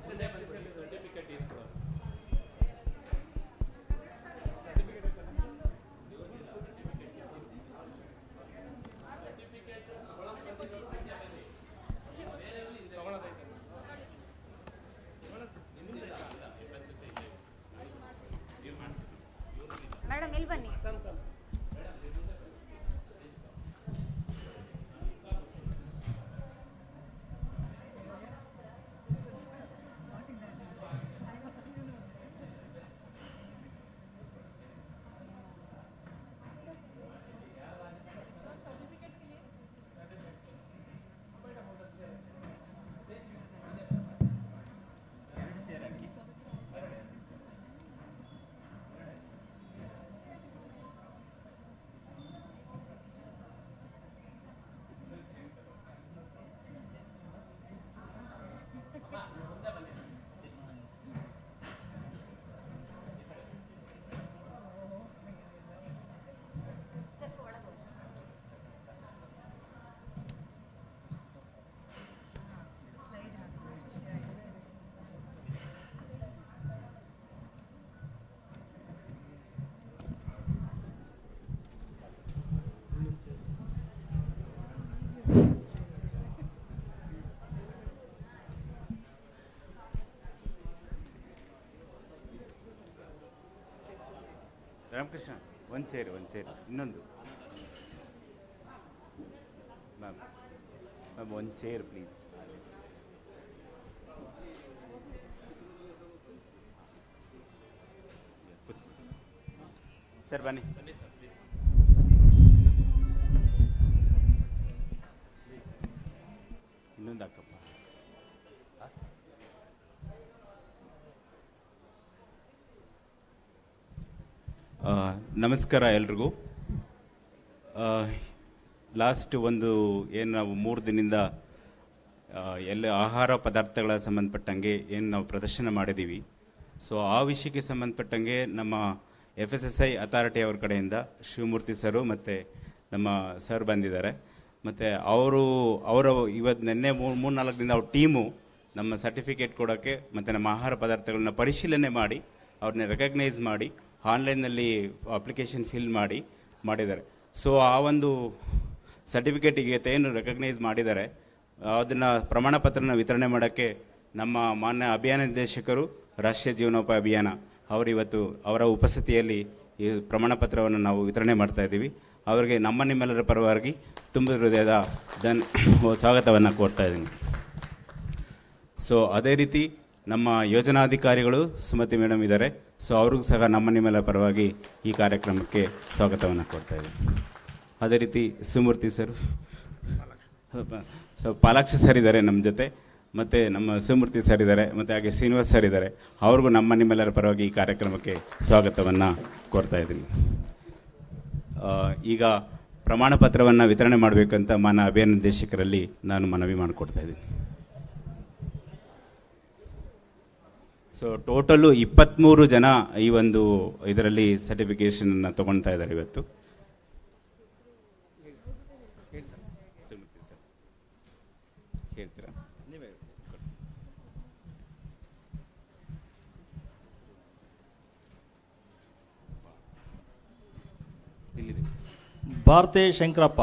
ಮುಂದೆ ಬಂದು certificate ಇಸ್ಕೊಳ್ಳೋದು. Madam ಇಲ್ಲಿ ಬನ್ನಿ. ರಾಮಕೃಷ್ಣ ಒಂದು chair ಇನ್ನೊಂದು ma'am ಒಂದು ಚೇರ್ ಪ್ಲೀಸ್. ಸರ್ ಬನ್ನಿ. ಇನ್ನೊಂದು ಹಾಕಪ್ಪ. ನಮಸ್ಕಾರ ಎಲ್ರಿಗೂ. ಲಾಸ್ಟ್ ಏನು ನಾವು 3 ದಿನದಿಂದ ಎಲ್ಲ ಆಹಾರ ಪದಾರ್ಥಗಳ ಸಂಬಂಧಪಟ್ಟಂಗೆ ಏನು ನಾವು ಪ್ರದರ್ಶನ ಮಾಡಿದ್ದೀವಿ, ಸೊ ಆ ವಿಷಯಕ್ಕೆ ಸಂಬಂಧಪಟ್ಟಂಗೆ ನಮ್ಮ FSSI ಅಥಾರಿಟಿ ಅವ್ರ ಕಡೆಯಿಂದ ಶಿವಮೂರ್ತಿ ಸರು ಮತ್ತು ನಮ್ಮ ಸರ್ ಬಂದಿದ್ದಾರೆ. ಮತ್ತು ಅವರು ಇವತ್ತು ನಿನ್ನೆ 3-4 ದಿನದಿಂದ ಅವ್ರ ಟೀಮು ನಮ್ಮ ಸರ್ಟಿಫಿಕೇಟ್ ಕೊಡೋಕ್ಕೆ ಮತ್ತು ನಮ್ಮ ಆಹಾರ ಪದಾರ್ಥಗಳನ್ನ ಪರಿಶೀಲನೆ ಮಾಡಿ ಅವ್ರನ್ನ ರೆಕಗ್ನೈಸ್ ಮಾಡಿ ಆನ್ಲೈನಲ್ಲಿ ಅಪ್ಲಿಕೇಶನ್ ಫಿಲ್ ಮಾಡಿದ್ದಾರೆ. ಸೊ ಆ ಒಂದು ಸರ್ಟಿಫಿಕೇಟಿಗೆ ಏನು ರೆಕಗ್ನೈಸ್ ಮಾಡಿದ್ದಾರೆ ಅದನ್ನು ಪ್ರಮಾಣ ಪತ್ರನ ವಿತರಣೆ ಮಾಡೋಕ್ಕೆ ನಮ್ಮ ಮಾನ್ಯ ಅಭಿಯಾನ ನಿರ್ದೇಶಕರು ರಾಷ್ಟ್ರೀಯ ಜೀವನೋಪಾಯ ಅಭಿಯಾನ ಇವತ್ತು ಅವರ ಉಪಸ್ಥಿತಿಯಲ್ಲಿ ಈ ಪ್ರಮಾಣ ಪತ್ರವನ್ನು ನಾವು ವಿತರಣೆ ಮಾಡ್ತಾ ಇದ್ದೀವಿ. ಅವರಿಗೆ ನಿಮ್ಮೆಲ್ಲರ ಪರವಾಗಿ ತುಂಬ ಹೃದಯದ ಸ್ವಾಗತವನ್ನು ಕೋರ್ತಾ ಇದ್ದೀನಿ. ಸೊ ಅದೇ ರೀತಿ ನಮ್ಮ ಯೋಜನಾಧಿಕಾರಿಗಳು ಸುಮತಿ ಮೇಡಮ್ ಇದ್ದಾರೆ. ಸೊ ಅವ್ರಿಗೂ ಸಹ ನಿಮ್ಮೆಲ್ಲರ ಪರವಾಗಿ ಈ ಕಾರ್ಯಕ್ರಮಕ್ಕೆ ಸ್ವಾಗತವನ್ನು ಕೊಡ್ತಾ ಇದ್ದೀನಿ. ಅದೇ ರೀತಿ ಸುಮೂರ್ತಿ ಸರ್, ಸೊ ಪಾಲಾಕ್ಷಿ ಸರ್ ಇದ್ದಾರೆ ನಮ್ಮ ಜೊತೆ, ಮತ್ತು ನಮ್ಮ ಸುಮೂರ್ತಿ ಸರ್ ಇದ್ದಾರೆ, ಮತ್ತು ಹಾಗೆ ಶ್ರೀನಿವಾಸ್ ಸರ್ ಇದ್ದಾರೆ. ಅವ್ರಿಗೂ ನಿಮ್ಮೆಲ್ಲರ ಪರವಾಗಿ ಈ ಕಾರ್ಯಕ್ರಮಕ್ಕೆ ಸ್ವಾಗತವನ್ನು ಕೋರ್ತಾ ಇದ್ದೀನಿ. ಈಗ ಪ್ರಮಾಣ ಪತ್ರವನ್ನು ವಿತರಣೆ ಮಾಡಬೇಕಂತ ಮಾನ್ಯ ಅಭಿಯಾನ ನಿರ್ದೇಶಕರಲ್ಲಿ ನಾನು ಮನವಿ ಮಾಡಿಕೊಡ್ತಾ ಇದ್ದೀನಿ. ಸೊ ಟೋಟಲು 23 ಜನ ಈ ಒಂದು ಇದರಲ್ಲಿ ಸರ್ಟಿಫಿಕೇಷನನ್ನು ತೊಗೊಳ್ತಾ ಇದ್ದಾರೆ ಇವತ್ತು. ಹೇಳ್ತೀರಾ ನೀವೇ? ಇಲ್ಲಿದೆ ಭಾರತಿ ಶಂಕರಪ್ಪ,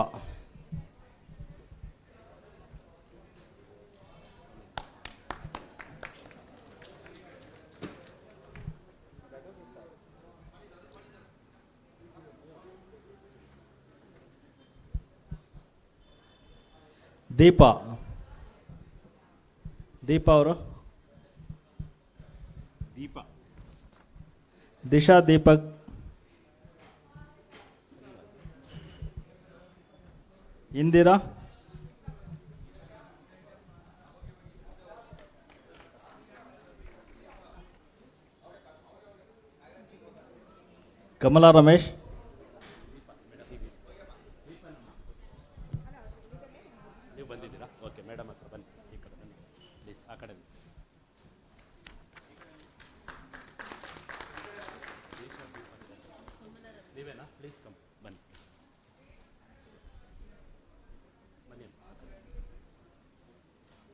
ದೀಪಾ ಅವರು, ದಿಶಾ ದೀಪಕ್, ಇಂದಿರಾ, ಕಮಲಾ ರಮೇಶ್, ನೀವು ಬಂದಿದ್ದೀರಾ? ಓಕೆ, ಮೇಡಮ್ ಹತ್ರ ಬನ್ನಿ, ಈ ಕಡೆ ಬನ್ನಿ ಪ್ಲೀಸ್, ಆ ಕಡೆ ನೀವೇನಾ? ಪ್ಲೀಸ್ ಕಮ್, ಬನ್ನಿ ಬನ್ನಿ,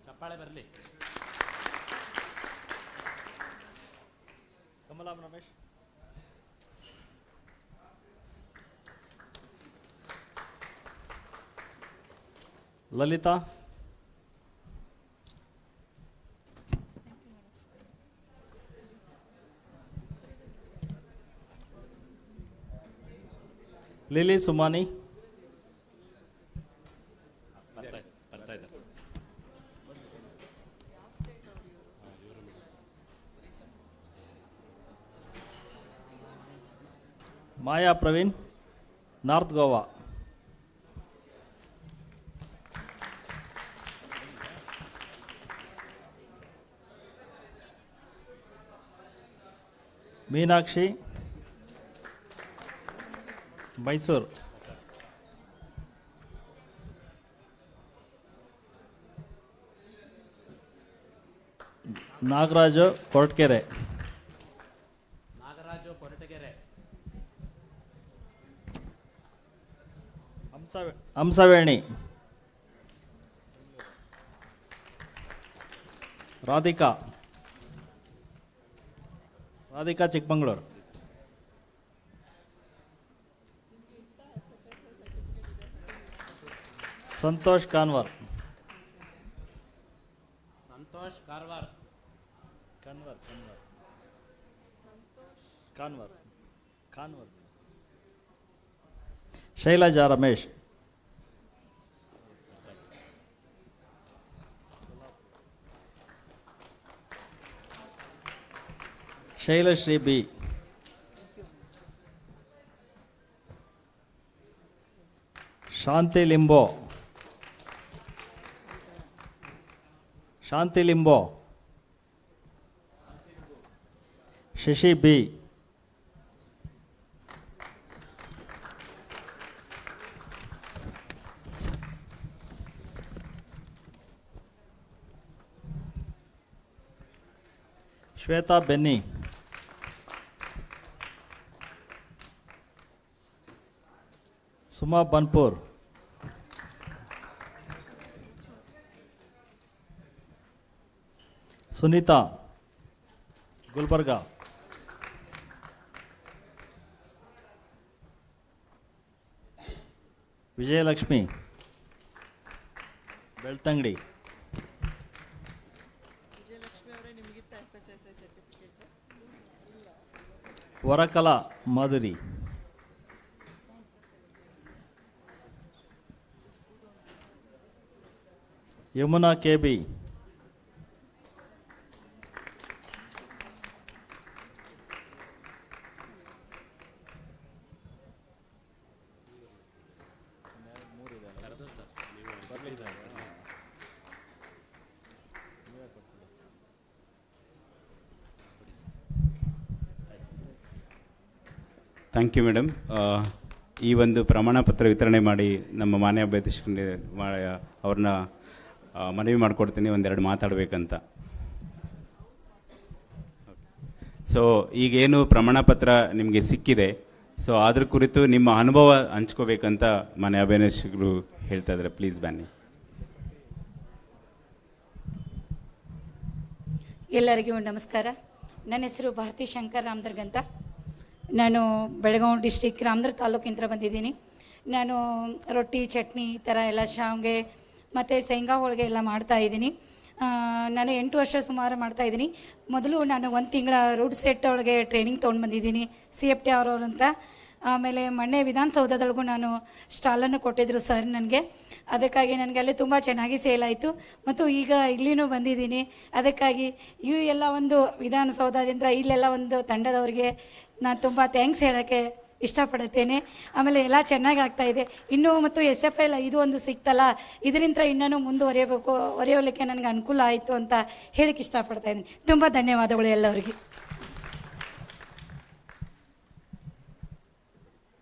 ಚಪ್ಪಾಳೆ ಬರಲಿ. ಕಮಲಾ ರಮೇಶ್, ಲಲಿತಾ, ಲಿಲಿ ಸುಮಾನಿ, ಬರ್ತಾ ಇದ್ದಾರೆ sir. Maya Praveen, north Goa, Meenakshi, Mysuru, Nagaraju Koratagere, Hamsaveni, Radhika Chikmagalur, Santosh Kanwar, Shailaja Ramesh. Shailashree B. Shanti Limbu. Shanti Limbu. Shashi B. Shweta Benny. Suma Banpur. Sunita Gulbarga. Vijayalakshmi Belthangady. Varakala Madhuri. Yamuna K B. Thank you madam. ಈ ಒಂದು ಪ್ರಮಾಣ ಪತ್ರ ವಿತರಣೆ ಮಾಡಿ ನಮ್ಮ ಮಾನ್ಯ ಅಭ್ಯರ್ಥಿ ಅವ್ರನ್ನ ಮನವಿ ಮಾಡಿಕೊಡ್ತೀನಿ ಒಂದೆರಡು ಮಾತಾಡಬೇಕಂತ. ಸೊ ಈಗೇನು ಪ್ರಮಾಣ ಪತ್ರ ನಿಮಗೆ ಸಿಕ್ಕಿದೆ, ಸೊ ಅದ್ರ ಕುರಿತು ನಿಮ್ಮ ಅನುಭವ ಹಂಚ್ಕೋಬೇಕಂತ ಮಾನ್ಯ ಅಭ್ಯರ್ಥಿಗಳು ಹೇಳ್ತಾ ಇದ್ದಾರೆ. ಪ್ಲೀಸ್ ಬನ್ನಿ. ಎಲ್ಲರಿಗೂ ನಮಸ್ಕಾರ. ನನ್ನ ಹೆಸರು ಭಾರತಿ ಶಂಕರ್ ರಾಮದುರ್ಗ್ ಅಂತ. ನಾನು ಬೆಳಗಾವಿ ಡಿಸ್ಟಿಕ್ ರಾಮದುರ್ಗ್ ತಾಲೂಕಿಂದ ಬಂದಿದ್ದೀನಿ. ನಾನು ರೊಟ್ಟಿ ಚಟ್ನಿ ಈ ಥರ ಎಲ್ಲ ಶಾವಿಗೆ ಮತ್ತು ಶೇಂಗಾ ಹೋಳಿಗೆ ಎಲ್ಲ ಮಾಡ್ತಾಯಿದ್ದೀನಿ. ನಾನು 8 ವರ್ಷ ಸುಮಾರು ಮಾಡ್ತಾಯಿದ್ದೀನಿ. ಮೊದಲು ನಾನು 1 ತಿಂಗಳ ರೂಟ್ ಸೆಟ್ ಒಳಗೆ ಟ್ರೈನಿಂಗ್ ತೊಗೊಂಡು ಬಂದಿದ್ದೀನಿ CFT ಅವ್ರವ್ರು ಅಂತ. ಆಮೇಲೆ ಮೊನ್ನೆ ವಿಧಾನಸೌಧದೊಳಗೂ ನಾನು ಸ್ಟಾಲನ್ನು ಕೊಟ್ಟಿದ್ದರು ಸರ್ ನನಗೆ. ಅದಕ್ಕಾಗಿ ನನಗೆ ಅಲ್ಲಿ ತುಂಬ ಚೆನ್ನಾಗಿ ಸೇಲ್ ಆಯಿತು. ಮತ್ತು ಈಗ ಇಲ್ಲಿನೂ ಬಂದಿದ್ದೀನಿ. ಅದಕ್ಕಾಗಿ ಇವು ಎಲ್ಲ ಒಂದು ವಿಧಾನಸೌಧದಿಂದ ಇಲ್ಲೆಲ್ಲ ಒಂದು ತಂಡದವರಿಗೆ ನಾನು ತುಂಬ ಥ್ಯಾಂಕ್ಸ್ ಹೇಳೋಕ್ಕೆ ಇಷ್ಟಪಡುತ್ತೇನೆ. ಆಮೇಲೆ ಎಲ್ಲ ಚೆನ್ನಾಗಿ ಆಗ್ತಾಯಿದೆ. ಇನ್ನೂ ಮತ್ತು SFL ಇದು ಒಂದು ಸಿಕ್ತಲ್ಲ, ಇದರಿಂದ ಇನ್ನೂ ಹೊರೆಯೋಲಿಕ್ಕೆ ನನಗೆ ಅನುಕೂಲ ಆಯಿತು ಅಂತ ಹೇಳಕ್ಕೆ ಇಷ್ಟಪಡ್ತಾ ಇದ್ದೀನಿ. ತುಂಬ ಧನ್ಯವಾದಗಳು ಎಲ್ಲರಿಗೆ.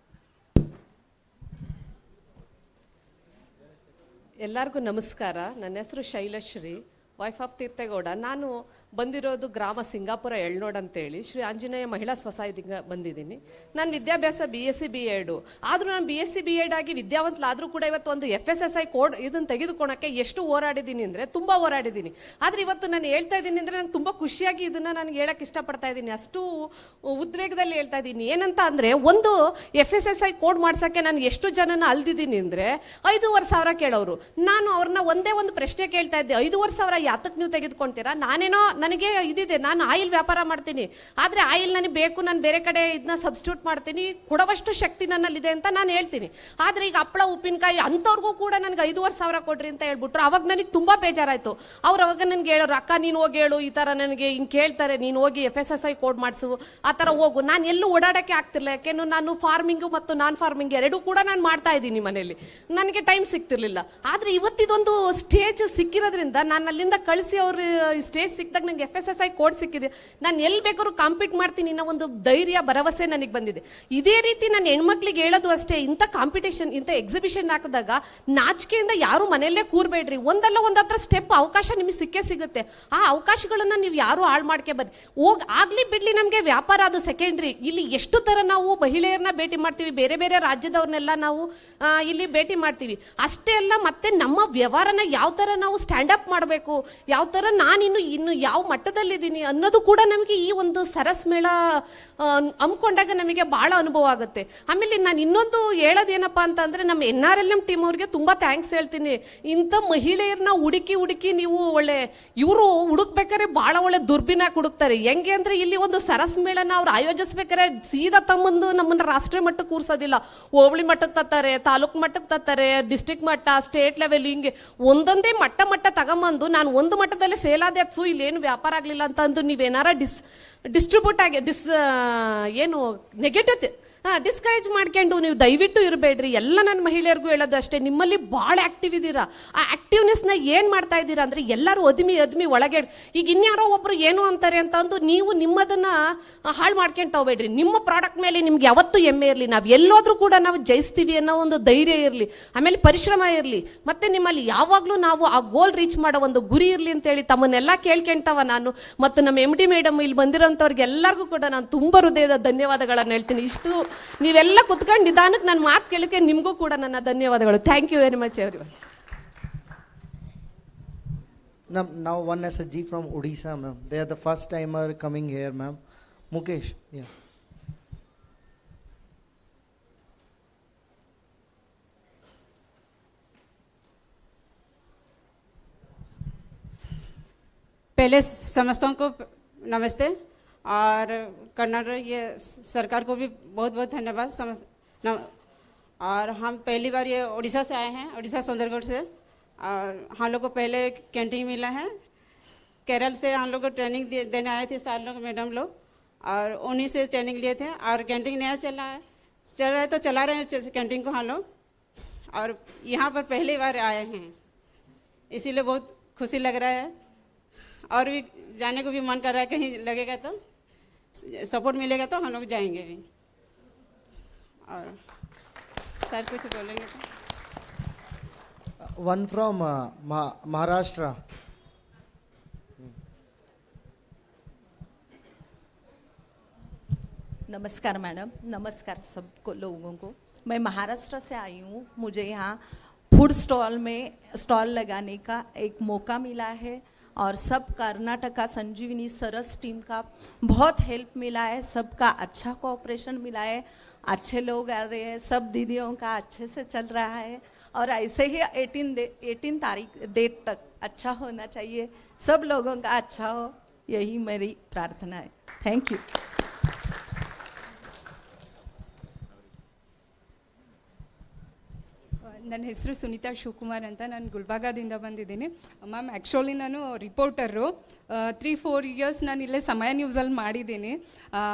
ಎಲ್ಲರಿಗೂ ನಮಸ್ಕಾರ. ನನ್ನ ಹೆಸರು ಶೈಲಶ್ರೀ, ವೈಫ್ ಆಫ್ ತೀರ್ಥೇಗೌಡ. ನಾನು ಬಂದಿರೋದು ಗ್ರಾಮ ಸಿಂಗಾಪುರ ಎಳ್ನೋಡ್ ಅಂತೇಳಿ ಶ್ರೀ ಆಂಜನೇಯ ಮಹಿಳಾ ಸ್ವಸಹಾಯದಿಂದ ಬಂದಿದ್ದೀನಿ. ನಾನು ವಿದ್ಯಾಭ್ಯಾಸ BSc B.Ed. ಆದರೂ ನಾನು BSc B.Ed ಆಗಿ ವಿದ್ಯಾವಂತಲಾದರೂ ಕೂಡ ಇವತ್ತು ಒಂದು FSSI ಕೋಡ್ ಇದನ್ನು ತೆಗೆದುಕೊಳ್ಳೋಕ್ಕೆ ಎಷ್ಟು ಹೋರಾಡಿದ್ದೀನಿ ಅಂದರೆ ತುಂಬ ಹೋರಾಡಿದ್ದೀನಿ. ಆದರೆ ಇವತ್ತು ನಾನು ಹೇಳ್ತಾ ಇದ್ದೀನಿ ಅಂದರೆ ನನಗೆ ತುಂಬ ಖುಷಿಯಾಗಿ ಇದನ್ನು ನನಗೆ ಹೇಳೋಕ್ಕೆ ಇಷ್ಟಪಡ್ತಾ ಇದ್ದೀನಿ. ಅಷ್ಟು ಉದ್ವೇಗದಲ್ಲಿ ಹೇಳ್ತಾ ಇದ್ದೀನಿ. ಏನಂತ ಅಂದರೆ ಒಂದು FSSI ಕೋಡ್ ಮಾಡ್ಸೋಕ್ಕೆ ನಾನು ಎಷ್ಟು ಜನನ ಅಲ್ದಿದ್ದೀನಿ ಅಂದರೆ 5,500 ಕೇಳೋರು. ನಾನು ಅವ್ರನ್ನ ಒಂದೇ ಒಂದು ಪ್ರಶ್ನೆ ಕೇಳ್ತಾ ಇದ್ದೆ, 5,500 ಯಾತಕ್ಕೆ ನೀವು ತೆಗೆದುಕೊಳ್ತೀರಾ? ನಾನೇನೋ ನನಗೆ ಇದಿದೆ, ನಾನು ಆಯಿಲ್ ವ್ಯಾಪಾರ ಮಾಡ್ತೀನಿ, ಆದರೆ ಆಯಿಲ್ ನನಗೆ ಬೇಕು, ನಾನು ಬೇರೆ ಕಡೆ ಇದನ್ನ ಸಬ್ಸ್ಟಿಟ್ಯೂಟ್ ಮಾಡ್ತೀನಿ, ಕೊಡುವಷ್ಟು ಶಕ್ತಿ ನನ್ನಲ್ಲಿದೆ ಅಂತ ನಾನು ಹೇಳ್ತೀನಿ. ಆದರೆ ಈಗ ಹಪ್ಪಳ ಉಪ್ಪಿನಕಾಯಿ ಅಂಥವ್ರಿಗೂ ಕೂಡ ನನಗೆ 5,500 ಕೊಡ್ರಿ ಅಂತ ಹೇಳ್ಬಿಟ್ರು. ಅವಾಗ ನನಗೆ ತುಂಬ ಬೇಜಾರಾಯಿತು. ಅವ್ರು ಅವಾಗ ನನಗೆ ಹೇಳೋರು, ಅಕ್ಕ ನೀನು ಹೋಗಿ ಹೇಳು, ಈ ಥರ ನನಗೆ ಹಿಂಗೆ ಕೇಳ್ತಾರೆ, ನೀನು ಹೋಗಿ FSSI ಕೋಡ್ ಮಾಡಿಸು, ಆ ಥರ ಹೋಗು. ನಾನು ಎಲ್ಲೂ ಓಡಾಡೋಕ್ಕೆ ಆಗ್ತಿರ್ಲಿಲ್ಲ. ಯಾಕೆಂದ್ರೆ ನಾನು ಫಾರ್ಮಿಂಗು ಮತ್ತು ನಾನ್ ಫಾರ್ಮಿಂಗ್ ಎರಡೂ ಕೂಡ ನಾನು ಮಾಡ್ತಾ ಇದ್ದೀನಿ ಮನೇಲಿ. ನನಗೆ ಟೈಮ್ ಸಿಗ್ತಿರ್ಲಿಲ್ಲ. ಆದರೆ ಇವತ್ತಿದೊಂದು ಸ್ಟೇಜ್ ಸಿಕ್ಕಿರೋದ್ರಿಂದ ನಾನು ಅಲ್ಲಿಂದ ಕಳಿಸಿ ಅವರು ಸ್ಟೇಜ್ ಸಿಕ್ಕಿದಾಗ ನಂಗೆ FSSI ಕೋಡ್ ಸಿಕ್ಕಿದೆ. ನಾನು ಎಲ್ಲಿ ಬೇಕಾದ್ರೂ ಕಾಂಪೀಟ್ ಮಾಡ್ತೀನಿ ಅನ್ನೋ ಒಂದು ಧೈರ್ಯ ಭರವಸೆ ನನಗೆ ಬಂದಿದೆ. ಇದೇ ರೀತಿ ನಾನು ಹೆಣ್ಮಕ್ಳಿಗೆ ಹೇಳೋದು ಅಷ್ಟೇ, ಇಂಥ ಕಾಂಪಿಟೇಷನ್ ಇಂಥ ಎಕ್ಸಿಬಿಷನ್ ಹಾಕಿದಾಗ ನಾಚಿಕೆಯಿಂದ ಯಾರು ಮನೆಯಲ್ಲೇ ಕೂರ್ಬೇಡ್ರಿ. ಒಂದಲ್ಲ ಒಂದು ಹತ್ರ ಸ್ಟೆಪ್ ಅವಕಾಶ ನಿಮಗೆ ಸಿಕ್ಕೇ ಸಿಗುತ್ತೆ. ಆ ಅವಕಾಶಗಳನ್ನು ನೀವು ಯಾರು ಹಾಳು ಮಾಡ್ಕೆ ಬರ್ರಿ. ಆಗ್ಲಿ ಬಿಡ್ಲಿ, ನಮಗೆ ವ್ಯಾಪಾರ ಅದು ಸೆಕೆಂಡ್ರಿ. ಇಲ್ಲಿ ಎಷ್ಟು ಥರ ನಾವು ಮಹಿಳೆಯರನ್ನ ಭೇಟಿ ಮಾಡ್ತೀವಿ, ಬೇರೆ ಬೇರೆ ರಾಜ್ಯದವ್ರನ್ನೆಲ್ಲ ನಾವು ಇಲ್ಲಿ ಭೇಟಿ ಮಾಡ್ತೀವಿ. ಅಷ್ಟೇ ಅಲ್ಲ, ಮತ್ತೆ ನಮ್ಮ ವ್ಯವಹಾರನ ಯಾವ ಥರ ನಾವು ಸ್ಟ್ಯಾಂಡ್ ಅಪ್ ಮಾಡಬೇಕು, ಯಾವ ಥರ ನಾನಿನ್ನು ಇನ್ನು ಯಾವ ಮಟ್ಟದಲ್ಲಿದ್ದೀನಿ ಅನ್ನೋದು ಕೂಡ ನಮಗೆ ಈ ಒಂದು ಸರಸ್ ಮೇಳ ಹಮ್ಮಿಕೊಂಡಾಗ ನಮಗೆ ಭಾಳ ಅನುಭವ ಆಗುತ್ತೆ. ಆಮೇಲೆ ನಾನು ಇನ್ನೊಂದು ಹೇಳೋದೇನಪ್ಪ ಅಂತ ಅಂದರೆ ನಮ್ಮ NRLM ಟೀಮ್ ಅವ್ರಿಗೆ ತುಂಬ ಥ್ಯಾಂಕ್ಸ್ ಹೇಳ್ತೀನಿ. ಇಂಥ ಮಹಿಳೆಯರನ್ನ ಹುಡುಕಿ ನೀವು ಒಳ್ಳೆ ಇವರು ಹುಡುಕ್ಬೇಕಾದ್ರೆ ಭಾಳ ಒಳ್ಳೆ ದುರ್ಬಿನಾಗಿ ಹುಡುಕ್ತಾರೆ. ಹೆಂಗೆ ಅಂದರೆ ಇಲ್ಲಿ ಒಂದು ಸರಸ್ ಮೇಳನ ಅವ್ರು ಆಯೋಜಿಸ್ಬೇಕಾದ್ರೆ ಸೀದಾ ತಮ್ಮಂದು ನಮ್ಮನ್ನು ರಾಷ್ಟ್ರೀಯ ಮಟ್ಟಕ್ಕೆ ಕೂರಿಸೋದಿಲ್ಲ, ಹೋಬಳಿ ಮಟ್ಟಕ್ಕೆ ತತ್ತಾರೆ, ತಾಲೂಕು ಮಟ್ಟಕ್ಕೆ ತತ್ತಾರೆ, ಡಿಸ್ಟ್ರಿಕ್ಟ್ ಮಟ್ಟ, ಸ್ಟೇಟ್ ಲೆವೆಲ್, ಹಿಂಗೆ ಒಂದೊಂದೇ ಮಟ್ಟ ತಗೊಂಬಂದು ನಾನು ಒಂದು ಮಟ್ಟದಲ್ಲಿ ಫೇಲ್ ಆದೆ ಅತ್ಸು ಇಲ್ಲೇನು ವ್ಯಾಪಾರ ಆಗಲಿಲ್ಲ ಅಂತ ಅಂದು ನೀವೇನಾರ ಡಿಸ್ಟ್ರಿಬ್ಯೂಟ್ ಆಗಿ ಏನು ನೆಗೆಟಿವ್ ಡಿಸ್ಕರೇಜ್ ಮಾಡ್ಕೊಂಡು ನೀವು ದಯವಿಟ್ಟು ಇರಬೇಡ್ರಿ. ಎಲ್ಲ ನನ್ನ ಮಹಿಳೆಯರಿಗೂ ಹೇಳೋದು ಅಷ್ಟೇ, ನಿಮ್ಮಲ್ಲಿ ಭಾಳ ಆ್ಯಕ್ಟಿವ್ ಇದ್ದೀರಾ. ಆ ಆ್ಯಕ್ಟಿವ್ನೆಸ್ನ ಏನು ಮಾಡ್ತಾ ಇದ್ದೀರಾ ಅಂದರೆ ಎಲ್ಲರೂ ಅದ್ಮಿ ಒಳಗೆ ಈಗ ಇನ್ಯಾರೋ ಒಬ್ಬರು ಏನು ಅಂತಾರೆ ಅಂತ ಅಂದು ನೀವು ನಿಮ್ಮದನ್ನು ಹಾಳು ಮಾಡ್ಕೊಂಡು ಹೋಗ್ಬೇಡ್ರಿ. ನಿಮ್ಮ ಪ್ರಾಡಕ್ಟ್ ಮೇಲೆ ನಿಮ್ಗೆ ಯಾವತ್ತೂ ಹೆಮ್ಮೆ ಇರಲಿ, ನಾವು ಎಲ್ಲೋದ್ರೂ ಕೂಡ ನಾವು ಜಯಿಸ್ತೀವಿ ಅನ್ನೋ ಒಂದು ಧೈರ್ಯ ಇರಲಿ, ಆಮೇಲೆ ಪರಿಶ್ರಮ ಇರಲಿ, ಮತ್ತು ನಿಮ್ಮಲ್ಲಿ ಯಾವಾಗಲೂ ನಾವು ಆ ಗೋಲ್ ರೀಚ್ ಮಾಡೋ ಒಂದು ಗುರಿ ಇರಲಿ ಅಂತೇಳಿ ತಮ್ಮನ್ನೆಲ್ಲ ಕೇಳ್ಕೊಂತವ ನಾನು. ಮತ್ತು ನಮ್ಮ MD ಮೇಡಮ್ ಇಲ್ಲಿ ಬಂದಿರೋಂಥವ್ರಿಗೆ ಎಲ್ಲರಿಗೂ ಕೂಡ ನಾನು ತುಂಬ ಹೃದಯದ ಧನ್ಯವಾದಗಳನ್ನು ಹೇಳ್ತೀನಿ. ಇಷ್ಟು ನೀವೆಲ್ಲ ಕುತ್ಕೊಂಡು ನಿಧಾನಕ್ಕೆ ನನ್ನ ಮಾತು ಕೇಳಕ್ಕೆ ನಿಮಗೂ ಕೂಡ ನನ್ನ ಧನ್ಯವಾದಗಳು. Thank you very much everyone. Now one SSG from Odisha, ma'am. They are the first timer coming here, ma'am. Mukesh, yeah. पहले समस्तों को नमस्ते और कर्नाटक ये सरकार को भी बहुत बहुत धन्यवाद। और हम पहली बार ये उड़ीसा से आए हैं, उड़ीसा सुंदरगढ़ से। और हम लोग को पहले कैंटीन मिला है, केरल से हम लोग को ट्रेनिंग देने आए थे सार लोग मैडम लोग, और उन्हीं से ट्रेनिंग लिए थे। और कैंटीन नया चल रहा है तो चला रहे हैं कैंटीन को हम लोग, और यहाँ पर पहली बार आए हैं, इसीलिए बहुत खुशी लग रहा है। और भी जाने को भी मन कर रहा है, कहीं लगेगा तो सपोर्ट मिलेगा तो हम लोग जाएंगे भी। और सर कुछ बोलेंगे तो? One from Maharashtra. नमस्कार मैडम, नमस्कार सबको लोगों को। मैं महाराष्ट्र से आई हूँ। मुझे यहाँ फूड स्टॉल लगाने का एक मौका मिला है, और सब कर्नाटका संजीवनी सरस टीम का बहुत हेल्प मिला है, सबका अच्छा कोऑपरेशन मिला है, अच्छे लोग आ रहे हैं, सब दीदियों का अच्छे से चल रहा है, और ऐसे ही 18 तारीख डेट तक अच्छा होना चाहिए, सब लोगों का अच्छा हो, यही मेरी प्रार्थना है। Thank you. ನನ್ನ ಹೆಸರು ಸುನೀತಾ ಶಿವಕುಮಾರ್ ಅಂತ. ನಾನು ಗುಲ್ಬರ್ಗಾದಿಂದ ಬಂದಿದ್ದೀನಿ ಮ್ಯಾಮ್. ಆ್ಯಕ್ಚುಲಿ ನಾನು ರಿಪೋರ್ಟರು 3-4 ಇಯರ್ಸ್ ನಾನು ಇಲ್ಲೇ ಸಮಯ ನ್ಯೂಸಲ್ಲಿ ಮಾಡಿದ್ದೀನಿ.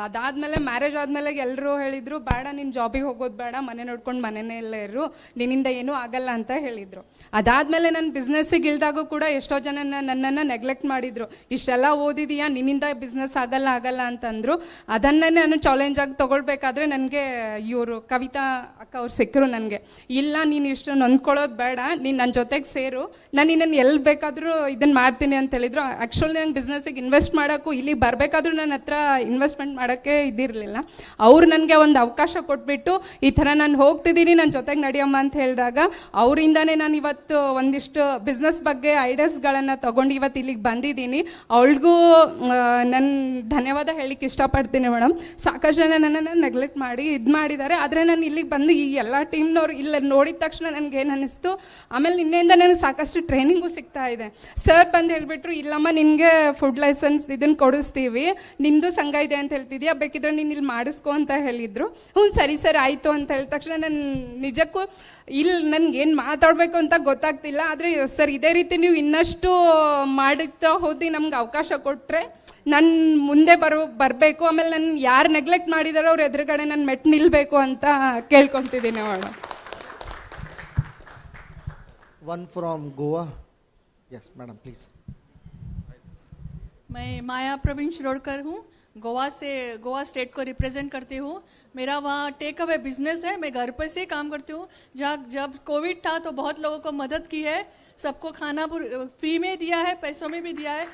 ಅದಾದಮೇಲೆ ಮ್ಯಾರೇಜ್ ಆದಮೇಲೆ ಎಲ್ಲರೂ ಹೇಳಿದರು, ಬೇಡ ನೀನು ಜಾಬಿಗೆ ಹೋಗೋದು ಬೇಡ, ಮನೆ ನೋಡ್ಕೊಂಡು ಮನೆಯಲ್ಲೇ ಇರು, ನಿನ್ನಿಂದ ಏನೂ ಆಗಲ್ಲ ಅಂತ ಹೇಳಿದರು. ಅದಾದಮೇಲೆ ನಾನು ಬಿಸ್ನೆಸ್ಸಿಗೆ ಇಳಿದಾಗೂ ಕೂಡ ಎಷ್ಟೋ ಜನ ನನ್ನನ್ನು ನೆಗ್ಲೆಕ್ಟ್ ಮಾಡಿದರು. ಇಷ್ಟೆಲ್ಲ ಓದಿದೀಯಾ, ನಿನ್ನಿಂದ ಬಿಸ್ನೆಸ್ ಆಗಲ್ಲ ಅಂತಂದರು. ಅದನ್ನೇ ನಾನು ಚಾಲೆಂಜಾಗಿ ತೊಗೊಳ್ಬೇಕಾದ್ರೆ ನನಗೆ ಇವರು ಕವಿತಾ ಅಕ್ಕ ಅವ್ರು ಸಿಕ್ಕರು ನನಗೆ. ಇಲ್ಲ, ನೀನು ಇಷ್ಟು ನೊಂದ್ಕೊಳ್ಳೋದು ಬೇಡ, ನೀನು ನನ್ನ ಜೊತೆಗೆ ಸೇರು, ನಾನು ಇನ್ನೇನು ಎಲ್ಲಿ ಬೇಕಾದರೂ ಇದನ್ನು ಮಾಡ್ತೀನಿ ಅಂತ ಹೇಳಿದರು. ಆ್ಯಕ್ಚುಲಿ ನಂಗೆ ಬಿಸ್ನೆಸ್ಸಿಗೆ ಇನ್ವೆಸ್ಟ್ ಮಾಡೋಕ್ಕೂ ಇಲ್ಲಿ ಬರಬೇಕಾದ್ರೂ ನನ್ನ ಹತ್ರ ಇನ್ವೆಸ್ಟ್ಮೆಂಟ್ ಮಾಡೋಕ್ಕೆ ಇದಿರಲಿಲ್ಲ. ಅವ್ರು ನನಗೆ ಒಂದು ಅವಕಾಶ ಕೊಟ್ಬಿಟ್ಟು ಈ ಥರ ನಾನು ಹೋಗ್ತಿದ್ದೀನಿ, ನನ್ನ ಜೊತೆಗೆ ನಡಿಯಮ್ಮ ಅಂತ ಹೇಳಿದಾಗ ಅವರಿಂದನೇ ನಾನು ಇವತ್ತು ಒಂದಿಷ್ಟು ಬಿಸ್ನೆಸ್ ಬಗ್ಗೆ ಐಡಿಯಾಸ್ಗಳನ್ನು ತೊಗೊಂಡು ಇವತ್ತು ಇಲ್ಲಿಗೆ ಬಂದಿದ್ದೀನಿ. ಅವಳಿಗೂ ನನ್ನ ಧನ್ಯವಾದ ಹೇಳಲಿಕ್ಕೆ ಇಷ್ಟಪಡ್ತೀನಿ ಮೇಡಮ್. ಸಾಕಷ್ಟು ಜನ ನನ್ನನ್ನು ನೆಗ್ಲೆಕ್ಟ್ ಮಾಡಿ ಇದು ಮಾಡಿದ್ದಾರೆ, ಆದರೆ ನಾನು ಇಲ್ಲಿಗೆ ಬಂದು ಈ ಎಲ್ಲ ಟೀಮ್ನವ್ರು ಇಲ್ಲ ನೋಡಿದ ತಕ್ಷಣ ನನಗೇನು ಅನ್ನಿಸ್ತು. ಆಮೇಲೆ ನಿನ್ನೆಯಿಂದ ನನಗೆ ಸಾಕಷ್ಟು ಟ್ರೈನಿಂಗು ಸಿಗ್ತಾ ಇದೆ. ಸರ್ ಬಂದು ಹೇಳಿಬಿಟ್ರು, ಇಲ್ಲಮ್ಮ ನಿನಗೆ ಫುಡ್ ಲೈಸೆನ್ಸ್ ಇದನ್ನು ಕೊಡಿಸ್ತೀವಿ, ನಿಮ್ಮದು ಸಂಘ ಇದೆ ಅಂತ ಹೇಳ್ತಿದ್ಯಾ, ಬೇಕಿದ್ರೆ ನೀನು ಇಲ್ಲಿ ಮಾಡಿಸ್ಕೊ ಅಂತ ಹೇಳಿದರು. ಹ್ಞೂ ಸರಿ ಸರ್ ಆಯಿತು ಅಂತ ಹೇಳಿದ ತಕ್ಷಣ ನಾನು ನಿಜಕ್ಕೂ ಇಲ್ಲಿ ನನಗೇನು ಮಾತಾಡಬೇಕು ಅಂತ ಗೊತ್ತಾಗ್ತಿಲ್ಲ. ಆದರೆ ಸರ್ ಇದೇ ರೀತಿ ನೀವು ಇನ್ನಷ್ಟು ಮಾಡುತ್ತಾ ಹೋದಿ ನಮ್ಗೆ ಅವಕಾಶ ಕೊಟ್ಟರೆ ನಾನು ಮುಂದೆ ಬರಬೇಕು. ಆಮೇಲೆ ನಾನು ಯಾರು ನೆಗ್ಲೆಕ್ಟ್ ಮಾಡಿದಾರೋ ಅವ್ರ ಎದುರುಗಡೆ ನಾನು ಮೆಟ್ಟು ನಿಲ್ಲಬೇಕು ಅಂತ ಕೇಳ್ಕೊತಿದ್ದೀನಿ madam. One from Goa. Yes, madam, please. मैं माया प्रवीण शिरोडकर हूँ, गोवा स्टेट को रिप्रेजेंट करती हूँ। मेरा वहाँ टेक अवे बिजनेस है, मैं घर पर से काम करती हूँ। जब कोविड था तो बहुत लोगों को मदद की है, सबको खाना फ्री में दिया है, पैसों में भी दिया है,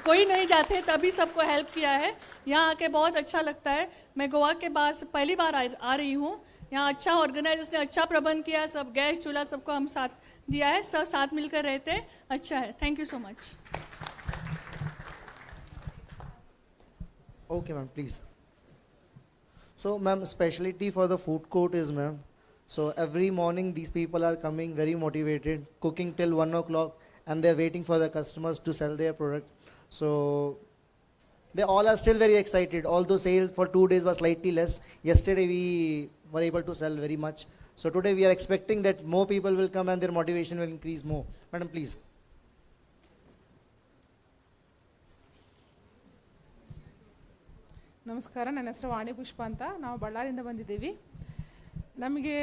कोई नहीं जाते तभी सबको हेल्प किया है। यहाँ आके बहुत अच्छा लगता है। मैं गोवा के बाद पहली बार आ रही हूँ। यहाँ अच्छा ऑर्गेनाइजर्स ने अच्छा प्रबंध किया, सब गैस चूल्हा सबको हम साथ दिया है, सब साथ मिलकर रहते हैं, अच्छा है। Thank you so much. Okay, ma'am, please. So, ma'am, specialty for the food court is, ma'am, so every morning these people are coming very motivated, cooking till 1 o'clock, and they're waiting for the customers to sell their product. So, they all are still very excited, although sales for 2 days was slightly less. Yesterday we were able to sell very much. So today we are expecting that more people will come and their motivation will increase more. Madam, please. ನಮಸ್ಕಾರ, ನನ್ನ ಹೆಸರು ವಾಣಿ ಪುಷ್ಪ ಅಂತ. ನಾವು ಬಳ್ಳಾರಿಯಿಂದ ಬಂದಿದ್ದೀವಿ. ನಮಗೆ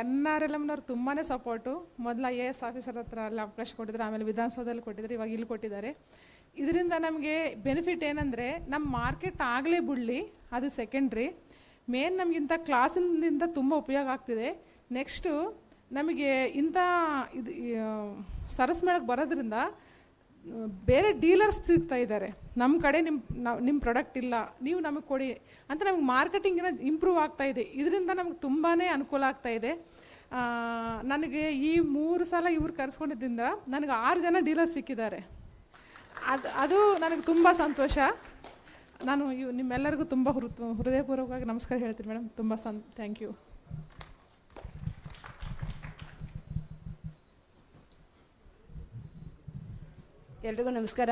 NRLMನವ್ರು ತುಂಬಾ support. ಮೊದಲ AS officer ಹತ್ರ ಅಲ್ಲಿ ಅವಕಾಶ ಕೊಟ್ಟಿದ್ದಾರೆ, ಆಮೇಲೆ ವಿಧಾನಸೌಧದಲ್ಲಿ ಕೊಟ್ಟಿದ್ದಾರೆ, ಇವಾಗ ಇಲ್ಲಿ ಕೊಟ್ಟಿದ್ದಾರೆ. ಇದರಿಂದ ನಮಗೆ ಬೆನಿಫಿಟ್ ಏನಂದರೆ, ನಮ್ಮ ಮಾರ್ಕೆಟ್ ಆಗಲೇ ಬಿಡಲಿ, ಅದು ಸೆಕೆಂಡ್ರಿ. ಮೇನ್ ನಮಗಿಂತ ಕ್ಲಾಸಿಂದ ತುಂಬ ಉಪಯೋಗ ಆಗ್ತಿದೆ. ನೆಕ್ಸ್ಟು ನಮಗೆ ಇಂಥ ಇದು ಸರಸ್ ಮೇಳಕ್ಕೆ ಬರೋದ್ರಿಂದ ಬೇರೆ ಡೀಲರ್ಸ್ ಸಿಗ್ತಾ ಇದ್ದಾರೆ. ನಮ್ಮ ಕಡೆ ನಿಮ್ಮ ಪ್ರಾಡಕ್ಟ್ ಇಲ್ಲ, ನೀವು ನಮಗೆ ಕೊಡಿ ಅಂತ ನಮಗೆ ಮಾರ್ಕೆಟಿಂಗಿನ ಇಂಪ್ರೂವ್ ಆಗ್ತಾ ಇದೆ. ಇದರಿಂದ ನಮ್ಗೆ ತುಂಬಾ ಅನುಕೂಲ ಆಗ್ತಾ ಇದೆ. ನನಗೆ ಈ 3 ಸಲ ಇವ್ರು ಕರೆಸ್ಕೊಂಡಿದ್ದರಿಂದ ನನಗೆ 6 ಜನ ಡೀಲರ್ಸ್ ಸಿಕ್ಕಿದ್ದಾರೆ. ಅದು ನನಗೆ ತುಂಬ ಸಂತೋಷ. ನಾನು ನಿಮ್ಮೆಲ್ಲರಿಗೂ ತುಂಬ ಹೃದಯಪೂರ್ವಕವಾಗಿ ನಮಸ್ಕಾರ ಹೇಳ್ತೀನಿ ಮೇಡಮ್. ತುಂಬ ಥ್ಯಾಂಕ್ ಯು. ಎಲ್ರಿಗೂ ನಮಸ್ಕಾರ.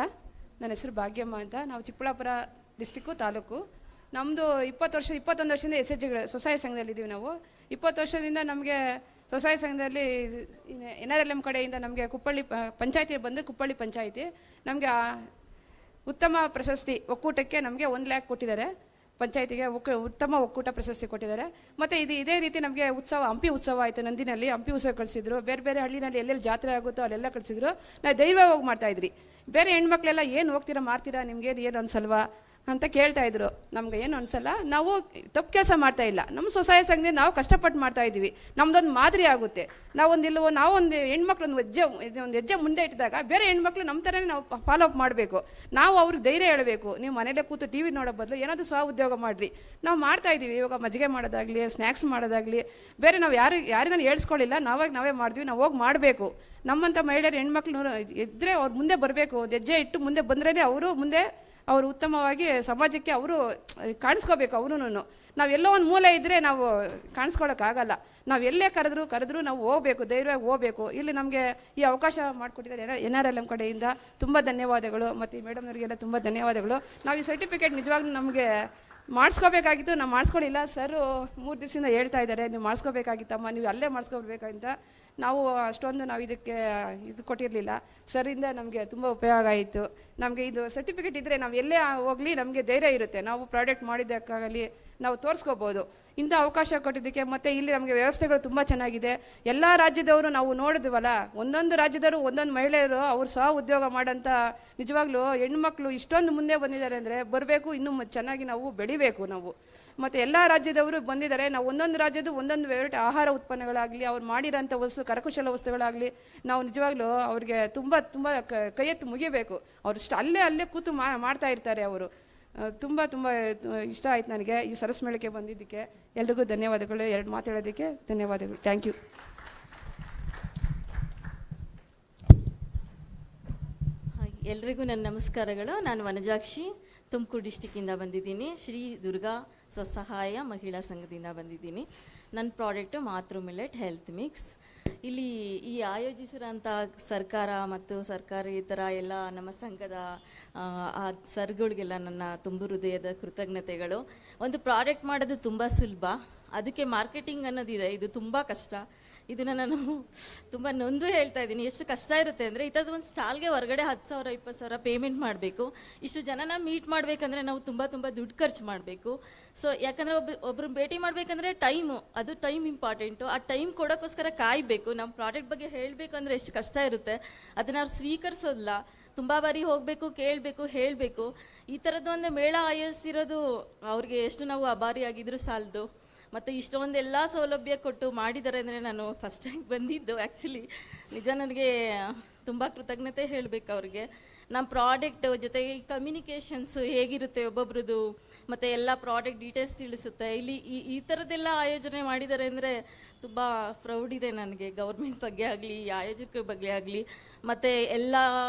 ನನ್ನ ಹೆಸರು ಭಾಗ್ಯಮ್ಮ ಅಂತ. ನಾವು ಚಿಕ್ಕಬಳ್ಳಾಪುರ ಡಿಸ್ಟಿಕ್ಕು ತಾಲೂಕು. ನಮ್ಮದು 21 ವರ್ಷದಿಂದ SHG ಸ್ವಸಹಾಯ ಸಂಘದಲ್ಲಿದ್ದೀವಿ. ನಾವು 20 ವರ್ಷದಿಂದ ನಮಗೆ ಸ್ವಸಹಾಯ ಸಂಘದಲ್ಲಿ NRLM ಕಡೆಯಿಂದ ನಮಗೆ ಕುಪ್ಪಳ್ಳಿ ಪಂಚಾಯತಿ ಬಂದು, ಕುಪ್ಪಳ್ಳಿ ಪಂಚಾಯತಿ ನಮಗೆ ಉತ್ತಮ ಪ್ರಶಸ್ತಿ ಒಕ್ಕೂಟಕ್ಕೆ ನಮಗೆ 1 ಲ್ಯಾಕ್ ಕೊಟ್ಟಿದ್ದಾರೆ. ಪಂಚಾಯತಿಗೆ ಉತ್ತಮ ಒಕ್ಕೂಟ ಪ್ರಶಸ್ತಿ ಕೊಟ್ಟಿದ್ದಾರೆ. ಮತ್ತು ಇದೇ ರೀತಿ ನಮಗೆ ಉತ್ಸವ, ಹಂಪಿ ಉತ್ಸವ ಆಯಿತು, ನಂದಿನಲ್ಲಿ ಹಂಪಿ ಉತ್ಸವ ಕಳಿಸಿದ್ರು. ಬೇರೆ ಬೇರೆ ಹಳ್ಳಿನಲ್ಲಿ ಎಲ್ಲೆಲ್ಲಿ ಜಾತ್ರೆ ಆಗುತ್ತೋ ಅಲ್ಲೆಲ್ಲ ಕಳಿಸಿದ್ರು. ನಾವು ಧೈರ್ಯವಾಗಿ ಹೋಗಿ ಮಾಡ್ತಾಯಿದ್ರಿ. ಬೇರೆ ಹೆಣ್ಮಕ್ಳೆಲ್ಲ ಏನು ಹೋಗ್ತೀರಾ ಮಾಡ್ತೀರಾ, ನಿಮ್ಗೇನು ಏನು ಅನ್ಸಲ್ವಾ ಅಂತ ಕೇಳ್ತಾಯಿದ್ರು. ನಮ್ಗೆ ಏನು ಅನ್ಸಲ್ಲ, ನಾವು ತಪ್ಪು ಕೆಲಸ ಮಾಡ್ತಾ ಇಲ್ಲ. ನಮ್ಮ ಸ್ವಸಹಾಯ ಸಂಘದಿಂದ ನಾವು ಕಷ್ಟಪಟ್ಟು ಮಾಡ್ತಾ ಇದ್ದೀವಿ. ನಮ್ದೊಂದು ಮಾದರಿ ಆಗುತ್ತೆ. ನಾವೊಂದು ಹೆಣ್ಮಕ್ಳು ಒಂದು ಹೆಜ್ಜೆ ಮುಂದೆ ಇಟ್ಟಿದಾಗ ಬೇರೆ ಹೆಣ್ಮಕ್ಳು ನಮ್ಮ ಥರನೇ ನಾವು ಫಾಲೋ ಅಪ್ ಮಾಡಬೇಕು. ನಾವು ಅವ್ರಿಗೆ ಧೈರ್ಯ ಹೇಳಬೇಕು. ನೀವು ಮನೇಲೇ ಕೂತು TV ನೋಡೋ ಬದಲು ಏನಾದರೂ ಸ್ವ ಉದ್ಯೋಗ ಮಾಡಿರಿ. ನಾವು ಮಾಡ್ತಾ ಇದ್ದೀವಿ. ಇವಾಗ ಮಜ್ಜಿಗೆ ಮಾಡೋದಾಗಲಿ, ಸ್ನ್ಯಾಕ್ಸ್ ಮಾಡೋದಾಗಲಿ, ಬೇರೆ ನಾವು ಯಾರಿಗೂ ಹೇಳ್ಸ್ಕೊಳ್ಳಿಲ್ಲ. ನಾವೇ ಮಾಡಿದ್ವಿ. ನಾವು ಹೋಗಿ ಮಾಡಬೇಕು. ನಮ್ಮಂಥ ಮಹಿಳೆಯರು ಹೆಣ್ಮಕ್ಳು ಇದ್ದರೆ ಅವ್ರು ಮುಂದೆ ಬರಬೇಕು. ಹೆಜ್ಜೆ ಇಟ್ಟು ಮುಂದೆ ಬಂದ್ರೇ ಅವರು ಉತ್ತಮವಾಗಿ ಸಮಾಜಕ್ಕೆ ಅವರು ಕಾಣಿಸ್ಕೋಬೇಕು. ಅವರೂ ನಾವೆಲ್ಲೋ ಒಂದು ಮೂಲೆ ಇದ್ದರೆ ನಾವು ಕಾಣಿಸ್ಕೊಳ್ಳೋಕ್ಕಾಗಲ್ಲ. ನಾವು ಎಲ್ಲೇ ಕರೆದ್ರೂ ನಾವು ಹೋಗಬೇಕು, ಧೈರ್ಯವಾಗಿ ಹೋಗಬೇಕು. ಇಲ್ಲಿ ನಮಗೆ ಈ ಅವಕಾಶ ಮಾಡಿಕೊಟ್ಟಿದ್ದಾರೆ NRLM ಕಡೆಯಿಂದ ತುಂಬ ಧನ್ಯವಾದಗಳು. ಮತ್ತು ಈ ಮೇಡಮ್ನವರಿಗೆಲ್ಲ ತುಂಬ ಧನ್ಯವಾದಗಳು. ನಾವು ಈ ಸರ್ಟಿಫಿಕೇಟ್ ನಿಜವಾಗ್ಲೂ ನಮಗೆ ಮಾಡಿಸ್ಕೋಬೇಕಾಗಿತ್ತು, ನಾವು ಮಾಡಿಸ್ಕೊಳ್ಳಿಲ್ಲ. ಸರು 3 ದಿವಸದಿಂದ ಹೇಳ್ತಾ ಇದ್ದಾರೆ, ನೀವು ಮಾಡಿಸ್ಕೋಬೇಕಾಗಿತ್ತಮ್ಮ, ನೀವು ಅಲ್ಲೇ ಮಾಡಿಸ್ಕೋಬೇಕಂತ. ನಾವು ಅಷ್ಟೊಂದು ಇದಕ್ಕೆ ಕೊಟ್ಟಿರಲಿಲ್ಲ. ಸರಿಂದ ನಮಗೆ ತುಂಬ ಉಪಯೋಗ ಆಯಿತು. ನಮಗೆ ಇದು ಸರ್ಟಿಫಿಕೇಟ್ ಇದ್ದರೆ ನಾವು ಎಲ್ಲೇ ಹೋಗಲಿ ನಮಗೆ ಧೈರ್ಯ ಇರುತ್ತೆ. ನಾವು ಪ್ರಾಡಕ್ಟ್ ಮಾಡಿದ್ದಕ್ಕಾಗಲಿ ನಾವು ತೋರಿಸ್ಕೋಬೋದು. ಇಂಥ ಅವಕಾಶ ಕೊಟ್ಟಿದ್ದಕ್ಕೆ. ಮತ್ತು ಇಲ್ಲಿ ನಮಗೆ ವ್ಯವಸ್ಥೆಗಳು ತುಂಬ ಚೆನ್ನಾಗಿದೆ. ಎಲ್ಲ ರಾಜ್ಯದವರು ನಾವು ನೋಡಿದ್ವಲ್ಲ, ಒಂದೊಂದು ರಾಜ್ಯದವರು ಒಂದೊಂದು ಮಹಿಳೆಯರು ಅವ್ರು ಸಹ ಉದ್ಯೋಗ ಮಾಡೋಂಥ ನಿಜವಾಗ್ಲೂ ಹೆಣ್ಮಕ್ಳು ಇಷ್ಟೊಂದು ಮುಂದೆ ಬಂದಿದ್ದಾರೆ ಅಂದರೆ ಬರಬೇಕು, ಇನ್ನೂ ಚೆನ್ನಾಗಿ ನಾವು ಬೆಳಿಬೇಕು ನಾವು. ಮತ್ತು ಎಲ್ಲ ರಾಜ್ಯದವರು ಬಂದಿದ್ದಾರೆ. ನಾವು ಒಂದೊಂದು ರಾಜ್ಯದ ಒಂದೊಂದು ವೆರೈಟಿ ಆಹಾರ ಉತ್ಪನ್ನಗಳಾಗಲಿ, ಅವ್ರು ಮಾಡಿರೋಂಥ ಕರಕುಶಲ ವಸ್ತುಗಳಾಗಲಿ ನಾವು ನಿಜವಾಗ್ಲೂ ಅವ್ರಿಗೆ ತುಂಬ ತುಂಬ ಕೈ ಎತ್ತಿ ಮುಗಿಬೇಕು. ಅವ್ರು ಅಲ್ಲೇ ಕೂತು ಮಾಡ್ತಾ ಇರ್ತಾರೆ. ಅವರು ತುಂಬ ಇಷ್ಟ ಆಯ್ತು ನನಗೆ ಈ ಸರಸ್ ಮೇಳಕ್ಕೆ ಬಂದಿದ್ದಕ್ಕೆ. ಎಲ್ರಿಗೂ ಧನ್ಯವಾದಗಳು. 2 ಮಾತು ಹೇಳೋದಕ್ಕೆ ಧನ್ಯವಾದಗಳು. Thank you. ಎಲ್ರಿಗೂ ನನ್ನ ನಮಸ್ಕಾರಗಳು. ನಾನು ವನಜಾಕ್ಷಿ, ತುಮಕೂರು ಡಿಸ್ಟಿಕ್ಕಿಂದ ಬಂದಿದ್ದೀನಿ. ಶ್ರೀ ದುರ್ಗಾ ಸ್ವಸಹಾಯ ಮಹಿಳಾ ಸಂಘದಿಂದ ಬಂದಿದ್ದೀನಿ. ನನ್ನ ಪ್ರಾಡಕ್ಟು ಮಾತೃ ಮಿಲೆಟ್ ಹೆಲ್ತ್ ಮಿಕ್ಸ್. ಇಲ್ಲಿ ಈ ಆಯೋಜಿಸಿರೋಂಥ ಸರ್ಕಾರ ಮತ್ತು ಸರ್ಕಾರೇತರ ಎಲ್ಲ ನಮ್ಮ ಸಂಘದ ಆ ಸರ್ಗಳಿಗೆಲ್ಲ ನನ್ನ ತುಂಬ ಹೃದಯದ ಕೃತಜ್ಞತೆಗಳು. ಒಂದು ಪ್ರಾಡಕ್ಟ್ ಮಾಡೋದು ತುಂಬ ಸುಲಭ, ಅದಕ್ಕೆ ಮಾರ್ಕೆಟಿಂಗ್ ಅನ್ನೋದಿದೆ, ಇದು ತುಂಬ ಕಷ್ಟ. ಇದನ್ನು ನಾನು ತುಂಬ ನೊಂದು ಹೇಳ್ತಾ ಇದ್ದೀನಿ. ಎಷ್ಟು ಕಷ್ಟ ಇರುತ್ತೆ ಅಂದರೆ, ಇಂಥದ್ದು ಒಂದು ಸ್ಟಾಲ್ಗೆ ಹೊರಗಡೆ 10,000 20,000 ಪೇಮೆಂಟ್ ಮಾಡಬೇಕು. ಇಷ್ಟು ಜನನ ಮೀಟ್ ಮಾಡಬೇಕಂದ್ರೆ ನಾವು ತುಂಬ ದುಡ್ಡು ಖರ್ಚು ಮಾಡಬೇಕು. ಸೊ ಯಾಕಂದರೆ ಒಬ್ಬರು ಭೇಟಿ ಮಾಡಬೇಕಂದ್ರೆ ಅದು ಟೈಮ್ ಇಂಪಾರ್ಟೆಂಟು. ಆ ಟೈಮ್ ಕೊಡೋಕ್ಕೋಸ್ಕರ ಕಾಯಬೇಕು. ನಮ್ಮ ಪ್ರಾಡಕ್ಟ್ ಬಗ್ಗೆ ಹೇಳಬೇಕು ಅಂದರೆ ಎಷ್ಟು ಕಷ್ಟ ಇರುತ್ತೆ. ಅದನ್ನು ಅವ್ರು ಸ್ವೀಕರಿಸೋದಿಲ್ಲ. ತುಂಬ ಬಾರಿ ಹೋಗಬೇಕು, ಕೇಳಬೇಕು, ಹೇಳಬೇಕು. ಈ ಥರದ್ದು ಒಂದು ಮೇಳ ಆಯೋಜಿಸಿರೋದು ಅವ್ರಿಗೆ ಎಷ್ಟು ನಾವು ಅಭಾರಿಯಾಗಿದ್ರೂ ಸಾಲದು. ಮತ್ತು ಇಷ್ಟೊಂದೆಲ್ಲ ಸೌಲಭ್ಯ ಕೊಟ್ಟು ಮಾಡಿದ್ದಾರೆ ಅಂದರೆ, ನಾನು ಫಸ್ಟ್ ಟೈಮ್ ಬಂದಿದ್ದು ಆ್ಯಕ್ಚುಲಿ. ನಿಜ ನನಗೆ ತುಂಬ ಕೃತಜ್ಞತೆ ಹೇಳಬೇಕು ಅವ್ರಿಗೆ. ನಮ್ಮ ಪ್ರಾಡಕ್ಟ್ ಜೊತೆಗೆ ಕಮ್ಯುನಿಕೇಷನ್ಸ್ ಹೇಗಿರುತ್ತೆ ಒಬ್ಬೊಬ್ರದ್ದು, ಮತ್ತು ಎಲ್ಲ ಪ್ರಾಡಕ್ಟ್ ಡೀಟೇಲ್ಸ್ ತಿಳಿಸುತ್ತೆ. ಇಲ್ಲಿ ಈ ಥರದ್ದೆಲ್ಲ ಆಯೋಜನೆ ಮಾಡಿದ್ದಾರೆ ಅಂದರೆ ತುಂಬ ಪ್ರೌಡ್ ಇದೆ ನನಗೆ, ಗೌರ್ಮೆಂಟ್ ಬಗ್ಗೆ ಆಗಲಿ, ಆಯೋಜಕರ ಬಗ್ಗೆ ಆಗಲಿ, ಮತ್ತು ಎಲ್ಲ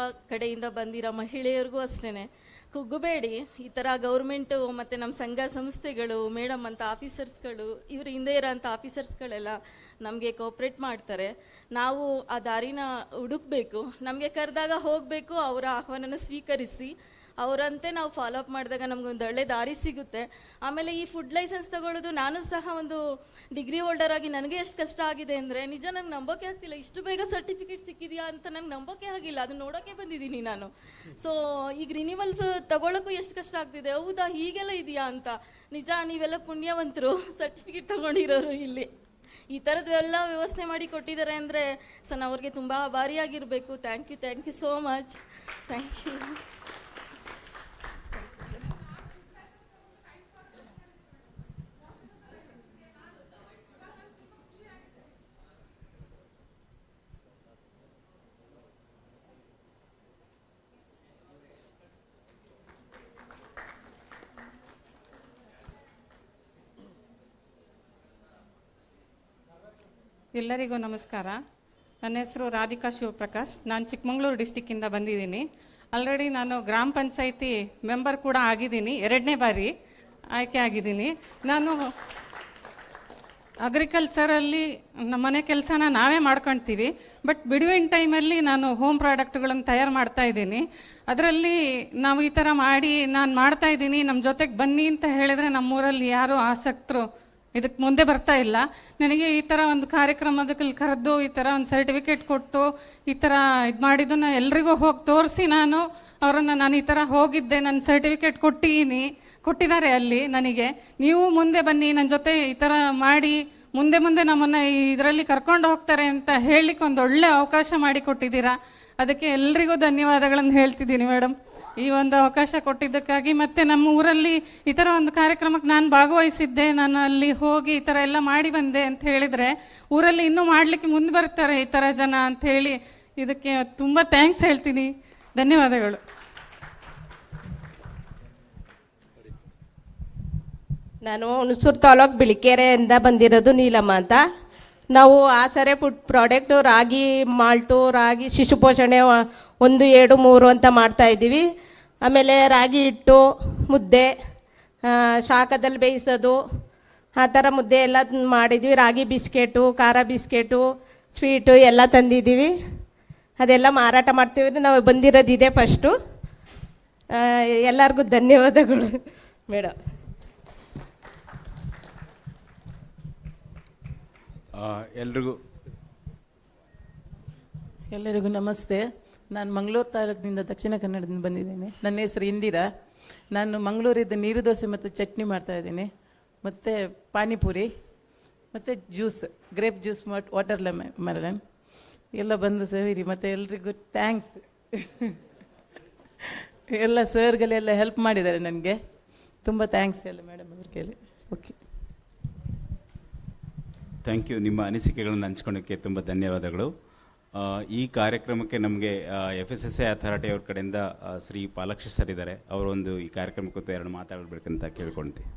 ಕಡೆಯಿಂದ ಬಂದಿರೋ ಮಹಿಳೆಯರಿಗೂ ಅಷ್ಟೇ. ಕುಗ್ಗಬೇಡಿ, ಈ ಥರ ಗೌರ್ಮೆಂಟು ಮತ್ತು ನಮ್ಮ ಸಂಘ ಸಂಸ್ಥೆಗಳು, ಮೇಡಮ್ ಅಂತ ಆಫೀಸರ್ಸ್ಗಳು, ಇವ್ರ ಹಿಂದೆ ಇರೋಂಥ ಆಫೀಸರ್ಸ್ಗಳೆಲ್ಲ ನಮಗೆ ಕೋಪ್ರೇಟ್ ಮಾಡ್ತಾರೆ. ನಾವು ಆ ದಾರಿನ ಹುಡುಕಬೇಕು, ನಮಗೆ ಕರೆದಾಗ ಹೋಗಬೇಕು, ಅವರ ಆಹ್ವಾನನ ಸ್ವೀಕರಿಸಿ ಅವರಂತೆ ನಾವು ಫಾಲೋ ಅಪ್ ಮಾಡಿದಾಗ ನಮಗೊಂದು ಒಳ್ಳೆ ದಾರಿ ಸಿಗುತ್ತೆ. ಆಮೇಲೆ ಈ ಫುಡ್ ಲೈಸೆನ್ಸ್ ತಗೊಳ್ಳೋದು, ನಾನು ಸಹ ಒಂದು ಡಿಗ್ರಿ ಹೋಲ್ಡರ್ ಆಗಿ ನನಗೆ ಎಷ್ಟು ಕಷ್ಟ ಆಗಿದೆ ಅಂದರೆ ನಿಜ ನಂಗೆ ನಂಬೋಕೆ ಆಗ್ತಿಲ್ಲ, ಇಷ್ಟು ಬೇಗ ಸರ್ಟಿಫಿಕೇಟ್ ಸಿಕ್ಕಿದೆಯಾ ಅಂತ ನಂಗೆ ನಂಬೋಕೆ ಆಗಿಲ್ಲ. ಅದು ನೋಡೋಕ್ಕೆ ಬಂದಿದ್ದೀನಿ ನಾನು. ಸೊ ಈಗ ರಿನಿವಲ್ ತಗೊಳ್ಳೋಕ್ಕೂ ಎಷ್ಟು ಕಷ್ಟ ಆಗ್ತಿದೆ, ಹೌದಾ ಹೀಗೆಲ್ಲ ಇದೆಯಾ ಅಂತ. ನಿಜ ನೀವೆಲ್ಲ ಪುಣ್ಯವಂತರು, ಸರ್ಟಿಫಿಕೇಟ್ ತಗೊಂಡಿರೋರು. ಇಲ್ಲಿ ಈ ಥರದ್ದೆಲ್ಲ ವ್ಯವಸ್ಥೆ ಮಾಡಿ ಕೊಟ್ಟಿದ್ದಾರೆ ಅಂದರೆ ನಾನು ಅವ್ರಿಗೆ ತುಂಬ ಆಭಾರಿಯಾಗಿರಬೇಕು. Thank you so much. Thank you. ಎಲ್ಲರಿಗೂ ನಮಸ್ಕಾರ. ನನ್ನ ಹೆಸರು ರಾಧಿಕಾ ಶಿವಪ್ರಕಾಶ್. ನಾನು ಚಿಕ್ಕಮಗಳೂರು ಡಿಸ್ಟಿಕ್ಕಿಂದ ಬಂದಿದ್ದೀನಿ. ಆಲ್ರೆಡಿ ನಾನು ಗ್ರಾಮ ಪಂಚಾಯಿತಿ ಮೆಂಬರ್ ಕೂಡ ಆಗಿದ್ದೀನಿ, 2ನೇ ಬಾರಿ ಆಯ್ಕೆ ಆಗಿದ್ದೀನಿ. ನಾನು ಅಗ್ರಿಕಲ್ಚರಲ್ಲಿ ನಮ್ಮ ಮನೆ ಕೆಲಸನ ನಾವೇ ಮಾಡ್ಕೊಳ್ತೀವಿ, ಬಟ್ ಬಿಡುವಿನ ಟೈಮಲ್ಲಿ ನಾನು ಹೋಮ್ ಪ್ರಾಡಕ್ಟ್ಗಳನ್ನು ತಯಾರು ಮಾಡ್ತಾ ಇದ್ದೀನಿ. ಅದರಲ್ಲಿ ನಾವು ಈ ಥರ ಮಾಡಿ ನಾನು ಮಾಡ್ತಾ ಇದ್ದೀನಿ, ನಮ್ಮ ಜೊತೆಗೆ ಬನ್ನಿ ಅಂತ ಹೇಳಿದರೆ ನಮ್ಮೂರಲ್ಲಿ ಯಾರೂ ಆಸಕ್ತರು ಇದಕ್ಕೆ ಮುಂದೆ ಬರ್ತಾ ಇಲ್ಲ. ನನಗೆ ಈ ಥರ ಒಂದು ಕಾರ್ಯಕ್ರಮದಲ್ಲಿ ಕರೆದು ಈ ಥರ ಒಂದು ಸರ್ಟಿಫಿಕೇಟ್ ಕೊಟ್ಟು ಈ ಥರ ಇದು ಮಾಡಿದ್ದನ್ನು ಎಲ್ರಿಗೂ ಹೋಗಿ ತೋರಿಸಿ ನಾನು ಈ ಥರ ಹೋಗಿದ್ದೆ, ನನ್ನ ಸರ್ಟಿಫಿಕೇಟ್ ಕೊಟ್ಟಿದ್ದಾರೆ ಅಲ್ಲಿ ನನಗೆ. ನೀವು ಮುಂದೆ ಬನ್ನಿ, ನನ್ನ ಜೊತೆ ಈ ಥರ ಮಾಡಿ ಮುಂದೆ ನಮ್ಮನ್ನು ಇದರಲ್ಲಿ ಕರ್ಕೊಂಡು ಹೋಗ್ತಾರೆ ಅಂತ ಹೇಳಲಿಕ್ಕೆ ಒಂದು ಒಳ್ಳೆ ಅವಕಾಶ ಮಾಡಿಕೊಟ್ಟಿದ್ದೀರಾ. ಅದಕ್ಕೆ ಎಲ್ರಿಗೂ ಧನ್ಯವಾದಗಳನ್ನು ಹೇಳ್ತಿದ್ದೀನಿ ಮೇಡಮ್, ಈ ಒಂದು ಅವಕಾಶ ಕೊಟ್ಟಿದ್ದಕ್ಕಾಗಿ. ಮತ್ತು ನಮ್ಮ ಊರಲ್ಲಿ ಈ ಥರ ಒಂದು ಕಾರ್ಯಕ್ರಮಕ್ಕೆ ನಾನು ಭಾಗವಹಿಸಿದ್ದೆ, ನಾನು ಅಲ್ಲಿ ಹೋಗಿ ಈ ಥರ ಎಲ್ಲ ಮಾಡಿ ಬಂದೆ ಅಂತ ಹೇಳಿದರೆ ಊರಲ್ಲಿ ಇನ್ನೂ ಮಾಡಲಿಕ್ಕೆ ಮುಂದೆ ಬರ್ತಾರೆ ಈ ಥರ ಜನ ಅಂಥೇಳಿ ಇದಕ್ಕೆ ತುಂಬ ಥ್ಯಾಂಕ್ಸ್ ಹೇಳ್ತೀನಿ. ಧನ್ಯವಾದಗಳು. ನಾನು ಹುಣಸೂರು ತಾಲೂಕು ಬಿಳಿಕೆರೆಯಿಂದ ಬಂದಿರೋದು ನೀಲಮ್ಮ ಅಂತ. ನಾವು ಆಸರೆ ಫುಡ್ ಪ್ರಾಡಕ್ಟು ರಾಗಿ ಮಾಲ್ಟು, ರಾಗಿ ಶಿಶು ಪೋಷಣೆ 1, 2, 3 ಅಂತ ಮಾಡ್ತಾಯಿದ್ದೀವಿ. ಆಮೇಲೆ ರಾಗಿ ಹಿಟ್ಟು ಮುದ್ದೆ, ಶಾಖದಲ್ಲಿ ಬೇಯಿಸೋದು, ಆ ಥರ ಮುದ್ದೆ ಎಲ್ಲ ಮಾಡಿದ್ವಿ. ರಾಗಿ ಬಿಸ್ಕೆಟು, ಖಾರ ಬಿಸ್ಕೆಟು, ಸ್ವೀಟು ಎಲ್ಲ ತಂದಿದ್ದೀವಿ. ಅದೆಲ್ಲ ಮಾರಾಟ ಮಾಡ್ತೀವಿ. ನಾವು ಬಂದಿರೋದು ಇದೆ ಫಸ್ಟು. ಎಲ್ಲರಿಗೂ ಧನ್ಯವಾದಗಳು ಮೇಡಮ್. ಎಲ್ಲರಿಗೂ ನಮಸ್ತೆ. ನಾನು ಮಂಗಳೂರು ತಾಲೂಕಿನಿಂದ ದಕ್ಷಿಣ ಕನ್ನಡದಿಂದ ಬಂದಿದ್ದೇನೆ. ನನ್ನ ಹೆಸರು ಇಂದಿರಾ. ನಾನು ಮಂಗಳೂರಿದ್ದ ನೀರು ದೋಸೆ ಮತ್ತು ಚಟ್ನಿ ಮಾಡ್ತಾಯಿದ್ದೀನಿ, ಮತ್ತು ಪಾನಿಪುರಿ ಮತ್ತು juice, grape juice, water melon ಎಲ್ಲ ಬಂದು ಸೇರಿ. ಮತ್ತು ಎಲ್ರಿಗೂ ಥ್ಯಾಂಕ್ಸ್. ಎಲ್ಲ ಸರ್ಗಳೆಲ್ಲ ಹೆಲ್ಪ್ ಮಾಡಿದ್ದಾರೆ ನನಗೆ, ತುಂಬ ಥ್ಯಾಂಕ್ಸ್ ಎಲ್ಲ ಮೇಡಮ್ ಅವ್ರಿಗೆ. Okay, thank you. ನಿಮ್ಮ ಅನಿಸಿಕೆಗಳನ್ನು ಹಂಚ್ಕೊಳ್ಳೋಕ್ಕೆ ತುಂಬ ಧನ್ಯವಾದಗಳು. ಈ ಕಾರ್ಯಕ್ರಮಕ್ಕೆ ನಮಗೆ FSSAI ಅಥಾರಿಟಿ ಅವ್ರ ಕಡೆಯಿಂದ ಶ್ರೀ ಪಾಲಾಕ್ಷ ಸರ್ ಇದ್ದಾರೆ. ಅವರೊಂದು ಈ ಕಾರ್ಯಕ್ರಮ ಕುರಿತು 2 ಮಾತಾಡಬೇಕಂತ ಕೇಳ್ಕೊಳ್ತೀವಿ.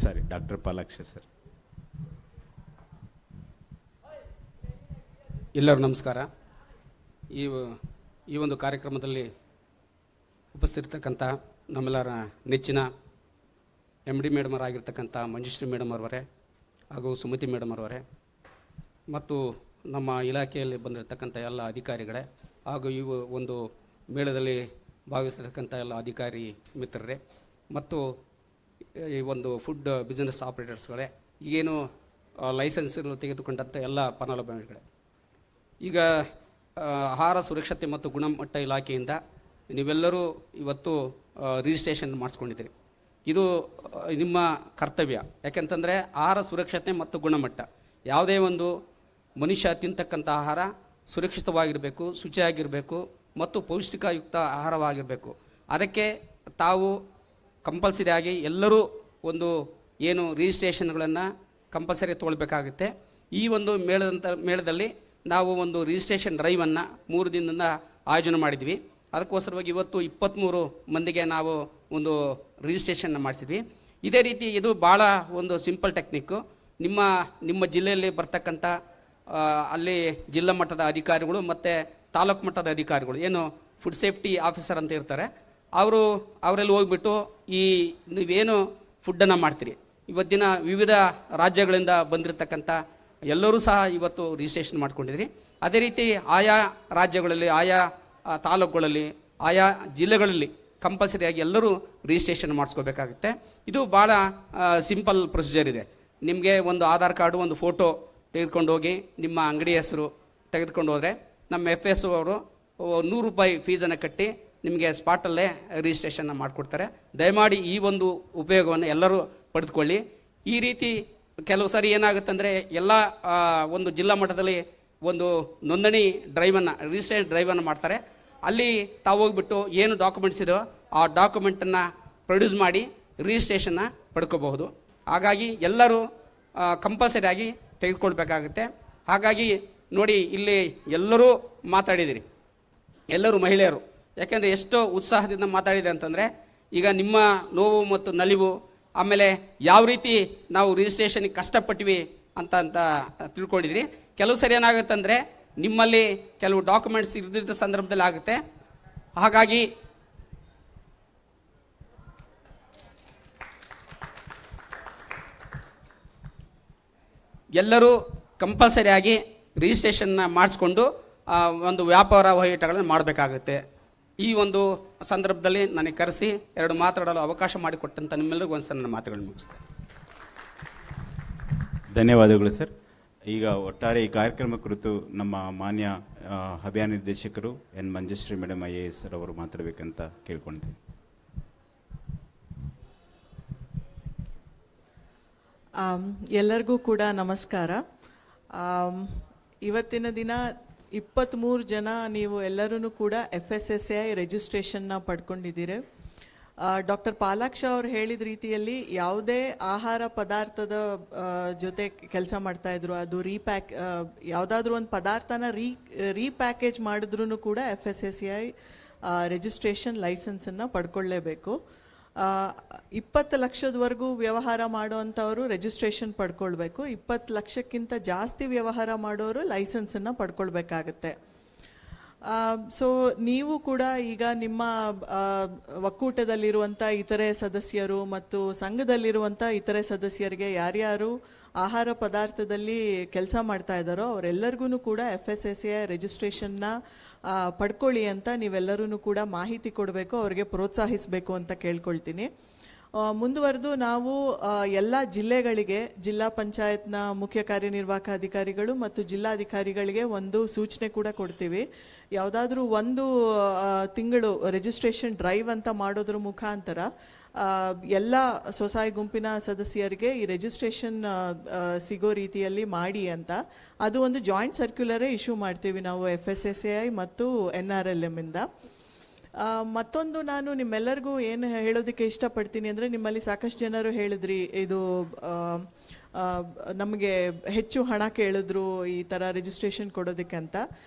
ಸರಿ, ಡಾಕ್ಟರ್ ಪಾಲಾಕ್ಷ ಸರ್. ಎಲ್ಲರೂ ನಮಸ್ಕಾರ. ಈ ಒಂದು ಕಾರ್ಯಕ್ರಮದಲ್ಲಿ ಉಪಸ್ಥಿತರ್ತಕ್ಕಂಥ ನಮ್ಮೆಲ್ಲರ ನೆಚ್ಚಿನ MD ಮೇಡಮರಾಗಿರ್ತಕ್ಕಂಥ ಮಂಜುಶ್ರೀ ಮೇಡಮ್ ಅವರವರೇ ಹಾಗೂ ಸುಮತಿ ಮೇಡಮ್ ಅವರವರೇ, ಮತ್ತು ನಮ್ಮ ಇಲಾಖೆಯಲ್ಲಿ ಬಂದಿರತಕ್ಕಂಥ ಎಲ್ಲ ಅಧಿಕಾರಿಗಳೇ, ಹಾಗೂ ಈ ಒಂದು ಮೇಳದಲ್ಲಿ ಭಾಗವಹಿಸಿರ್ತಕ್ಕಂಥ ಎಲ್ಲ ಅಧಿಕಾರಿ ಮಿತ್ರರೇ, ಮತ್ತು ಈ ಒಂದು ಫುಡ್ ಬಿಸ್ನೆಸ್ ಆಪರೇಟರ್ಸ್ಗಳೇ, ಈಗೇನು ಲೈಸೆನ್ಸ್ ತೆಗೆದುಕೊಂಡಂಥ ಎಲ್ಲ ಫಲಾನುಭವಿಗಳೇ, ಈಗ ಆಹಾರ ಸುರಕ್ಷತೆ ಮತ್ತು ಗುಣಮಟ್ಟ ಇಲಾಖೆಯಿಂದ ನೀವೆಲ್ಲರೂ ಇವತ್ತು ರಿಜಿಸ್ಟ್ರೇಷನ್ ಮಾಡಿಸ್ಕೊಂಡಿದ್ದೀರಿ. ಇದು ನಿಮ್ಮ ಕರ್ತವ್ಯ. ಯಾಕೆಂತಂದರೆ ಆಹಾರ ಸುರಕ್ಷತೆ ಮತ್ತು ಗುಣಮಟ್ಟ, ಯಾವುದೇ ಒಂದು ಮನುಷ್ಯ ತಿಂತಕ್ಕಂಥ ಆಹಾರ ಸುರಕ್ಷಿತವಾಗಿರಬೇಕು, ಶುಚಿಯಾಗಿರಬೇಕು ಮತ್ತು ಪೌಷ್ಟಿಕಯುಕ್ತ ಆಹಾರವಾಗಿರಬೇಕು. ಅದಕ್ಕೆ ತಾವು ಕಂಪಲ್ಸರಿ ಆಗಿ ಎಲ್ಲರೂ ಒಂದು ಏನು ರಿಜಿಸ್ಟ್ರೇಷನ್ಗಳನ್ನು ಕಂಪಲ್ಸರಿ ತೊಗೊಳ್ಬೇಕಾಗುತ್ತೆ. ಈ ಒಂದು ಮೇಳದಲ್ಲಿ ನಾವು ಒಂದು ರಿಜಿಸ್ಟ್ರೇಷನ್ ಡ್ರೈವನ್ನು 3 ದಿನದಿಂದ ಆಯೋಜನೆ ಮಾಡಿದ್ವಿ. ಅದಕ್ಕೋಸ್ಕರವಾಗಿ ಇವತ್ತು 23 ಮಂದಿಗೆ ನಾವು ಒಂದು ರಿಜಿಸ್ಟ್ರೇಷನ್ನ ಮಾಡಿಸಿದ್ವಿ. ಇದೇ ರೀತಿ ಇದು ಭಾಳ ಒಂದು ಸಿಂಪಲ್ ಟೆಕ್ನಿಕ್ಕು. ನಿಮ್ಮ ಜಿಲ್ಲೆಯಲ್ಲಿ ಬರ್ತಕ್ಕಂಥ ಅಲ್ಲಿ ಜಿಲ್ಲಾ ಮಟ್ಟದ ಅಧಿಕಾರಿಗಳು ಮತ್ತು ತಾಲೂಕು ಮಟ್ಟದ ಅಧಿಕಾರಿಗಳು ಏನು ಫುಡ್ ಸೇಫ್ಟಿ ಆಫೀಸರ್ ಅಂತ ಇರ್ತಾರೆ, ಅವರೆಲ್ಲ ಹೋಗ್ಬಿಟ್ಟು ನೀವೇನು ಫುಡ್ಡನ್ನು ಮಾಡ್ತೀರಿ, ಇವತ್ತಿನ ವಿವಿಧ ರಾಜ್ಯಗಳಿಂದ ಬಂದಿರತಕ್ಕಂಥ ಎಲ್ಲರೂ ಸಹ ಇವತ್ತು ರಿಜಿಸ್ಟ್ರೇಷನ್ ಮಾಡ್ಕೊಂಡಿದ್ರಿ. ಅದೇ ರೀತಿ ಆಯಾ ರಾಜ್ಯಗಳಲ್ಲಿ, ಆಯಾ ತಾಲೂಕುಗಳಲ್ಲಿ, ಆಯಾ ಜಿಲ್ಲೆಗಳಲ್ಲಿ ಕಂಪಲ್ಸರಿಯಾಗಿ ಎಲ್ಲರೂ ರಿಜಿಸ್ಟ್ರೇಷನ್ ಮಾಡಿಸ್ಕೋಬೇಕಾಗುತ್ತೆ. ಇದು ಭಾಳ ಸಿಂಪಲ್ ಪ್ರೊಸೀಜರ್ ಇದೆ. ನಿಮಗೆ ಒಂದು ಆಧಾರ್ ಕಾರ್ಡು, ಒಂದು ಫೋಟೋ ತೆಗೆದುಕೊಂಡು ಹೋಗಿ ನಿಮ್ಮ ಅಂಗಡಿ ಹೆಸರು ತೆಗೆದುಕೊಂಡು ಹೋದರೆ ನಮ್ಮ FSO ಅವರು ₹100 ಫೀಸನ್ನು ಕಟ್ಟಿ ನಿಮಗೆ ಸ್ಪಾಟಲ್ಲೇ ರಿಜಿಸ್ಟ್ರೇಷನ್ನ ಮಾಡಿಕೊಡ್ತಾರೆ. ದಯಮಾಡಿ ಈ ಒಂದು ಉಪಯೋಗವನ್ನು ಎಲ್ಲರೂ ಪಡೆದುಕೊಳ್ಳಿ. ಈ ರೀತಿ ಕೆಲವು ಸಾರಿ ಏನಾಗುತ್ತೆ ಅಂದರೆ ಎಲ್ಲ ಒಂದು ಜಿಲ್ಲಾ ಮಟ್ಟದಲ್ಲಿ ಒಂದು ನೋಂದಣಿ ಡ್ರೈವನ್ನು, ರಿಜಿಸ್ಟ್ರೇಷನ್ ಡ್ರೈವನ್ನು ಮಾಡ್ತಾರೆ. ಅಲ್ಲಿ ತಾವು ಹೋಗ್ಬಿಟ್ಟು ಏನು ಡಾಕ್ಯುಮೆಂಟ್ಸ್ ಇದೋ ಆ ಡಾಕ್ಯುಮೆಂಟನ್ನು ಪ್ರೊಡ್ಯೂಸ್ ಮಾಡಿ ರಿಜಿಸ್ಟ್ರೇಷನ್ನ ಪಡ್ಕೋಬಹುದು. ಹಾಗಾಗಿ ಎಲ್ಲರೂ ಕಂಪಲ್ಸರಿಯಾಗಿ ತೆಗೆದುಕೊಳ್ಬೇಕಾಗುತ್ತೆ. ಹಾಗಾಗಿ ನೋಡಿ, ಇಲ್ಲಿ ಎಲ್ಲರೂ ಮಾತಾಡಿದಿರಿ, ಎಲ್ಲರೂ ಮಹಿಳೆಯರು. ಯಾಕೆಂದರೆ ಎಷ್ಟೋ ಉತ್ಸಾಹದಿಂದ ಮಾತಾಡಿದೆ ಅಂತಂದರೆ, ಈಗ ನಿಮ್ಮ ನೋವು ಮತ್ತು ನಲಿವು, ಆಮೇಲೆ ಯಾವ ರೀತಿ ನಾವು ರಿಜಿಸ್ಟ್ರೇಷನ್ಗೆ ಕಷ್ಟಪಟ್ಟಿವಿ ಅಂತ ತಿಳ್ಕೊಂಡಿದ್ರಿ. ಕೆಲವು ಸರಿ ಏನಾಗುತ್ತೆ ಅಂದರೆ ನಿಮ್ಮಲ್ಲಿ ಕೆಲವು ಡಾಕ್ಯುಮೆಂಟ್ಸ್ ಇದ್ದಿದ್ದ ಸಂದರ್ಭದಲ್ಲಿ ಆಗುತ್ತೆ. ಹಾಗಾಗಿ ಎಲ್ಲರೂ ಕಂಪಲ್ಸರಿಯಾಗಿ ರಿಜಿಸ್ಟ್ರೇಷನ್ನ ಮಾಡಿಸ್ಕೊಂಡು ಒಂದು ವ್ಯಾಪಾರ ವಹಿವಾಟುಗಳನ್ನು ಮಾಡಬೇಕಾಗುತ್ತೆ. ಈ ಒಂದು ಸಂದರ್ಭದಲ್ಲಿ ನನಗೆ ಕರೆಸಿ 2 ಮಾತಾಡಲು ಅವಕಾಶ ಮಾಡಿಕೊಟ್ಟಂಥ ನಿಮ್ಮೆಲ್ಲರಿಗೂ ಒಂದು ನನ್ನ ಮಾತುಗಳನ್ನು ಮುಗಿಸ್ತೇನೆ. ಧನ್ಯವಾದಗಳು ಸರ್. ಈಗ ಒಟ್ಟಾರೆ ಈ ಕಾರ್ಯಕ್ರಮ ಕುರಿತು ನಮ್ಮ ಮಾನ್ಯ ಅಭಿಯಾನ ನಿರ್ದೇಶಕರು ಮಂಜುಶ್ರೀ ಮೇಡಮ್ IAS ಅವರು ಮಾತಾಡಬೇಕಂತ ಕೇಳ್ಕೊಳ್ತೀನಿ. ಎಲ್ಲರಿಗೂ ಕೂಡ ನಮಸ್ಕಾರ. ಇವತ್ತಿನ ದಿನ 23 ಜನ ನೀವು ಎಲ್ಲರೂ ಕೂಡ FSSAI ರಿಜಿಸ್ಟ್ರೇಷನ್ನ ಪಡ್ಕೊಂಡಿದ್ದೀರಿ. ಡಾಕ್ಟರ್ ಪಾಲಾಕ್ಷ ಅವರು ಹೇಳಿದ ರೀತಿಯಲ್ಲಿ ಯಾವುದೇ ಆಹಾರ ಪದಾರ್ಥದ ಜೊತೆ ಕೆಲಸ ಮಾಡ್ತಾಯಿದ್ರು, ಅದು ಯಾವುದಾದ್ರೂ ಒಂದು ಪದಾರ್ಥನ ರೀಪ್ಯಾಕೇಜ್ ಮಾಡಿದ್ರೂ ಕೂಡ FSSAI ರಿಜಿಸ್ಟ್ರೇಷನ್ ಲೈಸೆನ್ಸನ್ನು ಪಡ್ಕೊಳ್ಳೇಬೇಕು. 20 ಲಕ್ಷದವರೆಗೂ ವ್ಯವಹಾರ ಮಾಡೋವಂಥವರು ರಿಜಿಸ್ಟ್ರೇಷನ್ ಪಡ್ಕೊಳ್ಬೇಕು. 20 ಲಕ್ಷಕ್ಕಿಂತ ಜಾಸ್ತಿ ವ್ಯವಹಾರ ಮಾಡೋರು ಲೈಸೆನ್ಸನ್ನು ಪಡ್ಕೊಳ್ಬೇಕಾಗತ್ತೆ. ಸೊ ನೀವು ಕೂಡ ಈಗ ನಿಮ್ಮ ಒಕ್ಕೂಟದಲ್ಲಿರುವಂಥ ಇತರೆ ಸದಸ್ಯರು ಮತ್ತು ಸಂಘದಲ್ಲಿರುವಂಥ ಇತರೆ ಸದಸ್ಯರಿಗೆ ಯಾರ್ಯಾರು ಆಹಾರ ಪದಾರ್ಥದಲ್ಲಿ ಕೆಲಸ ಮಾಡ್ತಾ ಇದ್ದಾರೋ ಅವರೆಲ್ಲರಿಗೂ ಕೂಡ FSSAI ರಿಜಿಸ್ಟ್ರೇಷನ್ನ ಪಡ್ಕೊಳ್ಳಿ ಅಂತ ನೀವೆಲ್ಲರೂ ಕೂಡ ಮಾಹಿತಿ ಕೊಡಬೇಕು, ಅವರಿಗೆ ಪ್ರೋತ್ಸಾಹಿಸಬೇಕು ಅಂತ ಕೇಳ್ಕೊಳ್ತೀನಿ. ಮುಂದುವರೆದು ನಾವು ಎಲ್ಲ ಜಿಲ್ಲೆಗಳಿಗೆ, ಜಿಲ್ಲಾ ಪಂಚಾಯತ್ನ ಮುಖ್ಯ ಕಾರ್ಯನಿರ್ವಾಹಕ ಅಧಿಕಾರಿಗಳು ಮತ್ತು ಜಿಲ್ಲಾಧಿಕಾರಿಗಳಿಗೆ ಒಂದು ಸೂಚನೆ ಕೂಡ ಕೊಡ್ತೀವಿ. ಯಾವುದಾದ್ರೂ ಒಂದು ತಿಂಗಳು ರಿಜಿಸ್ಟ್ರೇಷನ್ ಡ್ರೈವ್ ಅಂತ ಮಾಡೋದ್ರ ಮುಖಾಂತರ ಎಲ್ಲ ಸ್ವಸಹಾಯ ಗುಂಪಿನ ಸದಸ್ಯರಿಗೆ ಈ ರಿಜಿಸ್ಟ್ರೇಷನ್ ಸಿಗೋ ರೀತಿಯಲ್ಲಿ ಮಾಡಿ ಅಂತ. ಅದು ಒಂದು ಜಾಯಿಂಟ್ ಸರ್ಕ್ಯುಲರೇ ಇಶ್ಯೂ ಮಾಡ್ತೀವಿ ನಾವು FSSAI ಮತ್ತು NRLM ಇಂದ. ಮತ್ತೊಂದು ನಾನು ನಿಮ್ಮೆಲ್ಲರಿಗೂ ಏನು ಹೇಳೋದಕ್ಕೆ ಇಷ್ಟಪಡ್ತೀನಿ ಅಂದರೆ, ನಿಮ್ಮಲ್ಲಿ ಸಾಕಷ್ಟು ಜನರು ಹೇಳಿದ್ರಿ ಇದು ನಮಗೆ ಹೆಚ್ಚು ಹಣ ಕೇಳಿದ್ರು ಈ ಥರ ರಿಜಿಸ್ಟ್ರೇಷನ್ ಕೊಡೋದಕ್ಕೆ ಅಂತ.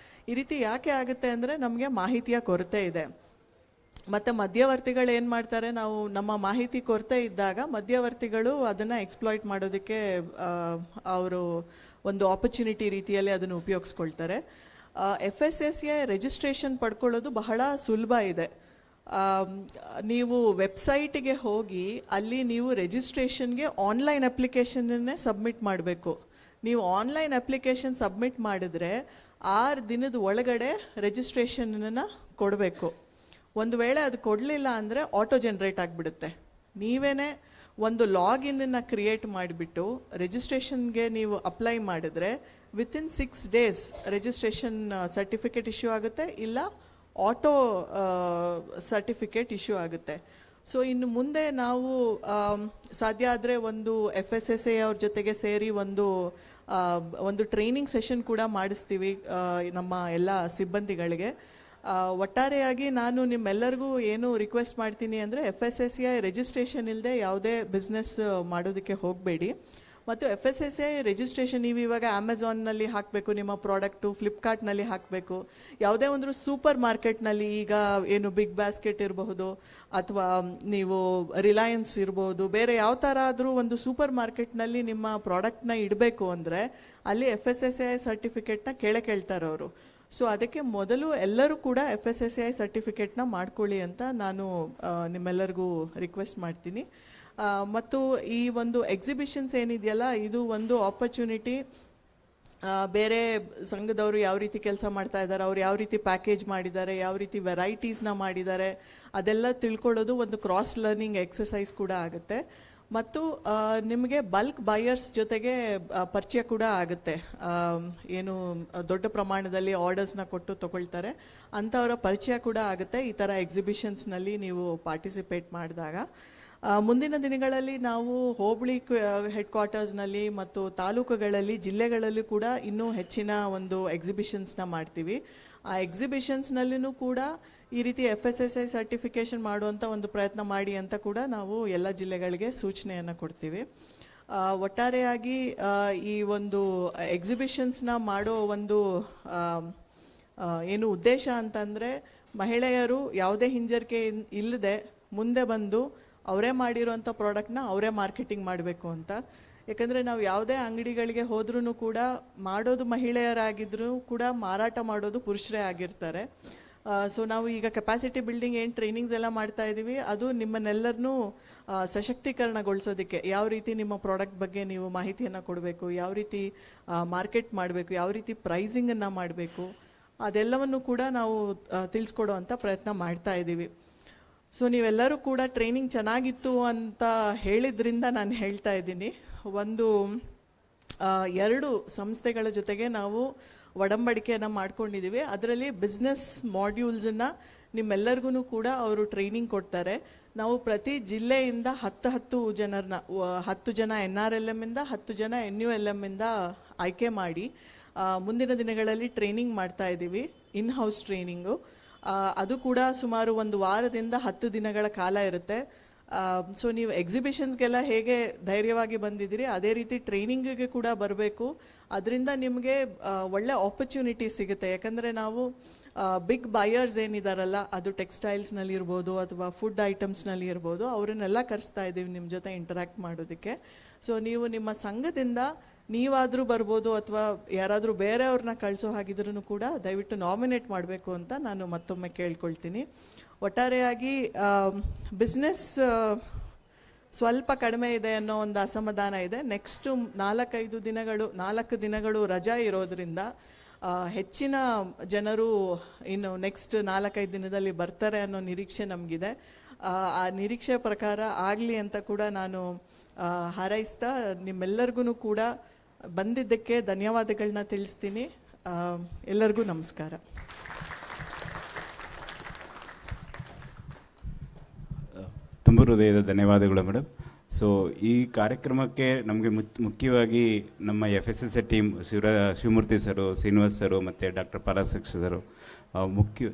ಈ ರೀತಿ ಯಾಕೆ ಆಗುತ್ತೆ ಅಂದರೆ ನಮಗೆ ಮಾಹಿತಿಯ ಕೊರತೆ ಇದೆ. ಮತ್ತು ಮಧ್ಯವರ್ತಿಗಳು ಏನು ಮಾಡ್ತಾರೆ, ನಾವು ನಮ್ಮ ಮಾಹಿತಿ ಕೊರತೆ ಇದ್ದಾಗ ಮಧ್ಯವರ್ತಿಗಳು ಅದನ್ನು ಎಕ್ಸ್ಪ್ಲಾಯ್ಟ್ ಮಾಡೋದಕ್ಕೆ ಅವರು ಒಂದು ಆಪರ್ಚುನಿಟಿ ರೀತಿಯಲ್ಲಿ ಅದನ್ನು ಉಪಯೋಗಿಸ್ಕೊಳ್ತಾರೆ. FSSAI ರಿಜಿಸ್ಟ್ರೇಷನ್ ಪಡ್ಕೊಳ್ಳೋದು ಬಹಳ ಸುಲಭ ಇದೆ. ನೀವು ವೆಬ್ಸೈಟಿಗೆ ಹೋಗಿ ಅಲ್ಲಿ ನೀವು ರಿಜಿಸ್ಟ್ರೇಷನ್ಗೆ ಆನ್ಲೈನ್ ಅಪ್ಲಿಕೇಶನ್ನೇ ಸಬ್ಮಿಟ್ ಮಾಡಬೇಕು. ನೀವು ಆನ್ಲೈನ್ ಅಪ್ಲಿಕೇಶನ್ ಸಬ್ಮಿಟ್ ಮಾಡಿದ್ರೆ 6 ದಿನದ ಒಳಗಡೆ ರಿಜಿಸ್ಟ್ರೇಷನನ್ನು ಕೊಡಬೇಕು. ಒಂದು ವೇಳೆ ಅದು ಕೊಡಲಿಲ್ಲ ಅಂದರೆ ಆಟೋ ಜನ್ರೇಟ್ ಆಗಿಬಿಡುತ್ತೆ. ನೀವೇ ಒಂದು ಲಾಗಿನ್ನನ್ನು ಕ್ರಿಯೇಟ್ ಮಾಡಿಬಿಟ್ಟು ರಿಜಿಸ್ಟ್ರೇಷನ್ಗೆ ನೀವು ಅಪ್ಲೈ ಮಾಡಿದ್ರೆ within 6 days registration certificate issue ಆಗುತ್ತೆ, ಇಲ್ಲ ಆಟೋ ಸರ್ಟಿಫಿಕೇಟ್ ಇಶ್ಯೂ ಆಗುತ್ತೆ. ಸೊ ಇನ್ನು ಮುಂದೆ ನಾವು ಸಾಧ್ಯ ಆದರೆ ಒಂದು FSSAI ಅವ್ರ ಜೊತೆಗೆ ಸೇರಿ ಒಂದು ಟ್ರೈನಿಂಗ್ ಸೆಷನ್ ಕೂಡ ಮಾಡಿಸ್ತೀವಿ ನಮ್ಮ ಎಲ್ಲ ಸಿಬ್ಬಂದಿಗಳಿಗೆ. ಒಟ್ಟಾರೆಯಾಗಿ ನಾನು ನಿಮ್ಮೆಲ್ಲರಿಗೂ ಏನು ರಿಕ್ವೆಸ್ಟ್ ಮಾಡ್ತೀನಿ ಅಂದರೆ, FSSAI ರಿಜಿಸ್ಟ್ರೇಷನ್ ಇಲ್ಲದೆ ಯಾವುದೇ ಬಿಸ್ನೆಸ್ ಮಾಡೋದಕ್ಕೆ ಹೋಗಬೇಡಿ. ಮತ್ತು FSSAI ರಿಜಿಸ್ಟ್ರೇಷನ್ ನೀವು ಇವಾಗ ಅಮೆಝಾನ್ನಲ್ಲಿ ಹಾಕಬೇಕು ನಿಮ್ಮ ಪ್ರಾಡಕ್ಟು, ಫ್ಲಿಪ್ಕಾರ್ಟ್ನಲ್ಲಿ ಹಾಕಬೇಕು, ಯಾವುದೇ ಒಂದು ಸೂಪರ್ ಮಾರ್ಕೆಟ್ನಲ್ಲಿ ಈಗ ಏನು ಬಿಗ್ ಬಾಸ್ಕೆಟ್ ಇರಬಹುದು ಅಥವಾ ನೀವು ರಿಲಯನ್ಸ್ ಇರ್ಬೋದು, ಬೇರೆ ಯಾವ ಥರ ಆದರೂ ಒಂದು ಸೂಪರ್ ಮಾರ್ಕೆಟ್ನಲ್ಲಿ ನಿಮ್ಮ ಪ್ರಾಡಕ್ಟ್ನ ಇಡಬೇಕು ಅಂದರೆ ಅಲ್ಲಿ FSSAI ಸರ್ಟಿಫಿಕೇಟ್ನ ಕೇಳ್ತಾರೆ ಅವರು. ಸೊ ಅದಕ್ಕೆ ಮೊದಲು ಎಲ್ಲರೂ ಕೂಡ FSSAI ಸರ್ಟಿಫಿಕೇಟ್ನ ಮಾಡ್ಕೊಳ್ಳಿ ಅಂತ ನಾನು ನಿಮ್ಮೆಲ್ಲರಿಗೂ ರಿಕ್ವೆಸ್ಟ್ ಮಾಡ್ತೀನಿ. ಮತ್ತು ಈ ಒಂದು ಎಕ್ಸಿಬಿಷನ್ಸ್ ಏನಿದೆಯಲ್ಲ, ಇದು ಒಂದು ಆಪರ್ಚುನಿಟಿ. ಬೇರೆ ಸಂಘದವರು ಯಾವ ರೀತಿ ಕೆಲಸ ಮಾಡ್ತಾ ಇದ್ದಾರೆ, ಅವ್ರು ಯಾವ ರೀತಿ ಪ್ಯಾಕೇಜ್ ಮಾಡಿದ್ದಾರೆ, ಯಾವ ರೀತಿ ವೆರೈಟೀಸ್ನ ಮಾಡಿದ್ದಾರೆ, ಅದೆಲ್ಲ ತಿಳ್ಕೊಳ್ಳೋದು ಒಂದು ಕ್ರಾಸ್ ಲರ್ನಿಂಗ್ ಎಕ್ಸಸೈಸ್ ಕೂಡ ಆಗುತ್ತೆ. ಮತ್ತು ನಿಮಗೆ ಬಲ್ಕ್ ಬೈಯರ್ಸ್ ಜೊತೆಗೆ ಪರಿಚಯ ಕೂಡ ಆಗುತ್ತೆ. ಏನು ದೊಡ್ಡ ಪ್ರಮಾಣದಲ್ಲಿ ಆರ್ಡರ್ಸ್ನ ಕೊಟ್ಟು ತಗೊಳ್ತಾರೆ ಅಂಥವರ ಪರಿಚಯ ಕೂಡ ಆಗುತ್ತೆ ಈ ಥರ ಎಕ್ಸಿಬಿಷನ್ಸ್ನಲ್ಲಿ ನೀವು ಪಾರ್ಟಿಸಿಪೇಟ್ ಮಾಡಿದಾಗ. ಮುಂದಿನ ದಿನಗಳಲ್ಲಿ ನಾವು ಹೋಬಳಿ ಹೆಡ್ ಕ್ವಾರ್ಟರ್ಸ್ನಲ್ಲಿ ಮತ್ತು ತಾಲೂಕುಗಳಲ್ಲಿ, ಜಿಲ್ಲೆಗಳಲ್ಲಿ ಕೂಡ ಇನ್ನೂ ಹೆಚ್ಚಿನ ಒಂದು ಎಕ್ಸಿಬಿಷನ್ಸ್ನ ಮಾಡ್ತೀವಿ. ಆ ಎಕ್ಸಿಬಿಷನ್ಸ್ನಲ್ಲಿನೂ ಕೂಡ ಈ ರೀತಿ FSSAI ಸರ್ಟಿಫಿಕೇಷನ್ ಮಾಡುವಂಥ ಒಂದು ಪ್ರಯತ್ನ ಮಾಡಿ ಅಂತ ಕೂಡ ನಾವು ಎಲ್ಲ ಜಿಲ್ಲೆಗಳಿಗೆ ಸೂಚನೆಯನ್ನು ಕೊಡ್ತೀವಿ. ಒಟ್ಟಾರೆಯಾಗಿ ಈ ಒಂದು ಎಕ್ಸಿಬಿಷನ್ಸ್ನ ಮಾಡೋ ಒಂದು ಏನು ಉದ್ದೇಶ ಅಂತಂದರೆ, ಮಹಿಳೆಯರು ಯಾವುದೇ ಹಿಂಜರಿಕೆ ಇಲ್ಲದೆ ಮುಂದೆ ಬಂದು ಅವರೇ ಮಾಡಿರೋಂಥ ಪ್ರಾಡಕ್ಟ್ನ ಅವರೇ ಮಾರ್ಕೆಟಿಂಗ್ ಮಾಡಬೇಕು ಅಂತ. ಯಾಕಂದರೆ ನಾವು ಯಾವುದೇ ಅಂಗಡಿಗಳಿಗೆ ಹೋದ್ರೂ ಕೂಡ ಮಾಡೋದು ಮಹಿಳೆಯರಾಗಿದ್ದರೂ ಕೂಡ ಮಾರಾಟ ಮಾಡೋದು ಪುರುಷರೇ ಆಗಿರ್ತಾರೆ. ಸೊ ನಾವು ಈಗ ಕೆಪಾಸಿಟಿ ಬಿಲ್ಡಿಂಗ್ ಏನು ಟ್ರೈನಿಂಗ್ಸ್ ಎಲ್ಲ ಮಾಡ್ತಾ ಇದ್ದೀವಿ, ಅದು ನಿಮ್ಮನ್ನೆಲ್ಲರನ್ನೂ ಸಶಕ್ತೀಕರಣಗೊಳಿಸೋದಕ್ಕೆ, ಯಾವ ರೀತಿ ನಿಮ್ಮ ಪ್ರಾಡಕ್ಟ್ ಬಗ್ಗೆ ನೀವು ಮಾಹಿತಿಯನ್ನು ಕೊಡಬೇಕು, ಯಾವ ರೀತಿ ಮಾರ್ಕೆಟ್ ಮಾಡಬೇಕು, ಯಾವ ರೀತಿ ಪ್ರೈಸಿಂಗನ್ನು ಮಾಡಬೇಕು, ಅದೆಲ್ಲವನ್ನು ಕೂಡ ನಾವು ತಿಳಿಸ್ಕೊಡೋ ಅಂಥ ಪ್ರಯತ್ನ ಮಾಡ್ತಾ ಇದ್ದೀವಿ. ಸೊ ನೀವೆಲ್ಲರೂ ಕೂಡ ಟ್ರೈನಿಂಗ್ ಚೆನ್ನಾಗಿತ್ತು ಅಂತ ಹೇಳಿದ್ರಿಂದ ನಾನು ಹೇಳ್ತಾ ಇದ್ದೀನಿ. ಒಂದು 2 ಸಂಸ್ಥೆಗಳ ಜೊತೆಗೆ ನಾವು ಒಡಂಬಡಿಕೆಯನ್ನು ಮಾಡ್ಕೊಂಡಿದ್ದೀವಿ. ಅದರಲ್ಲಿ ಬಿಸ್ನೆಸ್ ಮಾಡ್ಯೂಲ್ಸನ್ನು ನಿಮ್ಮೆಲ್ಲರಿಗೂ ಕೂಡ ಅವರು ಟ್ರೈನಿಂಗ್ ಕೊಡ್ತಾರೆ. ನಾವು ಪ್ರತಿ ಜಿಲ್ಲೆಯಿಂದ 10 ಜನರನ್ನ 10 ಜನ NRLMಯಿಂದ 10 ಜನ NULMಯಿಂದ ಆಯ್ಕೆ ಮಾಡಿ ಮುಂದಿನ ದಿನಗಳಲ್ಲಿ ಟ್ರೈನಿಂಗ್ ಮಾಡ್ತಾ ಇದ್ದೀವಿ, ಇನ್ ಹೌಸ್ ಟ್ರೈನಿಂಗು. ಅದು ಕೂಡ ಸುಮಾರು 1 ವಾರದಿಂದ 10 ದಿನಗಳ ಕಾಲ ಇರುತ್ತೆ. ಸೊ ನೀವು ಎಕ್ಸಿಬಿಷನ್ಸ್ಗೆಲ್ಲ ಹೇಗೆ ಧೈರ್ಯವಾಗಿ ಬಂದಿದ್ದೀರಿ, ಅದೇ ರೀತಿ ಟ್ರೈನಿಂಗಿಗೆ ಕೂಡ ಬರಬೇಕು. ಅದರಿಂದ ನಿಮಗೆ ಒಳ್ಳೆ ಆಪರ್ಚುನಿಟಿ ಸಿಗುತ್ತೆ. ಯಾಕಂದರೆ ನಾವು ಬಿಗ್ ಬೈಯರ್ಸ್ ಏನಿದಾರಲ್ಲ, ಅದು ಟೆಕ್ಸ್ಟೈಲ್ಸ್ನಲ್ಲಿ ಇರ್ಬೋದು ಅಥವಾ ಫುಡ್ ಐಟಮ್ಸ್ನಲ್ಲಿ ಇರ್ಬೋದು, ಅವರನ್ನೆಲ್ಲ ಕರೆಸ್ತಾ ಇದ್ದೀವಿ ನಿಮ್ಮ ಜೊತೆ ಇಂಟರ್ಯಾಕ್ಟ್ ಮಾಡೋದಕ್ಕೆ. ಸೊ ನೀವು ನಿಮ್ಮ ಸಂಘದಿಂದ ನೀವಾದರೂ ಬರ್ಬೋದು ಅಥವಾ ಯಾರಾದರೂ ಬೇರೆಯವ್ರನ್ನ ಕಳಿಸೋ ಹಾಗಿದ್ರೂ ಕೂಡ ದಯವಿಟ್ಟು ನಾಮಿನೇಟ್ ಮಾಡಬೇಕು ಅಂತ ನಾನು ಮತ್ತೊಮ್ಮೆ ಕೇಳ್ಕೊಳ್ತೀನಿ. ಒಟ್ಟಾರೆಯಾಗಿ ಬಿಸ್ನೆಸ್ ಸ್ವಲ್ಪ ಕಡಿಮೆ ಇದೆ ಅನ್ನೋ ಒಂದು ಅಸಮಾಧಾನ ಇದೆ. ನೆಕ್ಸ್ಟು 4 ದಿನಗಳು ರಜಾ ಇರೋದ್ರಿಂದ ಹೆಚ್ಚಿನ ಜನರು ಇನ್ನು ನೆಕ್ಸ್ಟ್ 4-5 ದಿನದಲ್ಲಿ ಬರ್ತಾರೆ ಅನ್ನೋ ನಿರೀಕ್ಷೆ ನಮಗಿದೆ. ಆ ನಿರೀಕ್ಷೆ ಪ್ರಕಾರ ಆಗಲಿ ಅಂತ ಕೂಡ ನಾನು ಹಾರೈಸ್ತಾ ನಿಮ್ಮೆಲ್ಲರಿಗೂ ಕೂಡ ಬಂದಿದ್ದಕ್ಕೆ ಧನ್ಯವಾದಗಳನ್ನ ತಿಳಿಸ್ತೀನಿ. ಎಲ್ಲರಿಗೂ ನಮಸ್ಕಾರ. ತುಂಬ ಹೃದಯದ ಧನ್ಯವಾದಗಳು ಮೇಡಮ್. ಸೊ ಈ ಕಾರ್ಯಕ್ರಮಕ್ಕೆ ನಮಗೆ ಮುಖ್ಯವಾಗಿ ನಮ್ಮ FSSAI ಟೀಮ್ ಶಿವಮೂರ್ತಿ ಸರು, ಶ್ರೀನಿವಾಸ್ ಸರು ಮತ್ತು ಡಾಕ್ಟರ್ ಪಾಲಾಕ್ಷ ಸರು ಮುಖ್ಯ.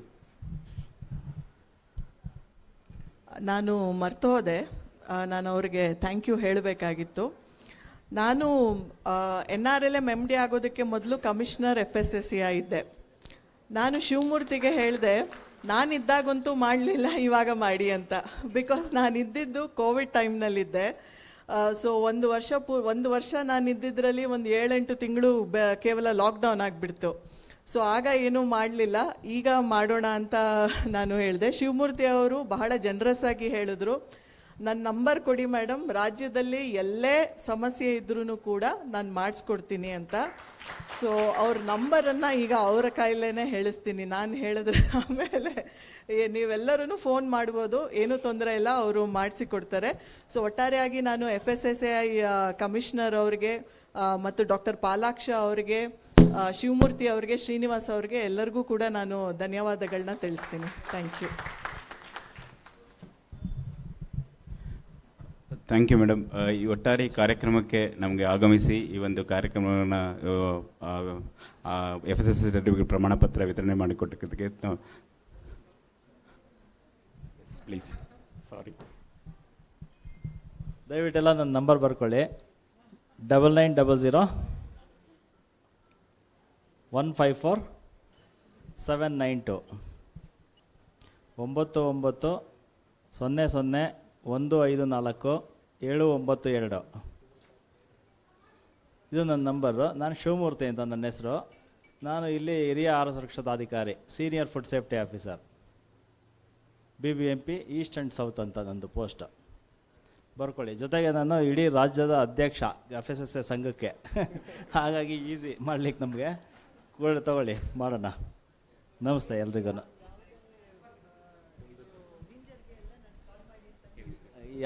ನಾನು ಮರ್ತು ಹೋದೆ, ನಾನು ಅವರಿಗೆ ಥ್ಯಾಂಕ್ ಯು ಹೇಳಬೇಕಾಗಿತ್ತು. ನಾನು NRLM MD ಆಗೋದಕ್ಕೆ ಮೊದಲು ಕಮಿಷನರ್ FSSAI ಇದ್ದೆ. ನಾನು ಶಿವಮೂರ್ತಿಗೆ ಹೇಳಿದೆ, ನಾನಿದ್ದಾಗಂತೂ ಮಾಡಲಿಲ್ಲ, ಇವಾಗ ಮಾಡಿ ಅಂತ. ಬಿಕಾಸ್ ನಾನಿದ್ದಿದ್ದು ಕೋವಿಡ್ ಟೈಮ್ನಲ್ಲಿದ್ದೆ. ಸೊ 1 ವರ್ಷ ನಾನಿದ್ದಿದ್ರಲ್ಲಿ ಒಂದು 7-8 ತಿಂಗಳು ಕೇವಲ ಲಾಕ್ಡೌನ್ ಆಗಿಬಿಡ್ತು. ಸೊ ಆಗ ಏನೂ ಮಾಡಲಿಲ್ಲ. ಈಗ ಮಾಡೋಣ ಅಂತ ನಾನು ಹೇಳಿದೆ. ಶಿವಮೂರ್ತಿ ಅವರು ಬಹಳ ಜನರಸ್ ಆಗಿ ಹೇಳಿದ್ರು, ನನ್ನ ನಂಬರ್ ಕೊಡಿ ಮೇಡಮ್, ರಾಜ್ಯದಲ್ಲಿ ಎಲ್ಲೇ ಸಮಸ್ಯೆ ಇದ್ರೂ ಕೂಡ ನಾನು ಮಾಡಿಸ್ಕೊಡ್ತೀನಿ ಅಂತ. ಸೊ ಅವ್ರ ನಂಬರನ್ನು ಈಗ ಅವರ ಕೈಲೇನೆ ಹೇಳಿಸ್ತೀನಿ. ನಾನು ಹೇಳಿದ್ರೆ ಆಮೇಲೆ ನೀವೆಲ್ಲರೂ ಫೋನ್ ಮಾಡ್ಬೋದು, ಏನೂ ತೊಂದರೆ ಇಲ್ಲ, ಅವರು ಮಾಡಿಸಿಕೊಡ್ತಾರೆ. ಸೊ ಒಟ್ಟಾರೆಯಾಗಿ ನಾನು FSSAI ಕಮಿಷನರ್ ಅವರಿಗೆ ಮತ್ತು ಡಾಕ್ಟರ್ ಪಾಲಾಕ್ಷ ಅವರಿಗೆ, ಶಿವಮೂರ್ತಿ ಅವರಿಗೆ, ಶ್ರೀನಿವಾಸ್ ಅವರಿಗೆ ಎಲ್ಲರಿಗೂ ಕೂಡ ನಾನು ಧನ್ಯವಾದಗಳನ್ನ ತಿಳಿಸ್ತೀನಿ. Thank you. Thank you madam. ಈ ಒಟ್ಟಾರೆ ಕಾರ್ಯಕ್ರಮಕ್ಕೆ ನಮಗೆ ಆಗಮಿಸಿ ಈ ಒಂದು ಕಾರ್ಯಕ್ರಮವನ್ನು FSSAI ಸರ್ಟಿಫಿಕೇಟ್ ಪ್ರಮಾಣ ಪತ್ರ ವಿತರಣೆ ಮಾಡಿಕೊಟ್ಟಕ್ಕೆ ಪ್ಲೀಸ್. ಸಾರಿ, ದಯವಿಟ್ಟೆಲ್ಲ ನನ್ನ ನಂಬರ್ ಬರ್ಕೊಳ್ಳಿ. 9900 154 792 9900 154 792. ಇದು ನನ್ನ ನಂಬರು. ನಾನು ಶಿವಮೂರ್ತಿ ಅಂತ ನನ್ನ ಹೆಸರು. ನಾನು ಇಲ್ಲಿ ಹಿರಿಯ ಆಹಾರ ಸುರಕ್ಷತಾಧಿಕಾರಿ, senior food safety officer, BBMP east and south ಅಂತ ನಂದು ಪೋಸ್ಟ್. ಬರ್ಕೊಳ್ಳಿ. ಜೊತೆಗೆ ನಾನು ಇಡೀ ರಾಜ್ಯದ ಅಧ್ಯಕ್ಷ FSSA ಸಂಘಕ್ಕೆ. ಹಾಗಾಗಿ ಈಸಿ ಮಾಡಲಿಕ್ಕೆ ನಮಗೆ ತಗೊಳ್ಳಿ, ಮಾಡೋಣ. ನಮಸ್ತೆ ಎಲ್ರಿಗೂ.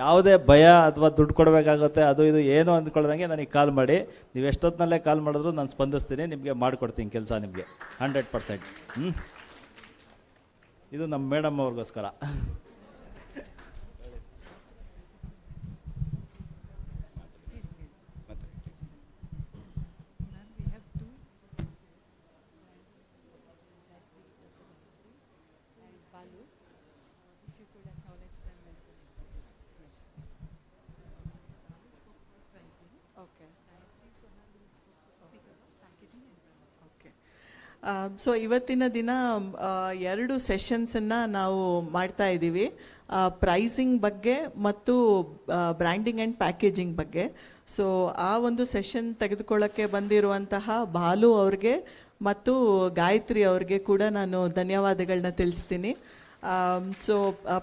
ಯಾವುದೇ ಭಯ ಅಥವಾ ದುಡ್ಡು ಕೊಡಬೇಕಾಗುತ್ತೆ ಅದು ಇದು ಏನು ಅಂದ್ಕೊಳ್ಳೋದಂಗೆ ನನಗೆ ಕಾಲ್ ಮಾಡಿ. ನೀವು ಎಷ್ಟೊತ್ತಿನಲ್ಲೇ ಕಾಲ್ ಮಾಡಿದ್ರು ನಾನು ಸ್ಪಂದಿಸ್ತೀನಿ, ನಿಮಗೆ ಮಾಡಿಕೊಡ್ತೀನಿ ಕೆಲಸ ನಿಮಗೆ 100%. ಇದು ನಮ್ಮ ಮೇಡಮ್ ಅವ್ರಿಗೋಸ್ಕರ. ಸೊ ಇವತ್ತಿನ ದಿನ 2 ಸೆಷನ್ಸನ್ನು ನಾವು ಮಾಡ್ತಾ ಇದ್ದೀವಿ, ಪ್ರೈಸಿಂಗ್ ಬಗ್ಗೆ ಮತ್ತು ಬ್ರ್ಯಾಂಡಿಂಗ್ ಆ್ಯಂಡ್ ಪ್ಯಾಕೇಜಿಂಗ್ ಬಗ್ಗೆ. ಸೊ ಆ ಒಂದು ಸೆಷನ್ ತೆಗೆದುಕೊಳ್ಳೋಕ್ಕೆ ಬಂದಿರುವಂತಹ ಬಾಲು ಅವ್ರಿಗೆ ಮತ್ತು ಗಾಯತ್ರಿ ಅವ್ರಿಗೆ ಕೂಡ ನಾನು ಧನ್ಯವಾದಗಳನ್ನ ತಿಳಿಸ್ತೀನಿ. ಸೊ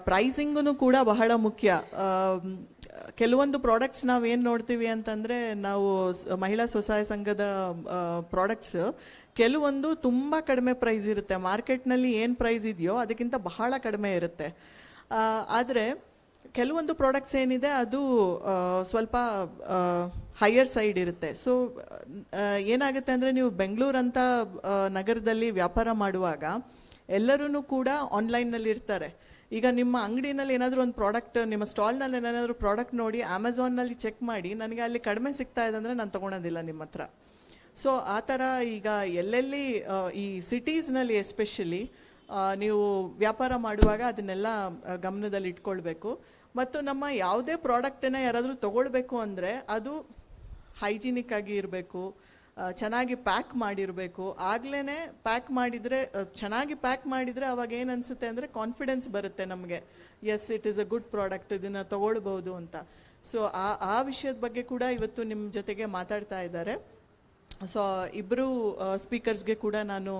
ಪ್ರೈಸಿಂಗೂ ಕೂಡ ಬಹಳ ಮುಖ್ಯ. ಕೆಲವೊಂದು ಪ್ರಾಡಕ್ಟ್ಸ್ ನಾವು ಏನು ನೋಡ್ತೀವಿ ಅಂತಂದರೆ, ನಾವು ಮಹಿಳಾ ಸ್ವಸಹಾಯ ಸಂಘದ ಪ್ರಾಡಕ್ಟ್ಸ್ ಕೆಲವೊಂದು ತುಂಬ ಕಡಿಮೆ ಪ್ರೈಸ್ ಇರುತ್ತೆ. ಮಾರ್ಕೆಟ್ನಲ್ಲಿ ಏನು ಪ್ರೈಸ್ ಇದೆಯೋ ಅದಕ್ಕಿಂತ ಬಹಳ ಕಡಿಮೆ ಇರುತ್ತೆ. ಆದರೆ ಕೆಲವೊಂದು ಪ್ರಾಡಕ್ಟ್ಸ್ ಏನಿದೆ ಅದು ಸ್ವಲ್ಪ ಹೈಯರ್ ಸೈಡ್ ಇರುತ್ತೆ. ಸೊ ಏನಾಗುತ್ತೆ ಅಂದರೆ, ನೀವು ಬೆಂಗಳೂರಂಥ ನಗರದಲ್ಲಿ ವ್ಯಾಪಾರ ಮಾಡುವಾಗ ಎಲ್ಲರೂ ಕೂಡ ಆನ್ಲೈನ್ನಲ್ಲಿ ಇರ್ತಾರೆ. ಈಗ ನಿಮ್ಮ ಅಂಗಡಿನಲ್ಲಿ ಏನಾದರೂ ಒಂದು ಪ್ರಾಡಕ್ಟ್, ನಿಮ್ಮ ಸ್ಟಾಲ್ನಲ್ಲಿ ಏನಾದರೂ ಪ್ರಾಡಕ್ಟ್ ನೋಡಿ ಅಮೆಝಾನ್ನಲ್ಲಿ ಚೆಕ್ ಮಾಡಿ ನನಗೆ ಅಲ್ಲಿ ಕಡಿಮೆ ಸಿಗ್ತಾ ಇದೆ ಅಂದರೆ ನಾನು ತೊಗೊಳೋದಿಲ್ಲ ನಿಮ್ಮ ಹತ್ರ. ಸೊ ಆ ಥರ ಈಗ ಎಲ್ಲೆಲ್ಲಿ ಈ ಸಿಟೀಸ್ನಲ್ಲಿ ಎಸ್ಪೆಷಲಿ ನೀವು ವ್ಯಾಪಾರ ಮಾಡುವಾಗ ಅದನ್ನೆಲ್ಲ ಗಮನದಲ್ಲಿ ಇಟ್ಕೊಳ್ಬೇಕು. ಮತ್ತು ನಮ್ಮ ಯಾವುದೇ ಪ್ರಾಡಕ್ಟನ್ನು ಯಾರಾದರೂ ತೊಗೊಳ್ಬೇಕು ಅಂದರೆ ಅದು ಹೈಜಿನಿಕ್ ಆಗಿ ಇರಬೇಕು, ಚೆನ್ನಾಗಿ ಪ್ಯಾಕ್ ಮಾಡಿರಬೇಕು. ಆಗಲೇ ಪ್ಯಾಕ್ ಮಾಡಿದರೆ, ಚೆನ್ನಾಗಿ ಪ್ಯಾಕ್ ಮಾಡಿದರೆ ಅವಾಗ ಏನು ಅನಿಸುತ್ತೆ ಅಂದರೆ ಕಾನ್ಫಿಡೆನ್ಸ್ ಬರುತ್ತೆ ನಮಗೆ, yes it is a good product, ಇದನ್ನು ತೊಗೊಳ್ಬೋದು ಅಂತ. ಸೊ ಆ ವಿಷಯದ ಬಗ್ಗೆ ಕೂಡ ಇವತ್ತು ನಿಮ್ಮ ಜೊತೆಗೆ ಮಾತಾಡ್ತಾ ಇದ್ದಾರೆ. ಸೊ ಇಬ್ಬರು ಸ್ಪೀಕರ್ಸ್ಗೆ ಕೂಡ ನಾನು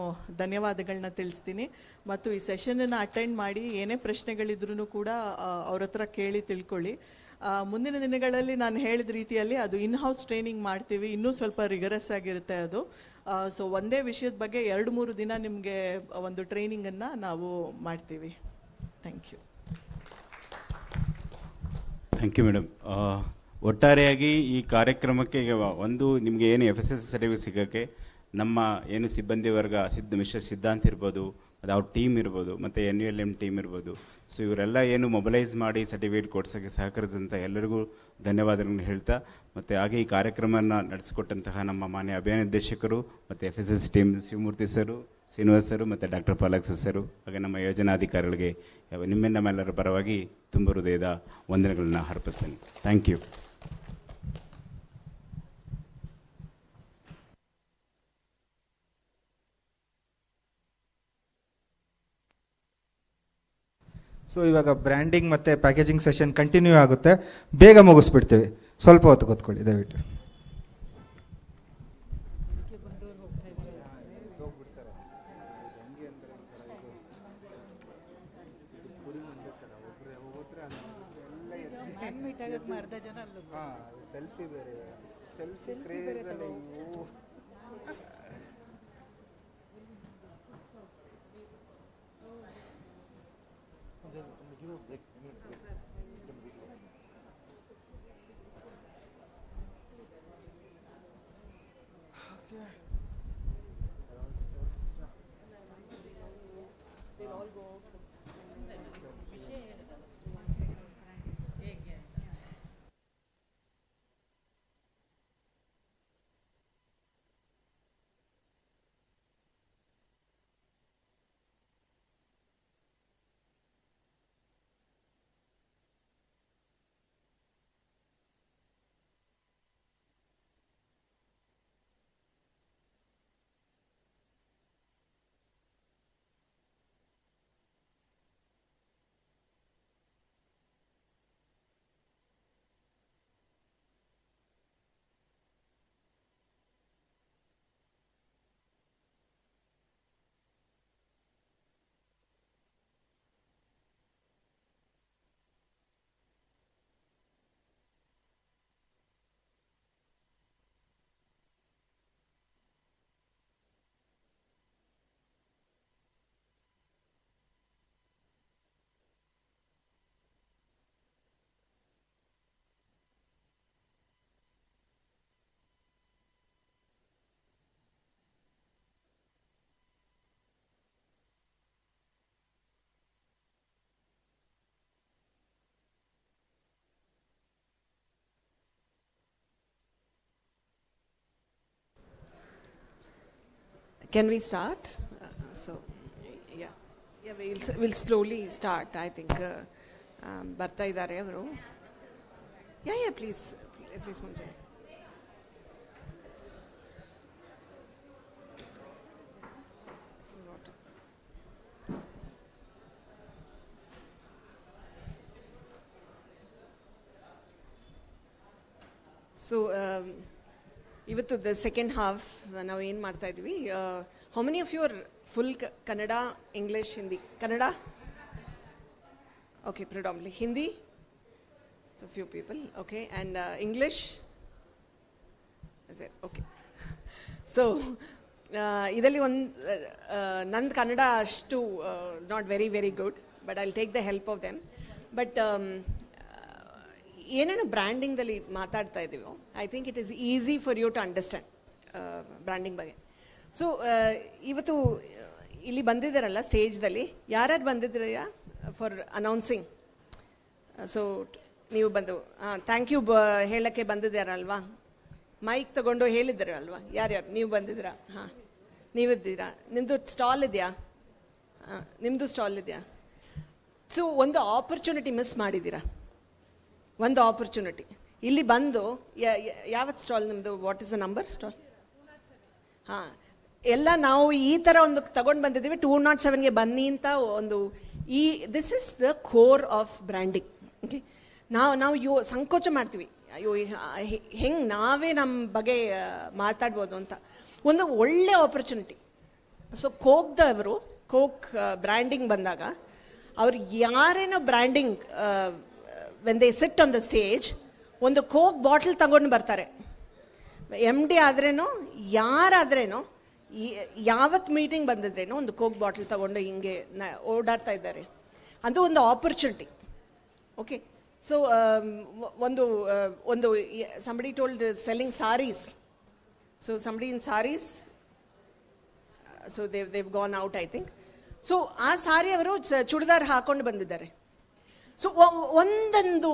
ಧನ್ಯವಾದಗಳನ್ನ ತಿಳಿಸ್ತೀನಿ. ಮತ್ತು ಈ ಸೆಷನನ್ನು ಅಟೆಂಡ್ ಮಾಡಿ ಏನೇ ಪ್ರಶ್ನೆಗಳಿದ್ರೂ ಕೂಡ ಅವ್ರ ಹತ್ರ ಕೇಳಿ ತಿಳ್ಕೊಳ್ಳಿ. ಮುಂದಿನ ದಿನಗಳಲ್ಲಿ ನಾನು ಹೇಳಿದ ರೀತಿಯಲ್ಲಿ ಅದು ಇನ್-ಹೌಸ್ ಟ್ರೈನಿಂಗ್ ಮಾಡ್ತೀವಿ, ಇನ್ನೂ ಸ್ವಲ್ಪ ರಿಗರಸ್ ಆಗಿರುತ್ತೆ ಅದು. ಸೊ ಒಂದೇ ವಿಷಯದ ಬಗ್ಗೆ 2-3 ದಿನ ನಿಮಗೆ ಒಂದು ಟ್ರೈನಿಂಗನ್ನು ನಾವು ಮಾಡ್ತೀವಿ. Thank you. Thank you madam. ಒಟ್ಟಾರೆಯಾಗಿ ಈ ಕಾರ್ಯಕ್ರಮಕ್ಕೆ ಒಂದು ನಿಮಗೆ ಏನು FSSA ಸರ್ಟಿಫಿಕೇಟ್ ಸಿಗೋಕ್ಕೆ ನಮ್ಮ ಏನು ಸಿಬ್ಬಂದಿ ವರ್ಗ ಮಿಸ್ಟರ್ ಸಿದ್ಧಾಂತ್ ಇರ್ಬೋದು, ಅದು ಅವ್ರ ಟೀಮ್ ಇರ್ಬೋದು, ಮತ್ತು NULM ಟೀಮ್ ಇರ್ಬೋದು, ಸೊ ಇವರೆಲ್ಲ ಏನು ಮೊಬಲೈಸ್ ಮಾಡಿ ಸರ್ಟಿಫಿಕೇಟ್ ಕೊಡ್ಸೋಕ್ಕೆ ಸಹಕರಿಸಿದಂಥ ಎಲ್ಲರಿಗೂ ಧನ್ಯವಾದಗಳನ್ನು ಹೇಳ್ತಾ, ಮತ್ತು ಹಾಗೆ ಈ ಕಾರ್ಯಕ್ರಮವನ್ನು ನಡೆಸಿಕೊಟ್ಟಂತಹ ನಮ್ಮ ಮಾನ್ಯ ಅಭಿಯಾನೋದ್ದೇಶಕರು ಮತ್ತು FSSA ಟೀಮ್ ಶಿವಮೂರ್ತಿ ಸರು, ಶ್ರೀನಿವಾಸ್ ಸರು ಮತ್ತು ಡಾಕ್ಟರ್ ಪಾಲಕ್ ಸರು, ಹಾಗೆ ನಮ್ಮ ಯೋಜನಾಧಿಕಾರಿಗಳಿಗೆ ನಮ್ಮೆಲ್ಲರ ಪರವಾಗಿ ತುಂಬ ಹೃದಯದ ವಂದನೆಗಳನ್ನ ಅರ್ಪಿಸ್ತೇನೆ. Thank you. ಸೊ ಇವಾಗ ಬ್ರ್ಯಾಂಡಿಂಗ್ ಮತ್ತು ಪ್ಯಾಕೇಜಿಂಗ್ ಸೆಷನ್ ಕಂಟಿನ್ಯೂ ಆಗುತ್ತೆ, ಬೇಗ ಮುಗಿಸ್ಬಿಡ್ತೀವಿ. ಸ್ವಲ್ಪ ಹೊತ್ತು ಕೂತ್ಕೊಳ್ಳಿ ದಯವಿಟ್ಟು. ಸೆಲ್ಫಿ ಬೇರೆ, ಸೆಲ್ಫಿ ಕ್ರೇಜಲ್ಲಿ Can we start? We'll slowly start. I think ಬರ್ತಾ ಇದ್ದಾರೆ ಅವರು. Please ಮುಂಚೆ. ಸೊ ಇವತ್ತು ದ ಸೆಕೆಂಡ್ ಹಾಫ್ ನಾವು ಏನು ಮಾಡ್ತಾ ಇದ್ವಿ. How many of your full Kannada, English, Hindi? Kannada? Okay, predominantly Hindi. So few people. Okay, and English? Okay. So ಇದರಲ್ಲಿ ನಂದು ಕನ್ನಡ ಅಷ್ಟು not very very good, but I will take the help of them. But ಏನೇನು ಬ್ರ್ಯಾಂಡಿಂಗ್ದಲ್ಲಿ ಮಾತಾಡ್ತಾ ಇದ್ದೀವೋ, I think it is easy for you to understand branding ಬಗ್ಗೆ. So ಇವತ್ತು ಇಲ್ಲಿ ಬಂದಿದ್ದಾರಲ್ಲ ಸ್ಟೇಜ್ದಲ್ಲಿ, ಯಾರ್ಯಾರು ಬಂದಿದ್ದೀರಯ್ಯ ಫಾರ್ ಅನೌನ್ಸಿಂಗ್? ಸೊ ನೀವು ಬಂದು ಥ್ಯಾಂಕ್ ಯು ಹೇಳೋಕ್ಕೆ ಬಂದಿದ್ದಾರಲ್ವಾ? ಮೈಕ್ ತಗೊಂಡು ಹೇಳಿದ್ದೀರಲ್ವಾ? ಯಾರ್ಯಾರು ನೀವು ಬಂದಿದ್ದೀರಾ? ಹಾಂ, ನೀವಿದ್ದೀರಾ? ನಿಮ್ಮದು ಸ್ಟಾಲ್ ಇದೆಯಾ? ನಿಮ್ಮದು ಸ್ಟಾಲ್ ಇದೆಯಾ? ಸೊ ಒಂದು ಆಪರ್ಚುನಿಟಿ ಮಿಸ್ ಮಾಡಿದ್ದೀರಾ, ಒಂದು ಆಪರ್ಚುನಿಟಿ. ಇಲ್ಲಿ ಬಂದು ಯಾವತ್ತು ಸ್ಟಾಲ್ ನಿಮ್ಮದು? What is the number stall? ಹಾಂ, ಎಲ್ಲ ನಾವು ಈ ಥರ ಒಂದು ತಗೊಂಡು ಬಂದಿದ್ದೀವಿ. 207ಗೆ ಬನ್ನಿ ಅಂತ ಒಂದು this is the core of branding. Okay, ನಾವು ಸಂಕೋಚ ಮಾಡ್ತೀವಿ, ಅಯ್ಯೋ ಹೆಂಗೆ ನಾವೇ ನಮ್ಮ ಬಗ್ಗೆ ಮಾತಾಡ್ಬೋದು ಅಂತ. ಒಂದು ಒಳ್ಳೆ ಆಪರ್ಚುನಿಟಿ. ಸೊ ಕೋಕ್ದವರು, ಕೋಕ್ ಬ್ರ್ಯಾಂಡಿಂಗ್ ಬಂದಾಗ ಅವ್ರು ಯಾರೇನೋ branding when they sit on the stage, ಒಂದು ಕೋಕ್ ಬಾಟಲ್ ತಗೊಂಡು ಬರ್ತಾರೆ. MD ಆದ್ರೇನೋ ಯಾರಾದ್ರೇನೋ ಯಾವತ್ತು ಮೀಟಿಂಗ್ ಬಂದಿದ್ರೇನೋ ಒಂದು ಕೋಕ್ ಬಾಟಲ್ ತಗೊಂಡು ಹಿಂಗೆ ಓಡಾಡ್ತಾ ಇದ್ದಾರೆ. ಅದು ಒಂದು ಆಪರ್ಚುನಿಟಿ. ಓಕೆ, ಸೊ ಒಂದು somebody told selling sarees. So somebody in sarees, so they've gone out, I think. So ಆ ಸಾರಿ ಅವರು ಚೂಡಿದಾರ್ ಹಾಕೊಂಡು ಬಂದಿದ್ದಾರೆ. ಸೊ ಒಂದೊಂದು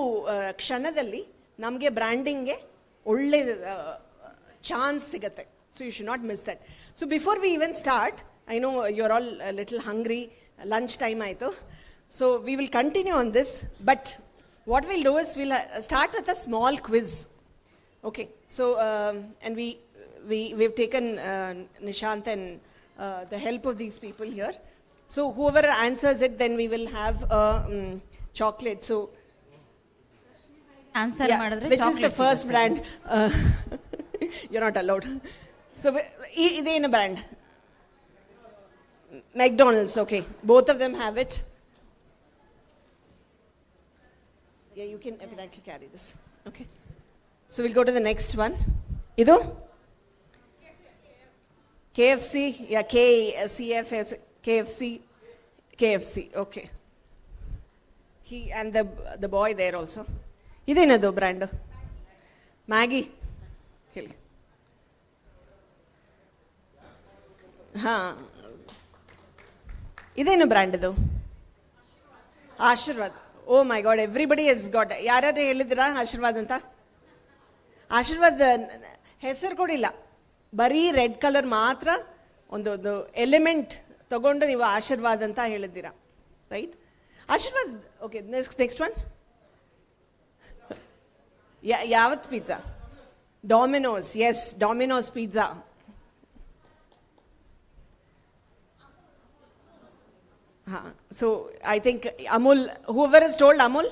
ಕ್ಷಣದಲ್ಲಿ ನಮಗೆ ಬ್ರ್ಯಾಂಡಿಂಗ್ಗೆ ಒಳ್ಳೆ ಚಾನ್ಸ್ ಸಿಗುತ್ತೆ. So you should not miss that. So before we even start, I know you are all little hungry, lunch time ಆಯಿತು. So we will continue on this, but what will do is will start with a small quiz. Okay, so and we've taken Nishant and the help of these people here. So whoever answers it, then we will have a chocolate. So answer madidre which is the first brand? You're not allowed. So idena brand? McDonald's. Okay, both of them have it. Yeah, you can actually carry this. Okay, so we'll go to the next one. Idu KFC. Yeah, KCFS. KFC. Okay. He and the boy there also. Idenadu brand? Maggie. Heli. Ha. Idenu brand idu? Ashirvad. Oh my God, everybody has got. Yararu helidira Ashirvad anta? Ashirvad ಹೆಸರು ಕೊಡಿಲ್ಲ, ಬರೀ red colour ಮಾತ್ರ ಒಂದು element ತಗೊಂಡು ನೀವು ಆಶೀರ್ವಾದ್ ಅಂತ ಹೇಳಿದ್ದೀರಾ, right? Aashirvaad. Okay, next one. ಯಾವತ್ pizza? Domino's. Yes, Domino's pizza. ಹಾಂ, so I think Amul. whoever is told Amul,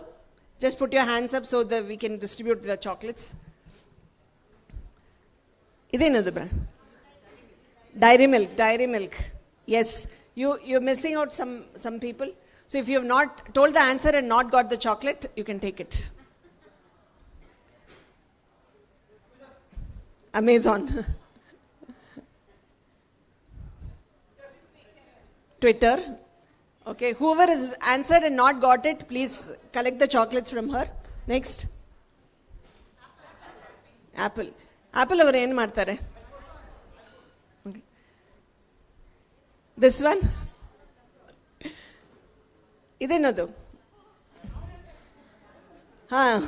just put your hands up so that we can distribute the chocolates. ಇದೇನದು brand? Dairy Milk. Yes, you're missing out some people. So if you have not told the answer and not got the chocolate, you can take it. Amazon. Twitter. Okay, whoever has answered and not got it, please collect the chocolates from her. Next. Apple. Apple ಅವರು ಏನು ಮಾಡ್ತಾರೆ? This one. ಇದೇನದು? ಹಾಂ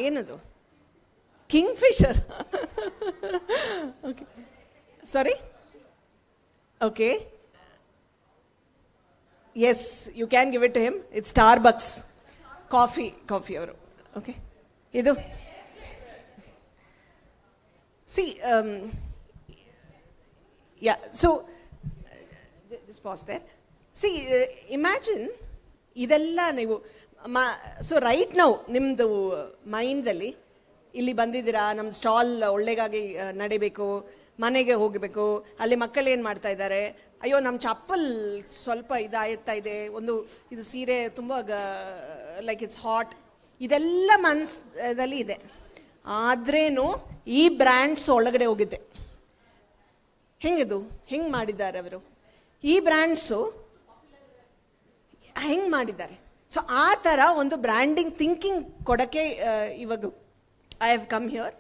ಏನದು? Kingfisher. Okay, Sorry? Okay. Yes, you can give it to him. It's Starbucks. Coffee ಅವರು. Okay. ಇದು. See, yeah, so, just pause there. See, imagine, ಇದೆಲ್ಲ ನೀವು ಸೊ ರೈಟ್ ನಾವು ನಿಮ್ಮದು ಮೈಂಡಲ್ಲಿ ಇಲ್ಲಿ ಬಂದಿದ್ದೀರಾ, ನಮ್ಮ ಸ್ಟಾಲ್ ಒಳ್ಳೆಗಾಗಿ ನಡಿಬೇಕು, ಮನೆಗೆ ಹೋಗಬೇಕು, ಅಲ್ಲಿ ಮಕ್ಕಳು ಏನು ಮಾಡ್ತಾ ಇದ್ದಾರೆ, ಅಯ್ಯೋ ನಮ್ಮ ಚಪ್ಪಲ್ ಸ್ವಲ್ಪ ಇದಾಗ್ತಾ ಇದೆ, ಒಂದು ಇದು ಸೀರೆ ತುಂಬ ಲೈಕ್ ಇಟ್ಸ್ ಹಾಟ್, ಇದೆಲ್ಲ ಮನಸ್ಸಲ್ಲಿ ಇದೆ. ಆದ್ರೇನು ಈ ಬ್ರ್ಯಾಂಡ್ಸ್ ಒಳಗಡೆ ಹೋಗಿದ್ದೆ. ಹೆಂಗಿದು ಹೆಂಗೆ ಮಾಡಿದ್ದಾರೆ ಅವರು, ಈ ಬ್ರ್ಯಾಂಡ್ಸು ಹೆಂಗೆ ಮಾಡಿದ್ದಾರೆ. ಸೊ ಆ ಥರ ಒಂದು ಬ್ರ್ಯಾಂಡಿಂಗ್ ಥಿಂಕಿಂಗ್ ಕೊಡೋಕ್ಕೆ ಇವಾಗ I have come here.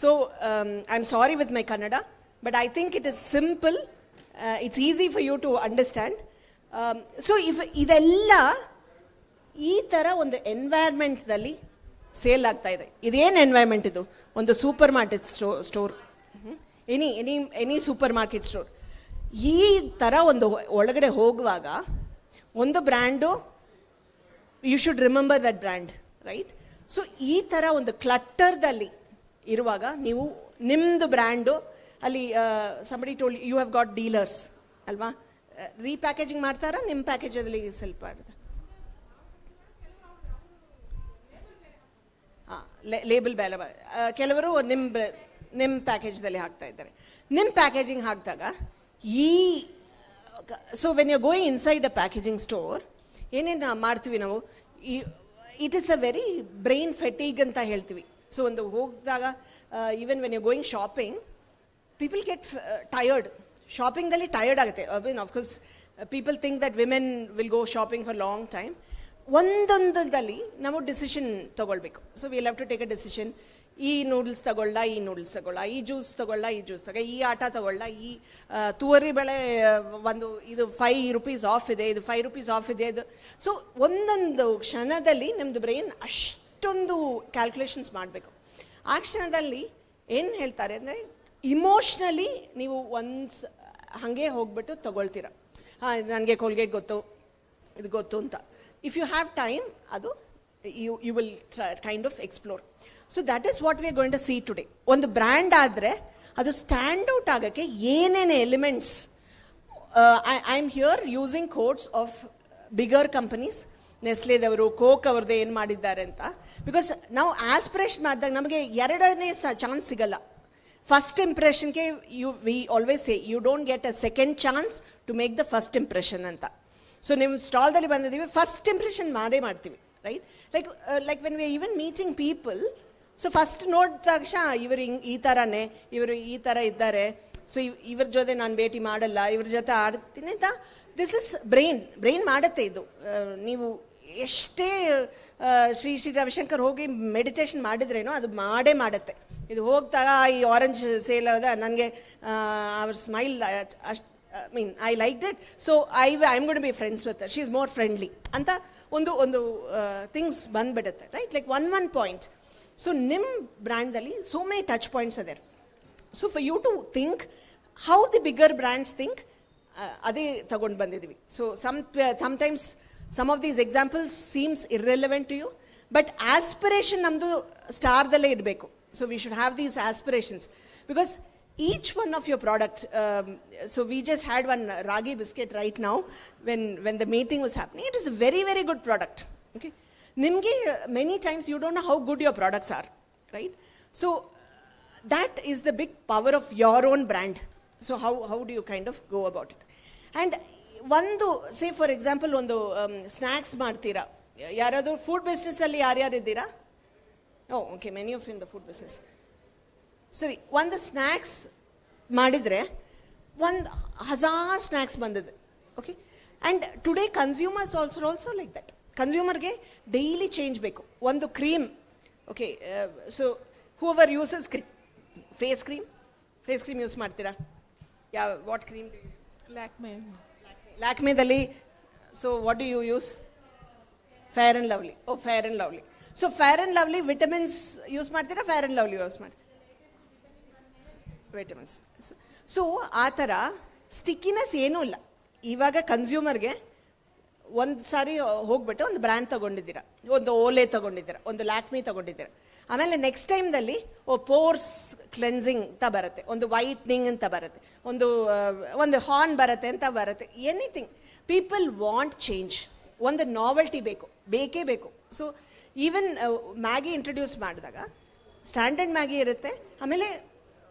So I am sorry with my Kannada, but I think it is simple, it's easy for you to understand. So ಇದೆಲ್ಲ ಈ ಥರ ಒಂದು ಎನ್ವೈರ್ಮೆಂಟ್ದಲ್ಲಿ ಸೇಲ್ ಆಗ್ತಾ ಇದೆ. ಇದೇನು ಎನ್ವೈರ್ಮೆಂಟ್ ಇದು? ಒಂದು supermarket store, any supermarket store. ಈ ಥರ ಒಂದು ಒಳಗಡೆ ಹೋಗುವಾಗ ಒಂದು brand, you should remember that brand, right? So ಈ ಥರ ಒಂದು ಕ್ಲಟ್ಟರ್ದಲ್ಲಿ ಇರುವಾಗ ನೀವು ನಿಮ್ಮದು ಬ್ರ್ಯಾಂಡು ಅಲ್ಲಿ somebody told you have got dealers ಅಲ್ವಾ, ರೀಪ್ಯಾಕೇಜಿಂಗ್ ಮಾಡ್ತಾರಾ ನಿಮ್ಮ ಪ್ಯಾಕೇಜಲ್ಲಿ ಸ್ವಲ್ಪ ಲೇಬಲ್ ಬೇರೆ ಕೆಲವರು ನಿಮ್ಮ ಪ್ಯಾಕೇಜ್ದಲ್ಲಿ ಹಾಕ್ತಾ ಇದ್ದಾರೆ. ನಿಮ್ಮ ಪ್ಯಾಕೇಜಿಂಗ್ ಹಾಕಿದಾಗ so when you going inside a packaging store ಏನೇನು ಮಾಡ್ತೀವಿ ನಾವು, it is a very brain fatigue ಅಂತ ಹೇಳ್ತೀವಿ. ಸೊ ಒಂದು ಹೋಗಿದಾಗ even when you going shopping, people get tired. ಶಾಪಿಂಗ್ದಲ್ಲಿ ಟಯರ್ಡ್ ಆಗುತ್ತೆ. Of course people think that women will go shopping for long time. ಒಂದೊಂದಲ್ಲಿ ನಾವು ಡಿಸಿಷನ್ ತೊಗೊಳ್ಬೇಕು. So will have to take a decision. ಈ ನೂಡಲ್ಸ್ ತಗೊಳ್ಳ, ಈ ನೂಡಲ್ಸ್ ತಗೊಳ್ಳ, ಈ ಜ್ಯೂಸ್ ತಗೊಳ್ಳ, ಈ ಜ್ಯೂಸ್ ಈ ಆಟ ತಗೊಳ್ಳ, ಈ ತುವರಿ ಬೆಳೆ ಒಂದು ಇದು ₹5 ಆಫ್ ಇದೆ, ಇದು ₹5 ಆಫ್ ಇದೆ, ಇದು. ಸೊ ಒಂದೊಂದು ಕ್ಷಣದಲ್ಲಿ ನಮ್ಮದು ಬ್ರೈನ್ ಅಷ್ಟೊಂದು ಕ್ಯಾಲ್ಕುಲೇಷನ್ಸ್ ಮಾಡಬೇಕು. ಆ ಕ್ಷಣದಲ್ಲಿ ಏನು ಹೇಳ್ತಾರೆ ಅಂದರೆ, ಇಮೋಷ್ನಲಿ ನೀವು ಹಾಗೆ ಹೋಗ್ಬಿಟ್ಟು ತಗೊಳ್ತೀರ. ನನಗೆ ಕೋಲ್ಗೇಟ್ ಗೊತ್ತು, ಇದು ಗೊತ್ತು ಅಂತ. ಇಫ್ ಯು ಹ್ಯಾವ್ ಟೈಮ್, ಅದು you will kind of explore. So that is what we are going to see today. ಒಂದು ಬ್ರ್ಯಾಂಡ್ ಆದರೆ ಅದು ಸ್ಟ್ಯಾಂಡ್ ಔಟ್ ಆಗೋಕ್ಕೆ ಏನೇನು elements. I am here using codes of bigger companies, ನೆಸ್ಲೆದವರು, Coke ಅವ್ರದ್ದು ಏನು ಮಾಡಿದ್ದಾರೆ ಅಂತ. ಬಿಕಾಸ್ ನಾವು ಆಸ್ಪಿರೇಷನ್ ಮಾಡಿದಾಗ ನಮಗೆ ಎರಡನೇ ಚಾನ್ಸ್ ಸಿಗಲ್ಲ. ಫಸ್ಟ್ ಇಂಪ್ರೆಷನ್ಗೆ we always say you don't get a second chance to make the first impression ಅಂತ. ಸೊ ನೀವು ಸ್ಟಾಲ್ದಲ್ಲಿ ಬಂದಿದ್ದೀವಿ, ಫಸ್ಟ್ ಇಂಪ್ರೆಷನ್ ಮಾಡೇ ಮಾಡ್ತೀವಿ, right? Like when we are even meeting people, so first ನೋಡಿದ ತಕ್ಷಣ ಇವರು ಈ ಥರನೇ, ಇವರು ಈ ಥರ ಇದ್ದಾರೆ, ಸೊ ಇವ್ರ ಜೊತೆ ನಾನು ಭೇಟಿ ಮಾಡಲ್ಲ, ಇವ್ರ ಜೊತೆ ಆಡ್ತೀನಿ ಅಂತ. ದಿಸ್ ಇಸ್ ಬ್ರೈನ್ ಮಾಡುತ್ತೆ ಇದು. ನೀವು ಎಷ್ಟೇ ಶ್ರೀ ರವಿಶಂಕರ್ ಹೋಗಿ ಮೆಡಿಟೇಷನ್ ಮಾಡಿದ್ರೇನೋ ಅದು ಮಾಡೇ ಮಾಡುತ್ತೆ. ಇದು ಹೋಗ್ದಾಗ ಈ ಆರೆಂಜ್ ಸೇಲ್ ಆದ ನನಗೆ ಅವ್ರ ಸ್ಮೈಲ್ ಅಷ್ಟು I like it, so I am going to be friends with her, she is more friendly ಅಂತ ಒಂದು ಥಿಂಗ್ಸ್ ಬಂದ್ಬಿಡುತ್ತೆ, right? Like one point. So ನಿಮ್ಮ ಬ್ರ್ಯಾಂಡಲ್ಲಿ ಸೋ ಮೆನಿ ಟಚ್ ಪಾಯಿಂಟ್ಸ್ ಅದೇ. So for you to think how the bigger brands think, ಅದೇ ತಗೊಂಡು ಬಂದಿದ್ದೀವಿ. So sometimes some of these examples seems irrelevant to you, but aspiration ನಮ್ಮದು ಸ್ಟಾರ್ದಲ್ಲೇ ಇರಬೇಕು. So we should have these aspirations, because each one of your product, so we just had one ragi biscuit right now when the meeting was happening. It is a very, very good product. Okay, nimge many times you don't know how good your products are, right? So that is the big power of your own brand. So how do you kind of go about it? And ಒಂದು say for example ಒಂದು snacks ಮಾಡ್ತೀರಾ, ಯಾರಾದರೂ food ಬಿಸ್ನೆಸ್ಸಲ್ಲಿ ಯಾರ್ಯಾರು ಇದ್ದೀರಾ? Okay, many of in the food business. ಸರಿ, ಒಂದು snacks ಮಾಡಿದರೆ 1,000 ಸ್ನ್ಯಾಕ್ಸ್ ಬಂದಿದೆ. Okay, and today consumers also like that. ಕನ್ಸ್ಯೂಮರ್ಗೆ ಡೈಲಿ ಚೇಂಜ್ ಬೇಕು. ಒಂದು cream, okay, so whoever uses face cream use ಮಾಡ್ತೀರಾ? What cream? ಲ್ಯಾಕ್ಮೆದಲ್ಲಿ. So what do you use? Fair and Lovely. Fair and Lovely. So Fair and Lovely vitamins use ಮಾಡ್ತೀರಾ? Fair and lovely use ಮಾಡ್ತೀರಾ? Vitamins. So ಆ ಥರ stickiness ಏನೂ ಇಲ್ಲ. ಇವಾಗ ಕನ್ಸ್ಯೂಮರ್ಗೆ ಒಂದು ಸಾರಿ ಹೋಗ್ಬಿಟ್ಟು ಒಂದು ಬ್ರ್ಯಾಂಡ್ ತೊಗೊಂಡಿದ್ದೀರಾ, ಒಂದು ಓಲೆ ತೊಗೊಂಡಿದ್ದೀರಾ, ಒಂದು ಲ್ಯಾಕ್ಮಿ ತೊಗೊಂಡಿದ್ದೀರಾ, ಆಮೇಲೆ ನೆಕ್ಸ್ಟ್ ಟೈಮ್ದಲ್ಲಿ ಪೋರ್ಸ್ ಕ್ಲೆನ್ಸಿಂಗ್ ಅಂತ ಬರುತ್ತೆ, ಒಂದು ವೈಟ್ನಿಂಗ್ ಅಂತ ಬರುತ್ತೆ, ಒಂದು ಹಾರ್ನ್ ಬರುತ್ತೆ ಅಂತ ಬರುತ್ತೆ, ಎನಿಥಿಂಗ್. ಪೀಪಲ್ ವಾಂಟ್ ಚೇಂಜ್, ಒಂದು ನಾವೆಲ್ಟಿ ಬೇಕೇ ಬೇಕು. ಸೊ ಈವನ್ ಮ್ಯಾಗಿ ಇಂಟ್ರೊಡ್ಯೂಸ್ ಮಾಡಿದಾಗ ಸ್ಟ್ಯಾಂಡರ್ಡ್ ಮ್ಯಾಗಿ ಇರುತ್ತೆ, ಆಮೇಲೆ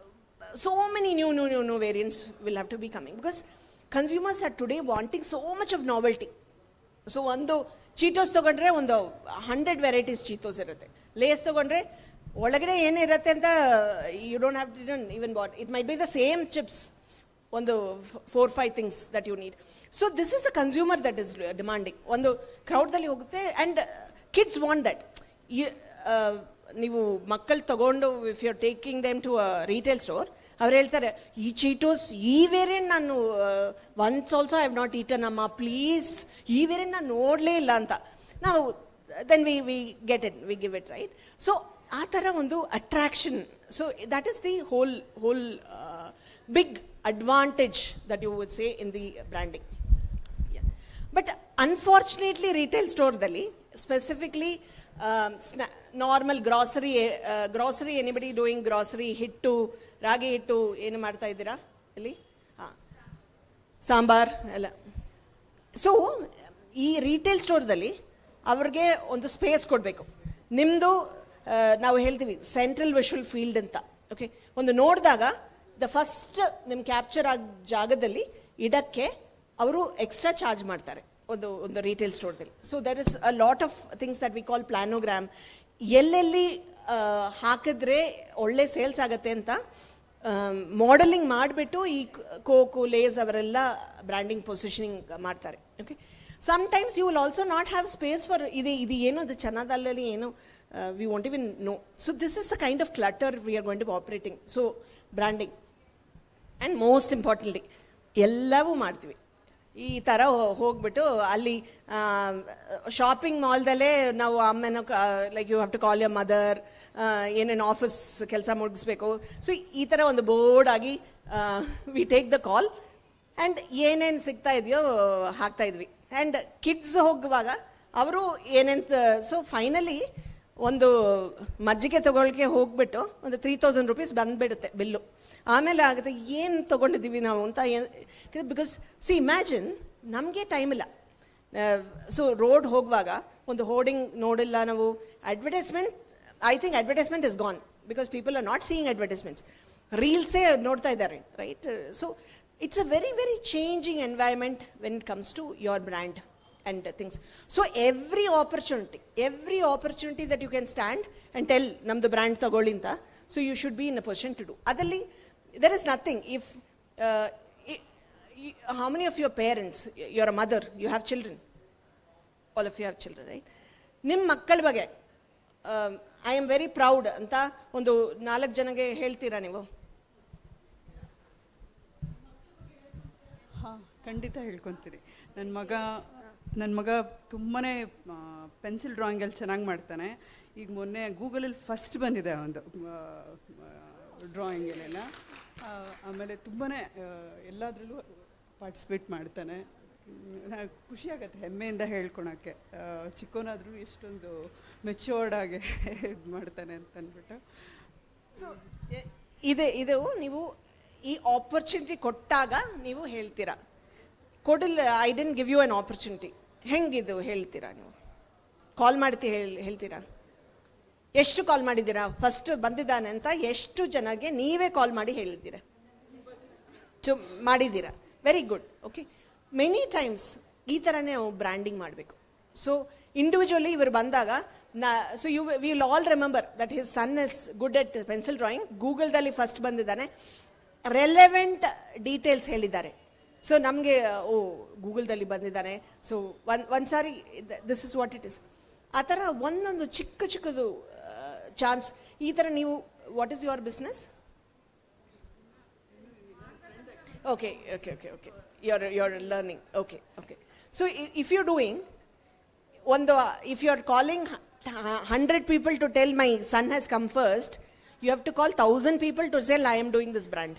so many new variants will have to be coming because consumers are today wanting so much of novelty. So ಒಂದು ಚೀಟೋಸ್ ತೊಗೊಂಡ್ರೆ ಒಂದು 100 ವೆರೈಟೀಸ್ ಚೀಟೋಸ್ ಇರುತ್ತೆ. ಲೇಸ್ ತೊಗೊಂಡ್ರೆ ಒಳಗಡೆ ಏನಿರುತ್ತೆ ಅಂತ you don't have to even bought. It might be the same chips, ಒಂದು 4-5 things that you need. So this is the consumer that is demanding. ಒಂದು ಕ್ರೌಡ್ದಲ್ಲಿ ಹೋಗುತ್ತೆ ಆ್ಯಂಡ್ ಕಿಡ್ಸ್ ವಾಂಟ್ ದಟ್. ನೀವು ಮಕ್ಕಳು ತಗೊಂಡು if you are taking them to a retail store, ಅವ್ರು ಹೇಳ್ತಾರೆ ಈ ಚೀಟೋಸ್ ಈ ವೇರಿಯಂಟ್ ನಾನು once also I have not eaten ಅಮ್ಮ, ಪ್ಲೀಸ್ ಈ ವೇರಿಯಂಟ್ ನಾನು ನೋಡಲೇ ಇಲ್ಲ ಅಂತ. ನಾವು then we get it, we give it, right? So ಆ ಥರ ಒಂದು attraction. So that is the whole big advantage that you would say in the branding. But unfortunately retail ಸ್ಟೋರ್ದಲ್ಲಿ specifically normal grocery anybody doing grocery, ಹಿಟ್ಟು, ರಾಗಿ ಹಿಟ್ಟು ಏನು ಮಾಡ್ತಾ ಇದ್ದೀರಾ ಇಲ್ಲಿ? ಹಾಂ, ಸಾಂಬಾರ್ ಎಲ್ಲ. ಸೊ ಈ ರಿಟೇಲ್ ಸ್ಟೋರ್ದಲ್ಲಿ ಅವ್ರಿಗೆ ಒಂದು ಸ್ಪೇಸ್ ಕೊಡಬೇಕು. ನಿಮ್ಮದು ನಾವು ಹೇಳ್ತೀವಿ ಸೆಂಟ್ರಲ್ ವಿಷುವಲ್ ಫೀಲ್ಡ್ ಅಂತ. ಓಕೆ, ಒಂದು ನೋಡಿದಾಗ ದ ಫಸ್ಟ್ ನಿಮ್ಮ ಕ್ಯಾಪ್ಚರ್ ಆಗ ಜಾಗದಲ್ಲಿ ಇಡಕ್ಕೆ ಅವರು ಎಕ್ಸ್ಟ್ರಾ ಚಾರ್ಜ್ ಮಾಡ್ತಾರೆ ಒಂದು ರಿಟೇಲ್ ಸ್ಟೋರ್ದಲ್ಲಿ. So there is a lot of things that we call planogram. ಎಲ್ಲೆಲ್ಲಿ ಹಾಕಿದ್ರೆ ಒಳ್ಳೆ ಸೇಲ್ಸ್ ಆಗುತ್ತೆ ಅಂತ ಮಾಡೆಲಿಂಗ್ ಮಾಡಿಬಿಟ್ಟು ಈ ಕೋಕು, ಲೇಸ್ ಅವರೆಲ್ಲ ಬ್ರ್ಯಾಂಡಿಂಗ್ ಪೊಸಿಷನಿಂಗ್ ಮಾಡ್ತಾರೆ. Okay, sometimes you will also not have space for ಇದು ಏನು ಅದು ಚೆನ್ನಾದಲ್ಲಿ ಏನು we want even know. So this is the kind of clutter we are going to operating. So branding and most importantly ಎಲ್ಲವೂ ಮಾಡ್ತೀವಿ. ಈ ಥರ ಹೋಗ್ಬಿಟ್ಟು ಅಲ್ಲಿ ಶಾಪಿಂಗ್ ಮಾಲ್ದಲ್ಲೇ ನಾವು ಅಮ್ಮನೋ like you have to call your mother, ಏನೇನು ಆಫೀಸ್ ಕೆಲಸ ಮುಗಿಸ್ಬೇಕು. ಸೊ ಈ ಥರ ಒಂದು ಬೋರ್ಡ್ ಆಗಿ we take the call and ಏನೇನು ಸಿಗ್ತಾ ಇದೆಯೋ ಹಾಕ್ತಾ ಇದ್ವಿ. ಆ್ಯಂಡ್ ಕಿಡ್ಸ್ ಹೋಗುವಾಗ ಅವರು ಏನೇಂತ. ಸೊ ಫೈನಲಿ ಒಂದು ಮಜ್ಜಿಗೆ ತೊಗೊಳಕ್ಕೆ ಹೋಗ್ಬಿಟ್ಟು ಒಂದು 3000 ರೂಪೀಸ್ ಬಂದುಬಿಡುತ್ತೆ ಬಿಲ್ಲು. ಆಮೇಲೆ ಆಗುತ್ತೆ ಏನು ತೊಗೊಂಡಿದ್ದೀವಿ ನಾವು ಅಂತ. ಬಿಕಾಸ್ ಸಿ ಇಮ್ಯಾಜಿನ್, ನಮಗೆ ಟೈಮ್ ಇಲ್ಲ. ಸೊ ರೋಡ್ ಹೋಗುವಾಗ ಒಂದು ಹೋರ್ಡಿಂಗ್ ನೋಡಿಲ್ಲ ನಾವು. Advertisement, I think advertisement is gone because people are not seeing advertisements. ರೀಲ್ಸೇ ನೋಡ್ತಾ ಇದ್ದಾರೆ, right? So it's a very very changing environment when it comes to your brand and things. So every opportunity that you can stand and tell namdu brand tagolli anta, so you should be in a position to do. Adalli there is nothing. If how many of your parents, you're a mother, you have children, all of you have children, right? nim makkal bage I am very proud anta ಒಂದು 4 ಜನಗೆ ಹೇಳ್ತೀರಾ ನೀವು? ಹಾಂ, ಖಂಡಿತ ಹೇಳ್ಕೊತೀನಿ. ನನ್ನ ಮಗ ತುಂಬಾ pencil ಡ್ರಾಯಿಂಗಲ್ಲಿ ಚೆನ್ನಾಗಿ ಮಾಡ್ತಾನೆ. ಈಗ ಮೊನ್ನೆ ಗೂಗಲಲ್ಲಿ ಫಸ್ಟ್ ಬಂದಿದೆ ಒಂದು ಡ್ರಾಯಿಂಗಲ್ಲೆಲ್ಲ. ಆಮೇಲೆ ತುಂಬಾ ಎಲ್ಲದರಲ್ಲೂ ಪಾರ್ಟಿಸಿಪೇಟ್ ಮಾಡ್ತಾನೆ. ಖುಷಿಯಾಗತ್ತೆ ಹೆಮ್ಮೆಯಿಂದ ಹೇಳ್ಕೊಳಕ್ಕೆ, ಚಿಕ್ಕವನಾದರೂ ಎಷ್ಟೊಂದು ಮೆಚ್ಯೂರ್ಡ್ ಆಗಿ ಇದು ಮಾಡ್ತಾನೆ ಅಂತ ಅಂದ್ಬಿಟ್ಟು. ಸೊ ಇದು ನೀವು ಈ ಆಪರ್ಚುನಿಟಿ ಕೊಟ್ಟಾಗ ನೀವು ಹೇಳ್ತೀರಾ, ಕೊಡಲ್ಲ I don't give you an opportunity, ಹೆಂಗಿದು ಹೇಳ್ತೀರಾ ನೀವು? ಕಾಲ್ ಮಾಡ್ತಿ ಹೇಳ್ತೀರಾ? ಎಷ್ಟು ಕಾಲ್ ಮಾಡಿದ್ದೀರಾ? ಫಸ್ಟ್ ಬಂದಿದ್ದಾನೆ ಅಂತ ಎಷ್ಟು ಜನಗೆ ನೀವೇ ಕಾಲ್ ಮಾಡಿ ಹೇಳಿದ್ದೀರಾ? ಮಾಡಿದ್ದೀರಾ? Very good. Okay, many times ಈ ಥರನೇ ನಾವು ಬ್ರ್ಯಾಂಡಿಂಗ್ ಮಾಡಬೇಕು. ಸೊ ಇಂಡಿವಿಜುವಲಿ ಇವರು ಬಂದಾಗ so you will all remember that his son is good at pencil drawing. ಗೂಗಲ್ದಲ್ಲಿ ಫಸ್ಟ್ ಬಂದಿದ್ದಾನೆ, ರೆಲೆವೆಂಟ್ ಡೀಟೇಲ್ಸ್ ಹೇಳಿದ್ದಾರೆ. ಸೊ ನಮಗೆ ಗೂಗಲ್ದಲ್ಲಿ ಬಂದಿದ್ದಾನೆ, ಸೊ ಒಂದು ಸಾರಿ this is what it is. ಆ ಥರ ಒಂದೊಂದು ಚಿಕ್ಕದು ಚಾನ್ಸ್. ಈ ಥರ ನೀವು, what is your business? Okay, you're learning. Okay. So if you're doing if you're calling 100 people to tell my son has come first, you have to call 1000 people to say I am doing this brand.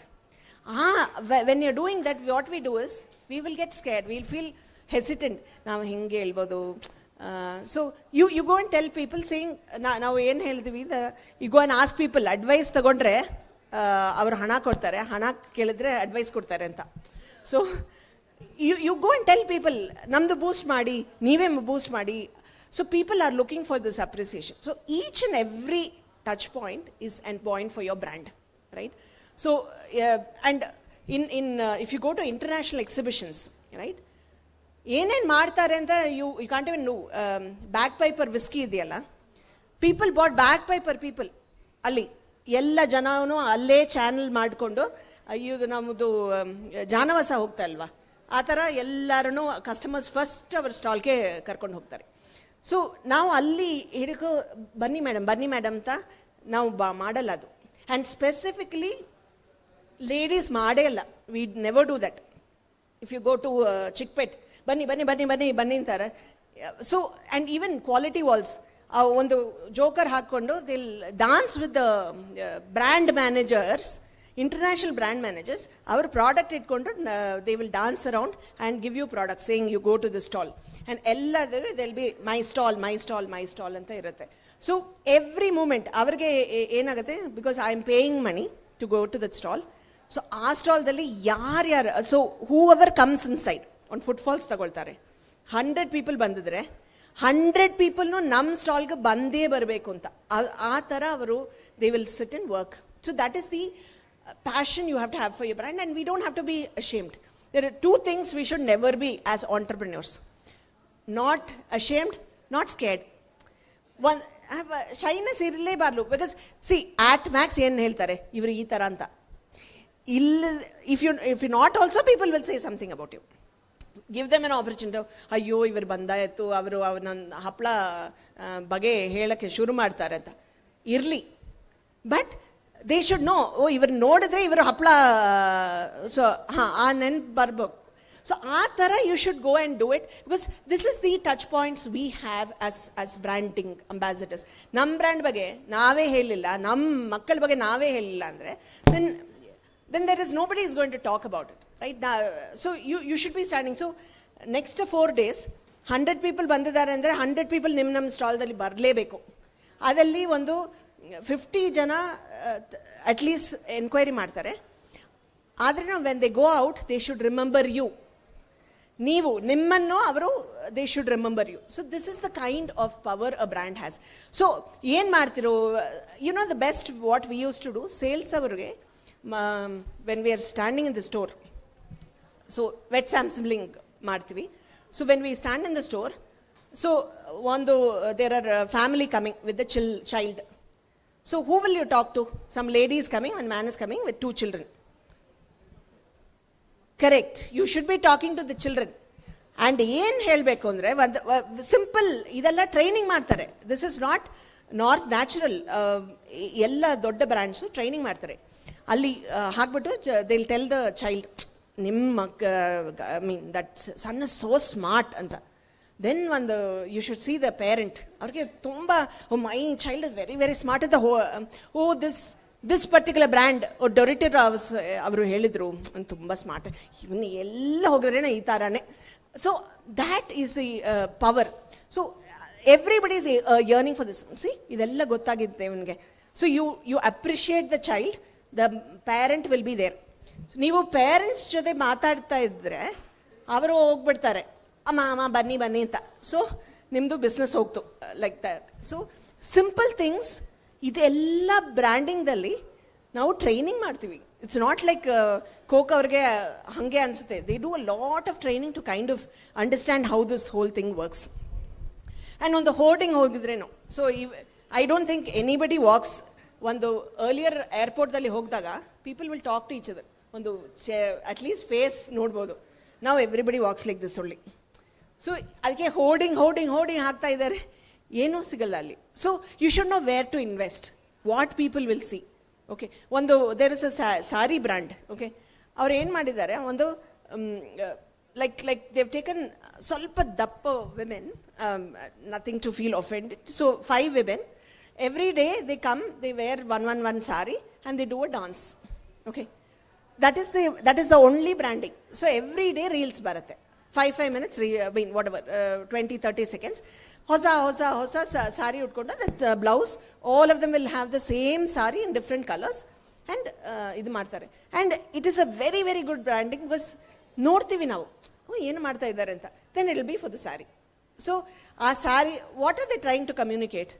when you're doing that, what we do is, we will get scared, we'll feel hesitant. ನಾವು ಹಿಂಗೆ ಹೇಳ್ಬೋದು. So you go and tell people saying, ನಾವು ಏನು ಹೇಳ್ತೀವಿ, you go and ask people, advice ತಗೊಂಡ್ರೆ ಅವರು ಹಣ ಕೊಡ್ತಾರೆ, ಹಣ ಕೇಳಿದ್ರೆ ಅಡ್ವೈಸ್ ಕೊಡ್ತಾರೆ ಅಂತ. So you go and tell people, ನಮ್ದು ಬೂಸ್ಟ್ ಮಾಡಿ, ನೀವೇ ಬೂಸ್ಟ್ ಮಾಡಿ. So people are looking for this appreciation. So each and every touch point is a point for your brand, right? So and in if you go to international exhibitions, right, ಏನೇನು ಮಾಡ್ತಾರೆ ಅಂತ you can't even know. Bagpiper whisky ಇದೆಯಲ್ಲ, people bought Bagpiper people, ಅಲ್ಲಿ ಎಲ್ಲ ಜನನು ಅಲ್ಲೇ channel ಮಾಡಿಕೊಂಡು, ಅಯ್ಯೋ ನಮ್ಮದು ಜಾನವಾಸ ಹೋಗ್ತಾ ಅಲ್ವಾ, ಆ ಥರ ಎಲ್ಲರೂ ಕಸ್ಟಮರ್ಸ್ ಫಸ್ಟ್ ಅವ್ರ ಸ್ಟಾಲ್ಗೆ ಕರ್ಕೊಂಡು ಹೋಗ್ತಾರೆ. ಸೊ ನಾವು ಅಲ್ಲಿ ಹಿಡ್ಕೊ ಬನ್ನಿ ಮೇಡಮ್ ಅಂತ ನಾವು ಮಾಡಲ್ಲ ಅದು. ಆ್ಯಂಡ್ ಸ್ಪೆಸಿಫಿಕಲಿ ಲೇಡೀಸ್ ಮಾಡೇ ಅಲ್ಲ, we never do that. If you go to Chickpet, ಬನ್ನಿ ಅಂತಾರೆ. So and even Kwality Wall's, ಒಂದು ಜೋಕರ್ ಹಾಕ್ಕೊಂಡು they'll dance with the brand managers, international brand managers. ಅವ್ರ ಪ್ರಾಡಕ್ಟ್ ಇಟ್ಕೊಂಡು they will dance around and give you product saying you go to the stall. And ಎಲ್ಲದರೂ they'll be my stall ಅಂತ ಇರುತ್ತೆ. So every moment ಅವ್ರಿಗೆ ಏನಾಗುತ್ತೆ, because I am paying money to go to that stall. So ಆ ಸ್ಟಾಲ್ದಲ್ಲಿ ಯಾರ್ಯಾರು, so who ever comes in side, ಒಂದು footfalls ತಗೊಳ್ತಾರೆ. 100 people ಬಂದಿದ್ರೆ 100 ಪೀಪಲ್ನು ನಮ್ಮ ಸ್ಟಾಲ್ಗೆ ಬಂದೇ ಬರಬೇಕು ಅಂತ, ಆ ಥರ ಅವರು they will sit and work. So that is the passion you have to have for your brand, and we don't have to be ashamed. There are 2 things we should never be as entrepreneurs: not ashamed, not scared. One, have a shyness irrelevable, because see, at max ಏನು ಹೇಳ್ತಾರೆ ಇವರು ಈ ಥರ ಅಂತ. If you not also, people will say something about you. Give them an opportunity. ಅಯ್ಯೋ ಇವರು ಬಂದಾಯಿತು, ಅವರು ನನ್ನ ಹಪ್ಪಳ ಬಗ್ಗೆ ಹೇಳಕ್ಕೆ ಶುರು ಮಾಡ್ತಾರೆ ಅಂತ ಇರಲಿ. ಬಟ್ ದೇ ಶುಡ್ ನೋ, ಇವರು ನೋಡಿದ್ರೆ ಇವರು ಹಪ್ಪಳ, ಸೊ ಆ ನೆನ್ಪು ಬರ್ಬೇಕು. ಸೊ ಆ ಥರ you should go and do it, because this is the touch points we have as branding ambassadors. ನಮ್ಮ ಬ್ರ್ಯಾಂಡ್ ಬಗ್ಗೆ ನಾವೇ ಹೇಳಿಲ್ಲ, ನಮ್ಮ ಮಕ್ಕಳ ಬಗ್ಗೆ ನಾವೇ ಹೇಳಿಲ್ಲ ಅಂದರೆ then there is nobody is going to talk about it, right? So you should be standing. So next 4 days 100 people ಬಂದಿದ್ದಾರೆ ಅಂದರೆ 100 people ನಮ್ಮ ಸ್ಟಾಲ್ದಲ್ಲಿ ಬರಲೇಬೇಕು. ಅದಲ್ಲಿ ಒಂದು 50 ಜನ ಅಟ್ಲೀಸ್ಟ್ ಎನ್ಕ್ವೈರಿ ಮಾಡ್ತಾರೆ. ಆದರೆ when they go out, they should remember you. ನೀವು ನಿಮ್ಮನ್ನು ಅವರು they should remember you. So this is the kind of power a brand has. So ಏನು ಮಾಡ್ತಿರೋ, you know the best what we use to do, sales ಅವ್ರಿಗೆ when we are standing in the store, so wet sampling ಮಾಡ್ತೀವಿ. So when we stand in the store, so there are family coming with the child. So who will you talk to? Some lady is coming, one man is coming with 2 children. Correct, you should be talking to the children. And ಏನು ಹೇಳಬೇಕು ಅಂದರೆ, simple, ಇದೆಲ್ಲ training ಮಾಡ್ತಾರೆ. This is not natural. ಎಲ್ಲ ದೊಡ್ಡ brands training ಮಾಡ್ತಾರೆ. ಅಲ್ಲಿ ಹಾಕ್ಬಿಟ್ಟು they will tell the child, ನಿಮ್ಮ I mean that son is so smart ಅಂತ. Then you should see the parent, ಅವ್ರಿಗೆ ತುಂಬ, my child is very very smart ಅಂತ. ದಿಸ್ ಪರ್ಟಿಕ್ಯುಲರ್ ಬ್ರ್ಯಾಂಡ್ ಡೊರಿಟರ್ ಅವರು ಹೇಳಿದರು, ತುಂಬ ಸ್ಮಾರ್ಟ್, ಇವನು ಎಲ್ಲ ಹೋಗಿದ್ರೇನೆ ಈ ಥರನೇ. So that is the power. So everybody is yearning for this. See, ಇದೆಲ್ಲ ಗೊತ್ತಾಗಿದೆ ಇವನಿಗೆ. So you appreciate the child, the parent will be there. ನೀವು ಪೇರೆಂಟ್ಸ್ ಜೊತೆ ಮಾತಾಡ್ತಾ ಇದ್ದರೆ ಅವರು ಹೋಗ್ಬಿಡ್ತಾರೆ, ಅಮ್ಮ ಬನ್ನಿ ಅಂತ. ಸೊ ನಿಮ್ಮದು ಬಿಸ್ನೆಸ್ ಹೋಗ್ತು like that. So simple things, ಇದೆಲ್ಲ ಬ್ರ್ಯಾಂಡಿಂಗ್ದಲ್ಲಿ ನಾವು ಟ್ರೈನಿಂಗ್ ಮಾಡ್ತೀವಿ. ಇಟ್ಸ್ ನಾಟ್ ಲೈಕ್ ಕೋಕ್ ಅವ್ರಿಗೆ ಹಾಗೆ ಅನಿಸುತ್ತೆ. They do a lot of training to kind of understand how this whole thing works. And ಒಂದು ಹೋರ್ಡಿಂಗ್ ಹೋಗಿದ್ರೇನು, so I don't think anybody walks. ಒಂದು ಅರ್ಲಿಯರ್ ಏರ್ಪೋರ್ಟ್ದಲ್ಲಿ ಹೋಗಿದಾಗ people will talk to each other, ಒಂದು at least face ನೋಡ್ಬೋದು. ನಾವು everybody walks like this only. So ಅದಕ್ಕೆ hoarding ಹಾಕ್ತಾ ಇದ್ದಾರೆ, ಏನೂ ಸಿಗಲ್ಲ ಅಲ್ಲಿ. So you should know where to invest, what people will see. Okay, there is a sari brand. Okay, ಅವ್ರು ಏನು ಮಾಡಿದ್ದಾರೆ, ಲೈಕ್ ದೇವ್ ಟೇಕನ್ ಸ್ವಲ್ಪ ದಪ್ಪ women, nothing to feel offended. So 5 women. Every day they come, they wear one sari and they do a dance. Okay, that is the only branding. So every day reels ಬರುತ್ತೆ 5 minutes, whatever, 20-30 seconds. ಹೊಸ ಸಾರಿ ಉಟ್ಕೊಂಡು that blouse, all of them will have the same saree in different colors and ಇದು ಮಾಡ್ತಾರೆ. And it is a very very good branding because ನೋಡ್ತೀವಿ ನಾವು ಏನು ಮಾಡ್ತಾ ಇದ್ದಾರೆ ಅಂತ. Then it will be for the saree. So ಆ ಸಾರಿ, what are they trying to communicate?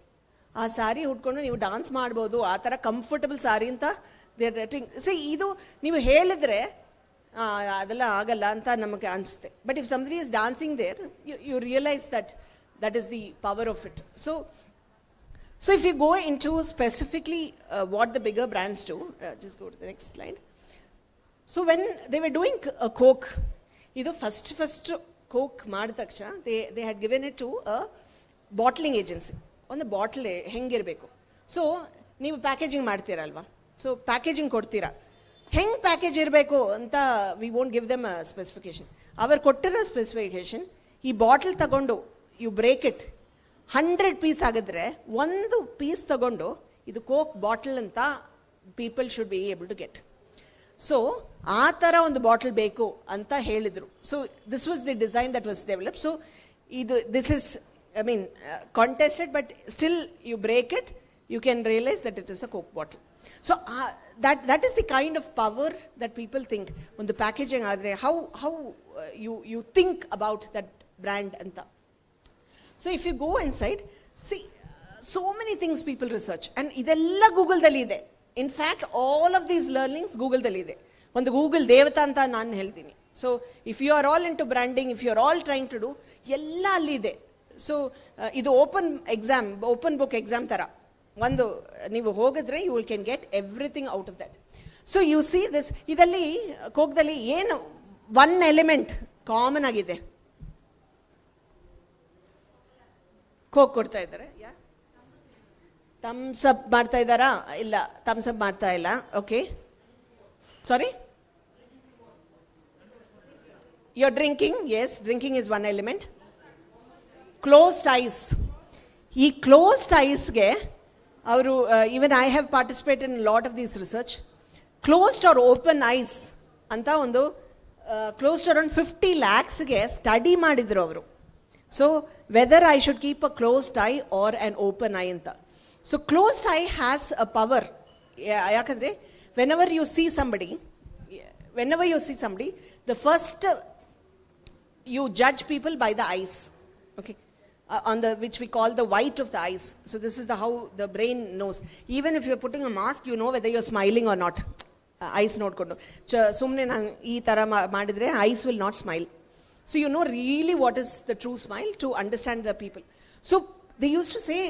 ಆ ಸಾರಿ ಉಟ್ಕೊಂಡು ನೀವು ಡಾನ್ಸ್ ಮಾಡ್ಬೋದು, ಆ ಥರ ಕಂಫರ್ಟಬಲ್ ಸಾರಿ ಅಂತ ಇದು ನೀವು ಹೇಳಿದ್ರೆ ಅದೆಲ್ಲ ಆಗಲ್ಲ ಅಂತ ನಮಗೆ ಅನಿಸುತ್ತೆ. But if somebody is dancing there, you realize that is the power of it. So if you go into specifically what the bigger brands do, just go to the next slide. So when they were doing a Coke, ಇದು first Coke ಮಾಡಿದ ತಕ್ಷಣ they had given it to a bottling agency. ಒಂದು bottle ಹೆಂಗಿರಬೇಕು, so ನೀವು packaging ಮಾಡ್ತೀರಲ್ವಾ, so packaging ಕೊಡ್ತೀರಾ, ಹೆಂಗೆ package ಇರಬೇಕು ಅಂತ we won't give them specification. ಅವರು ಕೊಟ್ಟಿರೋ ಸ್ಪೆಸಿಫಿಕೇಶನ್, ಈ ಬಾಟ್ಲ್ ತಗೊಂಡು ಯು ಬ್ರೇಕ್ ಇಟ್ 100 ಪೀಸ್ ಆಗಿದ್ರೆ ಒಂದು ಪೀಸ್ ತಗೊಂಡು ಇದು ಕೋಕ್ ಬಾಟಲ್ ಅಂತ people should be able to get. So ಆ ಥರ ಒಂದು ಬಾಟಲ್ ಬೇಕು ಅಂತ ಹೇಳಿದರು. So this was the design that was develop. So this is contested, but still you break it, you can realize that it is a Coke bottle. So that is the kind of power that people think on the packaging adre, how you think about that brand anta. So if you go inside, see, so many things people research, and idella Google dalli ide. In fact, all of these learnings Google dalli ide. ಒಂದು Google ದೇವತಾ ಅಂತ ನಾನು ಹೇಳ್ತೀನಿ. So if you are all into branding, if you are all trying to do, ಎಲ್ಲ ಅಲ್ಲಿ ಇದೆ. So ಇದು open book exam ಥರ ಒಂದು ನೀವು ಹೋಗಿದ್ರೆ you will can get everything out of that. So you see this, ಇದರಲ್ಲಿ ಕೋಕ್ದಲ್ಲಿ ಏನು ಒನ್ ಎಲಿಮೆಂಟ್ ಕಾಮನ್ ಆಗಿದೆ, ಕೋಕ್ ಕೊಡ್ತಾ ಇದ್ದಾರೆ. ಥಮ್ಸ್ ಅಪ್ ಮಾಡ್ತಾ ಇದ್ದಾರಾ? ಇಲ್ಲ, ಥಮ್ಸ್ ಅಪ್ ಮಾಡ್ತಾ ಇಲ್ಲ. Okay, sorry, you are drinking. Yes, drinking is one element. Closed eyes, ಈ ಕ್ಲೋಸ್ಡ್ ಐಸ್ಗೆ ಅವರು, even I have participate in lot of these research. Closed or open eyes ಅಂತ ಒಂದು ಕ್ಲೋಸ್ಡ್ ಅರೌಂಡ್ 50 lakhsಗೆ ಸ್ಟಡಿ ಮಾಡಿದ್ರು ಅವರು. So whether I should keep a closed eye or an open eye ಅಂತ. So closed eye has a power. ಯಾಕಂದರೆ whenever you see somebody, the first you judge people by the eyes, okay, on the which we call the white of the eyes. So this is how the brain knows. Even if you're putting a mask, you know whether you're smiling or not. Eyes ನೋಡ್ಕೊಂಡು ಸುಮ್ಮನೆ ನಾನು ಈ ಥರ ಮಾಡಿದರೆ eyes will not smile. So you know really what is the true smile to understand the people. So they used to say,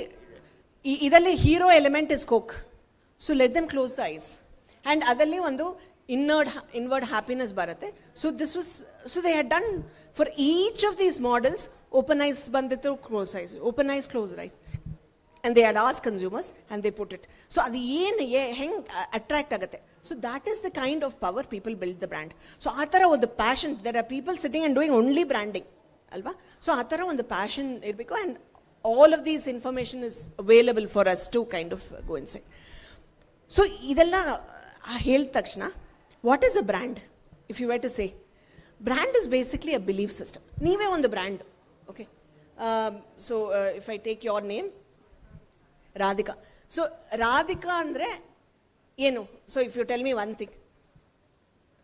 ಇದರಲ್ಲಿ hero element is Coke, so let them close the eyes, and ಅದರಲ್ಲಿ ಒಂದು inward happiness ಬರುತ್ತೆ. So they had done for each of these models, open eyes ಬಂದಿತ್ತು, close eyes, open eyes, closed eyes, and they had asked consumers and they put it. So ಅದು ಏನು ಹೆಂಗೆ attract ಆಗುತ್ತೆ. So that is the kind of power people build the brand. So ಆ ಥರ ಒಂದು passion, there are people sitting and doing only branding ಅಲ್ವಾ. So ಆ ಥರ ಒಂದು ಪ್ಯಾಷನ್ ಇರಬೇಕು, and all of these information is available for us to kind of go inside. So ಇದೆಲ್ಲ ಹೇಳಿದ ತಕ್ಷಣ, what is a brand? If you were to say, brand is basically a belief system. ನೀವೇ ಒಂದು brand, okay. So if I take your name, Radhika. So Radhika ಅಂದರೆ ಏನು? So if you tell me one thing,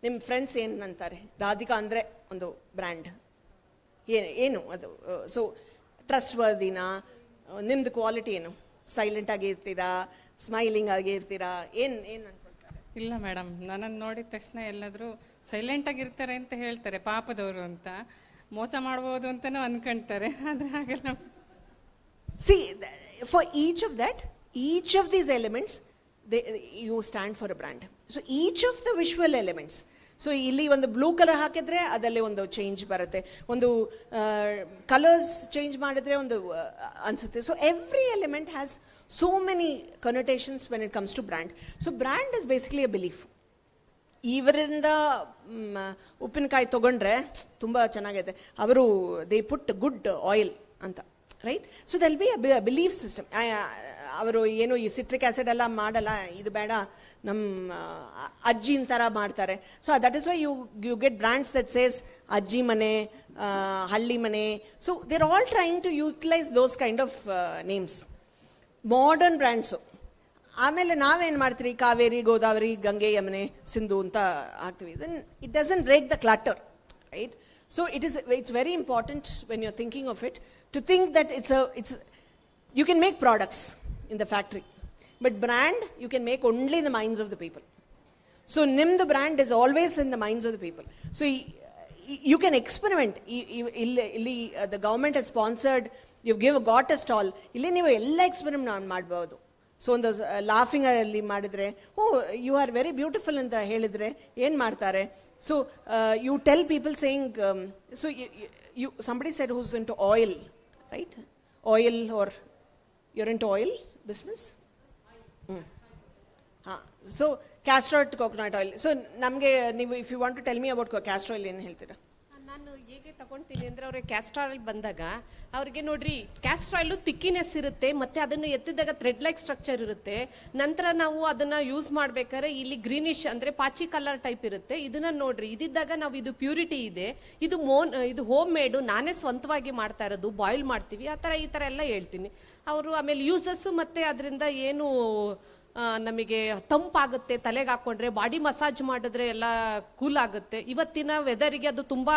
ನಿಮ್ಮ friends ಏನು ಅಂತಾರೆ? ರಾಧಿಕಾ ಅಂದರೆ ಒಂದು brand, ಏನು ಅದು? ಸೊ ಟ್ರಸ್ಟ್ ವರ್ದಿನಾ? ನಿಮ್ಮದು ಕ್ವಾಲಿಟಿ ಏನು? ಸೈಲೆಂಟ್ ಆಗಿರ್ತೀರಾ, ಸ್ಮೈಲಿಂಗ್ ಆಗಿರ್ತೀರಾ, ಏನು ಅನ್ಕೊಳ್ತಾರೆ? ಇಲ್ಲ ಮೇಡಮ್, ನನ್ನನ್ನು ನೋಡಿದ ತಕ್ಷಣ ಎಲ್ಲಾದರೂ ಸೈಲೆಂಟಾಗಿರ್ತಾರೆ ಅಂತ ಹೇಳ್ತಾರೆ, ಪಾಪದವರು ಅಂತ, ಮೋಸ ಮಾಡ್ಬೋದು ಅಂತಲೂ ಅನ್ಕೊಂತಾರೆ, ಆದರೆ ಹಾಗೆಲ್ಲ. See, for each of these elements, you stand for a brand. So each of the visual elements, so ಇಲ್ಲಿ ಒಂದು ಬ್ಲೂ ಕಲರ್ ಹಾಕಿದ್ರೆ ಅದರಲ್ಲಿ ಒಂದು ಚೇಂಜ್ ಬರುತ್ತೆ, ಒಂದು ಕಲರ್ಸ್ ಚೇಂಜ್ ಮಾಡಿದ್ರೆ ಒಂದು ಅನಿಸುತ್ತೆ. So every element has so many connotations when it comes to brand. So brand is basically a belief. ಇವರಿಂದ ಉಪ್ಪಿನಕಾಯಿ ತೊಗೊಂಡ್ರೆ ತುಂಬ ಚೆನ್ನಾಗಿದೆ, ಅವರು ದೇ ಪುಟ್ ಗುಡ್ ಆಯಿಲ್ ಅಂತ, right. So they'll be a belief system. ಅವರು ಏನು ಈ ಸಿಟ್ರಿಕ್ ಆ್ಯಸಿಡ್ ಎಲ್ಲ ಮಾಡಲ್ಲ, ಇದು ಬೇಡ, ನಮ್ಮ ಅಜ್ಜಿನ ಥರ ಮಾಡ್ತಾರೆ. So that is why you get brands that says ಅಜ್ಜಿ ಮನೆ, ಹಳ್ಳಿ ಮನೆ. So they're all trying to utilise those kind of names, modern brands. ಆಮೇಲೆ ನಾವೇನು ಮಾಡ್ತೀವಿ, ಕಾವೇರಿ, ಗೋದಾವರಿ, ಗಂಗೆ, ಯಮುನೆ, ಸಿಂಧು ಅಂತ ಹಾಕ್ತೀವಿ. Then it doesn't break the clutter, right? So it's very important when you're thinking of it to think that you can make products in the factory, but brand you can make only in the minds of the people. So the brand is always in the minds of the people. So you can experiment. The government has sponsored, you've got a stall, illi ನೀವು ಎಲ್ಲ experiment ಮಾಡಬಹುದು. So ಒಂದು laughing ಅಲ್ಲಿ ಮಾಡಿದ್ರೆ, oh you are very beautiful ಅಂತ ಹೇಳಿದರೆ ಏನು ಮಾಡ್ತಾರೆ? So you tell people saying, so you somebody said who's into oil, right? Oil, or you're into oil business? So castor oil, coconut oil. So ನಮಗೆ ನೀವು, if you want to tell me about castor oil, ಏನು ಹೇಳ್ತೀರಾ? ನಾನು ಹೇಗೆ ತಗೊಳ್ತೀನಿ ಅಂದರೆ, ಅವ್ರಿಗೆ castor oil ಬಂದಾಗ ಅವ್ರಿಗೆ ನೋಡ್ರಿ, ಕ್ಯಾಸ್ಟರ್ ಆಯಿಲು ತಿಕ್ಕಿನೆಸ್ ಇರುತ್ತೆ, ಮತ್ತು ಅದನ್ನು ಎತ್ತಿದಾಗ ಥ್ರೆಡ್ ಲೈಕ್ ಸ್ಟ್ರಕ್ಚರ್ ಇರುತ್ತೆ. ನಂತರ ನಾವು ಅದನ್ನು ಯೂಸ್ ಮಾಡ್ಬೇಕಾದ್ರೆ ಇಲ್ಲಿ ಗ್ರೀನಿಶ್ ಅಂದರೆ ಪಾಚಿ ಕಲರ್ ಟೈಪ್ ಇರುತ್ತೆ. ಇದನ್ನ ನೋಡ್ರಿ, ಇದಿದ್ದಾಗ ನಾವು ಇದು ಪ್ಯೂರಿಟಿ ಇದೆ, ಇದು ಹೋಮ್ ಮೇಡು, ನಾನೇ ಸ್ವಂತವಾಗಿ ಮಾಡ್ತಾ ಇರೋದು, ಬಾಯ್ಲ್ ಮಾಡ್ತೀವಿ, ಆ ಥರ ಈ ಥರ ಎಲ್ಲ ಹೇಳ್ತೀನಿ ಅವರು. ಆಮೇಲೆ ಯೂಸಸ್ಸು ಮತ್ತು ಅದರಿಂದ ಏನು ನಮಗೆ ತಂಪಾಗುತ್ತೆ, ತಲೆಗೆ ಹಾಕ್ಕೊಂಡ್ರೆ, ಬಾಡಿ ಮಸಾಜ್ ಮಾಡಿದ್ರೆ ಎಲ್ಲ ಕೂಲ್ ಆಗುತ್ತೆ. ಇವತ್ತಿನ ವೆದರಿಗೆ ಅದು ತುಂಬ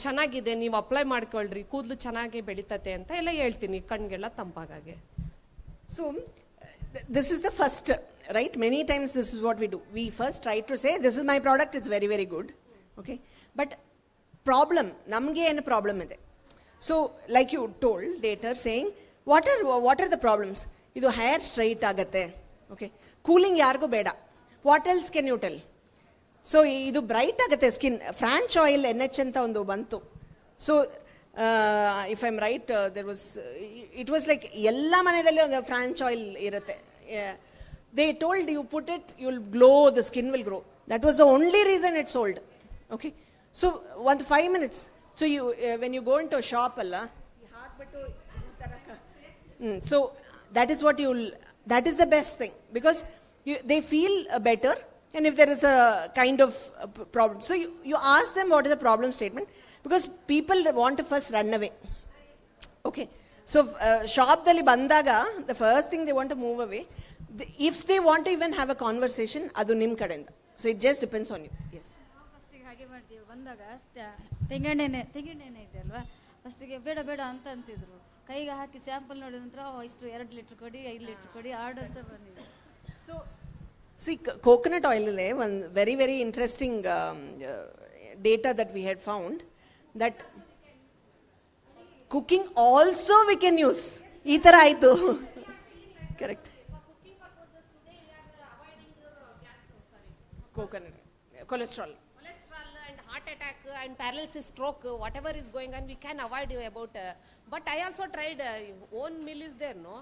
ಚೆನ್ನಾಗಿದೆ, ನೀವು ಅಪ್ಲೈ ಮಾಡ್ಕೊಳ್ರಿ, ಕೂದಲು ಚೆನ್ನಾಗಿ ಬೆಳೀತತೆ ಅಂತ ಎಲ್ಲ ಹೇಳ್ತೀನಿ, ಕಣ್ಗೆಲ್ಲ ತಂಪಾಗಾಗೆ. So this is the first, right? Many times this is what we do. We first try to say, this is my product, it's very, very good. Okay? But problem, namge ಏನು problem ಇದೆ? So like you told later saying, what are the problems? ಇದು hair straight ಆಗತ್ತೆ. ಓಕೆ, cooling ಯಾರಿಗೂ ಬೇಡ. What else can you tell? So ಇದು bright ಆಗುತ್ತೆ skin. French oil NH ಅಂತ ಒಂದು ಬಂತು. So if I am right, it was like ಎಲ್ಲ ಮನೆಯಲ್ಲಿ ಒಂದು ಫ್ರಾಂಚ್ ಆಯಿಲ್ ಇರುತ್ತೆ. They told you put it, you will glow, the skin will grow. That was the only reason it sold. Okay, so ಒಂದು 5 minutes. So you when you go into shop ಅಲ್ಲ, ಹಾಕ್ಬಿಟ್ಟು so that is what you will. That is the best thing, because they feel better, and if there is a kind of problem, so you ask them what is the problem statement, because people want to first run away. Okay, so shop dalli bandaga, the first thing they want to move away. If they want to even have a conversation, adu nim kadenda. So it just depends on you. Yes, first ಗೆ ಹಾಗೆ ಮಾಡ್ತೀವಿ. ಬಂದಾಗ ತೆಂಗಿನೆಣ್ಣೆ ಇದೆ ಅಲ್ವಾ, ಫಸ್ಟಿಗೆ ಬೇಡ ಅಂತ ಅಂತಿದ್ರು. ಕೈಗೆ ಹಾಕಿ ಸ್ಯಾಂಪಲ್ ನೋಡಿದ ನಂತರ ಇಷ್ಟು 2 ಲೀಟರ್ ಕೊಡಿ, 5 ಲೀಟರ್ ಕೊಡಿ, ಆರ್ಡರ್ ಸಹ ಬಂದಿದೆ. So C, coconut oil alle one very, very interesting data that we had found, that cooking also we can use. ಈ ಥರ ಆಯಿತು. Correct. coconut, cholesterol and heart attack and paralysis, stroke, whatever is going on, we can avoid about. But I also tried, own mill is there, no?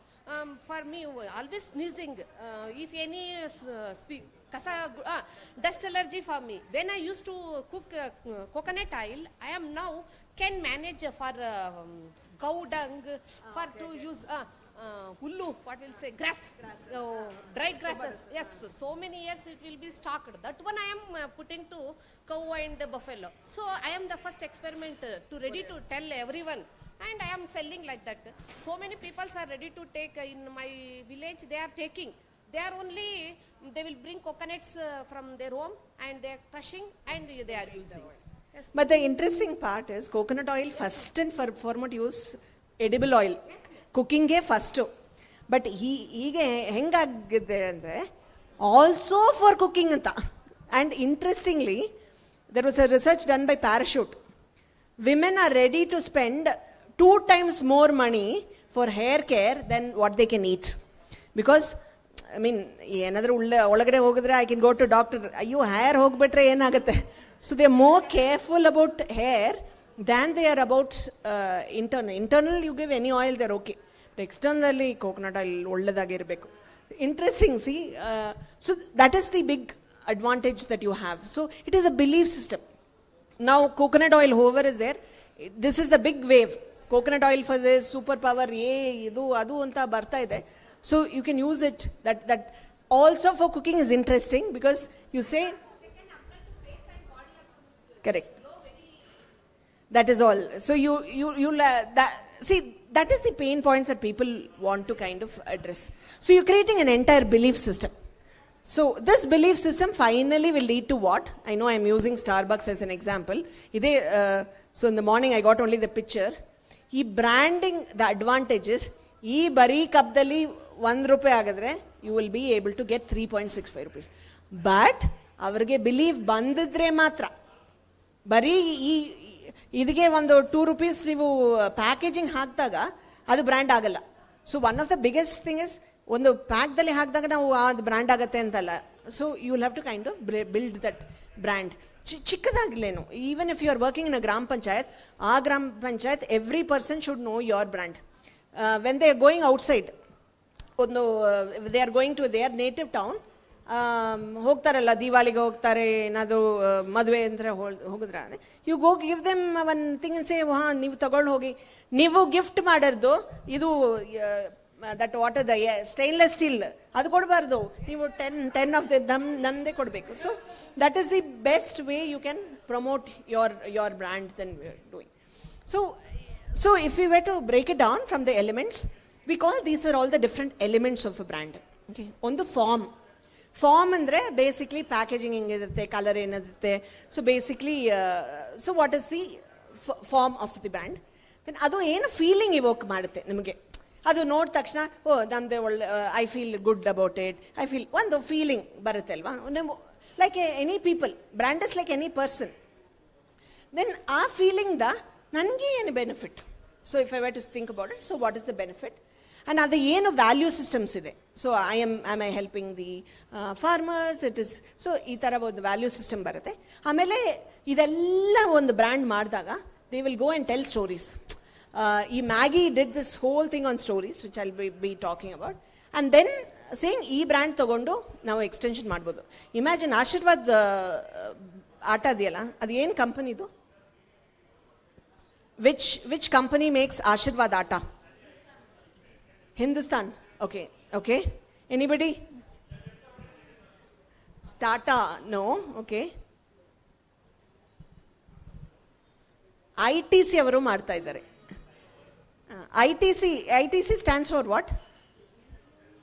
For me, always sneezing. If any dust allergy for me. When I used to cook coconut oil, I am now can manage for cow dung, for to use hullu, what will say, grass, dry grasses. Yes, so many years it will be stocked. That one I am putting to cow and buffalo. So I am the first experiment to ready to tell everyone, and I am selling like that. So many people are ready to take in my village. They are taking. They are only, they will bring coconuts from their home and they are crushing and they are using. Yes. But the interesting part is coconut oil first and foremost use edible oil. ಕುಕ್ಕಿಂಗೇ first. But ಹೀಗೆ ಹೆಂಗಾಗಿದೆ ಅಂದರೆ, also for cooking ಅಂತ. And interestingly, there was a research done by Parachute. Women are ready to spend 2 times more money for hair care than what they can eat. Because, I mean, ಏನಾದರೂ ಒಳಗಡೆ ಹೋಗಿದ್ರೆ I can go to doctor, ಅಯ್ಯೋ hair ಹೋಗ್ಬಿಟ್ರೆ ಏನಾಗುತ್ತೆ. So they are more careful about hair than they are about internal. You give any oil, they're okay. But externally, coconut oil ಒಳ್ಳೆದಾಗಿರಬೇಕು. Interesting, see. So that is the big advantage that you have. So it is a belief system. Now coconut oil, whoever is there, this is the big wave. coconut oil for this, super power, idu adu anta barta ide. So you can use it. That also for cooking is interesting because you say, correct. That is all. So that is the pain points that people want to kind of address. So you're creating an entire belief system. So this belief system finally will lead to what? I know I'm using Starbucks as an example. So in the morning I got only the picture. Ee branding, the advantages, ee bari kapdalli ₹1 agadre, you will be able to get 3.65 rupees. But avarge belief bandidre matra. Bari ಇದಕ್ಕೆ ಒಂದು ₹2 ನೀವು packaging ಹಾಕಿದಾಗ ಅದು brand ಆಗಲ್ಲ. So one of the biggest thing is ಒಂದು ಪ್ಯಾಕ್ದಲ್ಲಿ ಹಾಕಿದಾಗ ನಾವು ಅದು ಬ್ರ್ಯಾಂಡ್ ಆಗುತ್ತೆ ಅಂತಲ್ಲ. So you will have to kind of build that brand. ಚಿಕ್ಕದಾಗಲೇನು, even if you are working in a gram panchayat, ಆ gram panchayat every person should know your brand. When they are going outside, ಒಂದು they are going to their native town, ಹೋಗ್ತಾರಲ್ಲ ದಿವಾಳಿಗೆ ಹೋಗ್ತಾರೆ, ಏನಾದರೂ ಮದುವೆ ಅಂದರೆ ಹೋಗಿದ್ರೆ you go give them one thing and say, ಹಾಂ ನೀವು ತಗೊಂಡು ಹೋಗಿ, ನೀವು ಗಿಫ್ಟ್ ಮಾಡಿರೋದು ಇದು that water the stainless steel ಅದು ಕೊಡಬಾರ್ದು, ನೀವು 10 ಆಫ್ ದ ನಮ್ಮದೇ ಕೊಡಬೇಕು. So that is the best way you can promote your brand than we are doing. So if you were to break it down from the elements, we call these are all the different elements of a brand. Okay, ಒಂದು form ಅಂದರೆ basically packaging ಹೆಂಗಿರುತ್ತೆ, colour ಏನಿರುತ್ತೆ. So basically so what is the form of the brand. Then ಅದು ಏನು feeling Evoque ಮಾಡುತ್ತೆ ನಿಮಗೆ, ಅದು ನೋಡಿದ ತಕ್ಷಣ ಓ ನಮ್ಮದೇ ಒಳ್ಳೆ, I feel good about it, I feel ಒಂದು ಫೀಲಿಂಗ್ ಬರುತ್ತೆ ಅಲ್ವಾ. Like any people, brand is like any person. Then ಆ ಫೀಲಿಂಗ್ದ ನನಗೆ ಏನು benefit. So if I were to think about it, so what is the benefit and ಅದು ಏನು value systems ಇದೆ. So am I helping the farmers, it is. So ಈ ಥರ ಒಂದು ವ್ಯಾಲ್ಯೂ ಸಿಸ್ಟಮ್ ಬರುತ್ತೆ. ಆಮೇಲೆ ಇದೆಲ್ಲ ಒಂದು ಬ್ರ್ಯಾಂಡ್ ಮಾಡಿದಾಗ they will go and tell stories. ಈ Maggi did this whole thing on stories which I will be talking about. And then saying ಈ ಬ್ರ್ಯಾಂಡ್ ತೊಗೊಂಡು ನಾವು ಎಕ್ಸ್ಟೆನ್ಷನ್ ಮಾಡ್ಬೋದು. ಇಮ್ಯಾಜಿನ್ ಆಶೀರ್ವಾದ್ ಆಟ ಇದೆಯಲ್ಲ, ಅದು ಏನು ಕಂಪನಿದು? ವಿಚ್ ಕಂಪನಿ ಮೇಕ್ಸ್ ಆಶೀರ್ವಾದ್ ಆಟ? Hindustan. Okay. Anybody? Tata? No. Okay. ITC ಅವರು ಮಾಡ್ತಾ ಇದ್ದಾರೆ. ITC stands for what?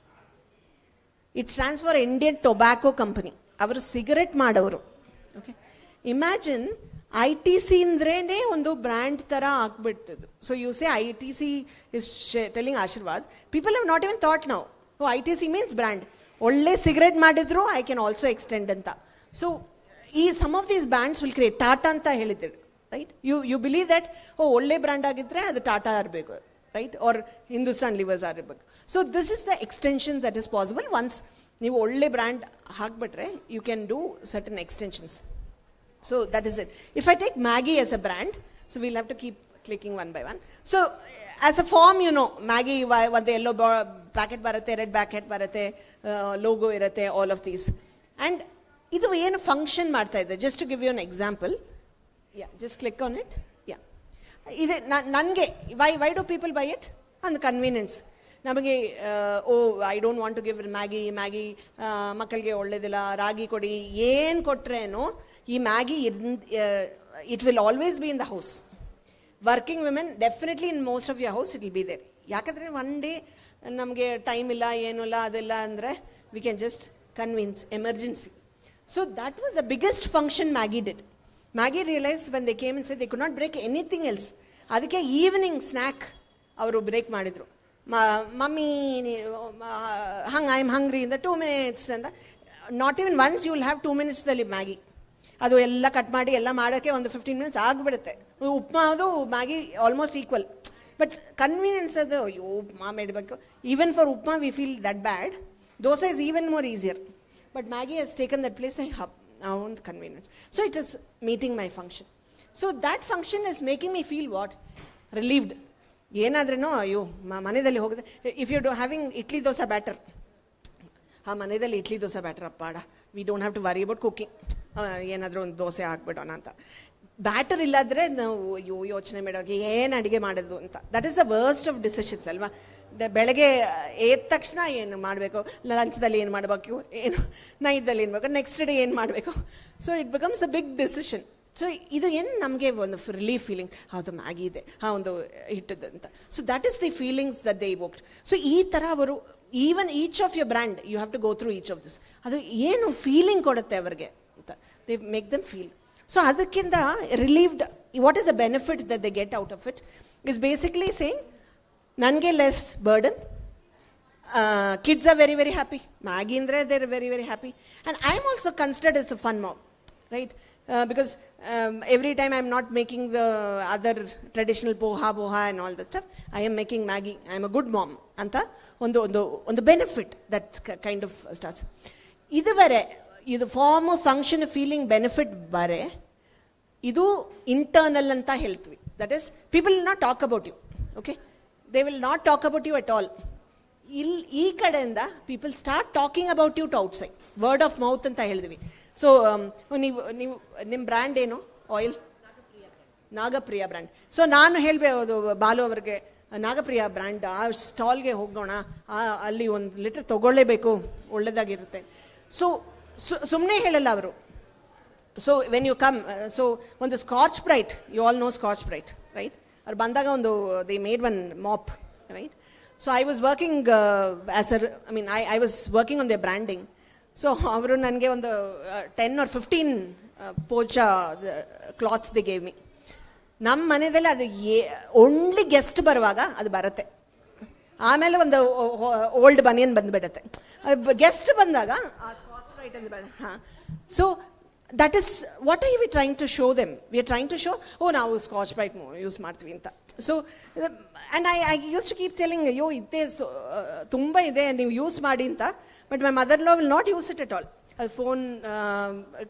It stands for Indian Tobacco Company. ಅವರು ಸಿಗರೆಟ್ ಮಾಡೋರು. ಓಕೆ, ಇಮ್ಯಾಜಿನ್ ITC ಅಂದ್ರೇನೆ ಒಂದು ಬ್ರ್ಯಾಂಡ್ ಥರ ಆಗ್ಬಿಟ್ಟಿದ್ದು. So you say ITC is telling Aashirvaad. People have not even thought now, ITC means brand. ಒಳ್ಳೆ ಸಿಗರೆಟ್ ಮಾಡಿದ್ರು I can also extend ಅಂತ. So ಈ some of these brands will create. Tata ಅಂತ ಹೇಳಿದ್ರು, ರೈಟ್? ಯು ಬಿಲೀವ್ ದಟ್ ಒಳ್ಳೆ brand ಆಗಿದ್ರೆ ಅದು ಟಾಟಾ ಇರಬೇಕು, ರೈಟ್? ಆರ್ ಹಿಂದೂಸ್ತಾನ್ ಲಿವರ್ಸ್ ಇರಬೇಕು. So this is the extension that is possible. Once ನೀವು ಒಳ್ಳೆ ಬ್ರ್ಯಾಂಡ್ ಹಾಕ್ಬಿಟ್ರೆ you can do certain extensions. So that is it. If I take Maggi as a brand, so we'll have to keep clicking one by one. So as a form, you know, Maggi, what the yellow packet baratte, red packet baratte, logo irutte, all of these. And idu ಏನು function ಮಾಡ್ತಾ ಇದೆ, just to give you an example. Yeah, just click on it. Yeah. Ide nange why do people buy it? On the convenience. ನಮಗೆ I don't want to give Maggi ಮಕ್ಕಳಿಗೆ ಒಳ್ಳೇದಿಲ್ಲ, ರಾಗಿ ಕೊಡಿ, ಏನು ಕೊಟ್ರೇನು ಈ Maggi it will always be in the house. Working women definitely in most of your house it will be there. ಯಾಕಂದರೆ one day ನಮಗೆ ಟೈಮ್ ಇಲ್ಲ, ಏನೂ ಇಲ್ಲ, ಅದೆಲ್ಲ ಅಂದರೆ we can just convince, emergency. So that was the biggest function Maggi did. Maggi realise when they came and said they could not break anything else. ಅದಕ್ಕೆ evening snack ಅವರು break ಮಾಡಿದರು. Mummy I am hungry in the 2 minutes ಅಂತ. Not even once you will have 2 minutesದಲ್ಲಿ Maggi. ಅದು ಎಲ್ಲ cut ಮಾಡಿ ಎಲ್ಲ ಮಾಡೋಕ್ಕೆ ಒಂದು 15 minutes ಆಗಿಬಿಡುತ್ತೆ. ಉಪ್ಮಾ ಅದು Maggi almost equal. But convenience ಅದು, ಅಯ್ಯೋ ಉಪ್ಮಾ ಮಾಡಬೇಕು. Even for upma we feel that bad. Dosa is even more easier. But Maggi has taken that place I hub own convenience. So it is meeting my function. So that function is making me feel what? Relieved. ಏನಾದ್ರೂ ಅಯ್ಯೋ ಮನೆಯಲ್ಲಿ ಹೋಗಿದ್ರೆ, if you having idli dosa batter, ಮನೆಯಲ್ಲಿ idli dosa batter ಅಪ್ಪಾಡ, we don't have to worry about cooking. ಏನಾದರೂ ಒಂದು ದೋಸೆ ಹಾಕ್ಬಿಡೋಣ ಅಂತ. Batter ಇಲ್ಲಾದ್ರೆ ನಾವು ಯೋಚನೆ ಮಾಡೋಕೆ ಏನು ಅಡುಗೆ ಮಾಡೋದು ಅಂತ. That is the worst of decisions ಅಲ್ವಾ. ಬೆಳಗ್ಗೆ ಎದ್ದ ತಕ್ಷಣ ಏನು ಮಾಡಬೇಕು, ಲಂಚ್ದಲ್ಲಿ ಏನು ಮಾಡಬೇಕು, ಏನು ನೈಟ್ದಲ್ಲಿ ಏನು ಮಾಡಬೇಕು, ನೆಕ್ಸ್ಟ್ ಡೇ ಏನು ಮಾಡಬೇಕು. So it becomes a big decision. So ಇದು ಏನು ನಮಗೆ ಒಂದು ರಿಲೀಫ್ ಫೀಲಿಂಗ್, ಹೌದು ಮ್ಯಾಗಿ ಇದೆ, ಒಂದು ಹಿಟ್ಟದ್ದು ಅಂತ. So that is the feelings that they evoked. So ಈ ಥರ ಅವರು even each of your brand you have to go through each of this. ಅದು ಏನು ಫೀಲಿಂಗ್ ಕೊಡುತ್ತೆ ಅವ್ರಿಗೆ ಅಂತ, they make them feel. So ಅದಕ್ಕಿಂತ relieved, what is the benefit that they get out of it is basically saying ನನಗೆ less burden, kids are very very happy. Maggi ಅಂದರೆ they are very very happy. And I am also considered is a fun mom, right? Because every time I'm not making the other traditional poha and all that stuff, I am making Maggi. I am a good mom. Anta on the benefit that kind of starts. Idu form of function of feeling benefit bare, idu internal anta heltvi. That is, people will not talk about you. Okay? They will not talk about you at all. ಈ ಕಡೆಯಿಂದ people start talking about you to outside. Word of mouth ಅಂತ ಹೇಳಿದ್ವಿ. So ನೀವು ನಿಮ್ಮ brand ಏನು? Oil ನಾಗಪ್ರಿಯ brand. So ನಾನು ಹೇಳಬಹುದು ಬಾಲು ಅವರಿಗೆ, ನಾಗಪ್ರಿಯ ಬ್ರ್ಯಾಂಡ್ ಆ ಸ್ಟಾಲ್ಗೆ ಹೋಗೋಣ, ಅಲ್ಲಿ 1 ಲೀಟರ್ ತೊಗೊಳ್ಳೇಬೇಕು, ಒಳ್ಳೆಯದಾಗಿರುತ್ತೆ. ಸೊ ಸುಮ್ಮನೆ ಹೇಳಲ್ಲ ಅವರು. So when you come, so ಒಂದು Scotch Brite, you all know Scotch Brite, right? ಅವ್ರು ಬಂದಾಗ they made 1 mop, right? So I was working I was working on their branding. So avaru nange ಒಂದು 10 or 15 pocha cloth they gave me. ನಮ್ಮ ಮನೆಯಲ್ಲಿ ಅದು only guest ಬರುವಾಗ ಅದು ಬರುತ್ತೆ. ಆಮೇಲೆ ಒಂದು ಓಲ್ಡ್ ಬನಿಯನ್ ಬಂದುಬಿಡುತ್ತೆ. ಗೆಸ್ಟ್ ಬಂದಾಗ so that is what are we trying to show them. We are trying to show, ನಾವು ಸ್ಕಾಚ್ ಬ್ರೈಟ್ ಯೂಸ್ ಮಾಡ್ತೀವಿ ಅಂತ. So and I use to keep telling, ಅಯ್ಯೋ ಇದೇ ತುಂಬ ಇದೆ, ನೀವು ಯೂಸ್ ಮಾಡಿ ಅಂತ. But my mother law will not use it at all. ಅದು ಫೋನ್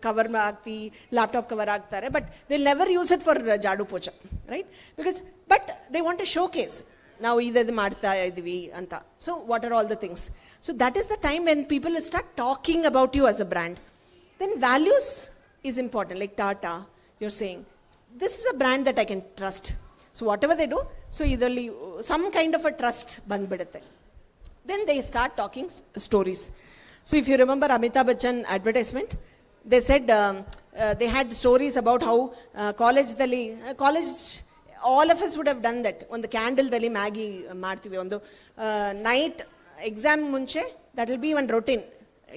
ಕವರ್ ಹಾಕ್ತಿ, ಲ್ಯಾಪ್ಟಾಪ್ ಕವರ್ ಹಾಕ್ತಾರೆ, but they never use it for ಜಾಡು ಪೋಚ, right? Because but they want A showcase, ನಾವು ಇದು ಮಾಡ್ತಾ ಇದ್ದೀವಿ ಅಂತ. So what are all the things? So that is the time when people will start talking about you as a brand. Then values is important, like Tata, you're saying, this is a brand that I can trust. So whatever they do, so either some kind of a trust bandbidutte. Then they start talking stories. So if you remember Amitabh Bachchan advertisement, they said they had stories about how college, all of us would have done that. On the candle dali Maggi ಮಾಡ್ತೀವಿ, ಒಂದು night exam ಮುಂಚೆ, that will be one routine.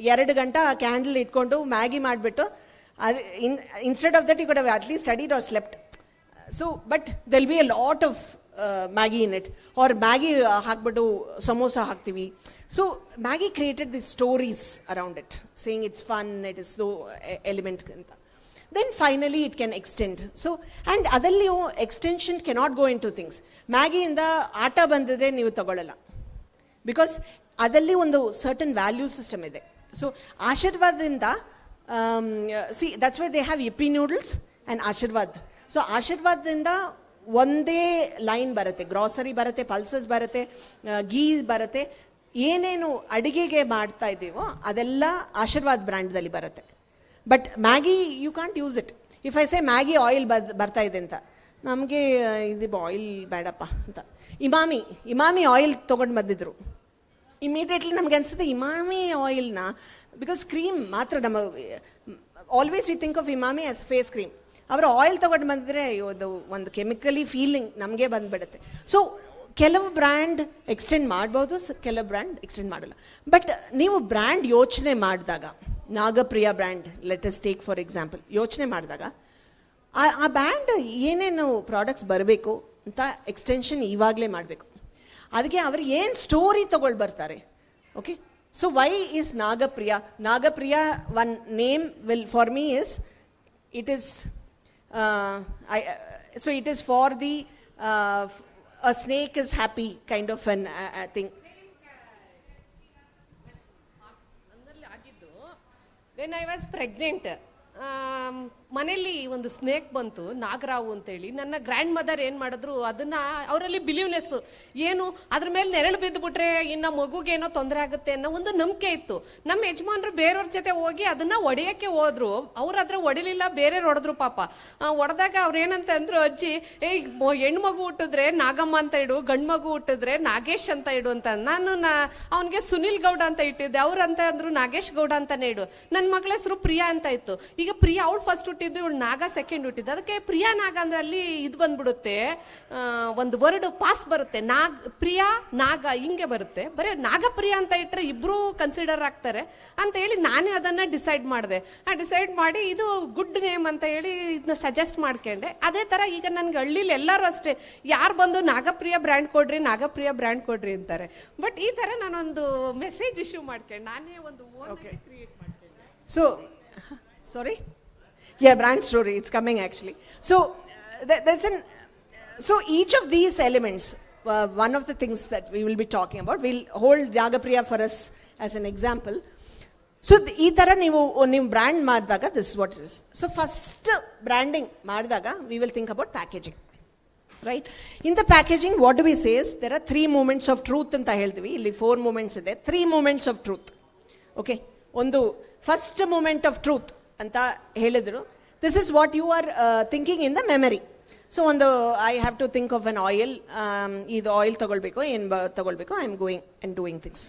2 ಗಂಟೆ ಆ candle ಇಟ್ಕೊಂಡು Maggi ಮಾಡಿಬಿಟ್ಟು, ಅದು instead of that you could have at least studied or slept. So but they'll be a lot of Maggi in it. Or Maggi ಹಾಕ್ಬಿಟ್ಟು ಸಮೋಸ ಹಾಕ್ತೀವಿ. So Maggi created the stories around it, saying it's fun, it is so element ಅಂತ. Then finally it can extend. So and ಅದಲ್ಲಿಯೂ extension cannot go into things. ಮ್ಯಾಗಿಯಿಂದ ಆಟ ಬಂದಿದ್ರೆ ನೀವು ತಗೊಳ್ಳಲ್ಲ, because ಅದರಲ್ಲಿ ಒಂದು ಸರ್ಟನ್ ವ್ಯಾಲ್ಯೂ ಸಿಸ್ಟಮ್ ಇದೆ. ಸೊ ಆಶೀರ್ವಾದದಿಂದ see that's why they have Yippee noodles and Aashirvaad. So ಆಶೀರ್ವಾದದಿಂದ ಒಂದೇ ಲೈನ್ ಬರುತ್ತೆ, ಗ್ರಾಸರಿ ಬರುತ್ತೆ, ಪಲ್ಸಸ್ ಬರುತ್ತೆ, ಗೀ ಬರುತ್ತೆ. ಏನೇನು ಅಡುಗೆಗೆ ಮಾಡ್ತಾ ಇದ್ದೀವೋ ಅದೆಲ್ಲ ಆಶೀರ್ವಾದ್ ಬ್ರ್ಯಾಂಡ್ದಲ್ಲಿ ಬರುತ್ತೆ. But Maggi you can't use it. If I say Maggi oil ಬರ್ತಾ ಇದೆ ಅಂತ, ನಮಗೆ ಇದು ಆಯಿಲ್ ಬೇಡಪ್ಪ ಅಂತ. ಇಮಾಮಿ ಆಯಿಲ್ ತೊಗೊಂಡು ಬಂದಿದ್ರು. ಇಮಿಡಿಯೇಟ್ಲಿ ನಮ್ಗೆ ಅನ್ಸುತ್ತೆ ಇಮಾಮಿ ಆಯಿಲ್ನ, ಬಿಕಾಸ್ ಕ್ರೀಮ್ ಮಾತ್ರ ನಮ್ಮ always we think of Emami as face cream. ಅವರು ಆಯಿಲ್ ತೊಗೊಂಡು ಬಂದಿದ್ರೆ ಇದು ಒಂದು ಕೆಮಿಕಲಿ ಫೀಲಿಂಗ್ ನಮಗೆ ಬಂದುಬಿಡುತ್ತೆ. ಸೊ ಕೆಲವು ಬ್ರ್ಯಾಂಡ್ ಎಕ್ಸ್ಟೆಂಡ್ ಮಾಡ್ಬೋದು, ಕೆಲವು ಬ್ರ್ಯಾಂಡ್ ಎಕ್ಸ್ಟೆಂಡ್ ಮಾಡಲ್ಲ. ಬಟ್ ನೀವು ಬ್ರ್ಯಾಂಡ್ ಯೋಚನೆ ಮಾಡಿದಾಗ, Nagapriya brand let us take for example, ಯೋಚನೆ ಮಾಡಿದಾಗ ಆ ಬ್ರ್ಯಾಂಡ್ ಏನೇನು ಪ್ರಾಡಕ್ಟ್ಸ್ ಬರಬೇಕು ಅಂತ ಎಕ್ಸ್ಟೆನ್ಷನ್ ಇವಾಗಲೇ ಮಾಡಬೇಕು. ಅದಕ್ಕೆ ಅವರು ಏನು ಸ್ಟೋರಿ ತಗೊಳ್ಳಿ ಬರ್ತಾರೆ. Okay, so why is Nagapriya? Nagapriya one name will for me is, it is so it is for the a snake is happy kind of an thing. When I was pregnant, ಮನೆಯಲ್ಲಿ ಒಂದು snake ಬಂತು, ನಾಗರಾವು ಅಂತೇಳಿ. ನನ್ನ grand mother ಏನು ಮಾಡಿದ್ರು, ಅದನ್ನ ಅವರಲ್ಲಿ ಬಿಲೀವ್ನೆಸ್ ಏನು, ಅದ್ರ ಮೇಲೆ ನೆರಳು ಬಿದ್ದುಬಿಟ್ರೆ ಇನ್ನು ಮಗುಗೆ ಏನೋ ತೊಂದರೆ ಆಗುತ್ತೆ ಅನ್ನೋ ಒಂದು ನಂಬಿಕೆ ಇತ್ತು. ನಮ್ಮ ಯಜಮಾನ್ರು ಬೇರೆಯವ್ರ ಜೊತೆ ಹೋಗಿ ಅದನ್ನ ಒಡೆಯಕ್ಕೆ ಹೋದ್ರು. ಅವ್ರು ಅದ್ರ ಹೊಡಿಲಿಲ್ಲ, ಬೇರೆಯವ್ರು ಹೊಡೆದ್ರು. ಪಾಪ ಹೊಡೆದಾಗ ಅವ್ರು ಏನಂತ ಅಂದ್ರು, ಅಜ್ಜಿ ಹೆಣ್ಣು ಮಗು ಹುಟ್ಟಿದ್ರೆ ನಾಗಮ್ಮ ಅಂತ ಇಡು, ಗಂಡು ಮಗು ಹುಟ್ಟಿದ್ರೆ ನಾಗೇಶ್ ಅಂತ ಇಡು ಅಂತ. ನಾನು ಅವನಿಗೆ ಸುನಿಲ್ ಗೌಡ ಅಂತ ಇಟ್ಟಿದ್ದೆ, ಅವ್ರಂತ ಅಂದ್ರು ನಾಗೇಶ್ ಗೌಡ ಅಂತಾನೆ ಇಡು. ನನ್ನ ಮಗಳ ಹೆಸರು ಪ್ರಿಯಾ ಅಂತ ಇತ್ತು. ಈಗ ಪ್ರಿಯಾ ಅವಳು ಫಸ್ಟ್ ಹುಟ್ಟಿದ್ದು, ಇವಳು ನಾಗ ಸೆಕೆಂಡ್ ಹುಟ್ಟಿದ್ದು. ಅದಕ್ಕೆ ಪ್ರಿಯಾ ನಾಗ ಅಂದ್ರೆ ಅಲ್ಲಿ ಇದು ಬಂದ್ಬಿಡುತ್ತೆ, ಒಂದು ವರ್ಡ್ ಪಾಸ್ ಬರುತ್ತೆ, ಪ್ರಿಯಾ ನಾಗ ಹಿಂಗೆ ಬರುತ್ತೆ. ಬರೀ ನಾಗಪ್ರಿಯಾ ಅಂತ ಇಟ್ಟರೆ ಇಬ್ರು ಕನ್ಸಿಡರ್ ಆಗ್ತಾರೆ ಅಂತ ಹೇಳಿ ನಾನೇ ಅದನ್ನ ಡಿಸೈಡ್ ಮಾಡಿದೆ. ಡಿಸೈಡ್ ಮಾಡಿ ಇದು ಗುಡ್ ನೇಮ್ ಅಂತ ಹೇಳಿ ಇದನ್ನ ಸಜೆಸ್ಟ್ ಮಾಡ್ಕೊಂಡೆ. ಅದೇ ತರ ಈಗ ನನ್ಗೆ ಹಳ್ಳಿಲಿ ಎಲ್ಲರೂ ಅಷ್ಟೇ, ಯಾರು ಬಂದು ನಾಗಪ್ರಿಯ ಬ್ರ್ಯಾಂಡ್ ಕೊಡ್ರಿ, ನಾಗಪ್ರಿಯ ಬ್ರ್ಯಾಂಡ್ ಕೊಡ್ರಿ ಅಂತಾರೆ. ಬಟ್ ಈ ತರ ನಾನೊಂದು ಮೆಸೇಜ್ ಇಶ್ಯೂ ಮಾಡ್ಕೊಂಡೆ, ನಾನೇ ಒಂದು ಕ್ರಿಯೇಟ್ ಮಾಡ್ಕೊಂಡೆ. So, sorry? Yeah, brand story, it's coming actually. So, so each of these elements, one of the things that we will be talking about, we'll hold Jagapriya for us as an example. So, ee tara ನೀವು brand ಮಾಡಿದಾಗ this is what it is. So, first branding ಮಾಡಿದಾಗ we will think about packaging. Right? In the packaging, what do we say is, there are 3 moments of truth ಅಂತ ಹೇಳ್ತೀವಿ. ಇಲ್ಲಿ 4 moments ಇದೆ. 3 moments of truth. Okay? ಒಂದು first moment of truth ಅಂತ ಹೇಳಿದ್ರು. This is what you are thinking in the memory. So ಒಂದು I have to think of an oil, ಇದು oil ತಗೊಳ್ಬೇಕು, ಏನು ತಗೊಳ್ಬೇಕು, I am going and doing things.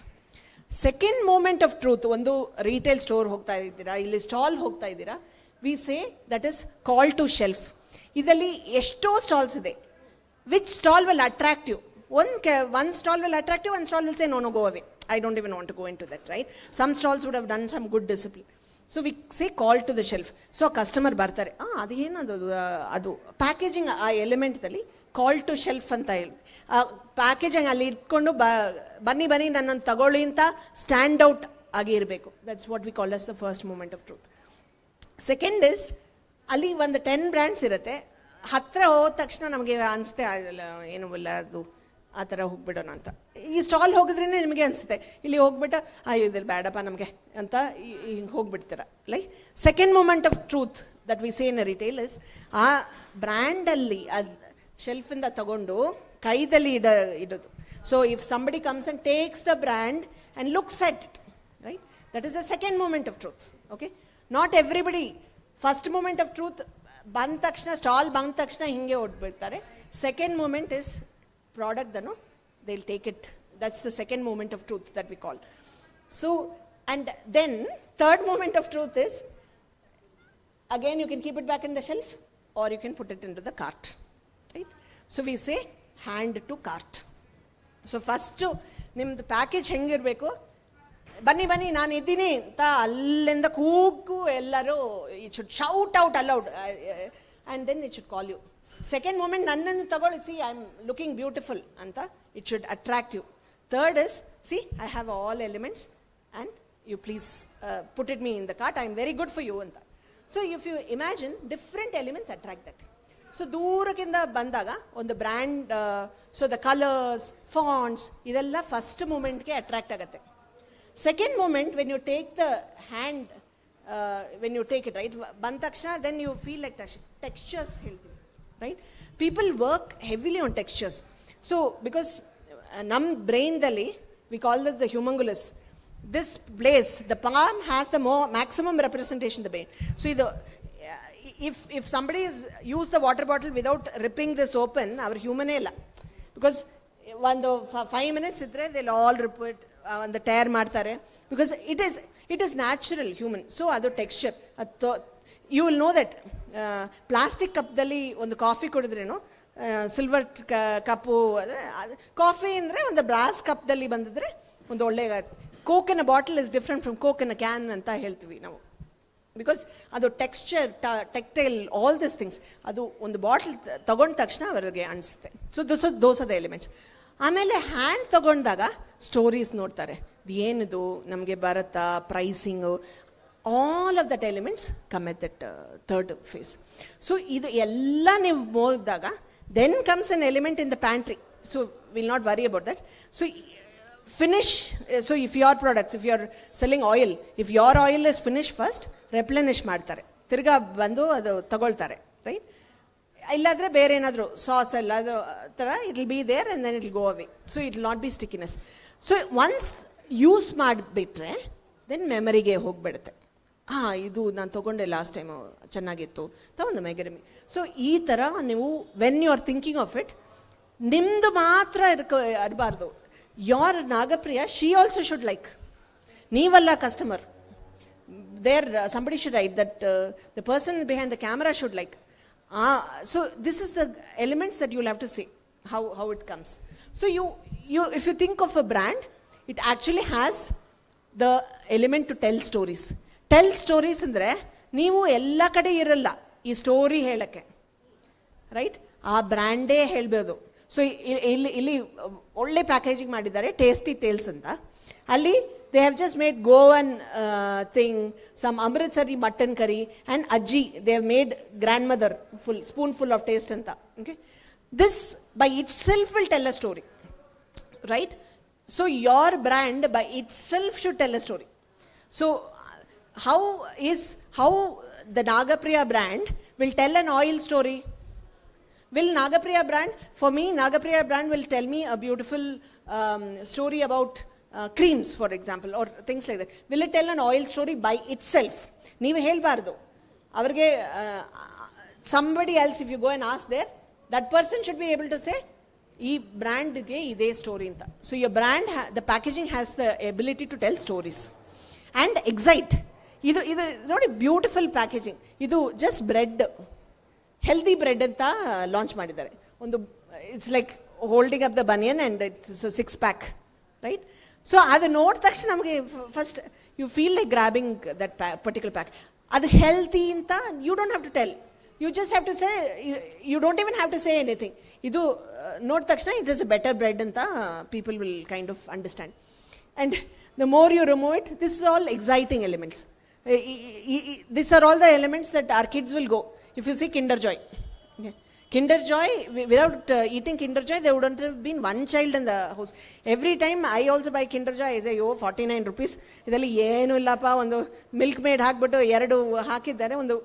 Second moment of truth, ಒಂದು retail store ಹೋಗ್ತಾ ಇದ್ದೀರಾ, ಇಲ್ಲಿ ಸ್ಟಾಲ್ ಹೋಗ್ತಾ ಇದ್ದೀರಾ, we say that is call to shelf. ಇದರಲ್ಲಿ ಎಷ್ಟೋ ಸ್ಟಾಲ್ಸ್ ಇದೆ. Which stall will attract you? one stall will attract you, one stall will say no, go away, I don't even want to go into that, right? Some stalls would have done some good discipline. So we say call to the shelf. So customer bartare, adu enadu adu packaging ಆ element ದಲ್ಲಿ ಕಾಲ್ to shelf ಅಂತ ಹೇಳಿ, packaging ಅಲ್ಲಿ ಇಟ್ಕೊಂಡು ಬನ್ನಿ ನನ್ನನ್ನು ತಗೊಳ್ಳಿ ಅಂತ ಸ್ಟ್ಯಾಂಡ್ ಔಟ್ ಆಗಿ ಇರಬೇಕು. That's what we call as the first moment of truth. Second is, ಅಲ್ಲಿ ಒಂದು 10 ಬ್ರ್ಯಾಂಡ್ಸ್ ಇರುತ್ತೆ. ಹತ್ರ ಹೋದ ತಕ್ಷಣ ನಮಗೆ ಅನಿಸುತ್ತೆ ಏನು ಇಲ್ಲ ಅದು ಆ ಥರ ಹೋಗ್ಬಿಡೋಣ ಅಂತ. ಈ ಸ್ಟಾಲ್ ಹೋಗಿದ್ರೇ ನಿಮಗೆ ಅನಿಸುತ್ತೆ, ಇಲ್ಲಿ ಹೋಗ್ಬಿಟ್ಟು ಇದ್ರಲ್ಲಿ ಬೇಡಪ್ಪ ನಮಗೆ ಅಂತ ಹೋಗ್ಬಿಡ್ತೀರ. Like second moment of truth that we say in retail is, ಆ ಬ್ರ್ಯಾಂಡಲ್ಲಿ ಅದು ಶೆಲ್ಫಿಂದ ತಗೊಂಡು ಕೈದಲ್ಲಿ ಇಡೋದು. So if somebody comes and takes the brand and looks at it, right, that is the second moment of truth. Okay, not everybody first moment of truth ಬಂದ ತಕ್ಷಣ, stall ಬಂದ ತಕ್ಷಣ ಹಿಂಗೆ ಹೊಡ್ಬಿಡ್ತಾರೆ. ಸೆಕೆಂಡ್ ಮೂಮೆಂಟ್ ಇಸ್ ಪ್ರಾಡಕ್ಟ್ ಅನ್ನು they will take it. That's the second moment of truth that we call. So and then third moment of truth is, again you can keep it back in the shelf or you can put it into the cart, right? So we say hand to cart. So first nimdu package hengirbeku, ಬನ್ನಿ ನಾನು ಇದ್ದೀನಿ ಅಂತ ಅಲ್ಲಿಂದ ಕೂಗು ಎಲ್ಲರೂ, it should shout out aloud and then it should call you. Second moment, ನನ್ನನ್ನು ತಗೊಳ್ಳಿ, see I am looking beautiful ಅಂತ, it should attract you. Third is, see I have all elements and you please put me in the cart, I am very good for you anta. So if you imagine, different elements attract that. So ದೂರಕ್ಕಿಂದ ಬಂದಾಗ ಒಂದು brand, so the colours, fonts, ಇದೆಲ್ಲ first ಮೂಮೆಂಟ್ಗೆ attract ಆಗುತ್ತೆ. Second moment, when you take the hand, when you take it, right, ಬಂದ ತಕ್ಷಣ then you feel like textures ಹೇಳ್ತೀವಿ, right? People work heavily on textures. So because ನಮ್ಮ ಬ್ರೈನ್ದಲ್ಲಿ we call this the homunculus. This place, the palm has the maximum representation of the brain. So if somebody is use the water bottle without ripping this open, our human illa, because one 5 minutes idre they'll all rip it and the tear ಮಾಡ್ತಾರೆ, because it is natural human. So adu texture, you will know that plastic cup dalli ಒಂದು coffee ಕುಡಿದ್ರೇನು, silver ಕಪ್ಪು coffee ಅಂದರೆ ಒಂದು brass ಕಪ್ದಲ್ಲಿ ಬಂದಿದ್ರೆ ಒಂದು ಒಳ್ಳೆ. Coke in a bottle is different from coke in a can ಅಂತ ಹೇಳ್ತೀವಿ ನಾವು, ಬಿಕಾಸ್ ಅದು ಟೆಕ್ಸ್ಚರ್, ಟೆಕ್ಟೈಲ್, ಆಲ್ ದಿಸ್ ಥಿಂಗ್ಸ್, ಅದು ಒಂದು ಬಾಟಲ್ ತಗೊಂಡ ತಕ್ಷಣ ಅವರಿಗೆ ಅನಿಸುತ್ತೆ. So those R the elements. ಆಮೇಲೆ ಹ್ಯಾಂಡ್ ತಗೊಂಡಾಗ ಸ್ಟೋರೀಸ್ ನೋಡ್ತಾರೆ, ಏನಿದು ನಮಗೆ ಬರುತ್ತಾ, pricing, all of that elements come at that third face. So ಇದು ಎಲ್ಲ ನೀವು ಹೋದಾಗ then comes an element in the pantry. So will not worry about that. So finish, so if your products, if you're selling oil, if your oil is finished first, replenish ಮಾಡ್ತಾರೆ. ತಿರ್ಗಾ ಬಂದು ಅದು ತಗೊಳ್ತಾರೆ, right? ಇಲ್ಲಾದರೆ ಬೇರೆ ಏನಾದರೂ sauce ಎಲ್ಲ ಅದು ಥರ it will be there and then it will go away. So it will not be stickiness. So once use ಮಾಡಿಬಿಟ್ರೆ ದೆನ್ ಮೆಮರಿಗೆ ಹೋಗಿಬಿಡುತ್ತೆ. ಇದು ನಾನು ತೊಗೊಂಡೆ ಲಾಸ್ಟ್ ಟೈಮು ಚೆನ್ನಾಗಿತ್ತು, ತಗೊಂಡು ಮೆಗರಿಮಿ. ಸೊ ಈ ಥರ ನೀವು when you are thinking of it, ನಿಮ್ಮದು ಮಾತ್ರ ಇರಬಾರ್ದು. Your Nagapriya, she also should like. ನೀವಲ್ಲ customer. There somebody should write that the person behind the camera should like. So this is the elements that you'll have to say how it comes. So you if you think of a brand, it actually has the element to tell stories. Tell stories ಅಂದ್ರೆ ನೀವು ಎಲ್ಲ ಕಡೆ ಇರಲ್ಲ ಈ story ಹೇಳಕ್ಕೆ, right? ಆ ಬ್ರ್ಯಾಂಡೇ ಹೇಳ್ಬೋದು. So ಇಲ್ಲಿ ಒಳ್ಳೆ ಪ್ಯಾಕೇಜಿಂಗ್ ಮಾಡಿದ್ದಾರೆ, ಟೇಸ್ಟಿ ಟೇಲ್ಸ್ ಅಂತ. ಅಲ್ಲಿ they have just made Goan thing, some Amritsari mutton curry, and Ajji, they have made grandmother spoonful of taste anta. Okay, this by itself will tell a story, right? So your brand by itself should tell a story. So how the Nagapriya brand will tell an oil story? Will Nagapriya brand, for me, Nagapriya brand will tell me a beautiful story about creams, for example, or things like that. Will it tell an oil story by itself? ನೀವು ಹೇಳ್ಬಾರ್ದು ಅವ್ರಿಗೆ. somebody else, if you go and ask there, that person should be able to say ಈ ಬ್ರ್ಯಾಂಡ್ಗೆ ಇದೇ story ಅಂತ. So your brand, the packaging has the ability to tell stories and excite. ಇದು ನೋಡಿ beautiful packaging. ಇದು just bread, healthy bread ಅಂತ launch ಮಾಡಿದ್ದಾರೆ. ಒಂದು it's like holding up the banian and it's 6 pack, right? So ಅದು ನೋಡಿದ ತಕ್ಷಣ ನಮಗೆ first you feel like grabbing that particular pack. ಅದು ಹೆಲ್ತಿ ಅಂತ you don't have to tell, you just have to say, you don't even have to say anything. ಇದು ನೋಡಿದ ತಕ್ಷಣ it is a better bread ಅಂತ people will kind of understand. And the more you remove it, this is all exciting elements. These are all the elements that our kids will go. If you see Kinder Joy, okay. Kinder Joy, without eating Kinder Joy, there wouldn't have been one child in the house. Every time I also buy Kinder Joy, I say, 49 rupees. ಇದರಲ್ಲಿ ಏನೂ ಇಲ್ಲಪ್ಪ, ಒಂದು milk made ಹಾಕ್ಬಿಟ್ಟು 2 ಹಾಕಿದ್ದಾರೆ, ಒಂದು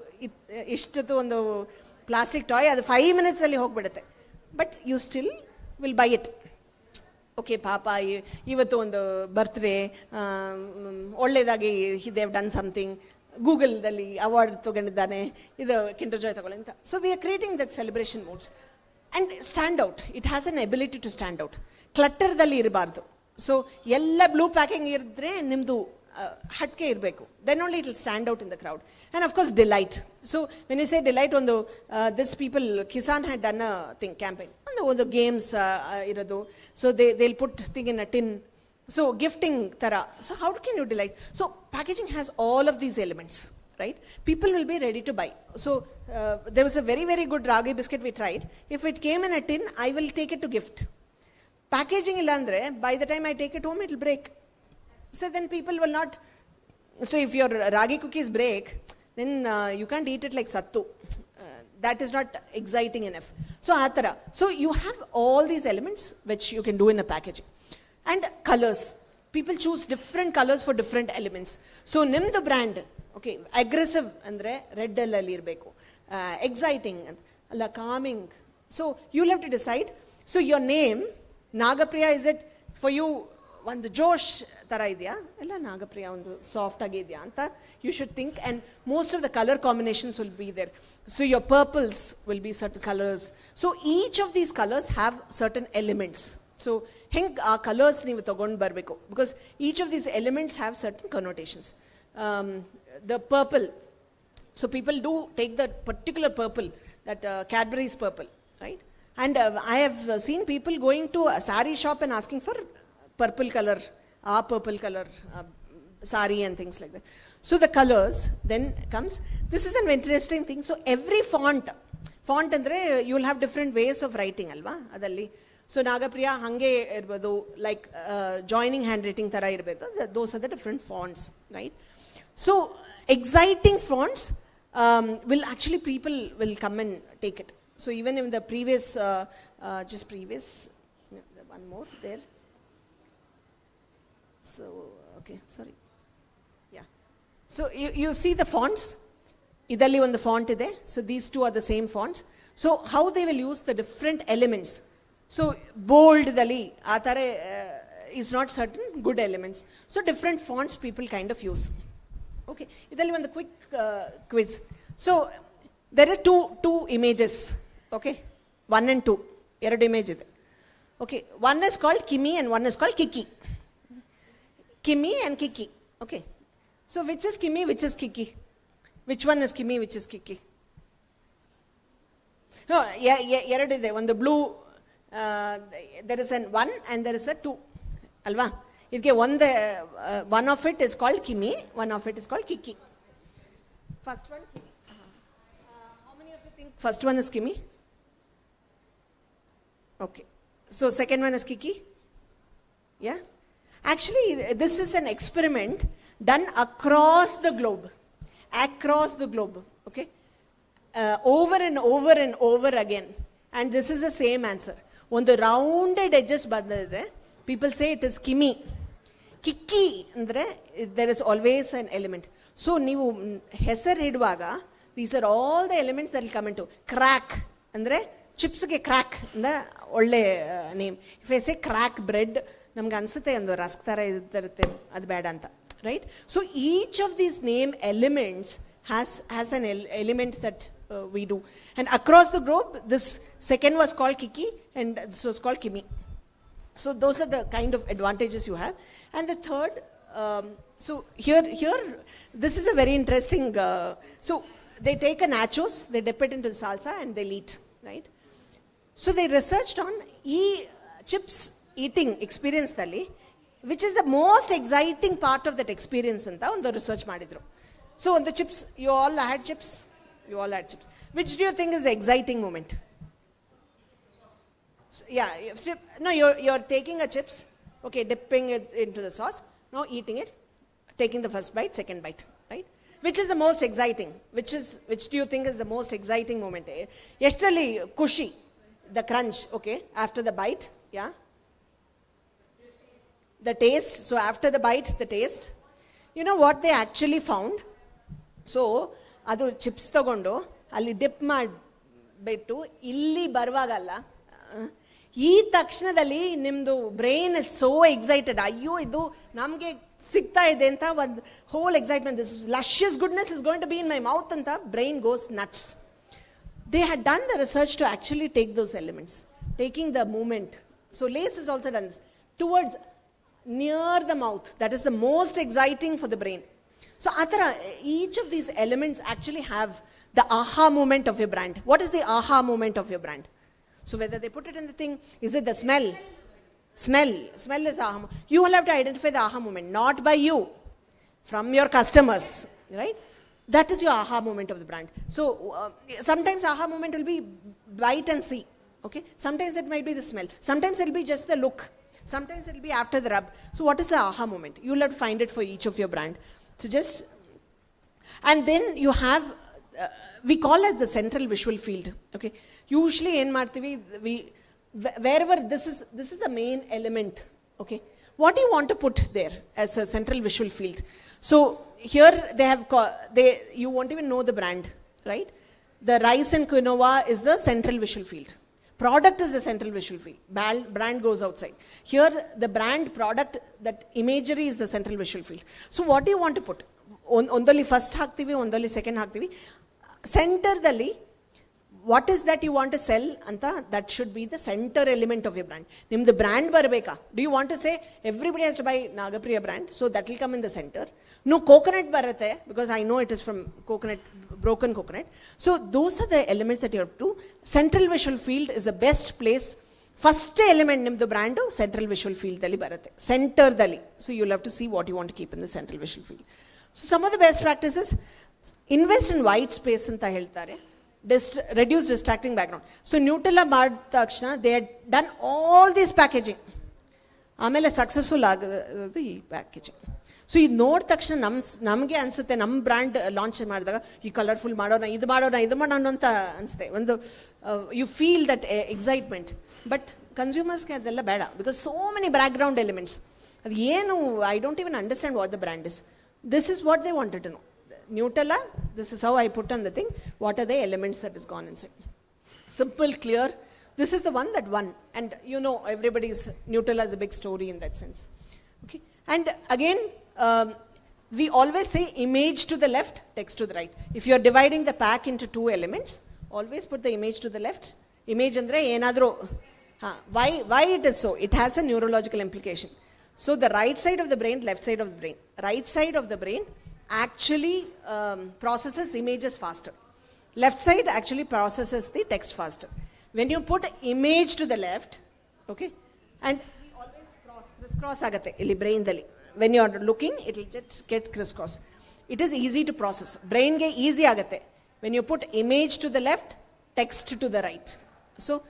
ಇಷ್ಟೊತ್ತು ಒಂದು plastic toy, ಅದು 5 minutes ಹೋಗ್ಬಿಡುತ್ತೆ. But you still will buy it. Okay, ಪಾಪ ಇವತ್ತು ಒಂದು ಬರ್ತ್ಡೇ, ಒಳ್ಳೆಯದಾಗಿ ದೇ ಹ್ಯಾವ್ ಡನ್ ಸಮಥಿಂಗ್, ಗೂಗಲ್ದಲ್ಲಿ ಅವಾರ್ಡ್ ತೊಗೊಂಡಿದ್ದಾನೆ, ಇದು ಕಿಂಡರ್ ಜಾಯ್ ತಗೊಳ್ಳಿ ಅಂತ. So we are creating that celebration moods and stand out. It has an ability to stand out. ಕ್ಲಟ್ಟರ್ದಲ್ಲಿ ಇರಬಾರ್ದು. ಸೊ ಎಲ್ಲ ಬ್ಲೂ ಪ್ಯಾಕಿಂಗ್ ಇರಿದ್ರೆ ನಿಮ್ಮದು ಹಟ್ಕೆ ಇರಬೇಕು. Then only it will stand out in the crowd. And of course delight. So when you say delight, ಒಂದು this people, Kisan had done a thing campaign, ಒಂದು games ಇರೋದು. So they'll put thing in a tin. So gifting tara. So how can you delight? So packaging has all of these elements, right? People will be ready to buy. So there was a very, very good ragi biscuit we tried. If it came in a tin, I will take it to gift. Packaging illa andre, by the time I take it home, it will break. So then people will not. So if your ragi cookies break, then you can't eat it like sattu. That is not exciting enough. So atara. So you have all these elements which you can do in a packaging. And colors. People choose different colors for different elements. So nimdu brand, okay, aggressive andre red alli irbeku. Exciting alla calming. So you'll have to decide. So your name Nagapriya, is it for you ಒಂದು ಜೋಶ್ ಥರ ಇದೆಯಾ, ಎಲ್ಲ ನಾಗಪ್ರಿಯ ಒಂದು soft ಆಗಿದೆಯಾ ಅಂತ you should think. And most of the colour combinations will be there. So your purples will be certain colours. So each of these colours have certain elements. So ಹೆಂಗೆ ಆ colours ನೀವು ತೊಗೊಂಡು ಬರಬೇಕು, because each of these elements have certain connotations. The purple, so people do take the particular purple, that Cadbury's purple, right? And I have seen people going to a sari shop and asking for purple color sari and things like that. So the colors then comes. This is an interesting thing. So every font andre you will have different ways of writing alva adalli. So Nagapriya hange irbodu, like joining handwriting tara irbedu. Those are the different fonts, right? So exciting fonts will actually, people will come and take it. So even in the previous one more there. So, okay, sorry. Yeah. So you see the fonts. ಇದರಲ್ಲಿ ಒಂದು font ಇದೆ. So these two are the same fonts. So how they will use the different elements. So ಬೋಲ್ಡ್ದಲ್ಲಿ ಆ ಥರ is not certain good elements. So different fonts people kind of use. Okay, ಇದರಲ್ಲಿ ಒಂದು quick quiz. So there are two images. Okay, 1 and 2 ಎರಡು image ಇದೆ. Okay, one is called Kimi and one is called Kiki. Kimi and Kiki. Okay, so which is Kimi, which is Kiki? Which one is Kimi, which is Kiki? No, ಎರಡು ಇದೆ. ಒಂದು blue, there is an 1 and there is a 2 ಅಲ್ವಾ? ಇದಕ್ಕೆ ಒಂದು one of it is called Kimi, one of it is called Kiki. First one Kimi. How many of you think first one is Kimi? Okay, so second one is Kiki. Yeah, actually this is an experiment done across the globe. Okay, over and over and over again, and this is the same answer. One rounded edges bandide, people say it is Kimi. Kiki andre there is always an element. So ನೀವು ಹೆಸರು ಇಡುವಾಗ these are all the elements that will come into. Crack andre ಚಿಪ್ಸ್ಗೆ crack ಅಂದ್ರೆ ಒಳ್ಳೆ name. If I say crack bread, ನಮ್ಗೆ ಅನ್ಸುತ್ತೆ ಒಂದು rusk ಥರ ಇರುತ್ತೆ, ಅದು ಬೇಡ ಅಂತ, right? So each of these name elements has an element that we do. And across the globe, this second was called Kiki and this was called Kimi. So those are the kind of advantages you have. And the third, so here this is a very interesting, so they take a nachos, they dip it into salsa and they'll eat, right? So they researched on chips eating experience dalli, which is the most exciting part of that experience anta ಒಂದು research ಮಾಡಿದ್ರು. So on the chips, you all had chips. Which do you think is the exciting moment? So, yeah, no, you're taking a chips, okay, dipping it into the sauce, now eating it, taking the first bite, second bite, right? Which is the most exciting? Which do you think is the most exciting moment? Eshtali kushi, the crunch, okay, after the bite, yeah? The taste, so after the bite, the taste. You know what they actually found? So ಅದು chips ತಗೊಂಡು ಅಲ್ಲಿ drip ಮಾಡಿಬಿಟ್ಟು ಇಲ್ಲಿ ಬರುವಾಗಲ್ಲ, ಈ ತಕ್ಷಣದಲ್ಲಿ ನಿಮ್ಮದು brain is so excited, ಅಯ್ಯೋ ಇದು ನಮಗೆ ಸಿಗ್ತಾ ಇದೆ ಅಂತ ಒಂದು whole excitement, this luscious goodness is going to be in my mouth ಅಂತ brain goes nuts. They had done the research to actually take those elements, taking the movement. So Lace is also done this towards near the mouth. That is the most exciting for the brain. So Atara, each of these elements actually have the aha moment of your brand. What is the aha moment of your brand? So whether they put it in the thing, is it the smell? Smell is aha. You will have to identify the aha moment, not by you, from your customers, right? That is your aha moment of the brand. So sometimes aha moment will be bite and see, okay? Sometimes it might be the smell. Sometimes it will be just the look. Sometimes it will be after the rub. So what is the aha moment? You will have to find it for each of your brand. So just, and then you have, we call it the central visual field, okay? Usually in Martivi, wherever this is the main element, okay? What do you want to put there as a central visual field? So here they have, you won't even know the brand, right? The rice and quinoa is the central visual field. Product is the central visual field. Brand goes outside. Here, the brand, product, that imagery is the central visual field. So what do you want to put? Ondoli first haktivi, ondoli second haktivi. Center dali, what is that you want to sell? Anta, that should be the center element of your brand. The brand barbeka. Do you want to say everybody has to buy Nagapriya brand? So that will come in the center. No, coconut barate, because I know it is from coconut, broken coconut. So those are the elements that you have to. Central visual field is the best place. First element nimdu brand central visual field dali barate. Center dali. So you'll have to see what you want to keep in the central visual field. So some of the best practices, invest in white space anta heltare. Reduce distracting background. So Nutella ಮಾಡಿದ ತಕ್ಷಣ they had done all this packaging. ಆಮೇಲೆ successful ಆಗೋದು ಈ packaging. So ಇದು ನೋಡಿದ ತಕ್ಷಣ ನಮಗೆ ಅನಿಸುತ್ತೆ, ನಮ್ಮ ಬ್ರ್ಯಾಂಡ್ ಲಾಂಚ್ ಮಾಡಿದಾಗ ಈ ಕಲರ್ಫುಲ್ ಮಾಡೋಣ, ಇದು ಮಾಡೋಣ ಅಂತ ಅನಿಸುತ್ತೆ. ಒಂದು you feel that excitement. But ಕನ್ಸ್ಯೂಮರ್ಸ್ಗೆ ಅದೆಲ್ಲ ಬೇಡ, because so many background elements. ಅದು ಏನು, I don't even understand what the brand is. This is what they wanted to know. Nutella, this is how I put on the thing. What are the elements that is gone inside? Simple, clear. This is the one that won. And you know, everybody's Nutella is a big story in that sense. Okay. And again, we always say image to the left, text to the right. If you are dividing the pack into two elements, always put the image to the left. Image andre enadro. Why it is so? It has a neurological implication. So the right side of the brain, left side of the brain. Right side of the brain actually processes images faster. Left side actually processes the text faster. When you put image to the left, okay, and always crisscross agate illi brain dali. When you are looking, it will just get crisscross. It is easy to process. Brain ge easy agate. When you put image to the left, text to the right. So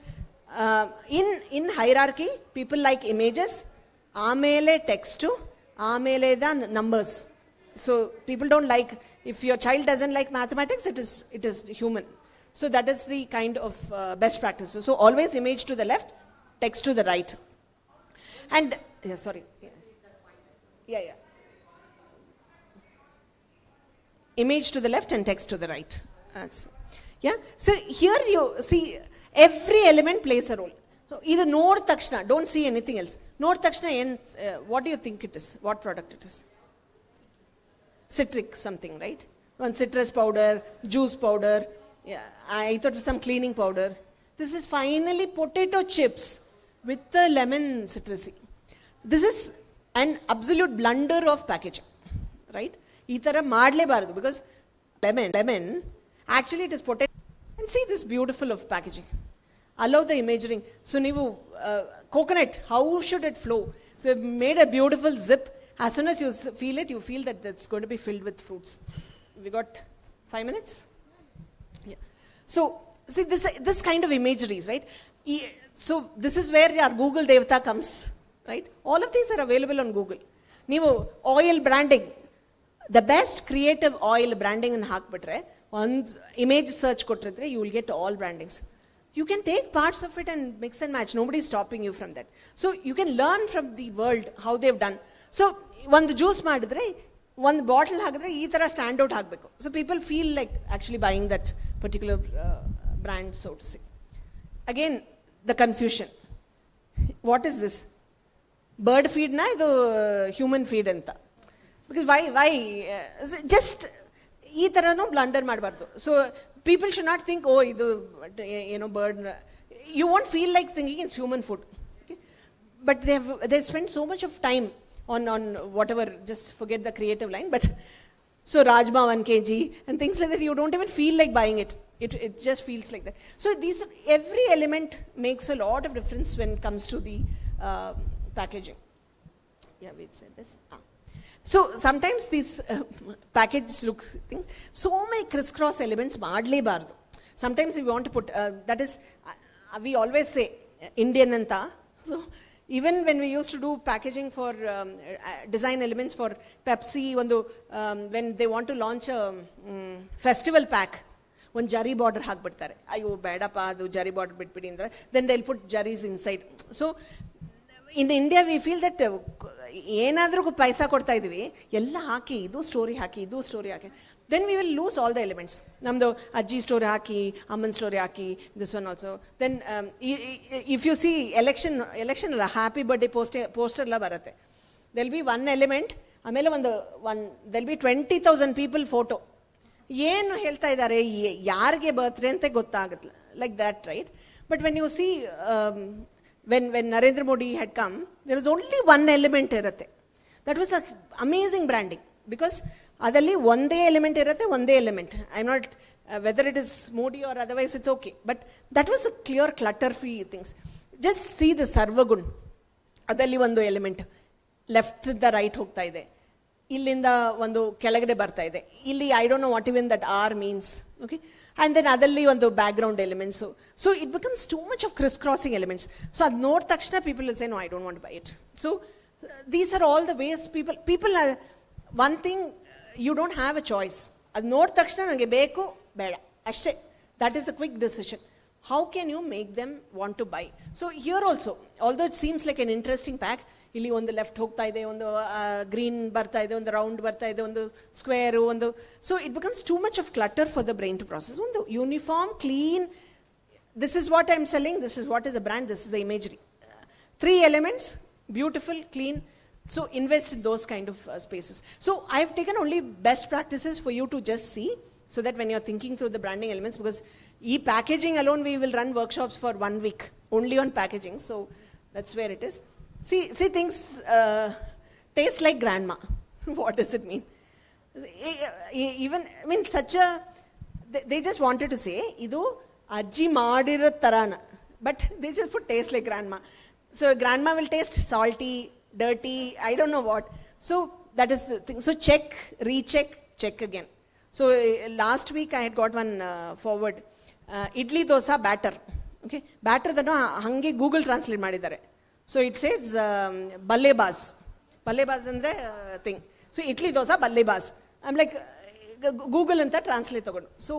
in hierarchy, people like images, amele text to, amele the numbers. So people don't like, if your child doesn't like mathematics, it is human. So that is the kind of best practice. So always image to the left, text to the right. And, yeah, sorry. Yeah. Image to the left and text to the right. Yeah. So here you see every element plays a role. So either node takshna, don't see anything else. Node takshna, what do you think it is? What product it is? Citric something, right? One citrus powder, juice powder. Yeah, I thought it was some cleaning powder. This is finally potato chips with the lemon citrusy. This is an absolute blunder of packaging, right? Itara madle baradu because lemon, actually it is potato. And see this beautiful of packaging. Allow the imagining. So nivu coconut, how should it flow? So I've made a beautiful zip. As soon as you feel it, you feel that it's going to be filled with fruits. We got 5 minutes? Yeah. So see this kind of imageries, right? So this is where our Google Devata comes, right? All of these are available on Google. Nivu oil branding, the best creative oil branding in haakbitre, once image search kottridre, you will get all brandings. You can take parts of it and mix and match. Nobody is stopping you from that. So you can learn from the world how they've done. So one juice madidre, one bottle hagidre, ee tara stand out hagbeku. So people feel like actually buying that particular brand, so to say. Again, the confusion. What is this? Bird feed na idu human feed anta. Because why? Just ee tara no blunder madbardu. So people should not think, oh, idu, bird. You won't feel like thinking it's human food. Okay? But they spend so much of time on whatever, just forget the creative line, but so Rajma 1 kg and things like that, you don't even feel like buying it. It just feels like that. So every element makes a lot of difference when it comes to the packaging. Yeah, we said this. So sometimes these package look things, so many crisscross elements, maadle bardu. Sometimes we want to put, that is, we always say, Indian anta. So even when we used to do packaging for design elements for Pepsi, when they want to launch a festival pack, one jari border haakbiಡ್ತಾರೆ. Ayo bedappa adu jari border bitbidi andre, then they'll put jaris inside. So in India we feel that ಏನಾದರೂ ಪೈಸಾ ಕೊಡ್ತಾ ಇದೀವಿ, ಎಲ್ಲ ಹಾಕಿ ಇದು story hockey, then we will lose all the elements. ನಮ್ಮದು ಅಜ್ಜಿ story ಹಾಕಿ, ಅಮ್ಮನ story hockey, this one also. Then if you see election ಅಲ್ಲ, happy birthday poster ಎಲ್ಲ ಬರುತ್ತೆ. There'll be one element, ಆಮೇಲೆ there'll be 20,000 people photo. ಏನು ಹೇಳ್ತಾ ಇದ್ದಾರೆ, ಯಾರಿಗೆ ಬರ್ತ್ಡೇ ಅಂತ ಗೊತ್ತಾಗುತ್ತೆ, like that, right? But when you see when Narendra Modi had come, there was only one element irutte. That was an amazing branding, because adalli onde element irutte, onde element. I'm not whether it is Modi or otherwise, it's okay, but that was a clear clutter free things. Just see the sarvagun, adalli ಒಂದು element left the right ಹೋಗ್ತಾ ಇದೆ, ಇಲ್ಲಿಂದ ಒಂದು ಕೆಳಗಡೆ ಬರ್ತಾ ಇದೆ, ಇಲ್ಲಿ I don't know what even that R means, okay? And then adalli ಒಂದು background elements. So it becomes too much of crisscrossing elements. So ad ನೋಡಿದ ತಕ್ಷಣ people will say, no, I don't want to buy it. So these are all the ways people are, one thing, you don't have a choice. ad ನೋಡಿದ ತಕ್ಷಣ ನನಗೆ ಬೇಕು ಬೇಡ ಅಷ್ಟೇ, that is a quick decision. how can you make them want to buy? So here also, although it seems like an interesting pack, ಇಲ್ಲಿ ಒಂದು left ಹೋಗ್ತಾ ಇದೆ, ಒಂದು ಗ್ರೀನ್ ಬರ್ತಾ ಇದೆ, ಒಂದು ರೌಂಡ್ ಬರ್ತಾ ಇದೆ, ಒಂದು ಸ್ಕ್ವೇರು, ಒಂದು, so it becomes too much of clutter for the brain to process. ಒಂದು uniform, clean, this is what I'm selling, this is what is the brand, this is the imagery. 3 elements, beautiful, clean. So invest in those kind of spaces. So I've taken only best practices for you to just see, so that when you're thinking through the branding elements, because packaging alone we will run workshops for 1 week only on packaging, so that's where it is. See things taste like grandma. What does it mean? Even, I mean, such a, they just wanted to say idu ajji madiro tarana, but they just put taste like grandma. So grandma will taste salty, dirty, I don't know what. So that is the thing. So check, recheck, check again. So last week I had got one forward, idli dosa batter. Okay, batter dano hange Google translate madidare. So it says balle baz. Balle baz andre thing. So idli dosa balle baz. I'm like, Google anta translate tagondo. So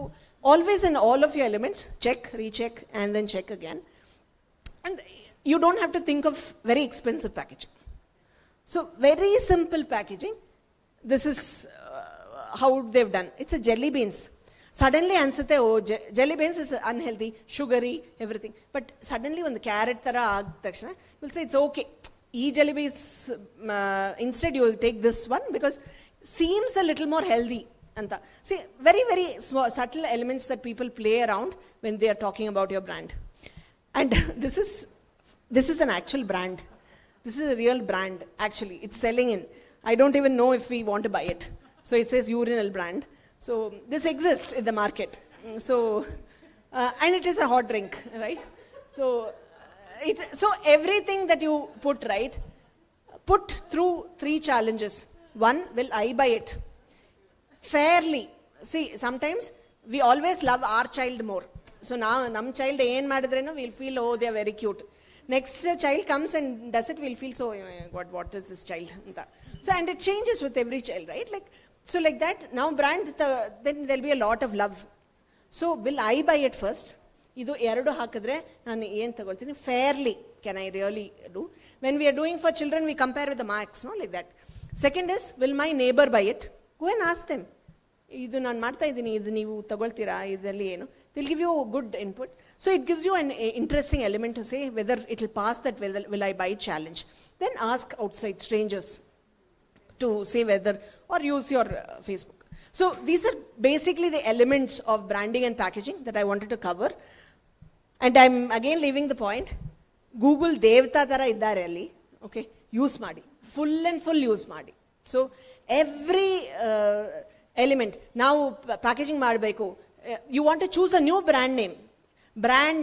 always in all of your elements, check, recheck, and then check again. And you don't have to think of very expensive packaging. So very simple packaging. This is how they've done. It's a jelly beans. Suddenly ansate, oh, jelly beans is unhealthy, sugary, everything. But suddenly when the carrot tara aad takshana, you'll say it's okay. Jelly beans, instead you take this one because seems a little more healthy. Anta. See, very, very small, subtle elements that people play around when they are talking about your brand. And this is an actual brand. This is a real brand, actually. It's selling in. I don't even know if we want to buy it. So it says urinal brand. So this exists in the market. So, and it is a hot drink, right? So everything that you put, right, put through 3 challenges. 1, will I buy it? Fairly. See, sometimes we always love our child more. So now, nam child een madidreno, we'll feel, oh, they are very cute. Next child comes and does it, we'll feel so, oh my God, what is this child? So, and it changes with every child, right? Like, so like that, now brand, then there'll be a lot of love. So, will I buy it first? Idu eradu hakadre, nanu ಏನು ತಗೊಳ್ತೀನಿ, fairly can I really do? When we are doing for children, we compare with the marks, no, like that. Second is, will my neighbor buy it? Go and ask them. ಇದು ನಾನು ಮಾಡ್ತಾ ಇದ್ದೀನಿ, ಇದು ನೀವು ತಗೊಳ್ತೀರಾ, ಇದರಲ್ಲಿ ಏನು? They'll give you good input. So it gives you an interesting element to say whether it will pass that will I buy challenge. Then ask outside strangers to say whether, or use your Facebook. So these are basically the elements of branding and packaging that I wanted to cover. And I'm again leaving the point, Google devta tara iddare alli, okay, use ಮಾಡಿ, full and full use ಮಾಡಿ. So every element, now packaging ಮಾಡಬೇಕು, you want to choose a new brand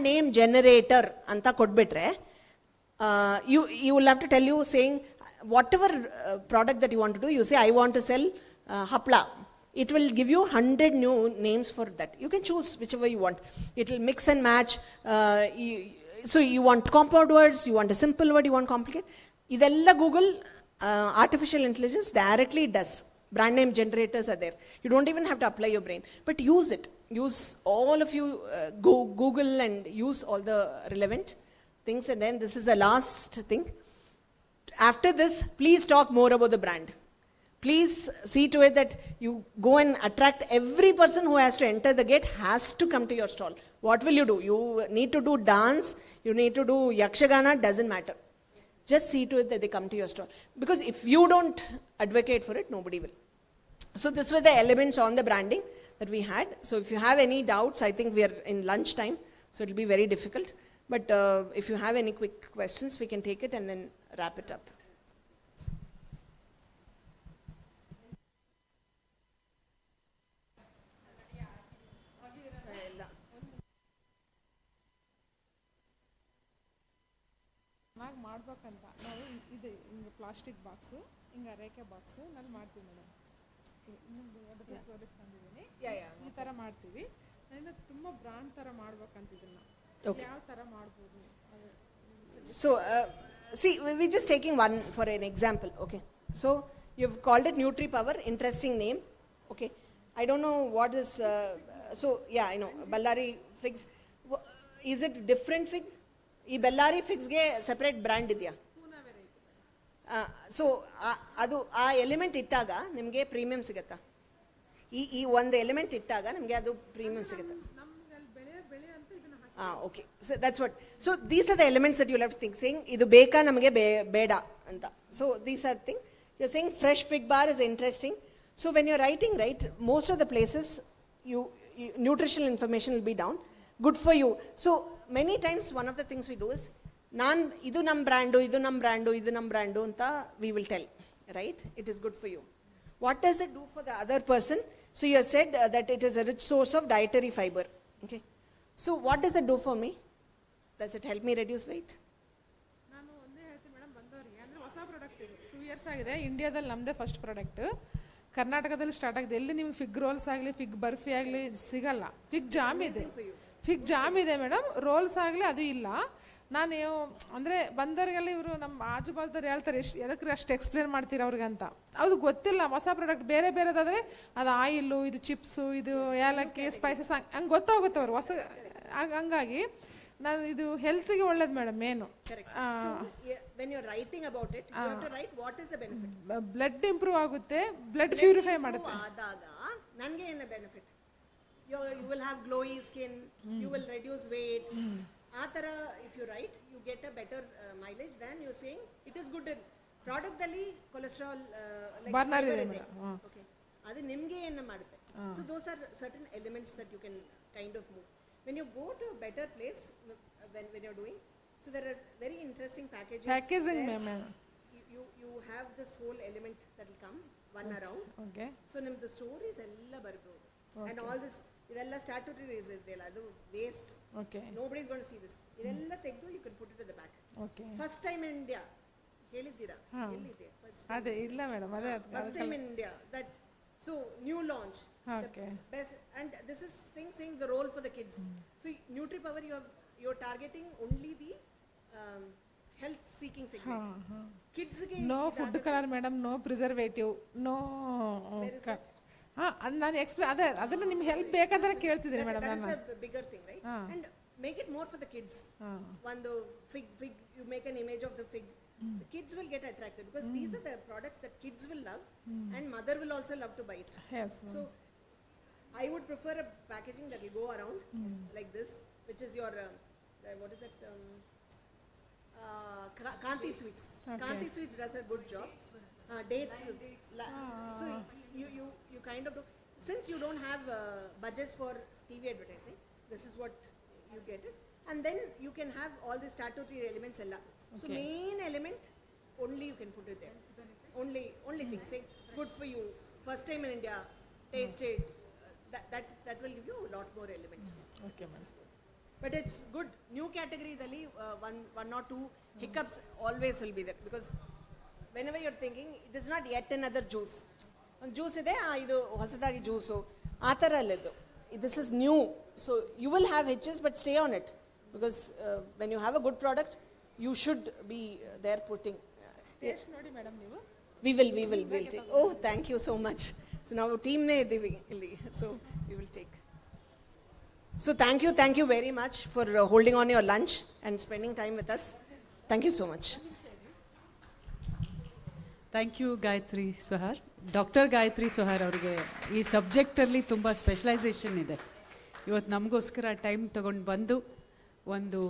name generator anta kodbitre, you will have to tell you saying whatever product that you want to do, you say I want to sell hapla. It will give you 100 new names for that. You can choose whichever you want. It will mix and match. So you want compound words, you want a simple word, you want complicated. Idella Google artificial intelligence directly does. Brand name generators are there. You don't even have to apply your brain, but use it. Use all of you, Google and use all the relevant things. And then this is the last thing. After this, please talk more about the brand. Please see to it that you go and attract every person who has to enter the gate has to come to your stall. What will you do? You need to do dance, you need to do yakshagana, doesn't matter. Just see to it that they come to your stall. Because if you don't advocate for it, nobody will. So this were the elements on the branding that we had. So if you have any doubts, I think we are in lunch time, so it will be very difficult. But if you have any quick questions, we can take it and then wrap it up. ಮಾಡ್ಬೇಕಂತ ನಾವು ಇದು ಹಿಂಗೆ plastic box, ಹಿಂಗೆ ರೇಖೆ box ನಲ್ಲಿ ಮಾಡ್ತೀವಿ madam. ಇನ್ನೊಂದು advertise ತಂದಿದ್ದೀನಿ, ಈ ಥರ ಮಾಡ್ತೀವಿ. ನಾನು ತುಂಬ ಬ್ರ್ಯಾಂಡ್ ಥರ ಮಾಡ್ಬೇಕಂತಿದ್ದನ್ನ ಯಾವ ಥರ ಮಾಡ್ಬೋದು? So see, we're just taking one for an example. Okay, so you've called it Nutri Power, interesting name. Okay, I don't know what is so yeah, I know Ballari figs. Is it different fig? ಈ Bellary ಫಿಗ್ಸ್ಗೆ separate brand ಇದೆಯಾ? So ಅದು ಆ element ಇಟ್ಟಾಗ ನಿಮಗೆ premium ಸಿಗುತ್ತಾ? ಈ ಒಂದು element ಇಟ್ಟಾಗ ನಿಮಗೆ ಅದು ಪ್ರೀಮಿಯಂ ಸಿಗುತ್ತೆ. Okay, so that's what. So these are the elements that you have to think, saying ಇದು ಬೇಕಾ ನಮಗೆ ಬೇಡ ಅಂತ. So these are thing you are saying fresh fig bar is interesting. So when you are writing, right, most of the places nutritional information will be down, good for you. So many times one of the things we do is idu nam brandu anta we will tell, right? It is good for you. What does it do for the other person? So you have said that it is a rich source of dietary fiber. Okay, so what does it do for me? Does it help me reduce weight? ನಾನು ಒಂದೇ ಹೇಳ್ತೀನಿ madam, ಬಂದವರಿಗೆ ಅಂದರೆ ಹೊಸ product ಇದು 2 years ಆಗಿದೆ, ಇಂಡಿಯಾದಲ್ಲಿ ನಮ್ಮದೇ ಫಸ್ಟ್ ಪ್ರಾಡಕ್ಟ್. ಕರ್ನಾಟಕದಲ್ಲಿ ಸ್ಟಾರ್ಟ್ ಆಗಿದೆ. ಎಲ್ಲಿ ನಿಮ್ಗೆ ಫಿಗ್ ರೋಲ್ಸ್ ಆಗಲಿ ಫಿಗ್ ಬರ್ಫಿ ಆಗಲಿ ಸಿಗಲ್ಲ. ಫಿಗ್ ಜಾಮ್ ಇದೆ ಮೇಡಮ್, ರೋಲ್ಸ್ ಆಗಲಿ ಅದು ಇಲ್ಲ. ನಾನು ಅಂದರೆ ಬಂದವರಿಗೆಲ್ಲ ಇವರು ನಮ್ಮ ಆಜು ಬಾಜುದವ್ರು ಹೇಳ್ತಾರೆ, ಎದಕ್ಕೆ ಅಷ್ಟು ಎಕ್ಸ್ಪ್ಲೇನ್ ಮಾಡ್ತೀರ ಅವ್ರಿಗೆ ಅಂತ. ಅದು ಗೊತ್ತಿಲ್ಲ. ಹೊಸ ಪ್ರಾಡಕ್ಟ್ ಬೇರೆ ಬೇರೆದಾದರೆ ಅದು ಆಯಿಲು, ಇದು ಚಿಪ್ಸು, ಇದು ಏಲಕ್ಕಿ, ಸ್ಪೈಸಸ್ ಹಂಗೆ ಗೊತ್ತಾಗುತ್ತೆ ಅವ್ರು ಹೊಸ. ಹಂಗಾಗಿ ನಾನು ಇದು ಹೆಲ್ತ್ಗೆ ಒಳ್ಳೇದು madam main. When you're writing about it, you have to write what is the benefit. Blood improve ಆಗುತ್ತೆ, ಬ್ಲಡ್ ಪ್ಯೂರಿಫೈ ಮಾಡುತ್ತೆ. ಆದಾಗ ನನಗೆ ಏನು benefit? you will have glowy skin, you will reduce weight. ಆ ಥರ if you write, you get a better mileage than you saying it is good. Product ಅಲ್ಲಿ cholesterol burner ಇದೆ. Okay, ಅದು ನಿಮಗೆ ಏನು ಮಾಡುತ್ತೆ? So those are certain elements that you can kind of move. When you go to a better place, when you're doing, so there are very interesting packaging, ma'am. You have this whole element that will come one around. Okay. So the stories ella barbodu, and all this idella statutory is idella, adu waste. Okay. Nobody is going to see this. Idella tegdu you can put it at the back. Okay. First time in India, ಹೇಳಿದ್ದೀರಾ? ಎಲ್ಲಿದೆ first? ಅದೇ ಇಲ್ಲ madam, ಅದೇ first time in India that. So new launch, okay, best, and this is thing saying the role for the kids. So NutriPower, you're targeting only the health seeking segment. Kids ge no food color madam, no preservative, no. ನಾನು explain ಅದನ್ನ ನಿಮ್ಗೆ help ಬೇಕಾದ್ರೆ ಕೇಳ್ತಿದ್ದೀನಿ madam. That is the bigger thing, right? And make it more for the kids. One the fig, you make an image of the fig. The kids will get attracted because these are the products that kids will love, and mother will also love to buy it. Yes. So I would prefer a packaging that will go around like this, which is your what is it? Kanti Sweets. Okay. Kanti Sweets does a good job. Dates. So you kind of do, since you don't have budgets for TV advertising, this is what you get it, and then you can have all the statutory elements ella. So main element only you can put it there. Only thing, say good for you, first time in India, taste it. That will give you a lot more elements. Okay, ma'am. But it's good. New category dali one or two hiccups always will be there, because whenever you're thinking it is not yet another juice. One juice ide idu hosadagi juice aa tara alledu. This is new, so you will have hitches, but stay on it, because when you have a good product, you should be there putting. Taste nodi madam ನೀವು. We will take. Oh, thank you so much. So now team ne idivi illi, so we will take. So thank you very much for holding on your lunch and spending time with us. Thank you so much. Thank you Gayatri Suhar. Doctor Gayatri Suhar ಅವರಿಗೆ ಈ ಸಬ್ಜೆಕ್ಟಲ್ಲಿ ತುಂಬ specialisation ಇದೆ. ಇವತ್ತು ನಮಗೋಸ್ಕರ time ತಗೊಂಡು ಬಂದು ಒಂದು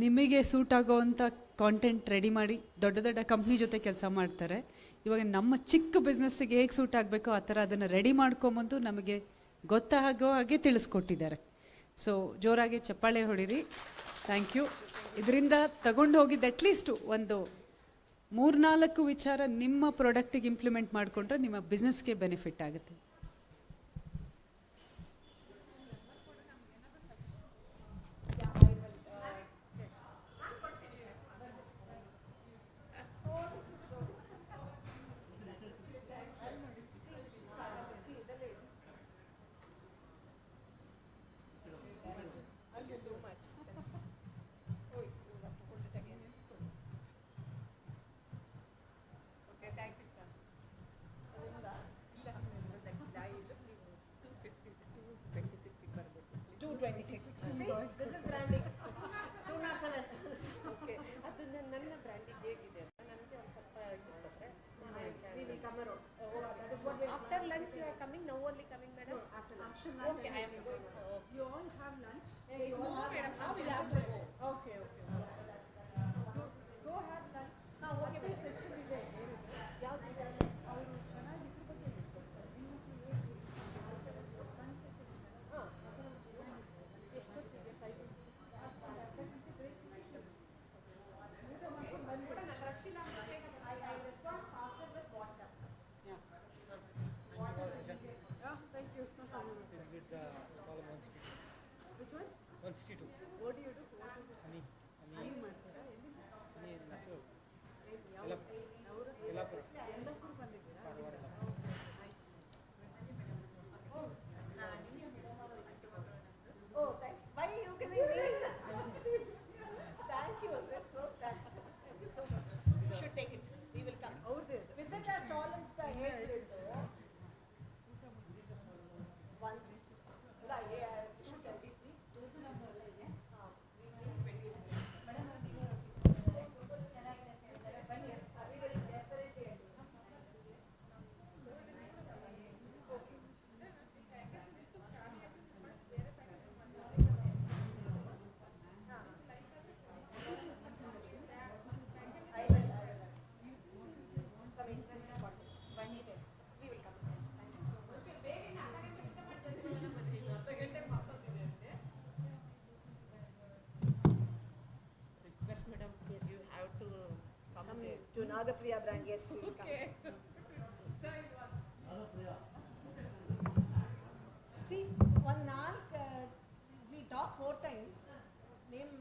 ನಿಮಗೆ ಸೂಟ್ ಆಗೋವಂಥ ಕಾಂಟೆಂಟ್ ರೆಡಿ ಮಾಡಿ ದೊಡ್ಡ ದೊಡ್ಡ ಕಂಪ್ನಿ ಜೊತೆ ಕೆಲಸ ಮಾಡ್ತಾರೆ. ಇವಾಗ ನಮ್ಮ ಚಿಕ್ಕ ಬಿಸ್ನೆಸ್ಸಿಗೆ ಹೇಗೆ ಸೂಟ್ ಆಗಬೇಕೋ ಆ ಥರ ಅದನ್ನು ರೆಡಿ ಮಾಡ್ಕೊಂಬಂದು ನಮಗೆ ಗೊತ್ತಾಗೋ ಹಾಗೆ ತಿಳಿಸ್ಕೊಟ್ಟಿದ್ದಾರೆ. ಸೊ ಜೋರಾಗಿ ಚಪ್ಪಾಳೆ ಹೊಡಿರಿ. Thank you. ಇದರಿಂದ ತಗೊಂಡು ಹೋಗಿದ್ದು ಅಟ್ಲೀಸ್ಟು ಒಂದು 3-4 ವಿಚಾರ ನಿಮ್ಮ ಪ್ರಾಡಕ್ಟಿಗೆ ಇಂಪ್ಲಿಮೆಂಟ್ ಮಾಡಿಕೊಂಡ್ರೆ ನಿಮ್ಮ ಬಿಸ್ನೆಸ್ಗೆ ಬೆನಿಫಿಟ್ ಆಗುತ್ತೆ. Okay, I am going. You all have lunch? No, madam. Now we have to go. Okay, okay. Go have lunch. Now, what is session ಇದೆ? ಯಾವ್ದು ಅವರು ಚೆನ್ನಾಗಿ ಇದ್ರ ಬಗ್ಗೆ ಎಷ್ಟೊತ್ತಿಗೆ 5 ಅರ್ಧ ಗಂಟೆ ಬ್ರೇಕ್ ಮಾಡಿ ಊಟ ಮಾಡ್ಕೊಂಡು ಬಂದ್ಬಿಡೋಣ. ರಶ್ ಇಲ್ಲ ಅಂತ I respond faster with WhatsApp. Yeah. Thank you. With the column 162. Which one? 162. What do you do? Honey. Honey ಮಾಡ್ತೀರಾ? ಎಲ್ಲಿ? Honey in Mysore. ಯಲ್ಲಾಪುರ ಬಂದಿದ್ದೀರಾ? Karwar. Oh, why are you giving me? Thank you. That's so kind. Thank you so much. You should take it. We will come. Visit our stall in the head. 160. Yeah, you should tell me. Request, madam. Yes. You have to come there. To Nagapriya brand, yes, we will come. See, one we talk 4 times. Name